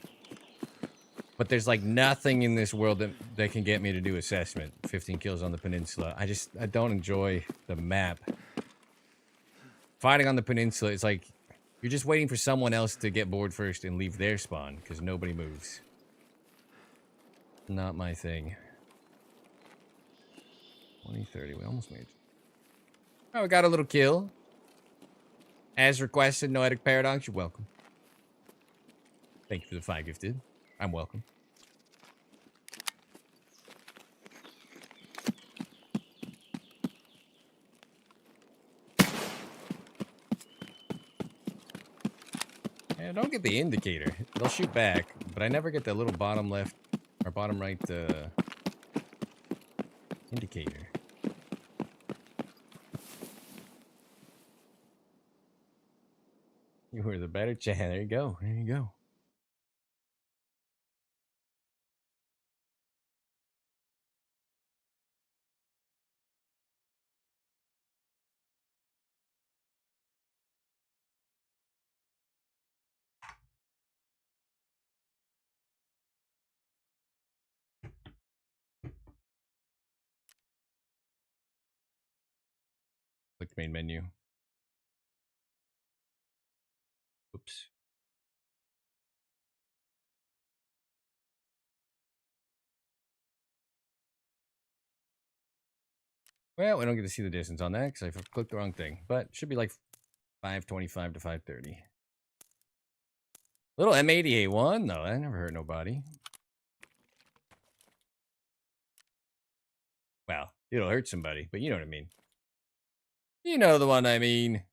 But there's like nothing in this world that can get me to do assessment. 15 kills on the peninsula. I don't enjoy the map. Fighting on the peninsula is like you're just waiting for someone else to get bored first and leave their spawn because nobody moves. Not my thing. 2030. We almost made it. Oh, we got a little kill. As requested, Noetic Paradox, you're welcome. Thank you for the 5 gifted. I'm welcome. Yeah, don't get the indicator. They'll shoot back, but I never get the little bottom left or bottom right indicator. You were the better chat. There you go. There you go. Click the main menu. Oops. Well, we don't get to see the distance on that because I clicked the wrong thing. But it should be like 525 to 530. Little M88-1? No, that never hurt nobody. Well, it'll hurt somebody, but you know what I mean. You know the one I mean.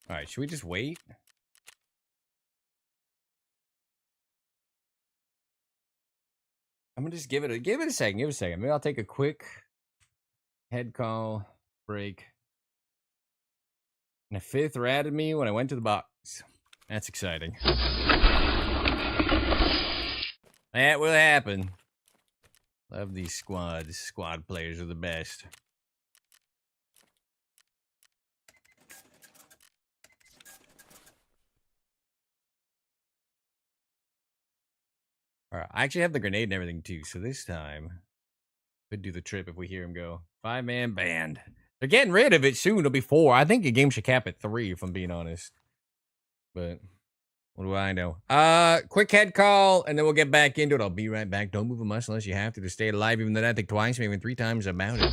All right, should we just wait? I'm gonna just give it a second. Give it a second. Maybe I'll take a quick head call break. And a 5th ratted me when I went to the box. That's exciting. That will happen. Love these squads. Squad players are the best. All right, I actually have the grenade and everything too, so this time could do the trip if we hear him go. 5-man band. They're getting rid of it soon. It'll be 4. I think the game should cap at 3 if I'm being honest. But what do I know? Quick head call, and then we'll get back into it. I'll be right back. Don't move a muscle unless you have to stay alive, even though I think twice, maybe 3 times about it.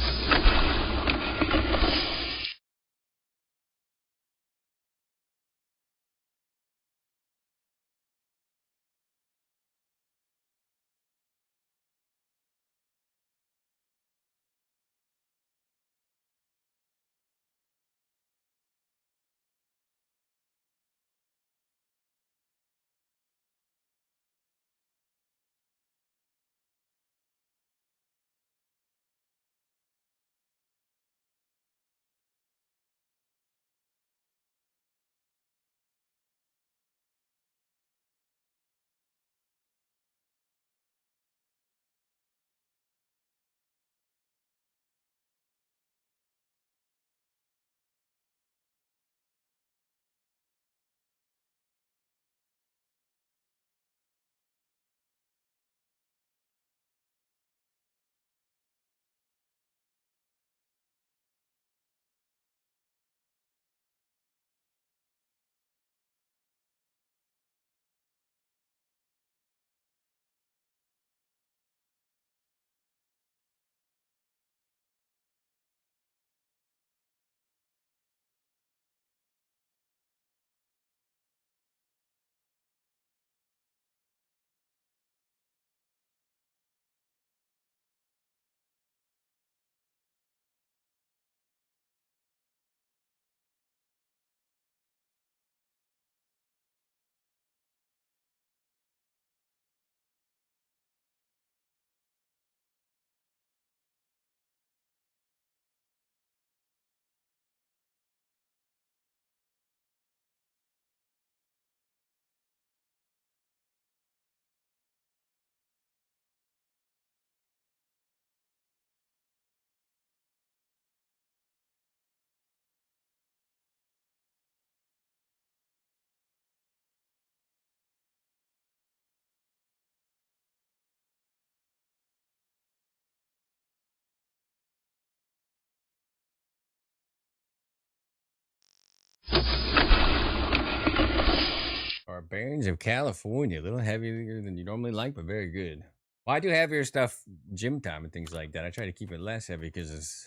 Barbarians of California, a little heavier than you normally like, but very good. Well, I do heavier stuff gym time and things like that. I try to keep it less heavy because it's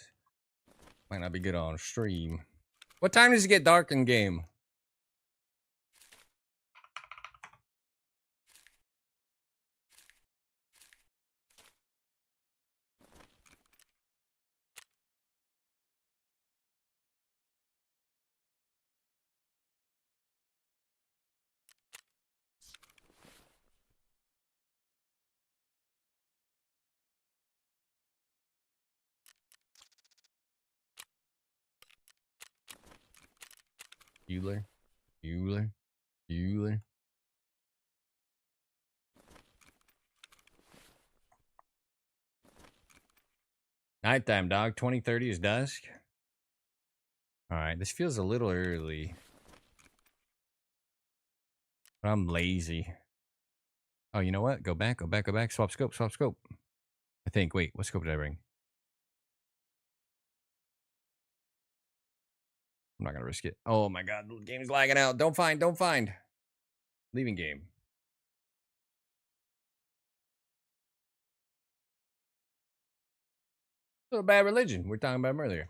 might not be good on stream. What time does it get dark in game? Bueller, Bueller, Bueller. Nighttime, dog. 20:30 is dusk. All right, this feels a little early. But I'm lazy. Oh, you know what? Go back, go back, go back. Swap scope, swap scope. I think. Wait, what scope did I bring? I'm not gonna risk it. Oh my god, the game's lagging out. Don't find, don't find. Leaving game. A little bad religion. We were talking about him earlier.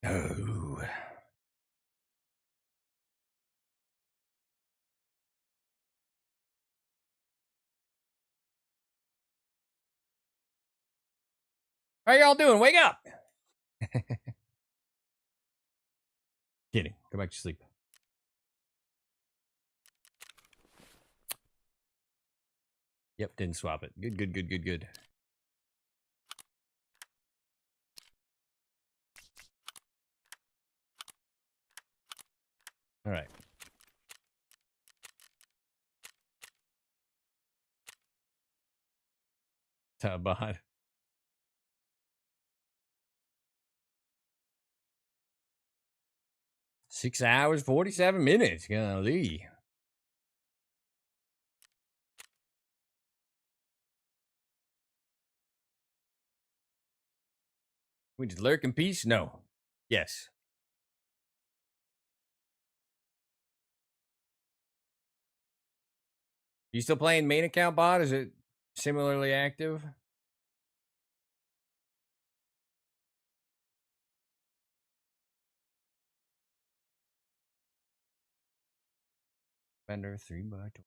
Oh. How y'all doing? Wake up! Kidding. Go back to sleep. Yep, didn't swap it. Good, good, good, good, good. All right. Tabad. 6 hours, 47 minutes. Golly. We just lurk in peace? No. Yes. You still playing main account bot? Is it similarly active? Fender 3x20.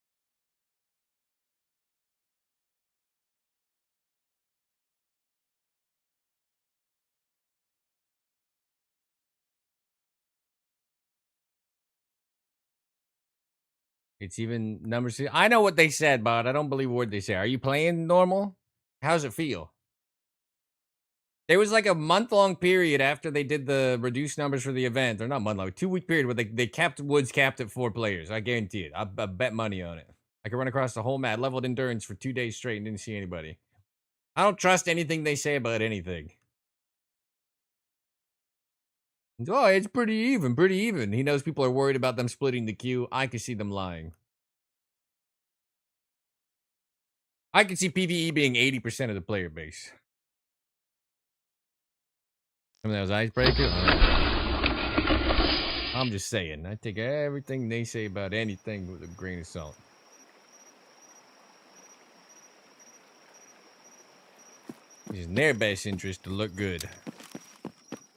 It's even number 6. I know what they said, but I don't believe a word they say. Are you playing normal? How's it feel? There was like a month-long period after they did the reduced numbers for the event. Or not month-long, 2-week period where they kept Woods capped at 4 players. I guarantee it. I bet money on it. I could run across the whole map, leveled endurance for 2 days straight and didn't see anybody. I don't trust anything they say about anything. Oh, it's pretty even, pretty even. He knows people are worried about them splitting the queue. I can see them lying. I can see PvE being 80% of the player base. Some of that was Icebreaker. I'm just saying. I take everything they say about anything with a grain of salt. It's in their best interest to look good.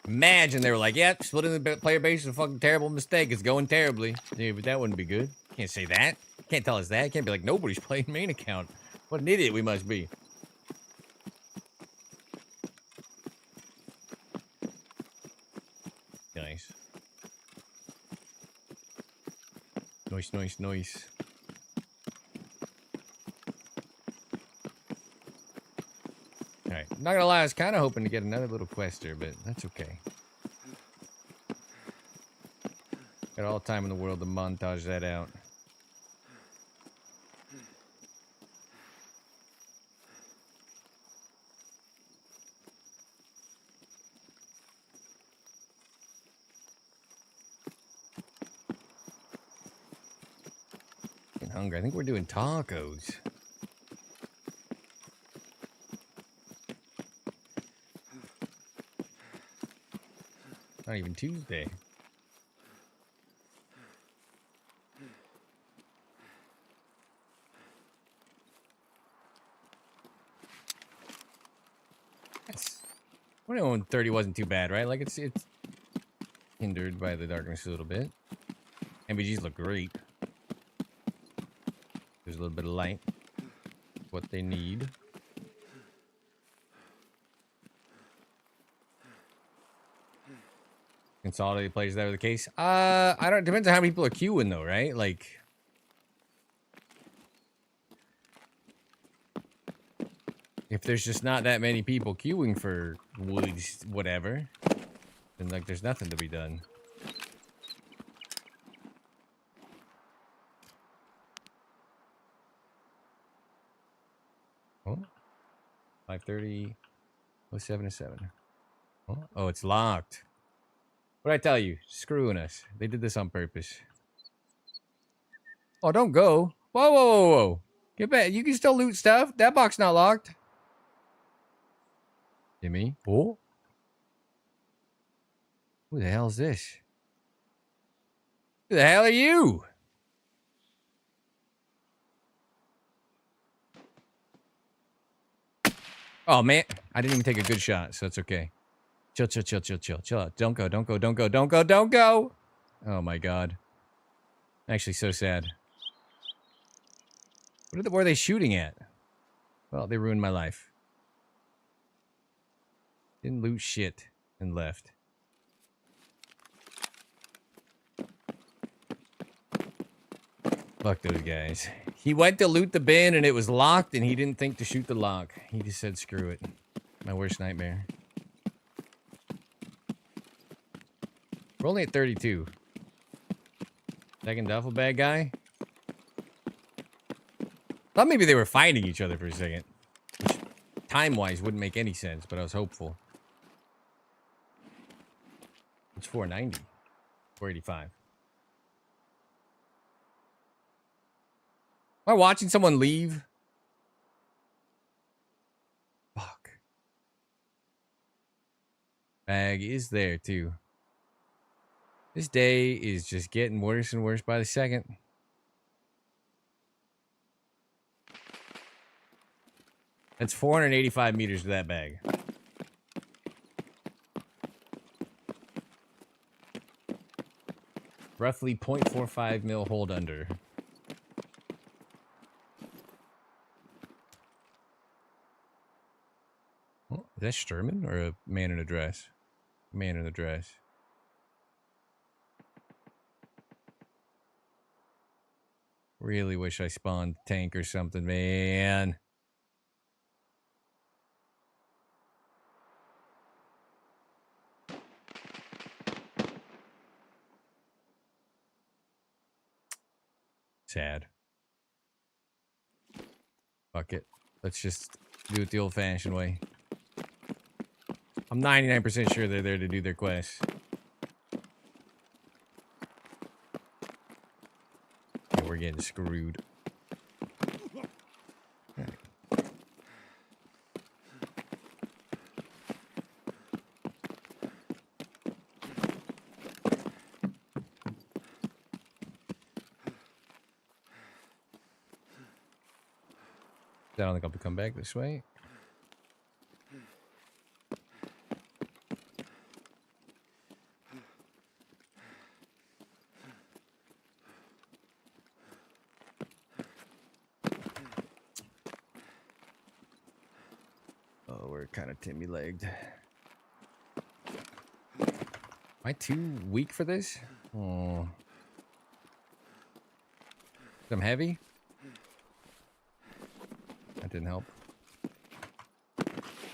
Imagine they were like, yep, splitting the player base is a fucking terrible mistake. It's going terribly. Yeah, but that wouldn't be good. Can't say that. Can't tell us that. Can't be like, nobody's playing main account. What an idiot we must be. Nice. Nice, nice, nice. Alright, not gonna lie, I was kind of hoping to get another little quest here, but that's okay. Got all time in the world to montage that out. Getting hungry. I think we're doing tacos. Not even Tuesday. Yes. 21:30 wasn't too bad, right? Like it's hindered by the darkness a little bit. MVGs look great. There's a little bit of light. What they need. Consolidated players, that were the case. I don't. Depends on how many people are queuing though, right? Like, if there's just not that many people queuing for woods, whatever, then like there's nothing to be done. Oh, 5:30, 07 to 7. Oh, it's locked. What I tell you? Screwing us. They did this on purpose. Oh, don't go. Whoa, whoa, whoa, whoa. Get back. You can still loot stuff. That box not locked. Jimmy. Oh. Who the hell is this? Who the hell are you? Oh, man. I didn't even take a good shot, so it's okay. Chill, chill, chill, chill, chill, chill out. Don't go, don't go, don't go, don't go, don't go. Oh, my God. Actually, so sad. What were they shooting at? Well, they ruined my life. Didn't loot shit and left. Fuck those guys. He went to loot the bin and it was locked and he didn't think to shoot the lock. He just said, screw it. My worst nightmare. We're only at 32. Second duffel bag guy. Thought maybe they were fighting each other for a second. Which, time-wise, wouldn't make any sense, but I was hopeful. It's 490. 485. Am I watching someone leave? Fuck. Bag is there, too. This day is just getting worse and worse by the second. That's 485 meters to that bag. Roughly 0.45 mil hold under. Oh, is that Sturman or a man in a dress? Man in a dress. Really wish I spawned tank or something, man. Sad. Fuck it. Let's just do it the old-fashioned way. I'm 99% sure they're there to do their quest. Yeah, we're getting screwed. Right. I don't think I'll come back this way. Oh, we're kind of Timmy-legged. Am I too weak for this? Oh. I'm heavy? That didn't help.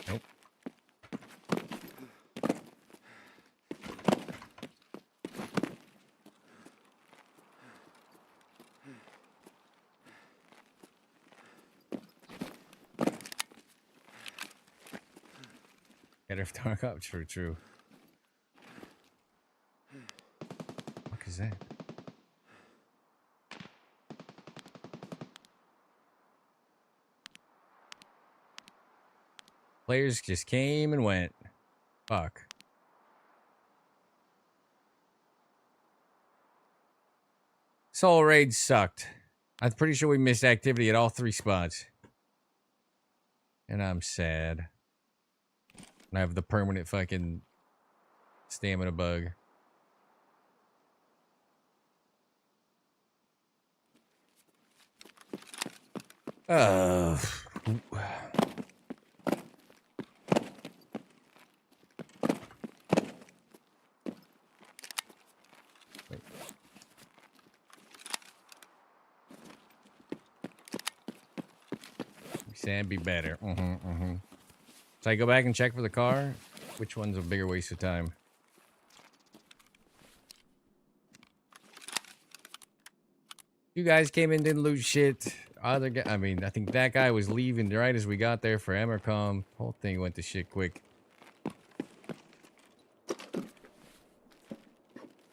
Nope. Get her dark up, true. What is that? Players just came and went. Fuck. whole raid sucked. I'm pretty sure we missed activity at all 3 spots. And I'm sad. And I have the permanent fucking stamina bug. Sand be better. So I go back and check for the car. Which one's a bigger waste of time? You guys came in, didn't loot shit. Other guy, I mean, I think that guy was leaving right as we got there for Emercom. Whole thing went to shit quick.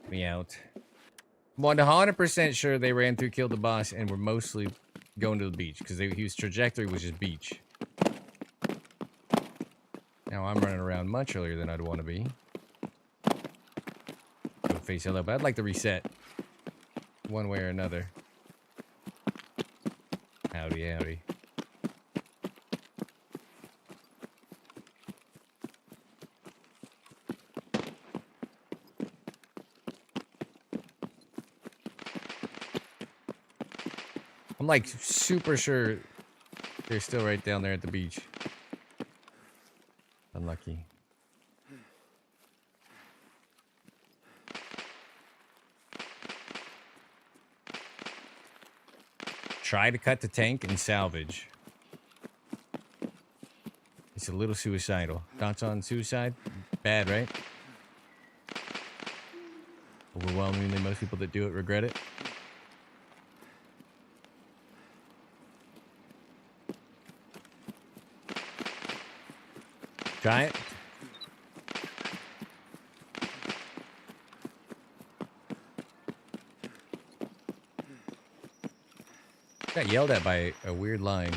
Me out. I'm 100% sure they ran through, killed the boss, and were mostly going to the beach because his trajectory was just beach. Now I'm running around much earlier than I'd want to be. Go face hello, but I'd like to reset one way or another. Howdy, howdy. I'm like super sure they're still right down there at the beach. Unlucky. Try to cut the tank and salvage. It's a little suicidal. Thoughts on suicide? Bad, right? Overwhelmingly, most people that do it regret it. Try it. Got yelled at by a weird line.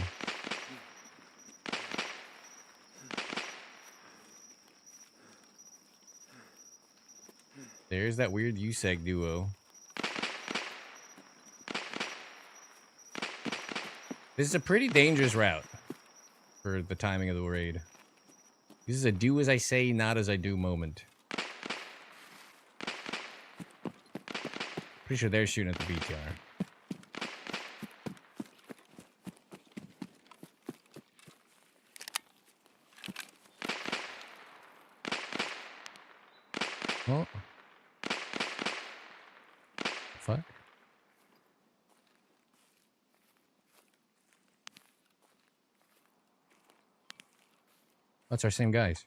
There's that weird USEG duo. This is a pretty dangerous route for the timing of the raid. This is a do as I say, not as I do moment. Pretty sure they're shooting at the BTR. Oh. Fuck. That's our same guys.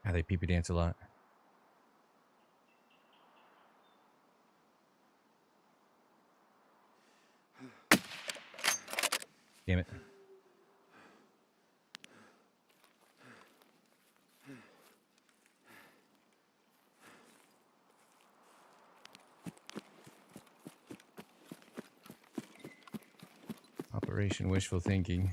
Ah, they pee-pee dance a lot. Damn it. Operation Wishful Thinking.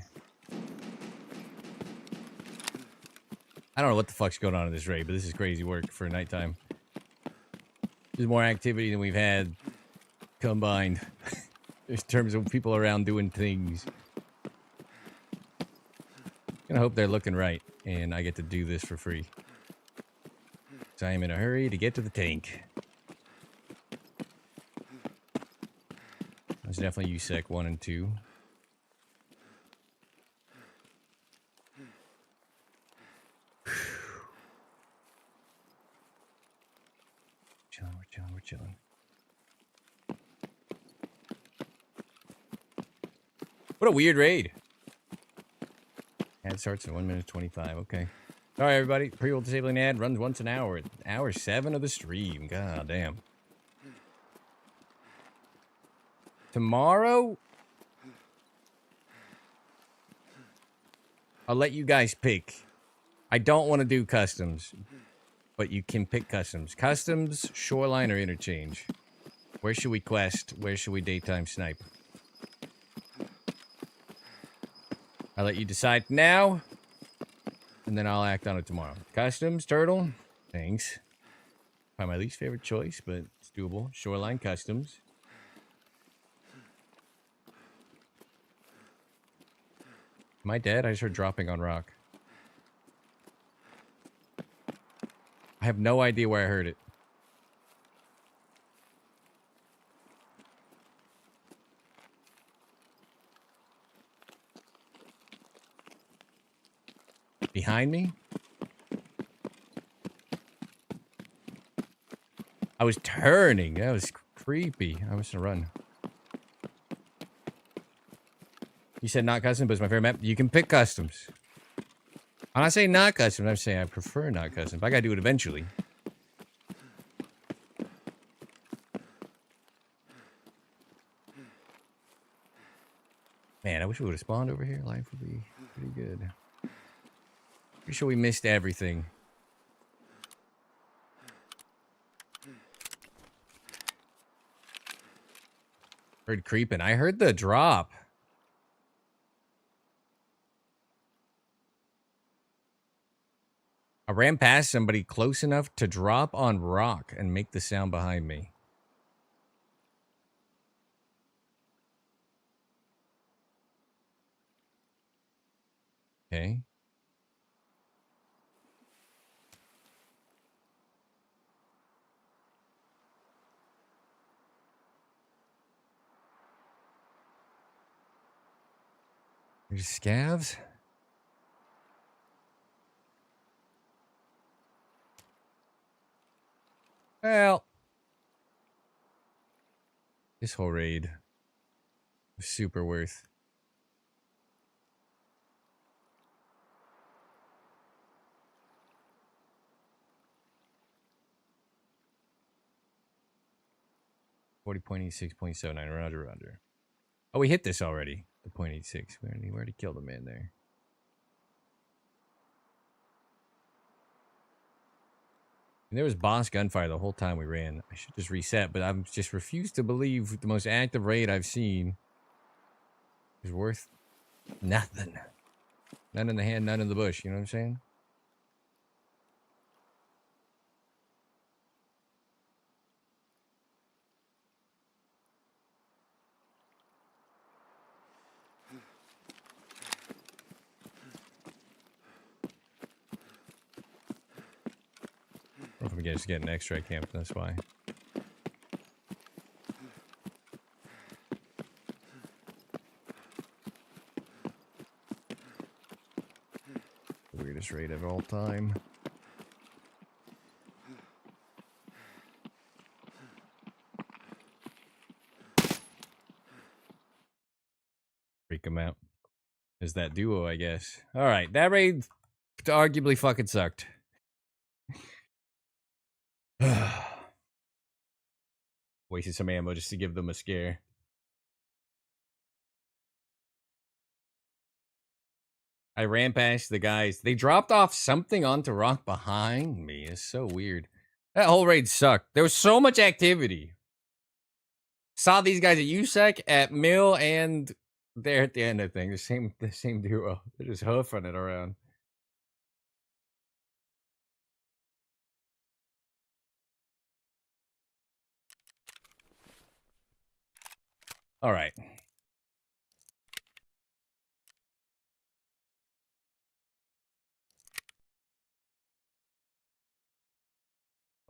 I don't know what the fuck's going on in this raid, but this is crazy work for nighttime. There's more activity than we've had combined in terms of people around doing things. I hope they're looking right, and I get to do this for free. So I am in a hurry to get to the tank. There's definitely USEC 1 and 2. We're chilling. What a weird raid. Ad starts in 1 minute 25. Okay. Sorry, everybody. Pre-roll disabling ad runs once an hour. Hour 7 of the stream. God damn. Tomorrow, I'll let you guys pick. I don't want to do customs, but you can pick customs. Customs, shoreline, or interchange. Where should we quest? Where should we daytime snipe? I'll let you decide now. and then I'll act on it tomorrow. Customs, turtle. Thanks. Probably my least favorite choice, but it's doable. Shoreline customs. Am I dead? I just heard dropping on rock. I have no idea where I heard it. Behind me? I was turning. That was creepy. I was gonna run. You said not custom, but it's my favorite map. You can pick customs. I'm not saying not custom. I'm saying I prefer not custom. But I gotta do it eventually. Man, I wish we would have spawned over here. Life would be pretty good. Pretty sure we missed everything. Heard creeping. I heard the drop. I ran past somebody close enough to drop on rock and make the sound behind me. Okay. There's scavs. Well, this whole raid was super worth. $40.86.79. Roger. Oh, we hit this already. The 0.86. We already killed a man there. And there was boss gunfire the whole time we ran. I should just reset, but I'm just refused to believe the most active raid I've seen is worth nothing. None in the hand, none in the bush. You know what I'm saying? Or if we just get an extra camp, that's why. The weirdest raid of all time. Freak him out. Is that duo, I guess. Alright, that raid arguably fucking sucked. Wasted some ammo just to give them a scare. I ran past the guys. They dropped off something onto rock behind me. It's so weird. That whole raid sucked. There was so much activity. Saw these guys at USEC, at Mill, and there at the end, I think. The same duo. They're just hoofing it around. Alright.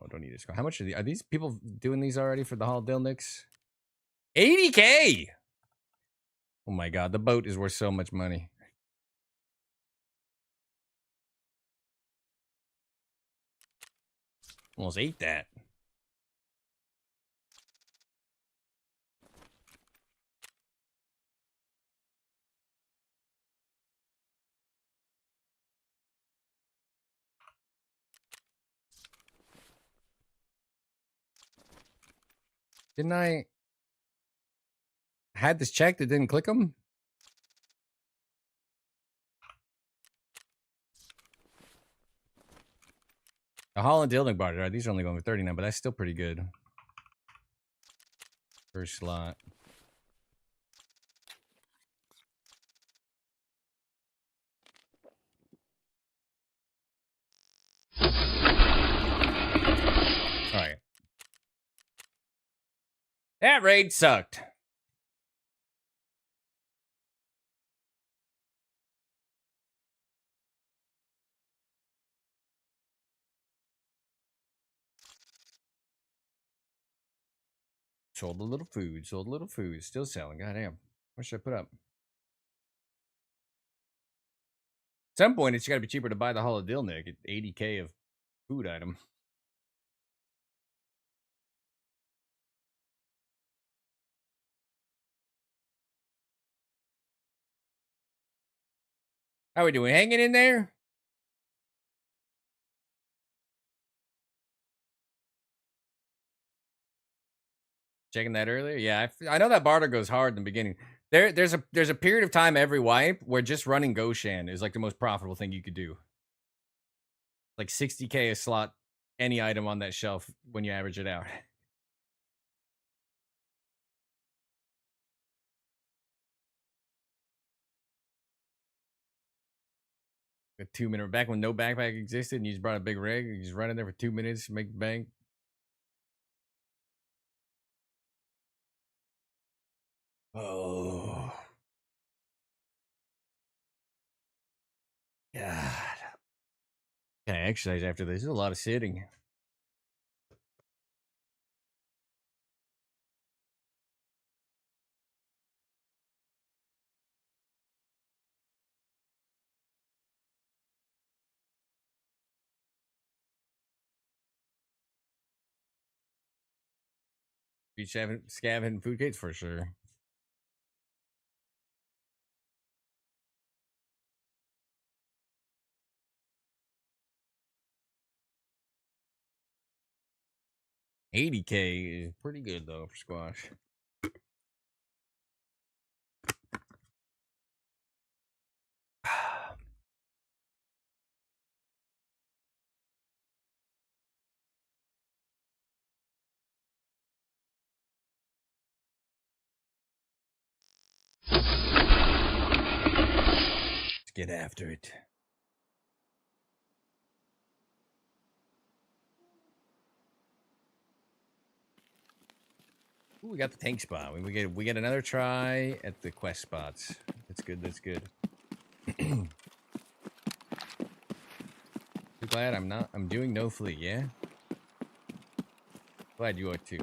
Oh, don't need to score. How much are these people doing these already for the Hall Dilnix? 80K! Oh my god, the boat is worth so much money. Almost ate that. Didn't I had this checked? It didn't click them? The Holland Dilding barter. Right, these are only going for 39, but that's still pretty good. First slot. Alright. That raid sucked. Sold a little food. Sold a little food. Still selling. Goddamn. What should I put up? At some point, it's got to be cheaper to buy the Holodilnick at 80K of food item. How we doing? Hanging in there? Checking that earlier? Yeah, I know that barter goes hard in the beginning. There's a period of time every wipe where just running Goshan is like the most profitable thing you could do. Like 60K a slot, any item on that shelf when you average it out. A 2-minute back when no backpack existed and you just brought a big rig, you just run in there for 2 minutes, make bank. Oh. God. Can I exercise after this? There's a lot of sitting. Be scav hitting food gates for sure. $80K is pretty good though for squash. Let's get after it. Ooh, we got the tank spot. We get another try at the quest spots. That's good. That's good. Too glad I'm doing no fleet, yeah? Glad you are too.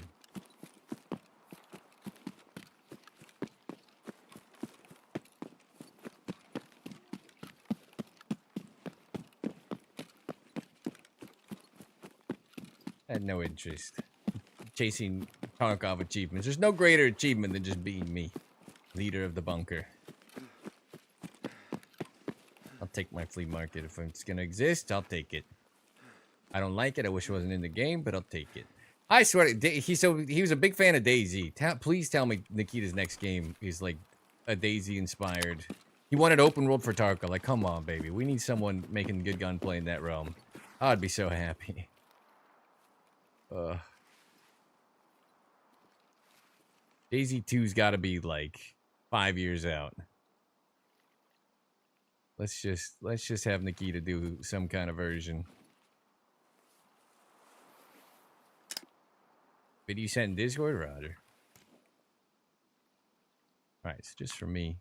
I had no interest chasing Tarkov achievements. There's no greater achievement than just being me, leader of the bunker. I'll take my flea market if it's gonna exist. I'll take it. I don't like it. I wish it wasn't in the game, but I'll take it. I swear, he was a big fan of DayZ. Please tell me Nikita's next game is like a DayZ inspired. He wanted open world for Tarkov. Like, come on, baby. We need someone making good gunplay in that realm. I'd be so happy. DayZ 2's got to be like 5 years out. Let's just have Nikita do some kind of version. Video sent in Discord, Roger. All right, so just for me,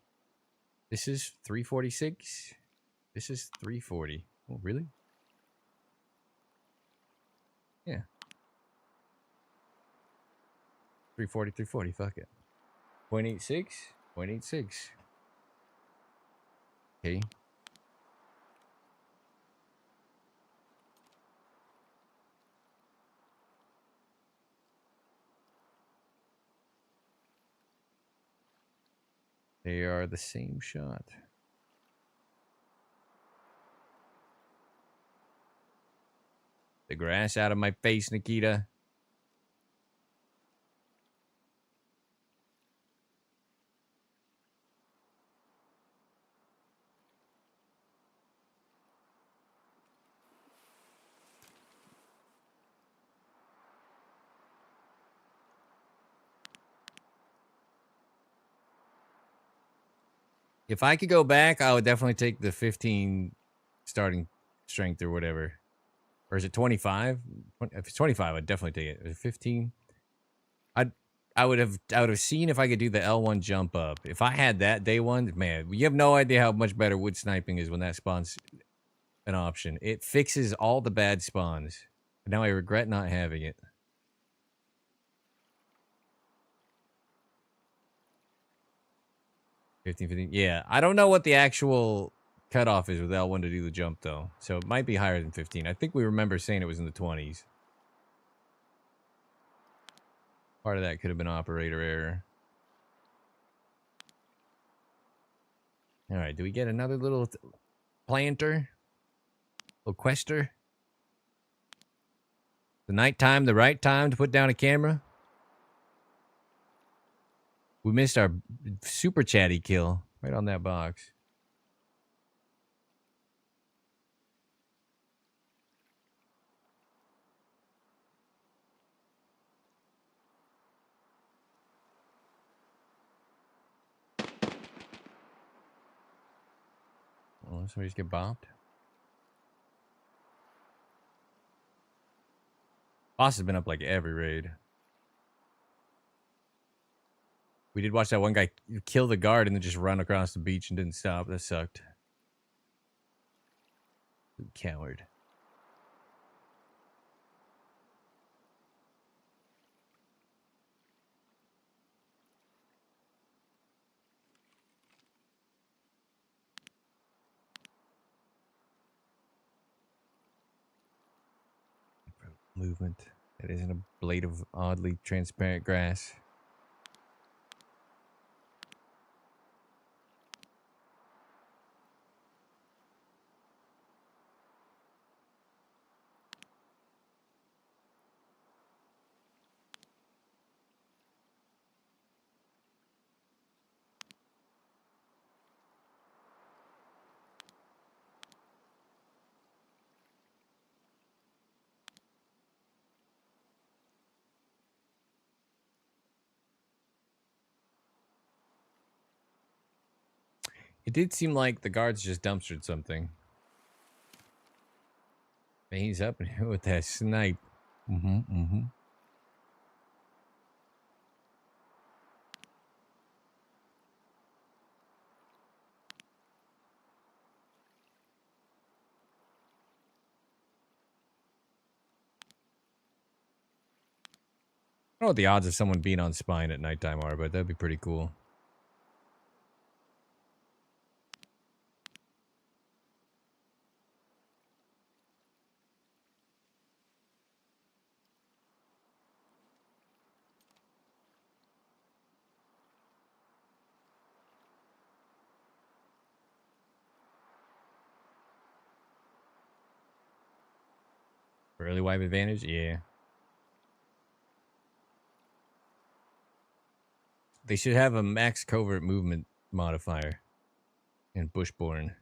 this is 346. This is 340. Oh, really? Yeah. 340, 340. Fuck it. 0.86, 0.86. Okay. They are the same shot. The grass out of my face, Nikita. If I could go back, I would definitely take the 15 starting strength or whatever. Or is it 25? If it's 25, I'd definitely take it. Is it 15? I would have seen if I could do the L1 jump up. If I had that day one, man, you have no idea how much better wood sniping is when that spawns an option. It fixes all the bad spawns. And now I regret not having it. 15, 15. Yeah, I don't know what the actual cutoff is with L1 to do the jump, though. So it might be higher than 15. I think we remember saying it was in the 20s. Part of that could have been operator error. All right, do we get another little planter? Little quester? The nighttime, the right time to put down a camera? We missed our super chatty kill right on that box. Oh, somebody just get bopped. Boss has been up like every raid. We did watch that one guy kill the guard and then just run across the beach and didn't stop. That sucked. Coward. Movement. That isn't a blade of oddly transparent grass. It did seem like the guards just dumpstered something. Man, he's up with that snipe. I don't know what the odds of someone being on spine at nighttime are, but that'd be pretty cool. Early wipe advantage? Yeah. They should have a max covert movement modifier in Bushborn.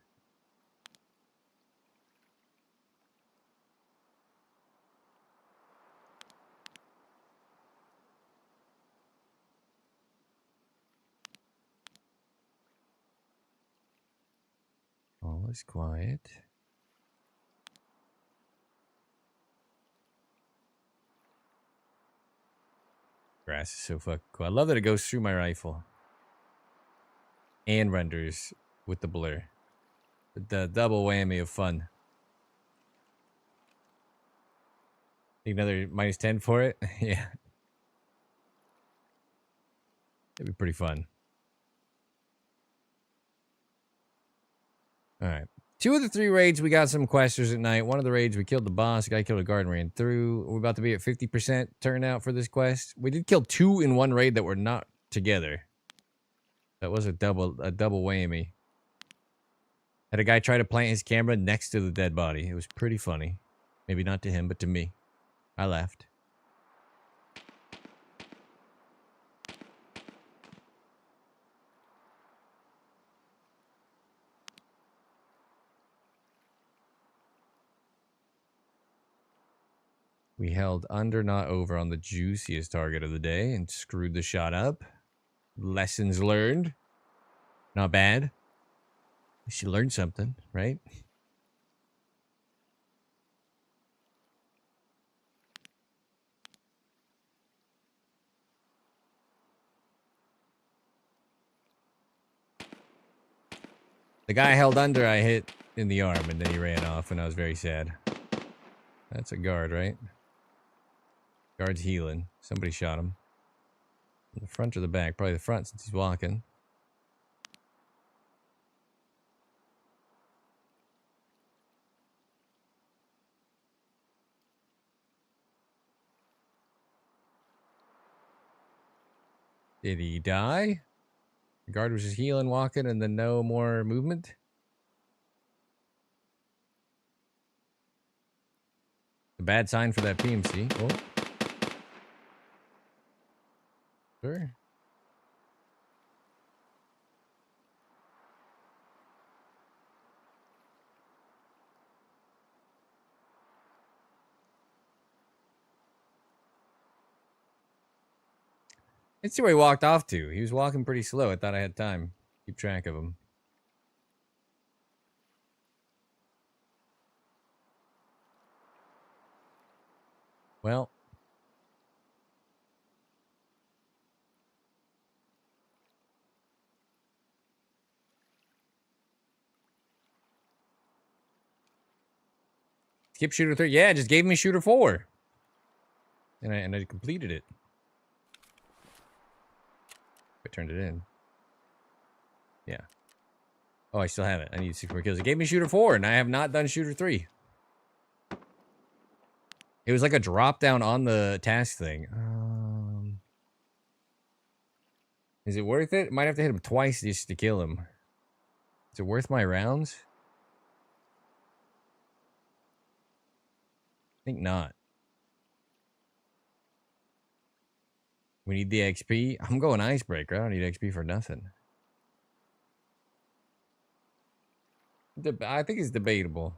All is quiet. Grass is so fucking cool. I love that it goes through my rifle. And renders with the blur. The double whammy of fun. Think another -10 for it? Yeah. It'd be pretty fun. Alright. 2 of the 3 raids, we got some questers at night. 1 of the raids, we killed the boss. A guy killed a guard and ran through. We're about to be at 50% turnout for this quest. We did kill 2 in 1 raid that were not together. That was a double whammy. Had a guy try to plant his camera next to the dead body. It was pretty funny. Maybe not to him, but to me. I laughed. We held under, not over on the juiciest target of the day and screwed the shot up. Lessons learned. Not bad. We should learn something, right? The guy held under, I hit in the arm, and then he ran off, and I was very sad. That's a guard, right? Guard's healing. Somebody shot him. In the front or the back? Probably the front since he's walking. Did he die? The guard was just healing, walking, and then no more movement? A bad sign for that PMC. Oh. Sure. Let's see where he walked off to. He was walking pretty slow. I thought I had time. Keep track of him. Well. Skip shooter 3. Yeah, just gave me shooter 4. And I completed it. I turned it in. Yeah. Oh, I still have it. I need 6 more kills. It gave me shooter 4, and I have not done shooter 3. It was like a drop down on the task thing. Is it worth it? Might have to hit him twice just to kill him. Is it worth my rounds? I think not. We need the XP. I'm going Icebreaker. I don't need XP for nothing. I think it's debatable.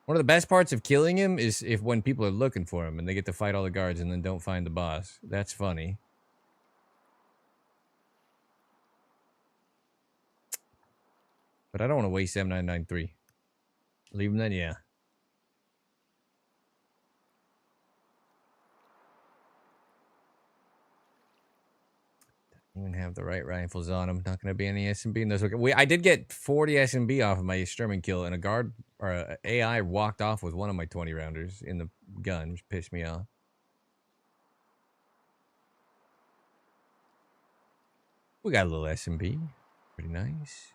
One of the best parts of killing him is if when people are looking for him and they get to fight all the guards and then don't find the boss. That's funny. But I don't want to waste M993. Leave him then, yeah. Even have the right rifles on him. Not going to be any SMB in those. I did get 40 SMB off of my Sturman kill, and a guard or a AI walked off with one of my 20 rounders in the gun, which pissed me off. We got a little SMB. Pretty nice.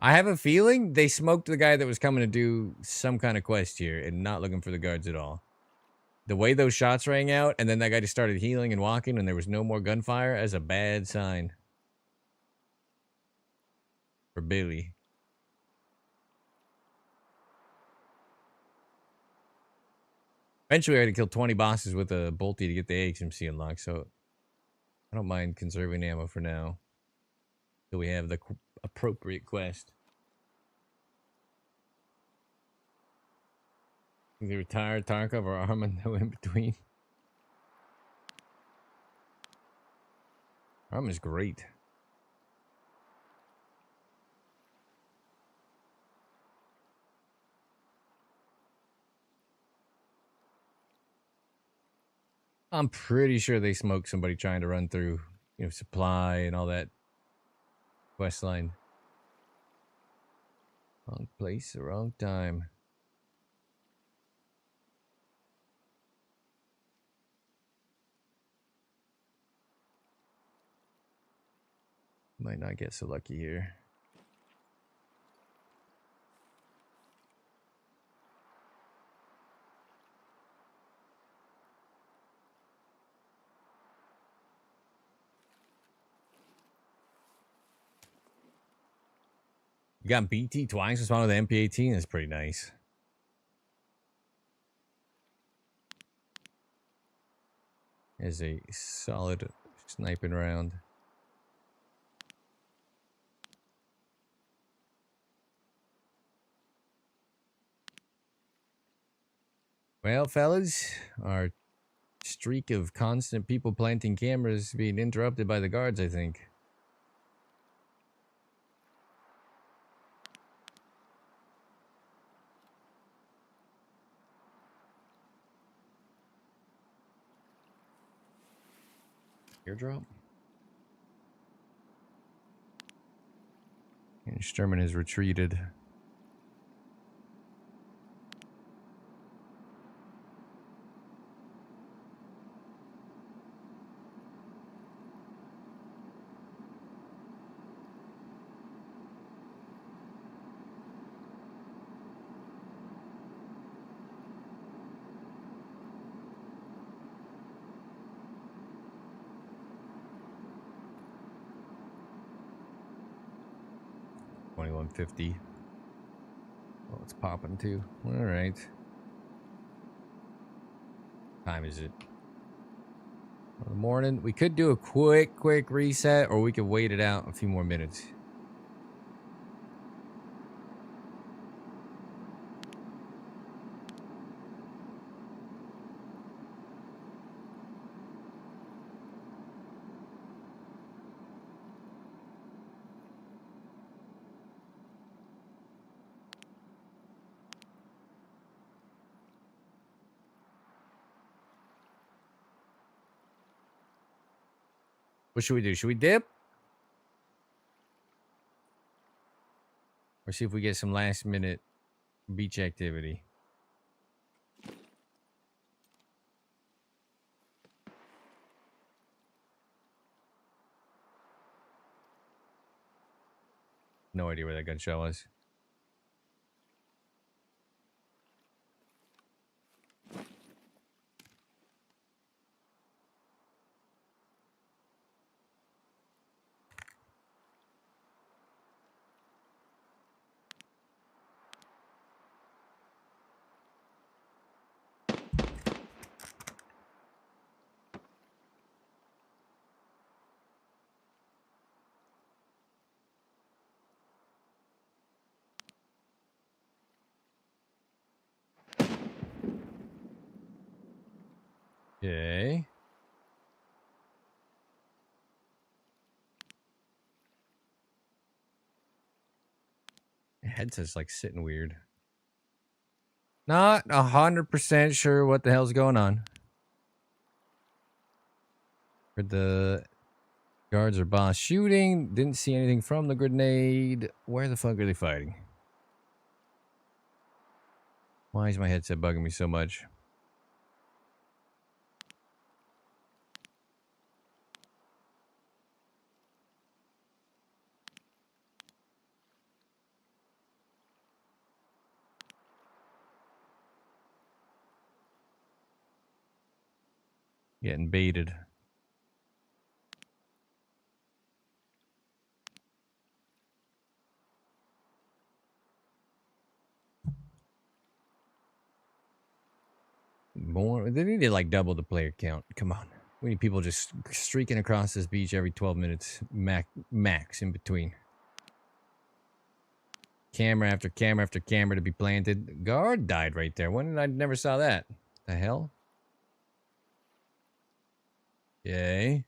I have a feeling they smoked the guy that was coming to do some kind of quest here and not looking for the guards at all. The way those shots rang out, and then that guy just started healing and walking, and there was no more gunfire, as a bad sign. For Billy. Eventually, I had to kill 20 bosses with a bolty to get the HMC unlocked, so I don't mind conserving ammo for now. Till we have the appropriate quest. The retired Tarkov or Arma, no in between. Arma's great. I'm pretty sure they smoked somebody trying to run through, supply and all that quest line. Wrong place, wrong time. Might not get so lucky here. You got BT twice, responded with the MP18. That's pretty nice. Is a solid sniping round. Well, fellas, our streak of constant people planting cameras being interrupted by the guards, I think. Airdrop? And Sturman has retreated. $21.50. Well, it's popping too. All right. Time is it? Morning. We could do a quick reset, or we could wait it out a few more minutes. What should we do? Should we dip? Or see if we get some last minute beach activity? No idea where that gunshot was. Okay. My headset's like sitting weird. Not 100% sure what the hell's going on. Heard the guards are boss shooting. Didn't see anything from the grenade. Where the fuck are they fighting? Why is my headset bugging me so much? Getting baited. More. They need to like double the player count. Come on. We need people just streaking across this beach every 12 minutes. Max in between. Camera after camera after camera to be planted. Guard died right there. When did I never saw that? The hell? Yay.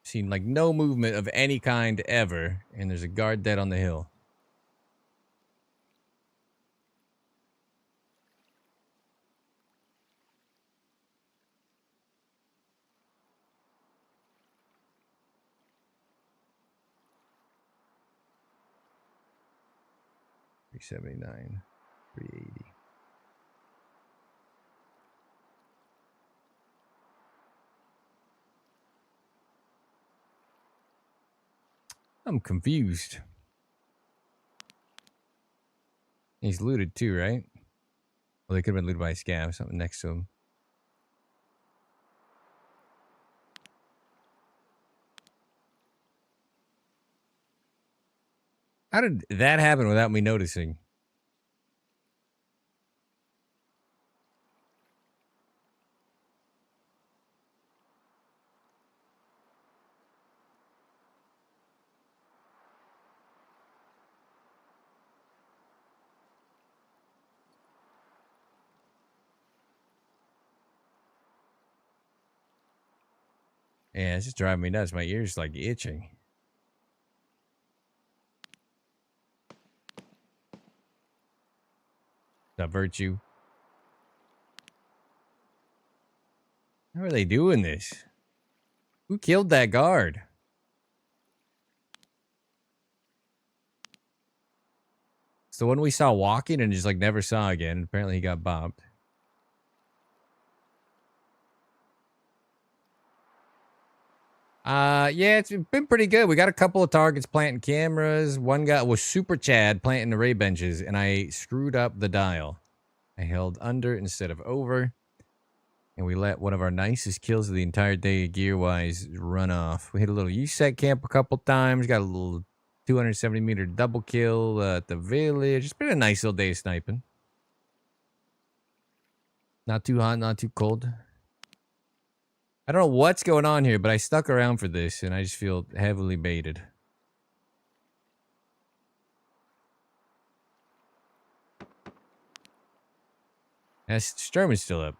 Seen like no movement of any kind ever. And there's a guard dead on the hill. $379. $380. I'm confused. He's looted too, right? Well, they could have been looted by a scav, something next to him. How did that happen without me noticing? Yeah, it's just driving me nuts. My ears like itching. That virtue. How are they doing this? Who killed that guard? It's the one we saw walking and just like never saw again. Apparently he got bombed. Yeah, it's been pretty good. We got a couple of targets planting cameras. One guy was Super Chad planting array benches, and I screwed up the dial. I held under instead of over, and we let one of our nicest kills of the entire day gear-wise run off. We hit a little USEC camp a couple times, got a little 270-meter double kill at the village. It's been a nice little day of sniping. Not too hot, not too cold. I don't know what's going on here, but I stuck around for this, and I just feel heavily baited. Sturm is still up.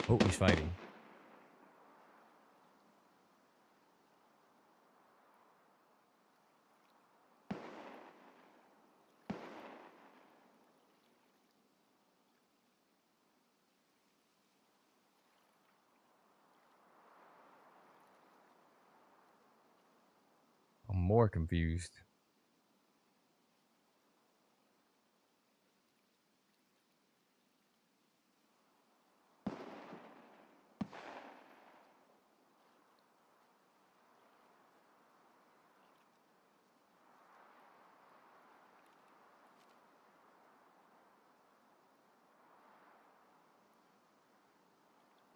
Oh, he's fighting. I'm more confused.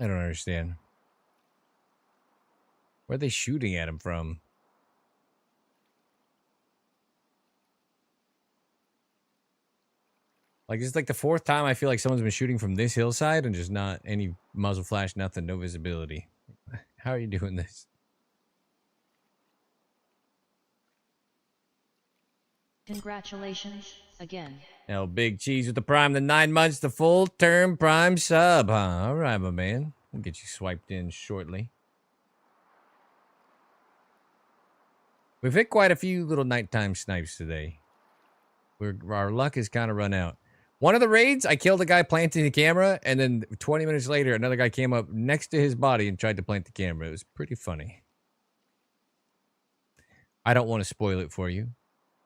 I don't understand. Where are they shooting at him from? Like, it's like the fourth time I feel like someone's been shooting from this hillside and just not any muzzle flash, nothing, no visibility. How are you doing this? Congratulations again. Now, Big Cheese with the Prime, the 9 months, the full term Prime sub, huh? All right, my man. We'll get you swiped in shortly. We've hit quite a few little nighttime snipes today. Our luck has kind of run out. One of the raids, I killed a guy planting the camera, and then 20 minutes later, another guy came up next to his body and tried to plant the camera. It was pretty funny. I don't want to spoil it for you.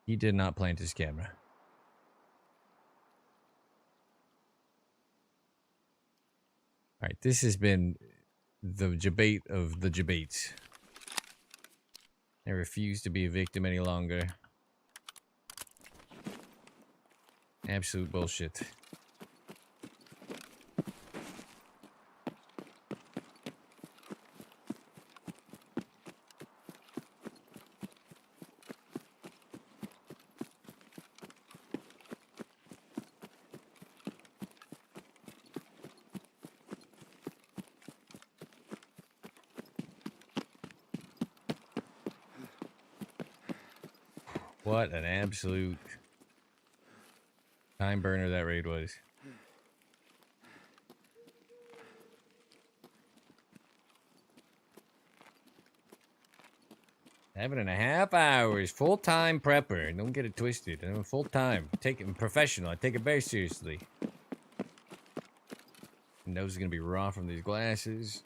He did not plant his camera. All right, this has been the debate of the debates. I refuse to be a victim any longer. Absolute bullshit. What an absolute time burner that raid was. 7.5 hours. Full-time prepper. Don't get it twisted. I'm full-time. Take it professional. I take it very seriously. Nose is going to be raw from these glasses.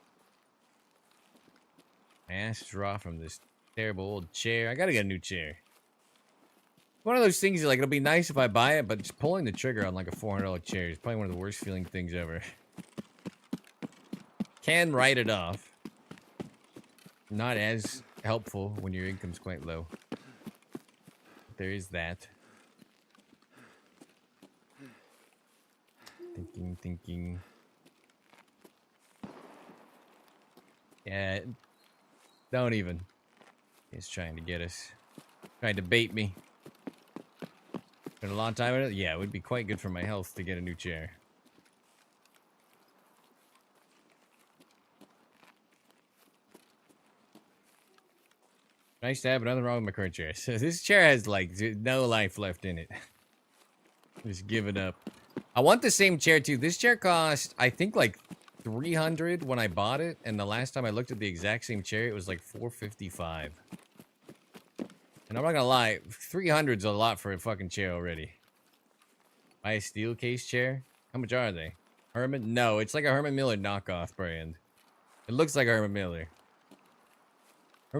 My ass is raw from this terrible old chair. I got to get a new chair. One of those things, like, it'll be nice if I buy it, but just pulling the trigger on like a $400 chair is probably one of the worst feeling things ever. Can write it off. Not as helpful when your income's quite low. There is that. Thinking. Yeah, don't even. He's trying to get us. Trying to bait me. Been a long time. Yeah, it would be quite good for my health to get a new chair. Nice to have, but nothing wrong with my current chair. So this chair has like no life left in it. Just give it up. I want the same chair too. This chair cost, I think, like $300 when I bought it, and the last time I looked at the exact same chair, it was like $455. And I'm not gonna lie, $300's a lot for a fucking chair already. Buy a steel case chair? How much are they? Herman? No, it's like a Herman Miller knockoff brand. It looks like a Herman Miller.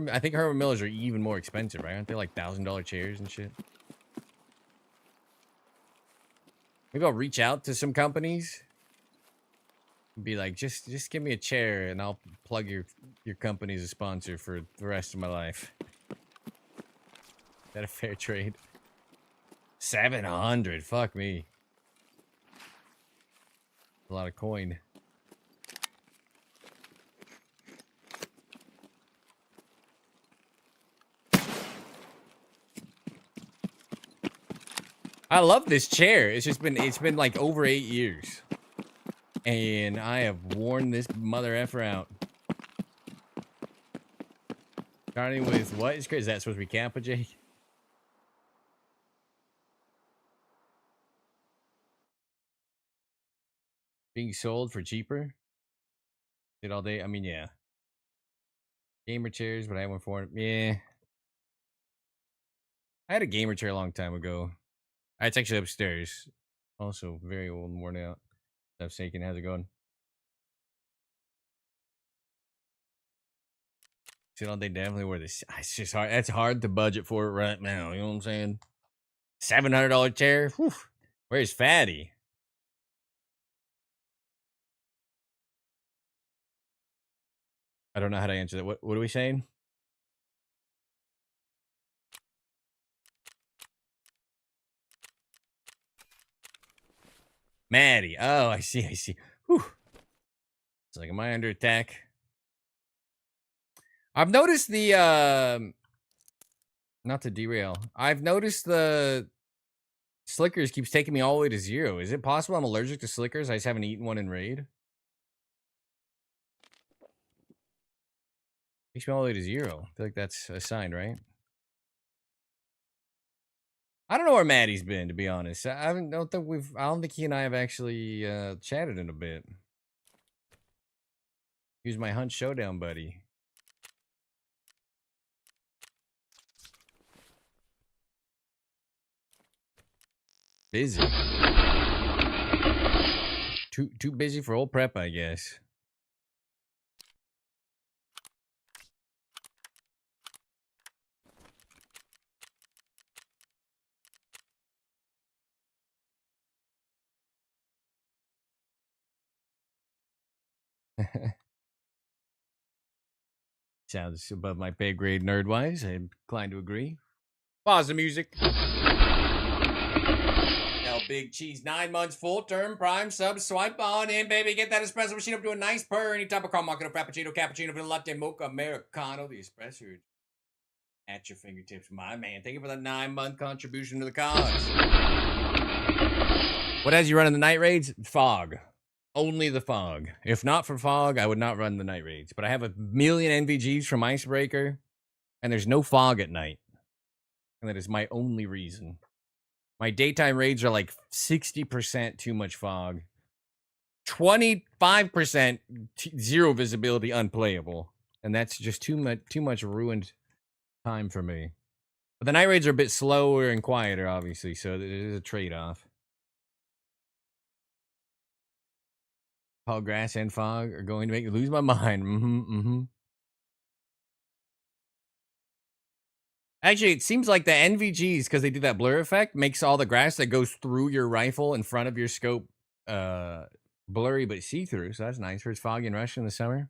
I think Herman Millers are even more expensive, right? Aren't they like $1,000 chairs and shit? Maybe I'll reach out to some companies. Be like, just give me a chair and I'll plug your company as a sponsor for the rest of my life. Is that a fair trade? 700. Fuck me. A lot of coin. I love this chair. It's been like over 8 years. And I have worn this mother effer out. Starting with what is crazy? Is that supposed to be Kappa, Jake? Being sold for cheaper? Did all day? I mean, yeah. Gamer chairs, but I have one for it. Yeah. I had a gamer chair a long time ago. It's actually upstairs. Also very old and worn out. Stuff shaking. How's it going? Sit all day, definitely wear this. It's just hard. That's hard to budget for it right now. You know what I'm saying? $700 chair. Whew. Where's Fatty? I don't know how to answer that. What are we saying? Maddie. Oh, I see. Whew. It's like, am I under attack? I've noticed the not to derail. I've noticed the Slickers keeps taking me all the way to 0. Is it possible I'm allergic to Slickers? I just haven't eaten one in raid. Takes me all the way to 0. I feel like that's a sign, right? I don't know where Maddie's been, to be honest. I don't think he and I have actually chatted in a bit. He's my Hunt Showdown buddy. Busy. Too busy for old prep, I guess. Sounds above my pay grade nerd-wise. I'm inclined to agree. Pause the music. Now, Big Cheese, 9 months, full term, prime sub, swipe on in, baby. Get that espresso machine up to a nice purr. Any type of caramel, frappuccino, cappuccino, vanilla latte, mocha, americano, the espresso at your fingertips, my man. Thank you for the 9-month contribution to the cause. What has you running the night raids? Fog. Only the fog. If not for fog, I would not run the night raids. But I have a million NVGs from Icebreaker, and there's no fog at night. And that is my only reason. My daytime raids are like 60% too much fog. 25% zero visibility unplayable. And that's just too much ruined time for me. But the night raids are a bit slower and quieter, obviously, so there's a trade-off. Tall grass and fog are going to make me lose my mind. Actually, it seems like the NVGs, because they do that blur effect, makes all the grass that goes through your rifle in front of your scope blurry but see-through. So that's nice for it's foggy and rush in the summer.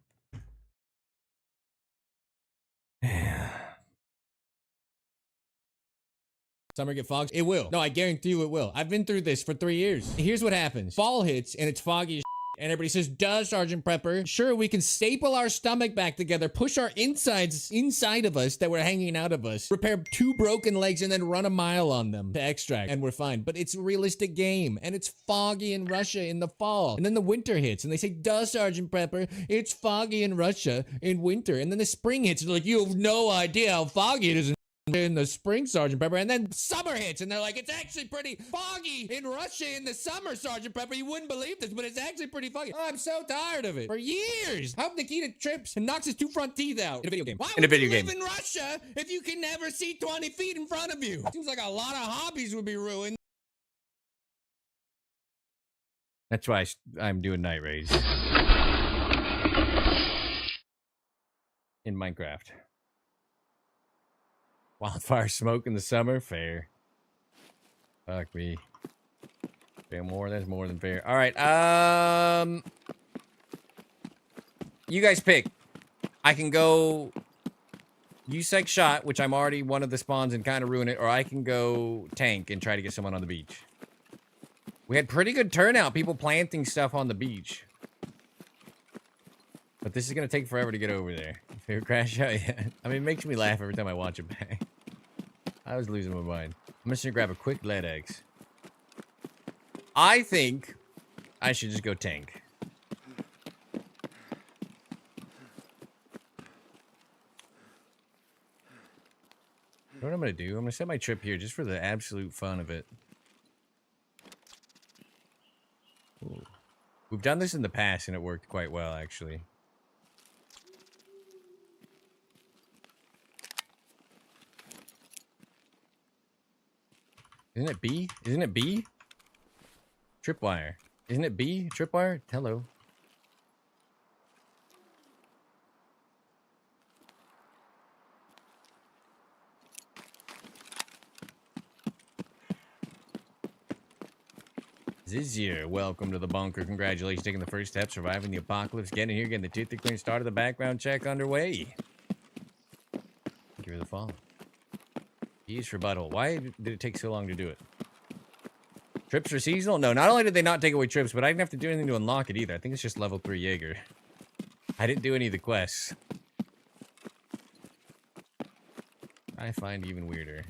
Summer get fogged? It will. No, I guarantee you it will. I've been through this for 3 years. Here's what happens. Fall hits and it's foggy as and everybody says, duh, Sergeant Prepper. Sure, we can staple our stomach back together, push our insides inside of us that were hanging out of us, repair 2 broken legs, and then run a mile on them to extract, and we're fine. But it's a realistic game, and it's foggy in Russia in the fall. And then the winter hits, and they say, duh, Sergeant Prepper, it's foggy in Russia in winter. And then the spring hits, and they're like, you have no idea how foggy it is in the spring, Sergeant Pepper. And then summer hits, and they're like, it's actually pretty foggy in Russia in the summer, Sergeant Pepper. You wouldn't believe this, but it's actually pretty foggy. Oh, I'm so tired of it. For years. I hope Nikita trips and knocks his 2 front teeth out in a video game. Why would you live in Russia if you can never see 20 feet in front of you? Seems like a lot of hobbies would be ruined. That's why I'm doing night raids in Minecraft. Wildfire smoke in the summer? Fair. Fuck me. Okay, more. That's more than fair. All right. You guys pick. I can go USEC shot, which I'm already one of the spawns and kind of ruin it, or I can go tank and try to get someone on the beach. We had pretty good turnout, people planting stuff on the beach. But this is going to take forever to get over there. Favorite crash out? Yeah. I mean, it makes me laugh every time I watch it back. I was losing my mind. I'm just going to grab a quick lead eggs. I think I should just go tank. You know what I'm going to do? I'm going to set my trip here just for the absolute fun of it. Ooh. We've done this in the past and it worked quite well, actually. Isn't it B? Isn't it B? Tripwire. Isn't it B? Tripwire? Hello. Zizier, welcome to the bunker. Congratulations, taking the first step, surviving the apocalypse, getting here, getting the tooth clean, started the background check underway. Thank you for the follow. E's for butthole. Why did it take so long to do it? Trips are seasonal? No, not only did they not take away trips, but I didn't have to do anything to unlock it either. I think it's just level 3 Jaeger. I didn't do any of the quests. I find even weirder.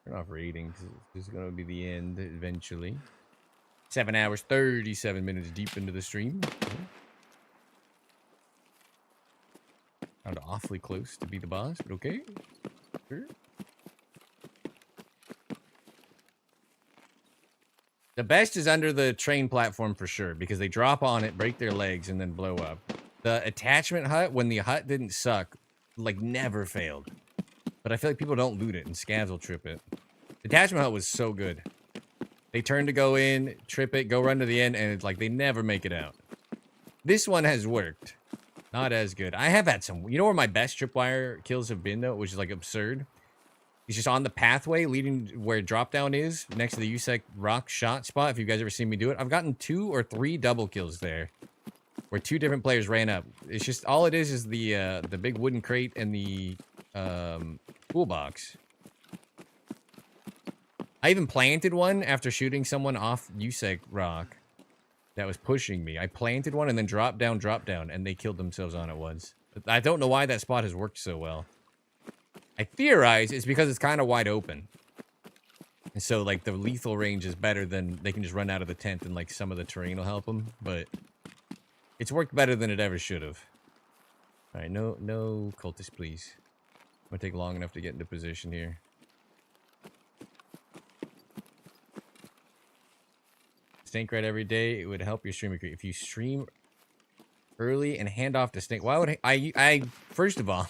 Turn off rating, because this is going to be the end eventually. 7 hours, 37 minutes deep into the stream. Sound awfully close to be the boss, but okay. Sure. The best is under the train platform for sure, because they drop on it, break their legs, and then blow up. The attachment hut, when the hut didn't suck, like never failed. But I feel like people don't loot it, and scavs will trip it. The attachment hut was so good. They turn to go in, trip it, go run to the end, and it's like they never make it out. This one has worked. Not as good. I have had some... You know where my best tripwire kills have been, though? Which is, like, absurd. It's just on the pathway leading where drop down is, next to the USEC rock shot spot, if you guys ever seen me do it. I've gotten 2 or 3 double kills there, where 2 different players ran up. It's just... All it is the big wooden crate and the toolbox. I even planted one after shooting someone off USEC rock that was pushing me. I planted one and then dropped down, and they killed themselves on it once. I don't know why that spot has worked so well. I theorize it's because it's kind of wide open. And so, like, the lethal range is better than they can just run out of the tent and, like, some of the terrain will help them. But it's worked better than it ever should have. All right, no cultists, please. It's going to take long enough to get into position here. Snake right every day, it would help your stream. If you stream early and hand off to Snake, why would I first of all,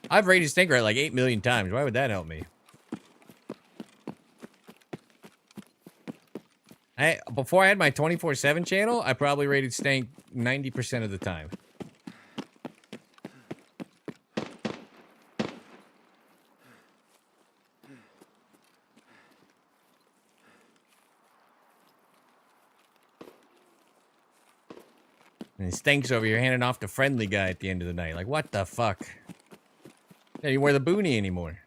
I've rated Snake right like 8 million times. Why would that help me? Before I had my 24/7 channel, I probably rated Stank 90% of the time. And Stank's over here handing off to friendly guy at the end of the night. Like, what the fuck? Yeah, you wear the boonie anymore.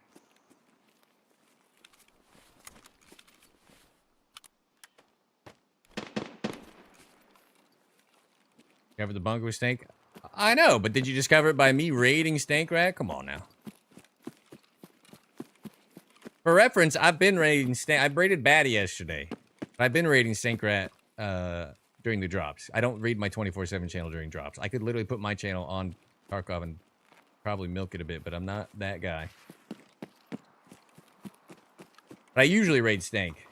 Cover the bunker with Stank? I know, but did you discover it by me raiding Stank Rat? Come on now. For reference, I've been raiding Stank. I raided Batty yesterday. I've been raiding Stank Rat during the drops. I don't raid my 24/7 channel during drops. I could literally put my channel on Tarkov and probably milk it a bit, but I'm not that guy. But I usually raid Stank.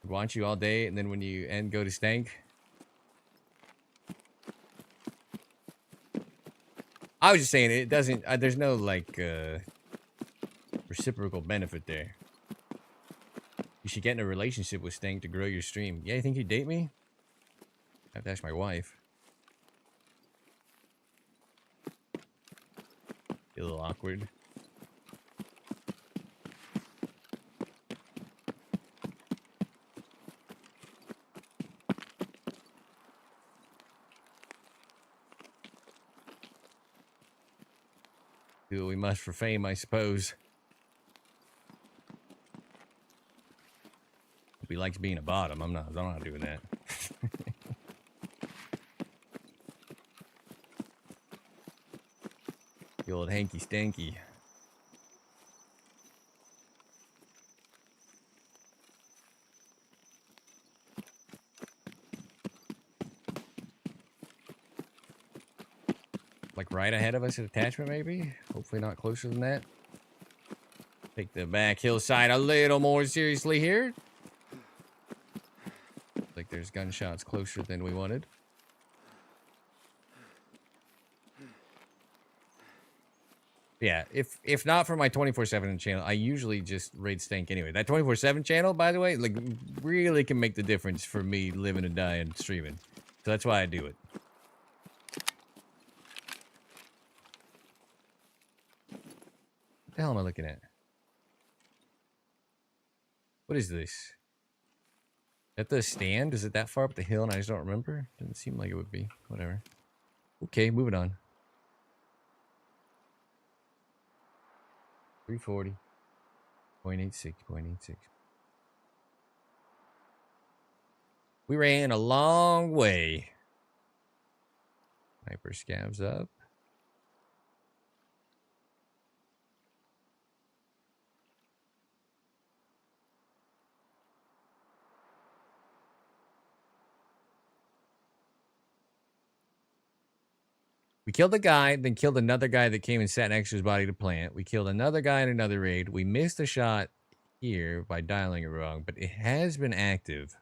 I want you all day, and then when you end, go to Stank. I was just saying, it doesn't... there's no, like, reciprocal benefit there. You should get in a relationship with Stank to grow your stream. Yeah, you think you'd date me? I have to ask my wife. A little awkward. Do what we must for fame, I suppose. Hope he likes being a bottom. I'm not doing that. The old hanky stanky. Like right ahead of us at attachment, maybe? Hopefully not closer than that. Take the back hillside a little more seriously here. Like there's gunshots closer than we wanted. Yeah, if not for my 24/7 channel, I usually just raid stank anyway. That 24/7 channel, by the way, like really can make the difference for me living and dying streaming. So that's why I do it. What the hell am I looking at? What is this? Is that the stand? Is it that far up the hill and I just don't remember? Doesn't seem like it would be. Whatever. Okay, moving on. 340. 0.86, 0.86. We ran a long way. Sniper scavs up. We killed a guy, then killed another guy that came and sat next to his body to plant. We killed another guy in another raid. We missed a shot here by dialing it wrong, but it has been active.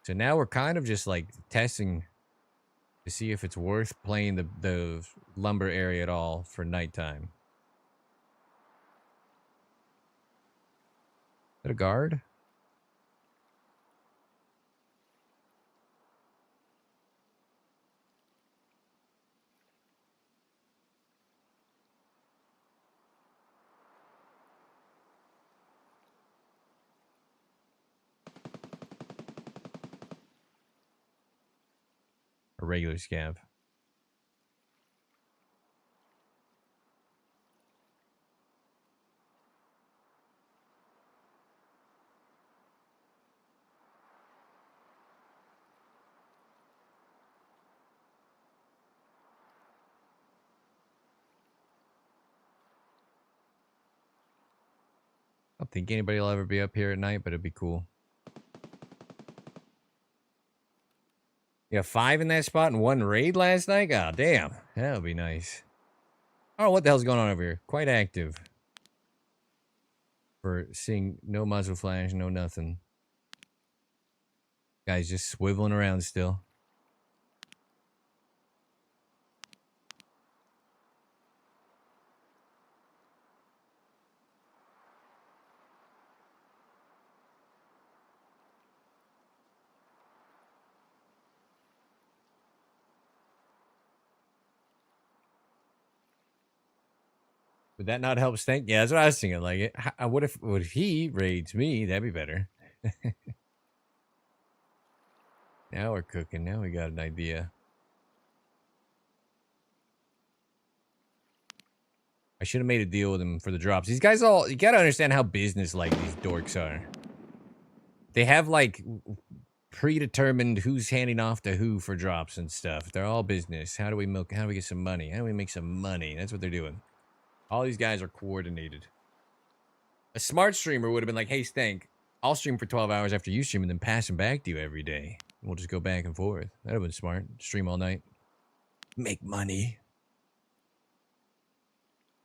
So now we're kind of just like testing to see if it's worth playing the lumber area at all for nighttime. Is that a guard? A regular scav. I don't think anybody will ever be up here at night, but it'd be cool. Yeah, 5 in that spot and 1 raid last night? God damn. That would be nice. I don't know what the hell's going on over here. Quite active. For seeing no muzzle flash, no nothing. Guys just swiveling around still. Would that not help Stank? Yeah, that's what I was thinking. Like, what if he raids me? That'd be better. Now we're cooking. Now we got an idea. I should have made a deal with him for the drops. These guys all, you gotta understand how business-like these dorks are. They have, like, predetermined who's handing off to who for drops and stuff. They're all business. How do we get some money? How do we make some money? That's what they're doing. All these guys are coordinated. A smart streamer would have been like, hey, Stank, I'll stream for 12 hours after you stream and then pass them back to you every day. And we'll just go back and forth. That would have been smart. Stream all night. Make money.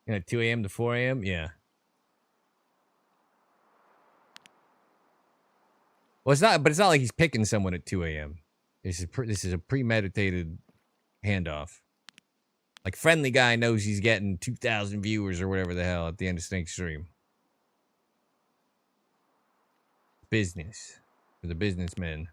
Yeah, 2 a.m. to 4 a.m.? Yeah. Well, it's not like he's picking someone at 2 a.m. This is a premeditated handoff. Like, Friendly Guy knows he's getting 2,000 viewers or whatever the hell at the end of Snake's stream. Business. For the businessmen.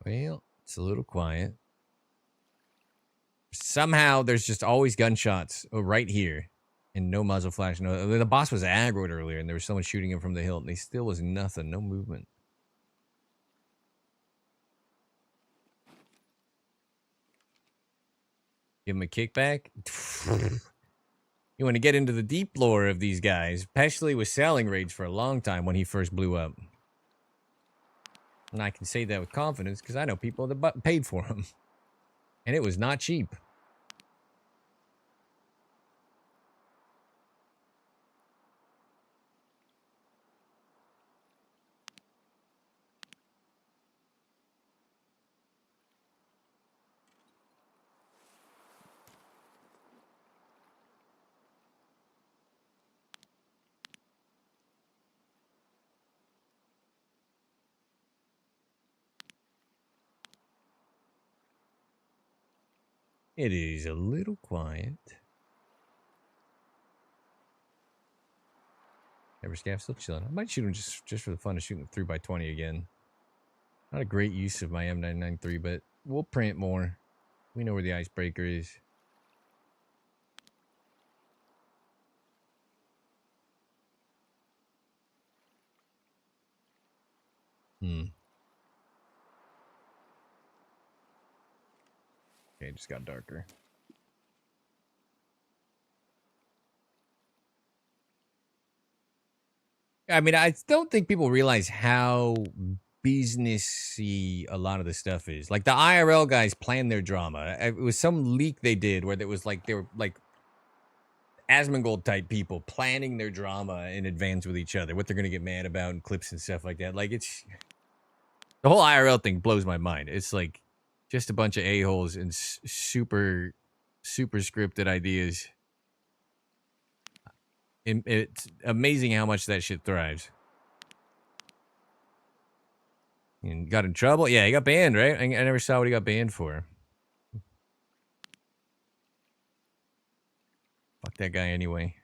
Well, it's a little quiet. Somehow there's just always gunshots right here. And no muzzle flash. No, the boss was aggroed earlier, and there was someone shooting him from the hill, and he still was nothing. No movement. Give him a kickback. You want to get into the deep lore of these guys. Peshley was selling raids for a long time when he first blew up. And I can say that with confidence because I know people that paid for them. And it was not cheap. It is a little quiet. Ever scav still chilling. I might shoot him just for the fun of shooting 3x20 again. Not a great use of my M993, but we'll print more. We know where the icebreaker is. Okay, it just got darker. I mean, I don't think people realize how businessy a lot of the stuff is. Like the IRL guys plan their drama. It was some leak they did where it was like they were like Asmongold type people planning their drama in advance with each other, what they're gonna get mad about and clips and stuff like that. Like it's the whole IRL thing blows my mind. It's like just a bunch of a-holes and super scripted ideas. It's amazing how much that shit thrives. And got in trouble? Yeah, he got banned, right? I never saw what he got banned for. Fuck that guy anyway.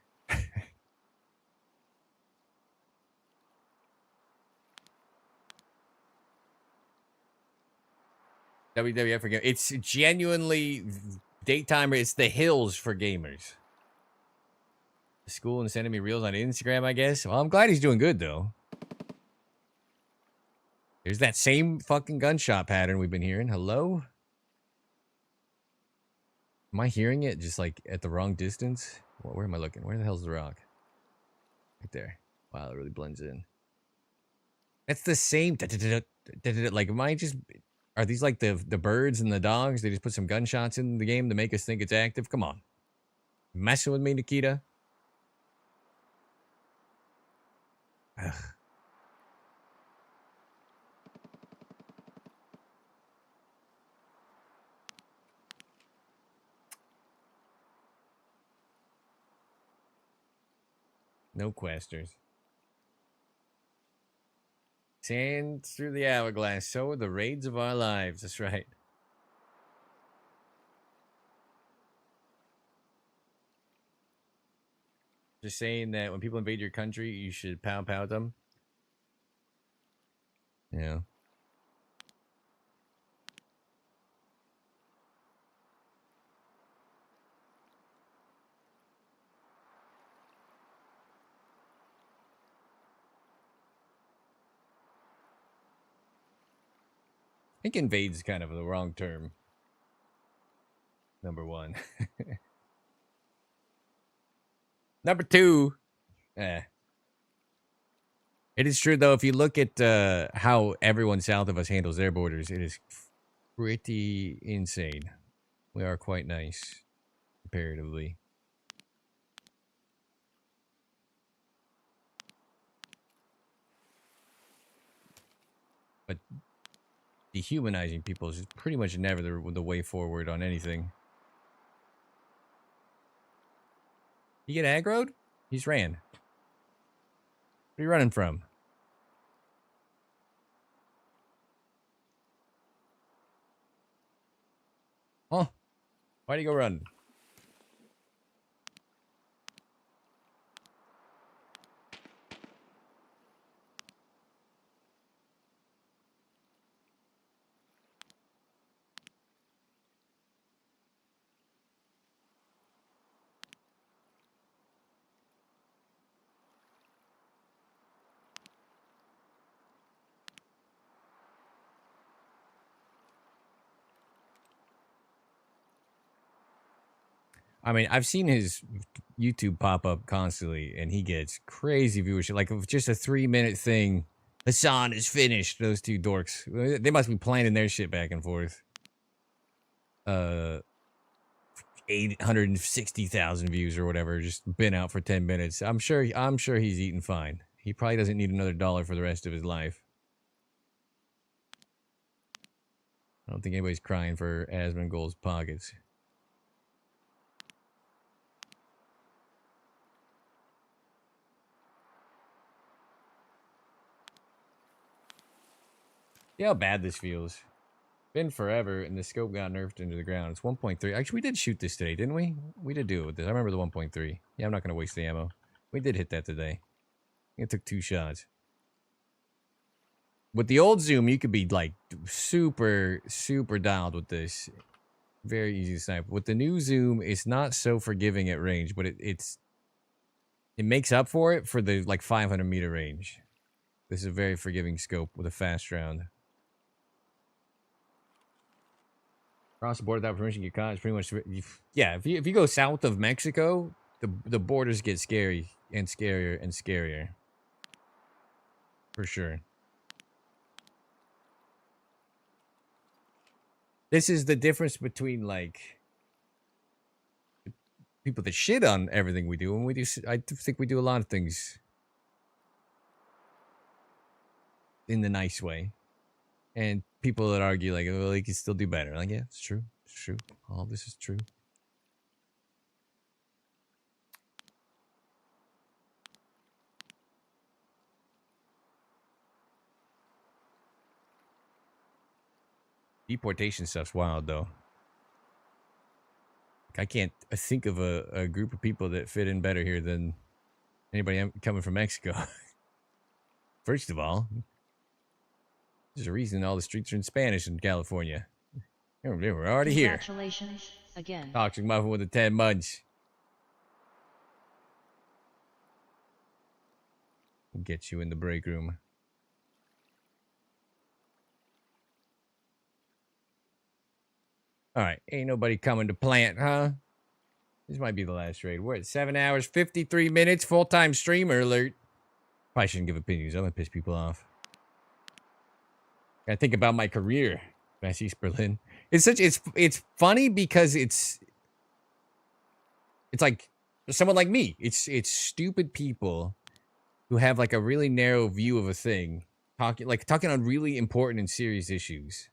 WWF for gamers. It's genuinely daytimer. It's the hills for gamers. The school and sending me reels on Instagram, I guess. Well, I'm glad he's doing good, though. There's that same fucking gunshot pattern we've been hearing. Hello? Am I hearing it just like at the wrong distance? Where am I looking? Where the hell's the rock? Right there. Wow, it really blends in. That's the same. Like, am I just... Are these like the birds and the dogs? They just put some gunshots in the game to make us think it's active? Come on. Messing with me, Nikita? Ugh. No questers. Sand through the hourglass. So are the raids of our lives. That's right. Just saying that when people invade your country, you should pow them. Yeah. I think invade is kind of the wrong term. Number one. Number two. It is true, though, if you look at how everyone south of us handles their borders, it is pretty insane. We are quite nice, comparatively. But dehumanizing people is pretty much never the way forward on anything. You get aggroed? He's ran. What are you running from? Huh? Why'd he go run? I mean, I've seen his YouTube pop up constantly, and he gets crazy viewership. Like just a 3-minute thing. Hassan is finished. Those two dorks. They must be planning their shit back and forth. 860,000 views or whatever. Just been out for 10 minutes. I'm sure he's eating fine. He probably doesn't need another dollar for the rest of his life. I don't think anybody's crying for Asmongold's pockets. Yeah, how bad this feels. Been forever, and the scope got nerfed into the ground. It's 1.3. Actually, we did shoot this today, didn't we? We did do it with this. I remember the 1.3. Yeah, I'm not going to waste the ammo. We did hit that today. It took 2 shots. With the old zoom, you could be like super, super dialed with this. Very easy to snipe. With the new zoom, it's not so forgiving at range, but it makes up for it for the like 500-meter range. This is a very forgiving scope with a fast round. Cross the border without permission, get caught. It's pretty much, yeah. If you go south of Mexico, the borders get scary and scarier and scarier, for sure. This is the difference between like people that shit on everything we do, and we do. I think we do a lot of things in the nice way, and people that argue like, well, you can still do better. Like, yeah, it's true. It's true. All this is true. Deportation stuff's wild, though. I can't think of a group of people that fit in better here than anybody coming from Mexico. First of all, there's a reason all the streets are in Spanish in California. They were already here. Congratulations again. Toxic muffin with the 10 months. We'll get you in the break room. All right, ain't nobody coming to plant, huh? This might be the last raid. We're at 7 hours, 53 minutes, full-time streamer alert. Probably shouldn't give opinions. I'm gonna piss people off. I think about my career, West East Berlin. It's funny because it's like someone like me. It's stupid people who have like a really narrow view of a thing, talking on really important and serious issues.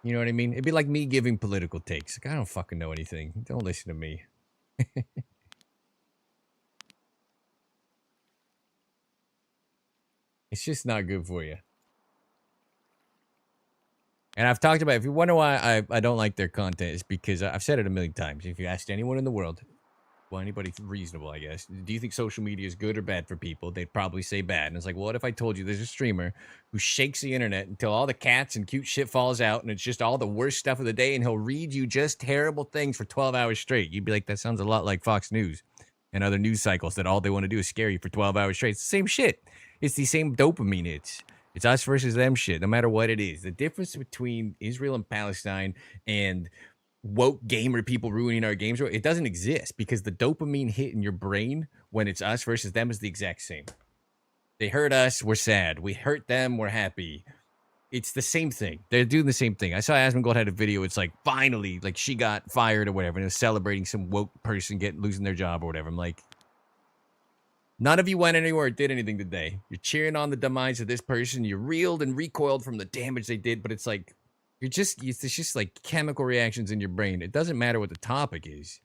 You know what I mean? It'd be like me giving political takes. Like, I don't fucking know anything. Don't listen to me. It's just not good for you. And I've talked about, if you wonder why I don't like their content, it's because I've said it a million times. If you asked anyone in the world, well, anybody reasonable, I guess, do you think social media is good or bad for people? They'd probably say bad. And it's like, well, what if I told you there's a streamer who shakes the internet until all the cats and cute shit falls out and it's just all the worst stuff of the day, and he'll read you just terrible things for 12 hours straight? You'd be like, that sounds a lot like Fox News and other news cycles that all they want to do is scare you for 12 hours straight. It's the same shit. It's the same dopamine. It's us versus them shit, no matter what it is. The difference between Israel and Palestine and woke gamer people ruining our games, it doesn't exist, because the dopamine hit in your brain when it's us versus them is the exact same. They hurt us, we're sad. We hurt them, we're happy. It's the same thing. They're doing the same thing. I saw Asmongold had a video. It's like, finally, like she got fired or whatever, and it was celebrating some woke person losing their job or whatever. I'm like, none of you went anywhere or did anything today. You're cheering on the demise of this person. You reeled and recoiled from the damage they did, but it's like, it's just like chemical reactions in your brain. It doesn't matter what the topic is.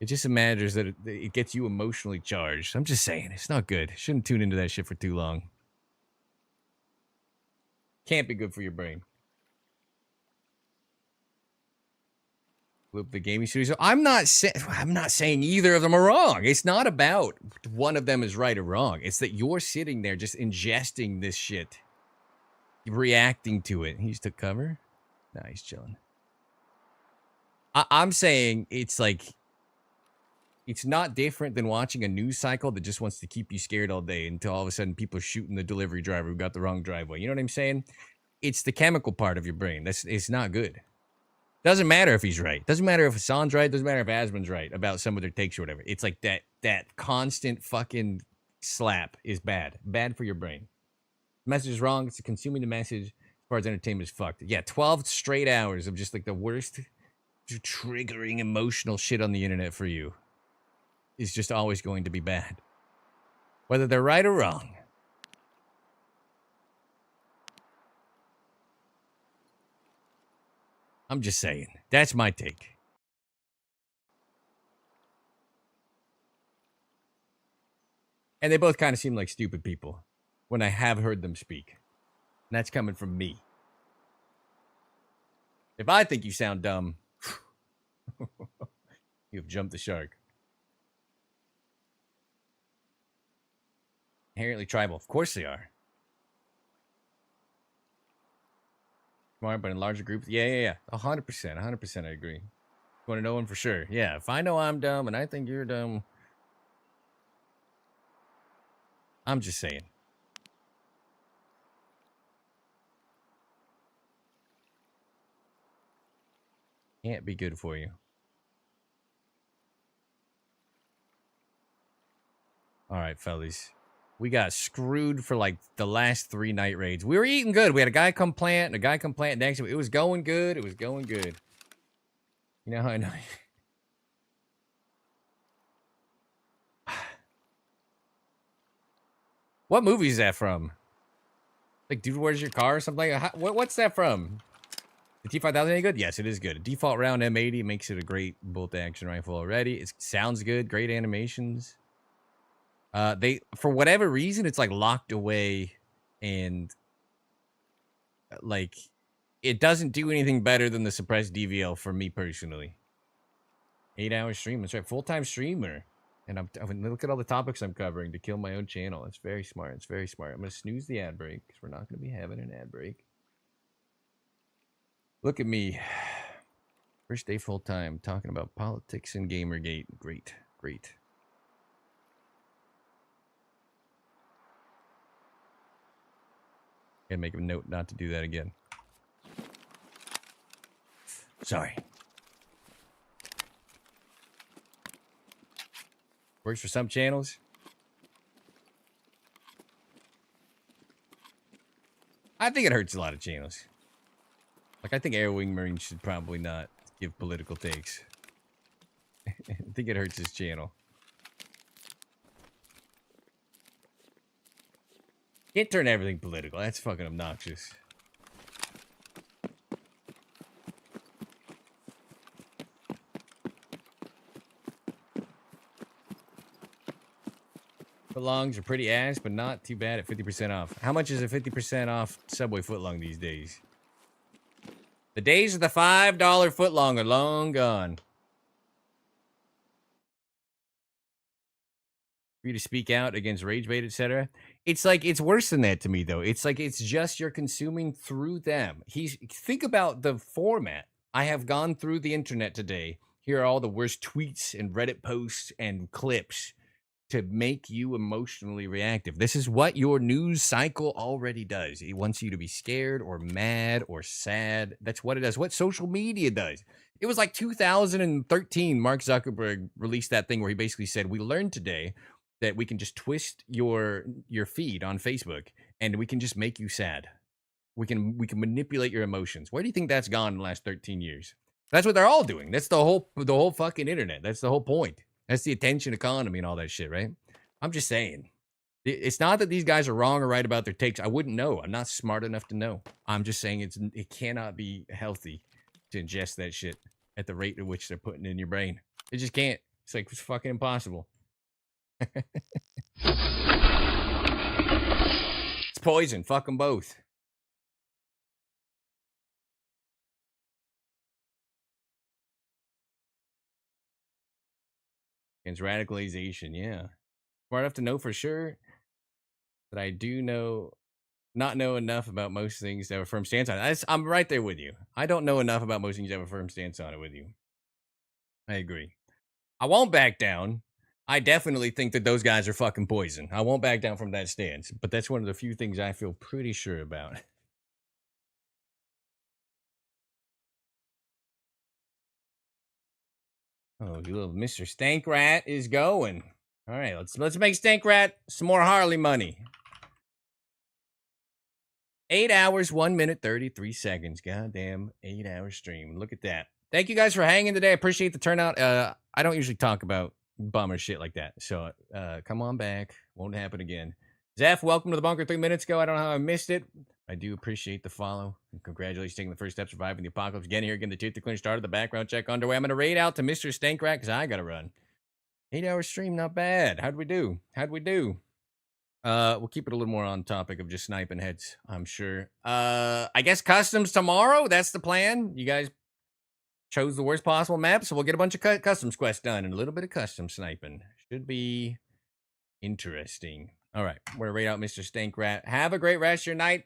It just matters that it gets you emotionally charged. I'm just saying, it's not good. Shouldn't tune into that shit for too long. Can't be good for your brain. Flip the gaming studio. I'm not saying either of them are wrong. It's not about one of them is right or wrong. It's that you're sitting there just ingesting this shit, reacting to it. He just took cover. Nah, he's chilling. I'm saying it's like, it's not different than watching a news cycle that just wants to keep you scared all day until all of a sudden people are shooting the delivery driver who got the wrong driveway. You know what I'm saying? It's the chemical part of your brain. It's not good. Doesn't matter if he's right. Doesn't matter if Hassan's right. Doesn't matter if Asmon's right about some of their takes or whatever. It's like that constant fucking slap is bad. Bad for your brain. The message is wrong. It's consuming the message as far as entertainment is fucked. Yeah, 12 straight hours of just like the worst triggering emotional shit on the internet for you is just always going to be bad. Whether they're right or wrong. I'm just saying. That's my take. And they both kind of seem like stupid people when I have heard them speak. And that's coming from me. If I think you sound dumb, you've jumped the shark. Inherently tribal. Of course they are. Smart, but in larger groups. Yeah. 100%. 100% I agree. You want to know him for sure. Yeah, if I know I'm dumb and I think you're dumb, I'm just saying. Can't be good for you. All right, fellas. We got screwed for like the last 3 night raids. We were eating good. We had a guy come plant and a guy come plant next to it. It was going good. It was going good. You know how I know? What movie is that from? Like, Dude, Where's Your Car or something? Like, what's that from? The T5000 any good? Yes, it is good. A default round M80 makes it a great bolt action rifle already. It sounds good. Great animations. They, for whatever reason, it's like locked away and like it doesn't do anything better than the suppressed DVL for me personally. 8-hour stream. That's right. Full-time streamer. And I'm look at all the topics I'm covering to kill my own channel. It's very smart. It's very smart. I'm going to snooze the ad break because we're not going to be having an ad break. Look at me. First day full-time talking about politics and Gamergate. Great. Great. Gotta make a note not to do that again. Sorry. Works for some channels. I think it hurts a lot of channels. Like, I think Air Wing Marine should probably not give political takes. I think it hurts his channel. Can't turn everything political. That's fucking obnoxious. Footlongs are pretty ass, but not too bad at 50% off. How much is a 50% off Subway footlong these days? The days of the $5 footlong are long gone. For you to speak out against rage bait, etc. It's like, it's worse than that to me, though. It's like, it's just you're consuming through them. Think about the format. I have gone through the internet today. Here are all the worst tweets and Reddit posts and clips to make you emotionally reactive. This is what your news cycle already does. It wants you to be scared or mad or sad. That's what it does. What social media does. It was like 2013, Mark Zuckerberg released that thing where he basically said, we learned today that we can just twist your feed on Facebook and we can just make you sad. We can manipulate your emotions. Where do you think that's gone in the last 13 years? That's what they're all doing. That's the whole fucking internet. That's the whole point. That's the attention economy and all that shit, right? I'm just saying. It's not that these guys are wrong or right about their takes. I wouldn't know. I'm not smart enough to know. I'm just saying it cannot be healthy to ingest that shit at the rate at which they're putting it in your brain. It just can't. It's like, it's fucking impossible. It's poison. Fuck them both. Against radicalization, yeah. Smart enough to know for sure that I do not know enough about most things to have a firm stance on it. I'm right there with you. I don't know enough about most things to have a firm stance on it with you. I agree. I won't back down. I definitely think that those guys are fucking poison. I won't back down from that stance. But that's one of the few things I feel pretty sure about. Oh, you little Mr. Stank Rat is going. All right, let's make Stank Rat some more Harley money. 8 hours, 1 minute, 33 seconds. Goddamn 8-hour stream. Look at that. Thank you guys for hanging today. I appreciate the turnout. I don't usually talk about bummer shit like that. So come on back. Won't happen again. Zeph, welcome to the bunker 3 minutes ago. I don't know how I missed it. I do appreciate the follow. And congratulations taking the first step, surviving the apocalypse. Getting here, getting the tooth clean started, the background check underway. I'm going to raid out to Mr. Stank Rat because I got to run. 8-hour stream, not bad. How'd we do? We'll keep it a little more on topic of just sniping heads, I'm sure. I guess customs tomorrow. That's the plan. You guys chose the worst possible map, so we'll get a bunch of customs quests done and a little bit of custom sniping. Should be interesting. All right, we're gonna rate out Mr. Stank Rat. Have a great rest of your night.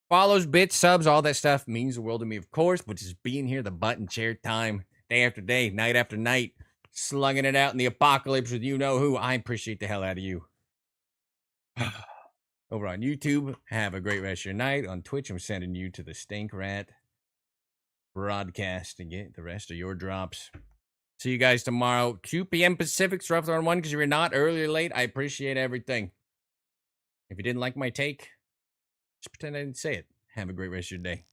Follows, bits, subs, all that stuff means the world to me, of course, but just being here, the button chair time, day after day, night after night, slugging it out in the apocalypse with you know who. I appreciate the hell out of you. Over on YouTube, have a great rest of your night. On Twitch, I'm sending you to the Stank Rat broadcast to get the rest of your drops. See you guys tomorrow, 2 p.m. Pacific. So roughly on 1 because you're not early or late. I appreciate everything. If you didn't like my take, just pretend I didn't say it. Have a great rest of your day.